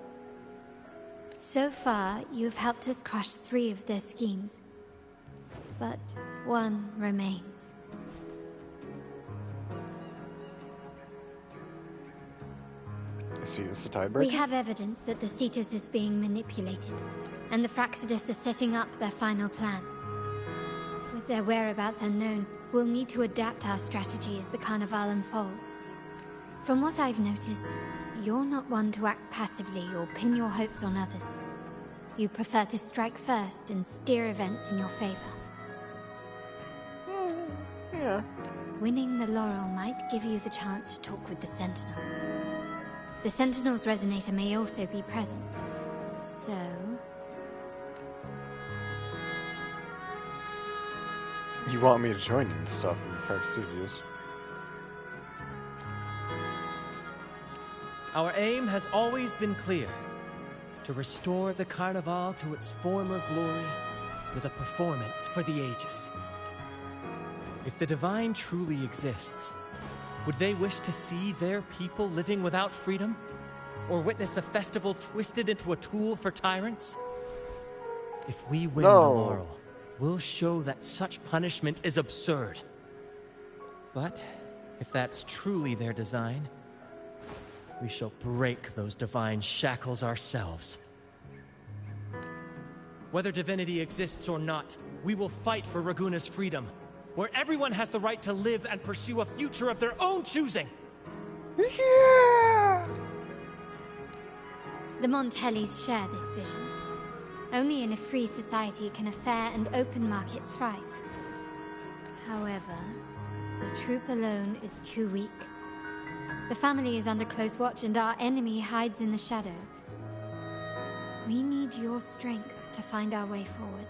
So far, you've helped us crush 3 of their schemes. But one remains. I see this is a tiebreaker. We have evidence that the Cetus is being manipulated, and the Fraxidus are setting up their final plan. With their whereabouts unknown, we'll need to adapt our strategy as the Carnival unfolds. From what I've noticed, you're not one to act passively or pin your hopes on others. You prefer to strike first and steer events in your favor. Yeah. Winning the laurel might give you the chance to talk with the Sentinel. The Sentinel's Resonator may also be present. So... You want me to join you and stuff in the Fark Studios? Our aim has always been clear. To restore the Carnival to its former glory with a performance for the ages. If the Divine truly exists, would they wish to see their people living without freedom? Or witness a festival twisted into a tool for tyrants? If we win the laurel, we'll show that such punishment is absurd. But if that's truly their design, we shall break those divine shackles ourselves. Whether divinity exists or not, we will fight for Raguna's freedom, where everyone has the right to live and pursue a future of their own choosing. Yeah! The Montellis share this vision. Only in a free society can a fair and open market thrive. However, the troop alone is too weak. The family is under close watch and our enemy hides in the shadows. We need your strength to find our way forward.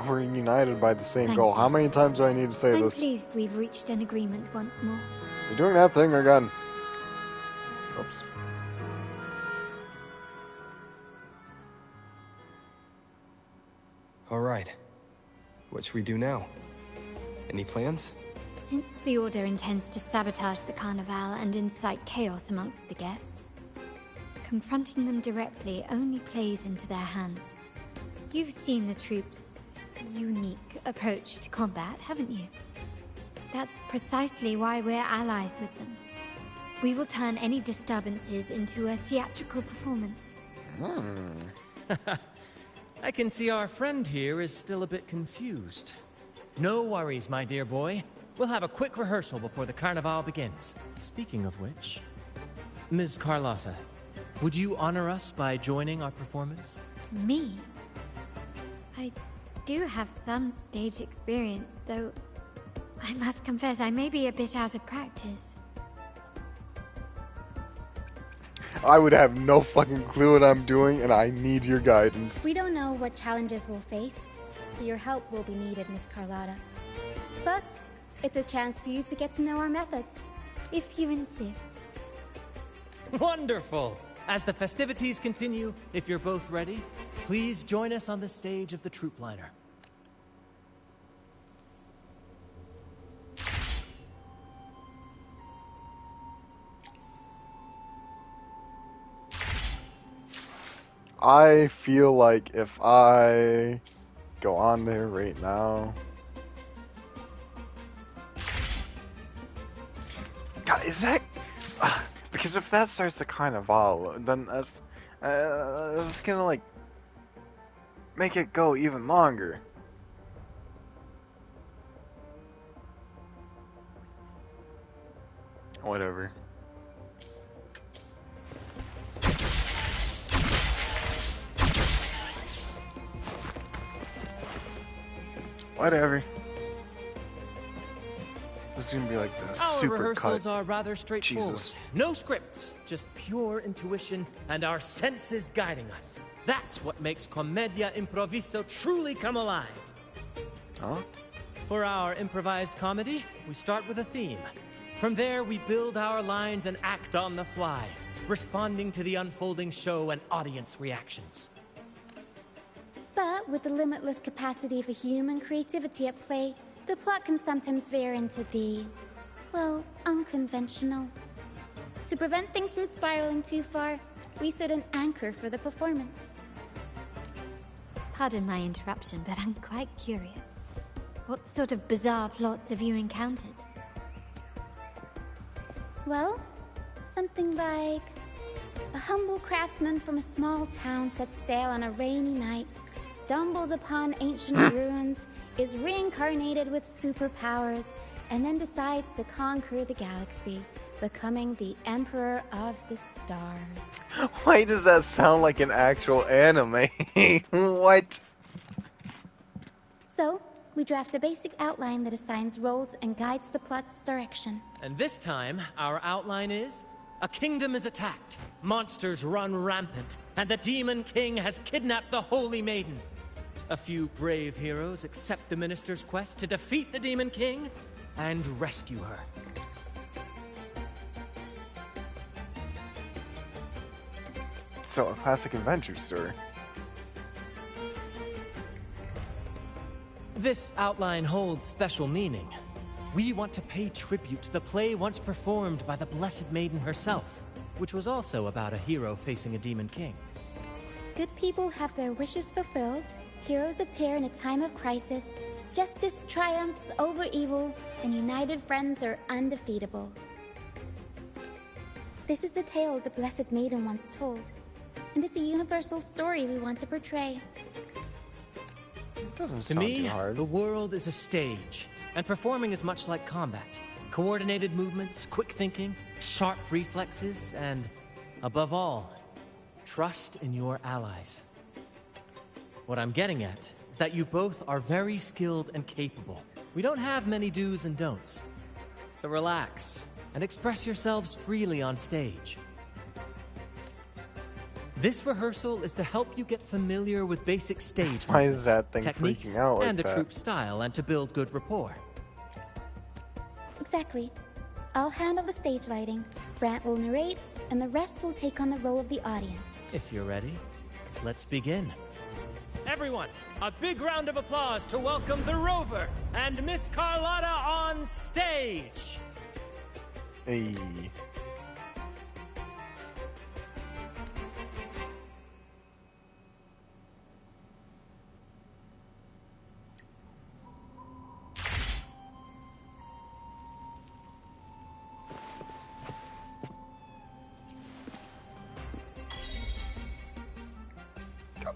We're united by the same Thank goal. you. How many times do I need to say I'm this? pleased we've reached an agreement once more. You're doing that thing again. Oops. All right. What should we do now? Any plans? Since the Order intends to sabotage the Carnival and incite chaos amongst the guests, confronting them directly only plays into their hands. You've seen the troops' unique approach to combat, haven't you? That's precisely why we're allies with them. We will turn any disturbances into a theatrical performance. I can see our friend here is still a bit confused. No worries, my dear boy. We'll have a quick rehearsal before the Carnival begins. Speaking of which, Ms. Carlotta, Would you honor us by joining our performance? Me? I do have some stage experience, though I must confess I may be a bit out of practice. I would have no fucking clue what I'm doing, and I need your guidance. We don't know what challenges we'll face, so your help will be needed, Miss Carlotta. Plus, it's a chance for you to get to know our methods. If you insist. Wonderful! As the festivities continue, if you're both ready, please join us on the stage of the troop liner. I feel like if I go on there right now... God, is that... because if that starts to carnival, then that's gonna, like, make it go even longer. Whatever. Whatever. It's gonna be like this Our super rehearsals cut. are rather straightforward. Jesus. No scripts, just pure intuition and our senses guiding us. That's what makes Commedia Improviso truly come alive. Huh? For our improvised comedy, we start with a theme. From there, we build our lines and act on the fly, responding to the unfolding show and audience reactions. But with the limitless capacity for human creativity at play, the plot can sometimes veer into the, well, unconventional. To prevent things from spiraling too far, we set an anchor for the performance. Pardon my interruption, but I'm quite curious. What sort of bizarre plots have you encountered? Well, something like a humble craftsman from a small town sets sail on a rainy night, stumbles upon ancient ruins, is reincarnated with superpowers, and then decides to conquer the galaxy, becoming the Emperor of the Stars. Why does that sound like an actual anime? What? So, we draft a basic outline that assigns roles and guides the plot's direction. And this time, our outline is... a kingdom is attacked, monsters run rampant, and the Demon King has kidnapped the Holy Maiden. A few brave heroes accept the Minister's quest to defeat the Demon King and rescue her. So, a classic adventure story. This outline holds special meaning. We want to pay tribute to the play once performed by the Blessed Maiden herself, which was also about a hero facing a Demon King. Good people have their wishes fulfilled, heroes appear in a time of crisis, justice triumphs over evil, and united friends are undefeatable. This is the tale the Blessed Maiden once told, and it's a universal story we want to portray. To me, the world is a stage, and performing is much like combat. Coordinated movements, quick thinking, sharp reflexes, and, above all, trust in your allies. What I'm getting at is that you both are very skilled and capable. We don't have many do's and don'ts. So relax and express yourselves freely on stage. This rehearsal is to help you get familiar with basic stage Why is movements, that thing techniques, freaking out like and the that? troupe style, and to build good rapport. Exactly. I'll handle the stage lighting, Brant will narrate, and the rest will take on the role of the audience. If you're ready, let's begin. Everyone, a big round of applause to welcome the Rover and Miss Carlotta on stage! Hey.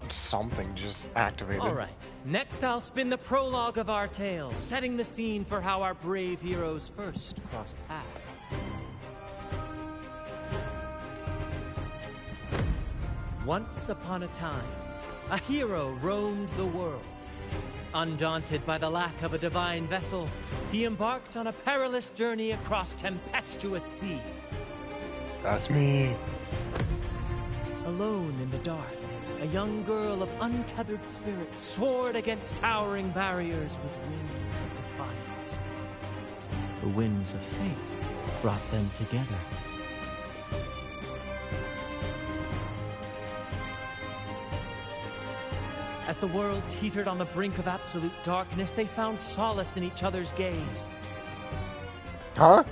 Something just activated. All right, next I'll spin the prologue of our tale, setting the scene for how our brave heroes first crossed paths. Once upon a time, a hero roamed the world. Undaunted by the lack of a divine vessel, he embarked on a perilous journey across tempestuous seas. That's me. Alone in the dark, a young girl of untethered spirit soared against towering barriers with wings of defiance. The winds of fate brought them together. As the world teetered on the brink of absolute darkness, they found solace in each other's gaze. Huh?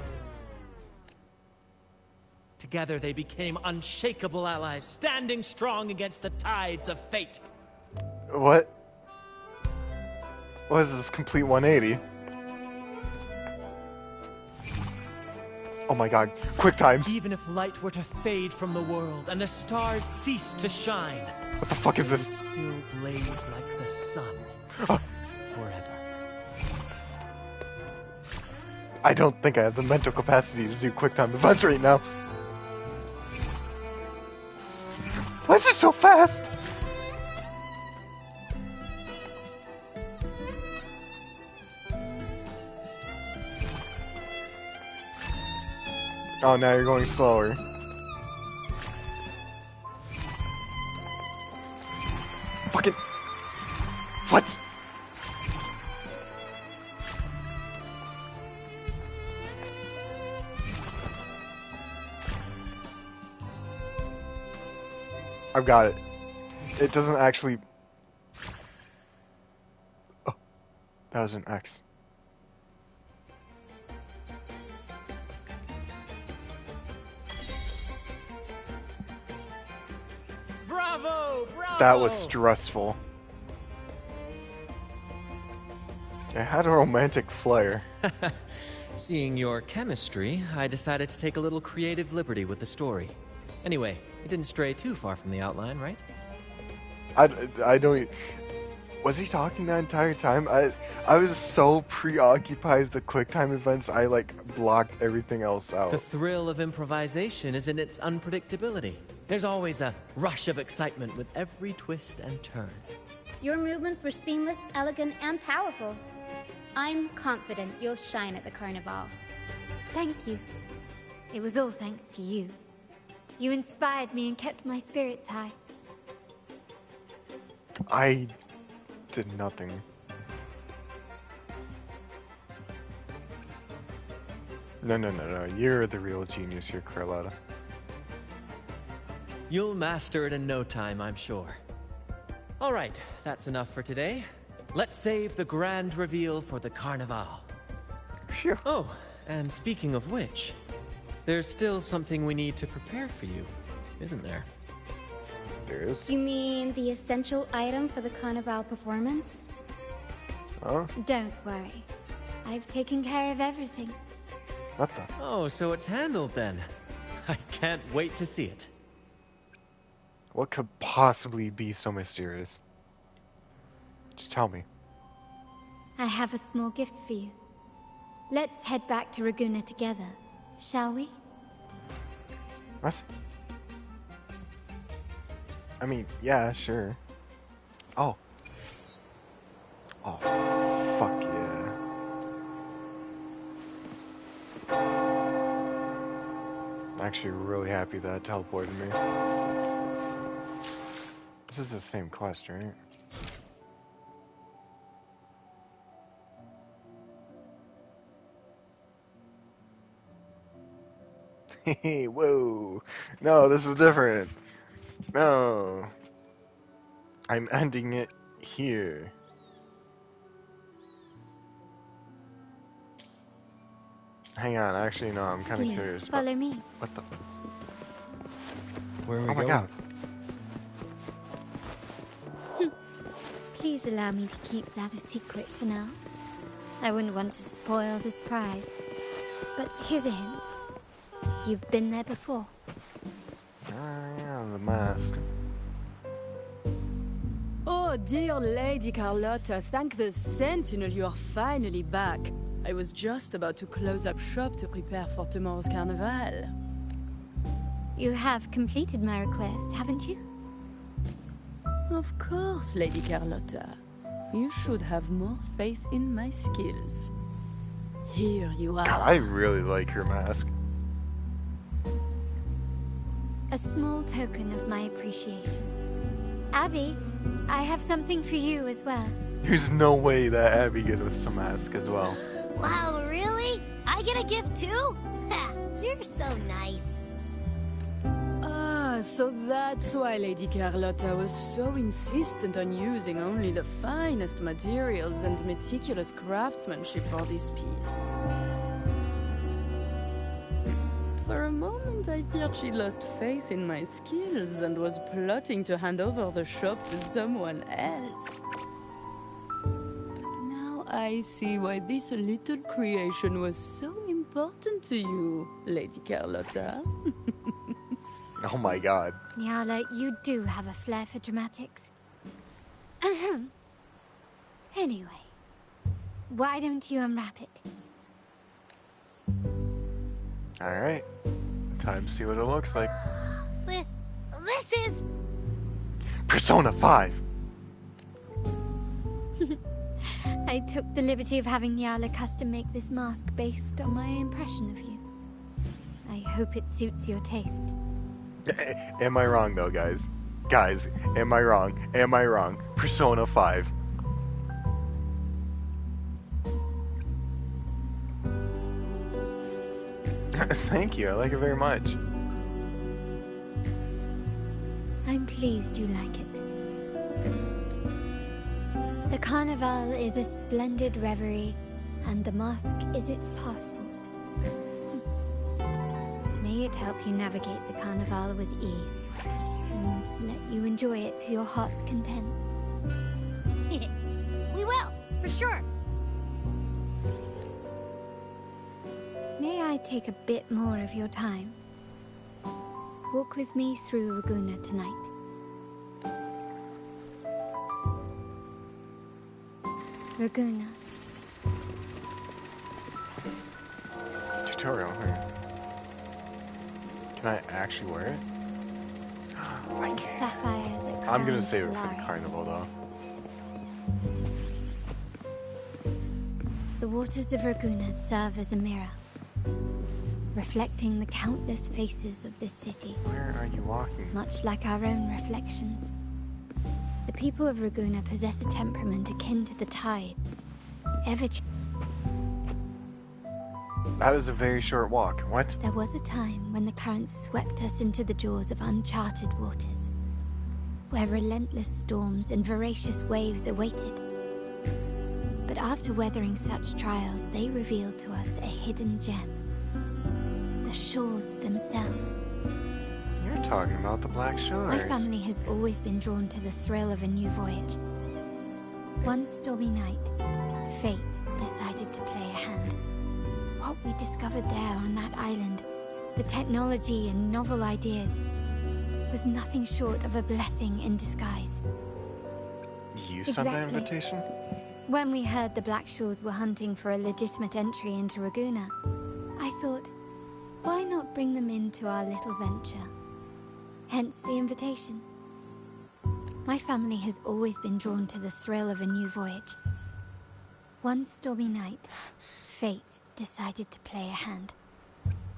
Together they became unshakable allies, standing strong against the tides of fate. What? What is this complete 180? Oh my god, quick time. Even if light were to fade from the world and the stars cease to shine, what the fuck is this? It would still blaze like the sun forever. I don't think I have the mental capacity to do quick time events right now. Why is it so fast? Oh, now you're going slower. Fucking... What? I've got it. It doesn't actually... Oh, that was an X. Bravo! Bravo! That was stressful. It had a romantic flair. Seeing your chemistry, I decided to take a little creative liberty with the story. Anyway, it didn't stray too far from the outline, right? I don't... Was he talking that entire time? I was so preoccupied with the QuickTime events, I, like, blocked everything else out. The thrill of improvisation is in its unpredictability. There's always a rush of excitement with every twist and turn. Your movements were seamless, elegant, and powerful. I'm confident you'll shine at the Carnival. Thank you. It was all thanks to you. You inspired me and kept my spirits high. I did nothing. No. You're the real genius here, Carlotta. You'll master it in no time, I'm sure. All right, that's enough for today. Let's save the grand reveal for the Carnival. Phew. Oh, and speaking of which, there's still something we need to prepare for you, isn't there? There is. You mean the essential item for the Carnival performance? Huh? Don't worry. I've taken care of everything. What the? Oh, so it's handled then. I can't wait to see it. What could possibly be so mysterious? Just tell me. I have a small gift for you. Let's head back to Raguna together, shall we? What? I mean, yeah, sure. Oh. Oh, fuck yeah. I'm actually really happy that it teleported me. This is the same quest, right? Hey, whoa. No, this is different. No. I'm ending it here. Hang on, actually, no, I'm kind of curious. Follow me. What the? Where are we going? going? My god. Please allow me to keep that a secret for now. I wouldn't want to spoil the surprise. But here's a hint. You've been there before. Yeah, the mask. Oh, dear Lady Carlotta, thank the Sentinel you are finally back. I was just about to close up shop to prepare for tomorrow's Carnival. You have completed my request, haven't you? Of course, Lady Carlotta. You should have more faith in my skills. Here you are. God, I really like her mask. A small token of my appreciation. Abby, I have something for you as well. There's no way that Abby gets us a mask as well. Wow, really? I get a gift too? Ha, you're so nice. Ah, so that's why Lady Carlotta was so insistent on using only the finest materials and meticulous craftsmanship for this piece. For a moment, I feared she lost faith in my skills and was plotting to hand over the shop to someone else. Now I see why this little creation was so important to you, Lady Carlotta. Oh my god. Nyala, you do have a flair for dramatics. Anyway, why don't you unwrap it? Alright. Time to see what it looks like. This is... Persona 5! I took the liberty of having Nyala custom make this mask based on my impression of you. I hope it suits your taste. Am I wrong though, guys? Guys, am I wrong? Am I wrong? Persona 5. Thank you, I like it very much. I'm pleased you like it. The Carnival is a splendid reverie, and the mask is its passport. May it help you navigate the Carnival with ease, and let you enjoy it to your heart's content. We will, for sure. May I take a bit more of your time? Walk with me through Ragusa tonight. Ragusa. Tutorial, Can I actually wear it? I A sapphire that I'm gonna crowns save it for the Solaris. carnival though. The waters of Ragusa serve as a mirror, reflecting the countless faces of this city. Where are you walking? Much like our own reflections. The people of Ragusa possess a temperament akin to the tides. That was a very short walk. What? There was a time when the currents swept us into the jaws of uncharted waters, where relentless storms and voracious waves awaited. But after weathering such trials, they revealed to us a hidden gem. The shores themselves. You're talking about the Black Shores. My family has always been drawn to the thrill of a new voyage. One stormy night, fate decided to play a hand. What we discovered there on that island, the technology and novel ideas, was nothing short of a blessing in disguise. You sent that Exactly. invitation? When we heard the Black Shores were hunting for a legitimate entry into Ragusa, I thought, why not bring them into our little venture? Hence the invitation. My family has always been drawn to the thrill of a new voyage. One stormy night, fate decided to play a hand.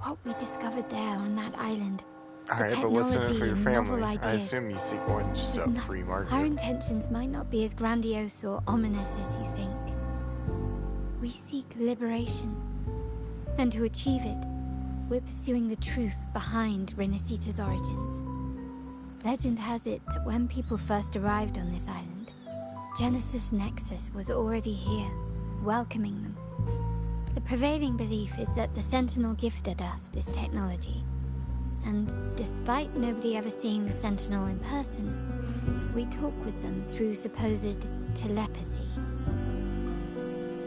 What we discovered there on that island, Alright, the but what's in it technology for your and family? novel I ideas, assume you seek more than just was a nothing. free market. Our intentions might not be as grandiose or ominous as you think. We seek liberation. And to achieve it, we're pursuing the truth behind Renacita's origins. Legend has it that when people first arrived on this island, Genesis Nexus was already here, welcoming them. The prevailing belief is that the Sentinel gifted us this technology. And despite nobody ever seeing the Sentinel in person, we talk with them through supposed telepathy.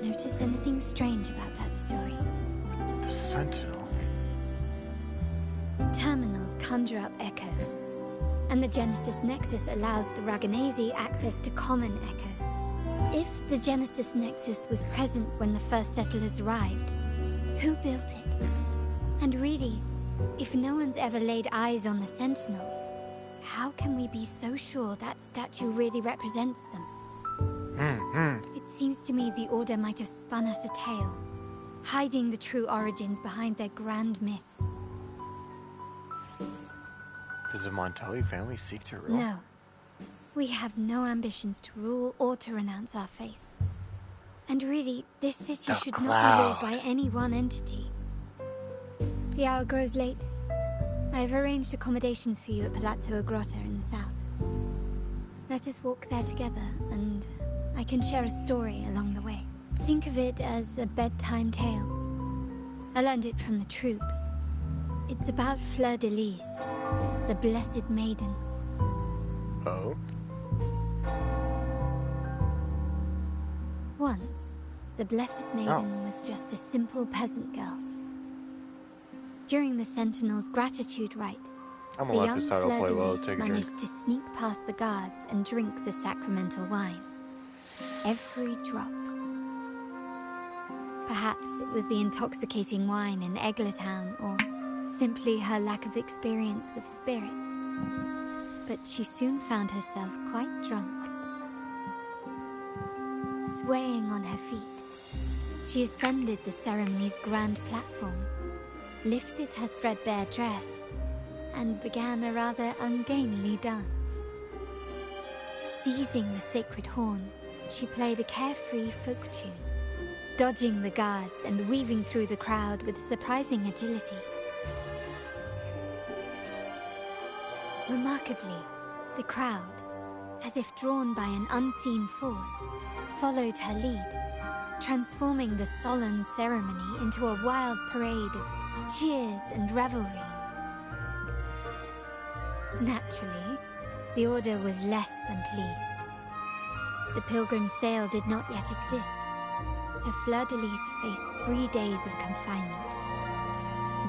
Notice anything strange about that story? The Sentinel? Terminals conjure up echoes, and the Genesis Nexus allows the Raganese access to common echoes. If the Genesis Nexus was present when the first settlers arrived, who built it? And really, if no one's ever laid eyes on the Sentinel, How can we be so sure that statue really represents them? It seems to me the Order might have spun us a tale, hiding the true origins behind their grand myths. Does the Montelli family seek to rule? No. We have no ambitions to rule or to renounce our faith. And really, this city should not be ruled by any one entity. The hour grows late. I have arranged accommodations for you at Palazzo Grotta in the south. Let us walk there together, and I can share a story along the way. Think of it as a bedtime tale. I learned it from the troupe. It's about Fleur de Lis, the Blessed Maiden. Oh? Once, the Blessed Maiden was just a simple peasant girl. During the Sentinel's gratitude rite, I'm the gonna let young this title Fleur play de while I Lis take a drink. managed to sneak past the guards and drink the sacramental wine. Every drop. Perhaps it was the intoxicating wine in Eggletown, or simply her lack of experience with spirits. But she soon found herself quite drunk. Swaying on her feet, she ascended the ceremony's grand platform, lifted her threadbare dress, and began a rather ungainly dance. Seizing the sacred horn, she played a carefree folk tune, dodging the guards and weaving through the crowd with surprising agility. Remarkably, the crowd, as if drawn by an unseen force, followed her lead, transforming the solemn ceremony into a wild parade of cheers and revelry. Naturally, the Order was less than pleased. The pilgrim sale did not yet exist, so Fleur de Lis faced 3 days of confinement.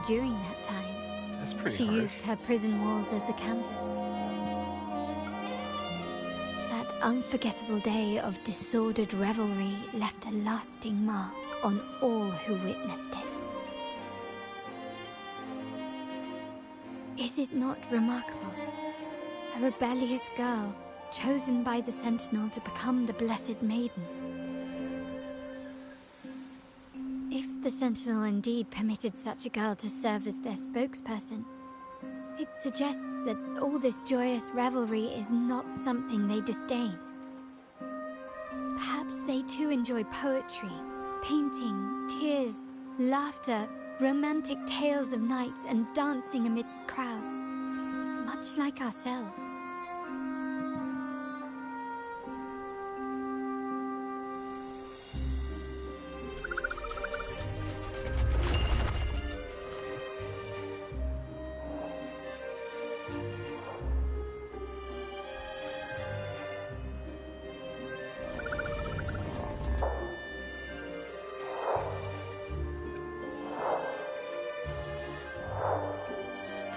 During that time, she used her prison walls as a canvas. That unforgettable day of disordered revelry left a lasting mark on all who witnessed it. Is it not remarkable? A rebellious girl, chosen by the Sentinel to become the Blessed Maiden. If the Sentinel indeed permitted such a girl to serve as their spokesperson, it suggests that all this joyous revelry is not something they disdain. Perhaps they too enjoy poetry, painting, tears, laughter, romantic tales of nights, and dancing amidst crowds, much like ourselves.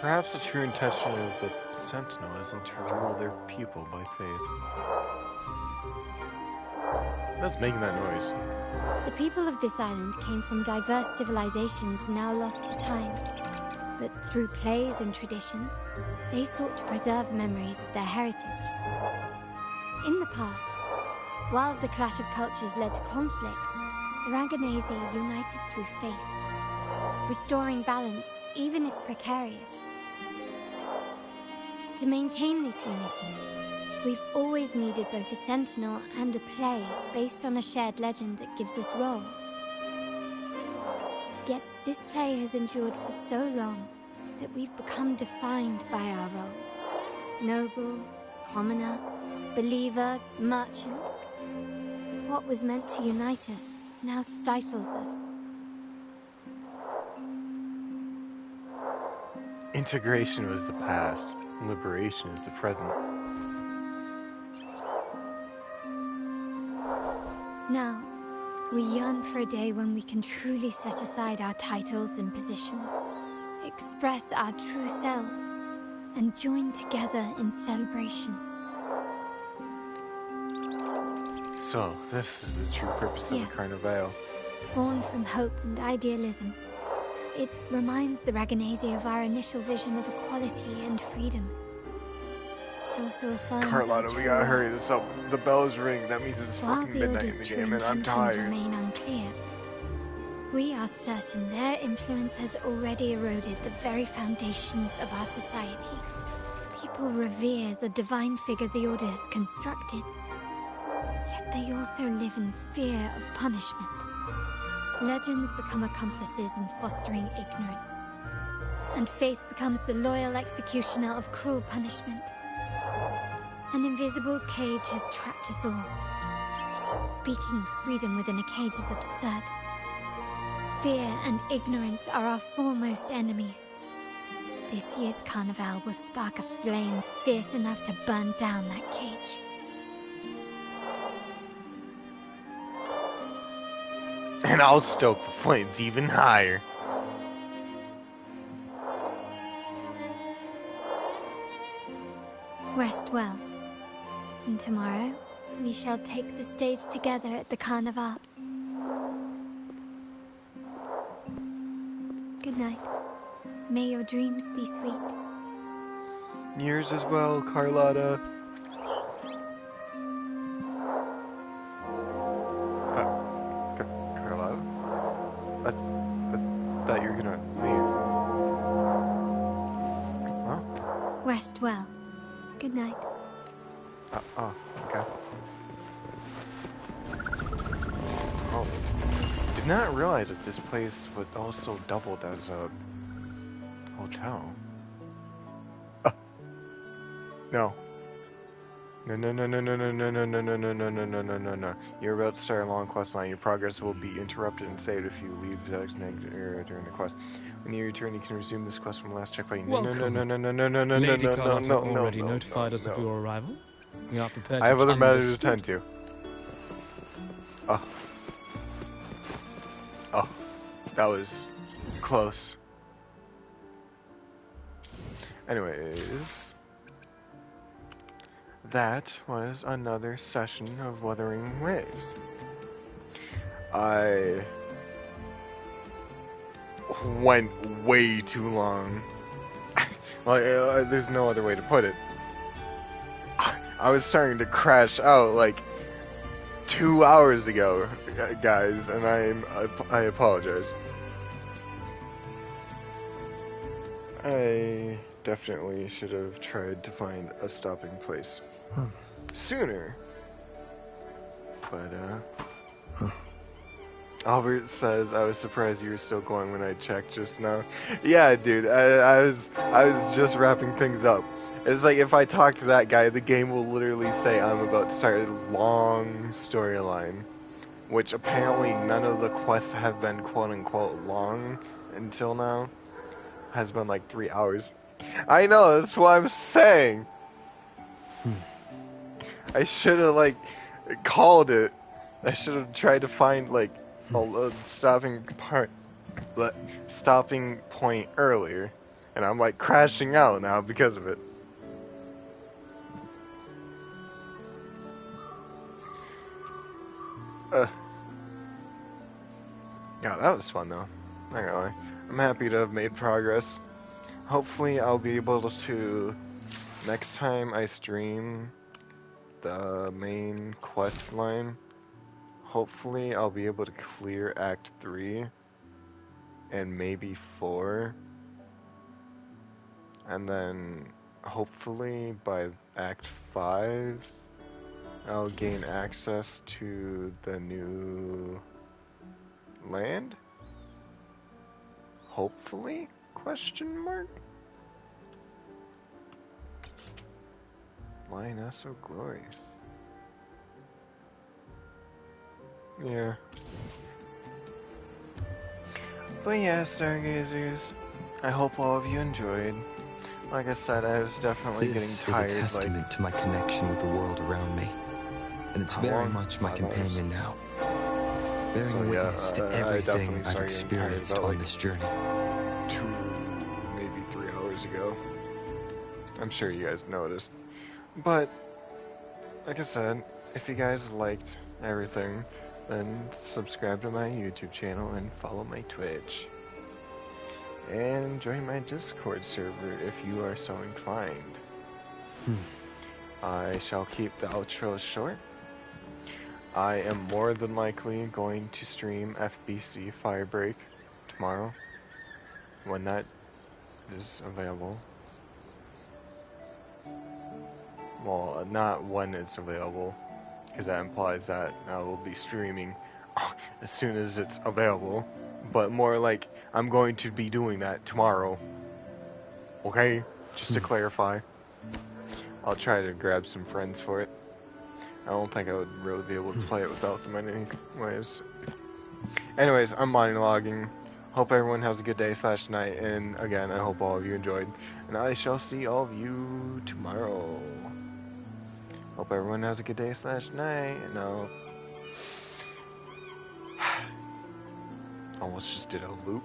Perhaps the true intention of the Sentinel isn't to rule their people by faith. What's making that noise? The people of this island came from diverse civilizations now lost to time. But through plays and tradition, they sought to preserve memories of their heritage. In the past, while the clash of cultures led to conflict, the Ragganese united through faith, restoring balance even if precarious. To maintain this unity, we've always needed both a sentinel and a play based on a shared legend that gives us roles. Yet this play has endured for so long that we've become defined by our roles. Noble, commoner, believer, merchant. What was meant to unite us now stifles us. Integration was the past, liberation is the present. Now, we yearn for a day when we can truly set aside our titles and positions, express our true selves, and join together in celebration. So, this is the true purpose of Yes. the Carnival. Born from hope and idealism, it reminds the Ragganese of our initial vision of equality and freedom. but also affirms Carlotta, our we true gotta hurry worth. this up. The bells ring. That means it's While fucking the midnight in Order's the true game, and I'm intentions tired. remain unclear, we are certain their influence has already eroded the very foundations of our society. People revere the divine figure the Order has constructed, yet they also live in fear of punishment. Legends become accomplices in fostering ignorance, and faith becomes the loyal executioner of cruel punishment. An invisible cage has trapped us all. Speaking freedom within a cage is absurd. Fear and ignorance are our foremost enemies. This year's Carnival will spark a flame fierce enough to burn down that cage. And I'll stoke the flames even higher. Rest well. And tomorrow, we shall take the stage together at the Carnival. Good night. May your dreams be sweet. Yours as well, Carlotta. Carlotta? I thought you were gonna leave. Huh? Rest well. Good night. Oh, okay. Oh, did not realize that this place was also doubled as a hotel. No. No. You're about to start a long quest line. Your progress will be interrupted and saved if you leave the designated area during the quest. When you return, you can resume this quest from the last checkpoint. Welcome. No. Lady Carlotta already notified us of your arrival. We are prepared I have to other matters to understood. attend to. Oh, that was close. Anyways, that was another session of Wuthering Waves. I went way too long. Well, there's no other way to put it. I was starting to crash out like 2 hours ago, guys, and I apologize. I definitely should have tried to find a stopping place sooner. But Albert says, I was surprised you were still going when I checked just now. Yeah, dude, I was just wrapping things up. It's like if I talk to that guy, the game will literally say I'm about to start a long storyline, which apparently none of the quests have been quote-unquote long until now. Has been like 3 hours. I know, that's what I'm saying. I should have like called it. I should have tried to find like a stopping point earlier, and I'm like crashing out now because of it. Yeah, that was fun though. Not gonna lie. I'm happy to have made progress. Hopefully I'll be able to, next time I stream the main quest line, hopefully I'll be able to clear Act 3 and maybe 4. And then hopefully by Act 5 I'll gain access to the new land? Hopefully? Question mark? Why not so glorious? Yeah. But yeah, Stargazers, I hope all of you enjoyed. Like I said, I was definitely This getting tired. is a testament to my connection with the world around me, and it's very much my companion now, bearing witness to everything I've experienced on this journey. 2, maybe 3 hours ago. I'm sure you guys noticed. But, like I said, if you guys liked everything, then subscribe to my YouTube channel and follow my Twitch. And join my Discord server if you are so inclined. I shall keep the outro short. I am more than likely going to stream FBC Firebreak tomorrow, when that is available. Well, not when it's available, because that implies that I will be streaming as soon as it's available, but more like I'm going to be doing that tomorrow. Okay? Just to clarify. I'll try to grab some friends for it. I don't think I would really be able to play it without them anyways. Anyways, I'm monologuing. Hope everyone has a good day / night, and again, I hope all of you enjoyed. And I shall see all of you tomorrow. Hope everyone has a good day / night, and I'll... Almost just did a loop.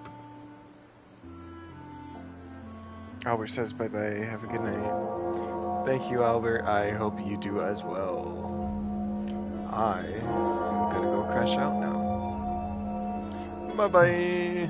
Albert says bye-bye, have a good night. Thank you, Albert. I hope you do as well. I am gonna go crash out now. Bye-bye.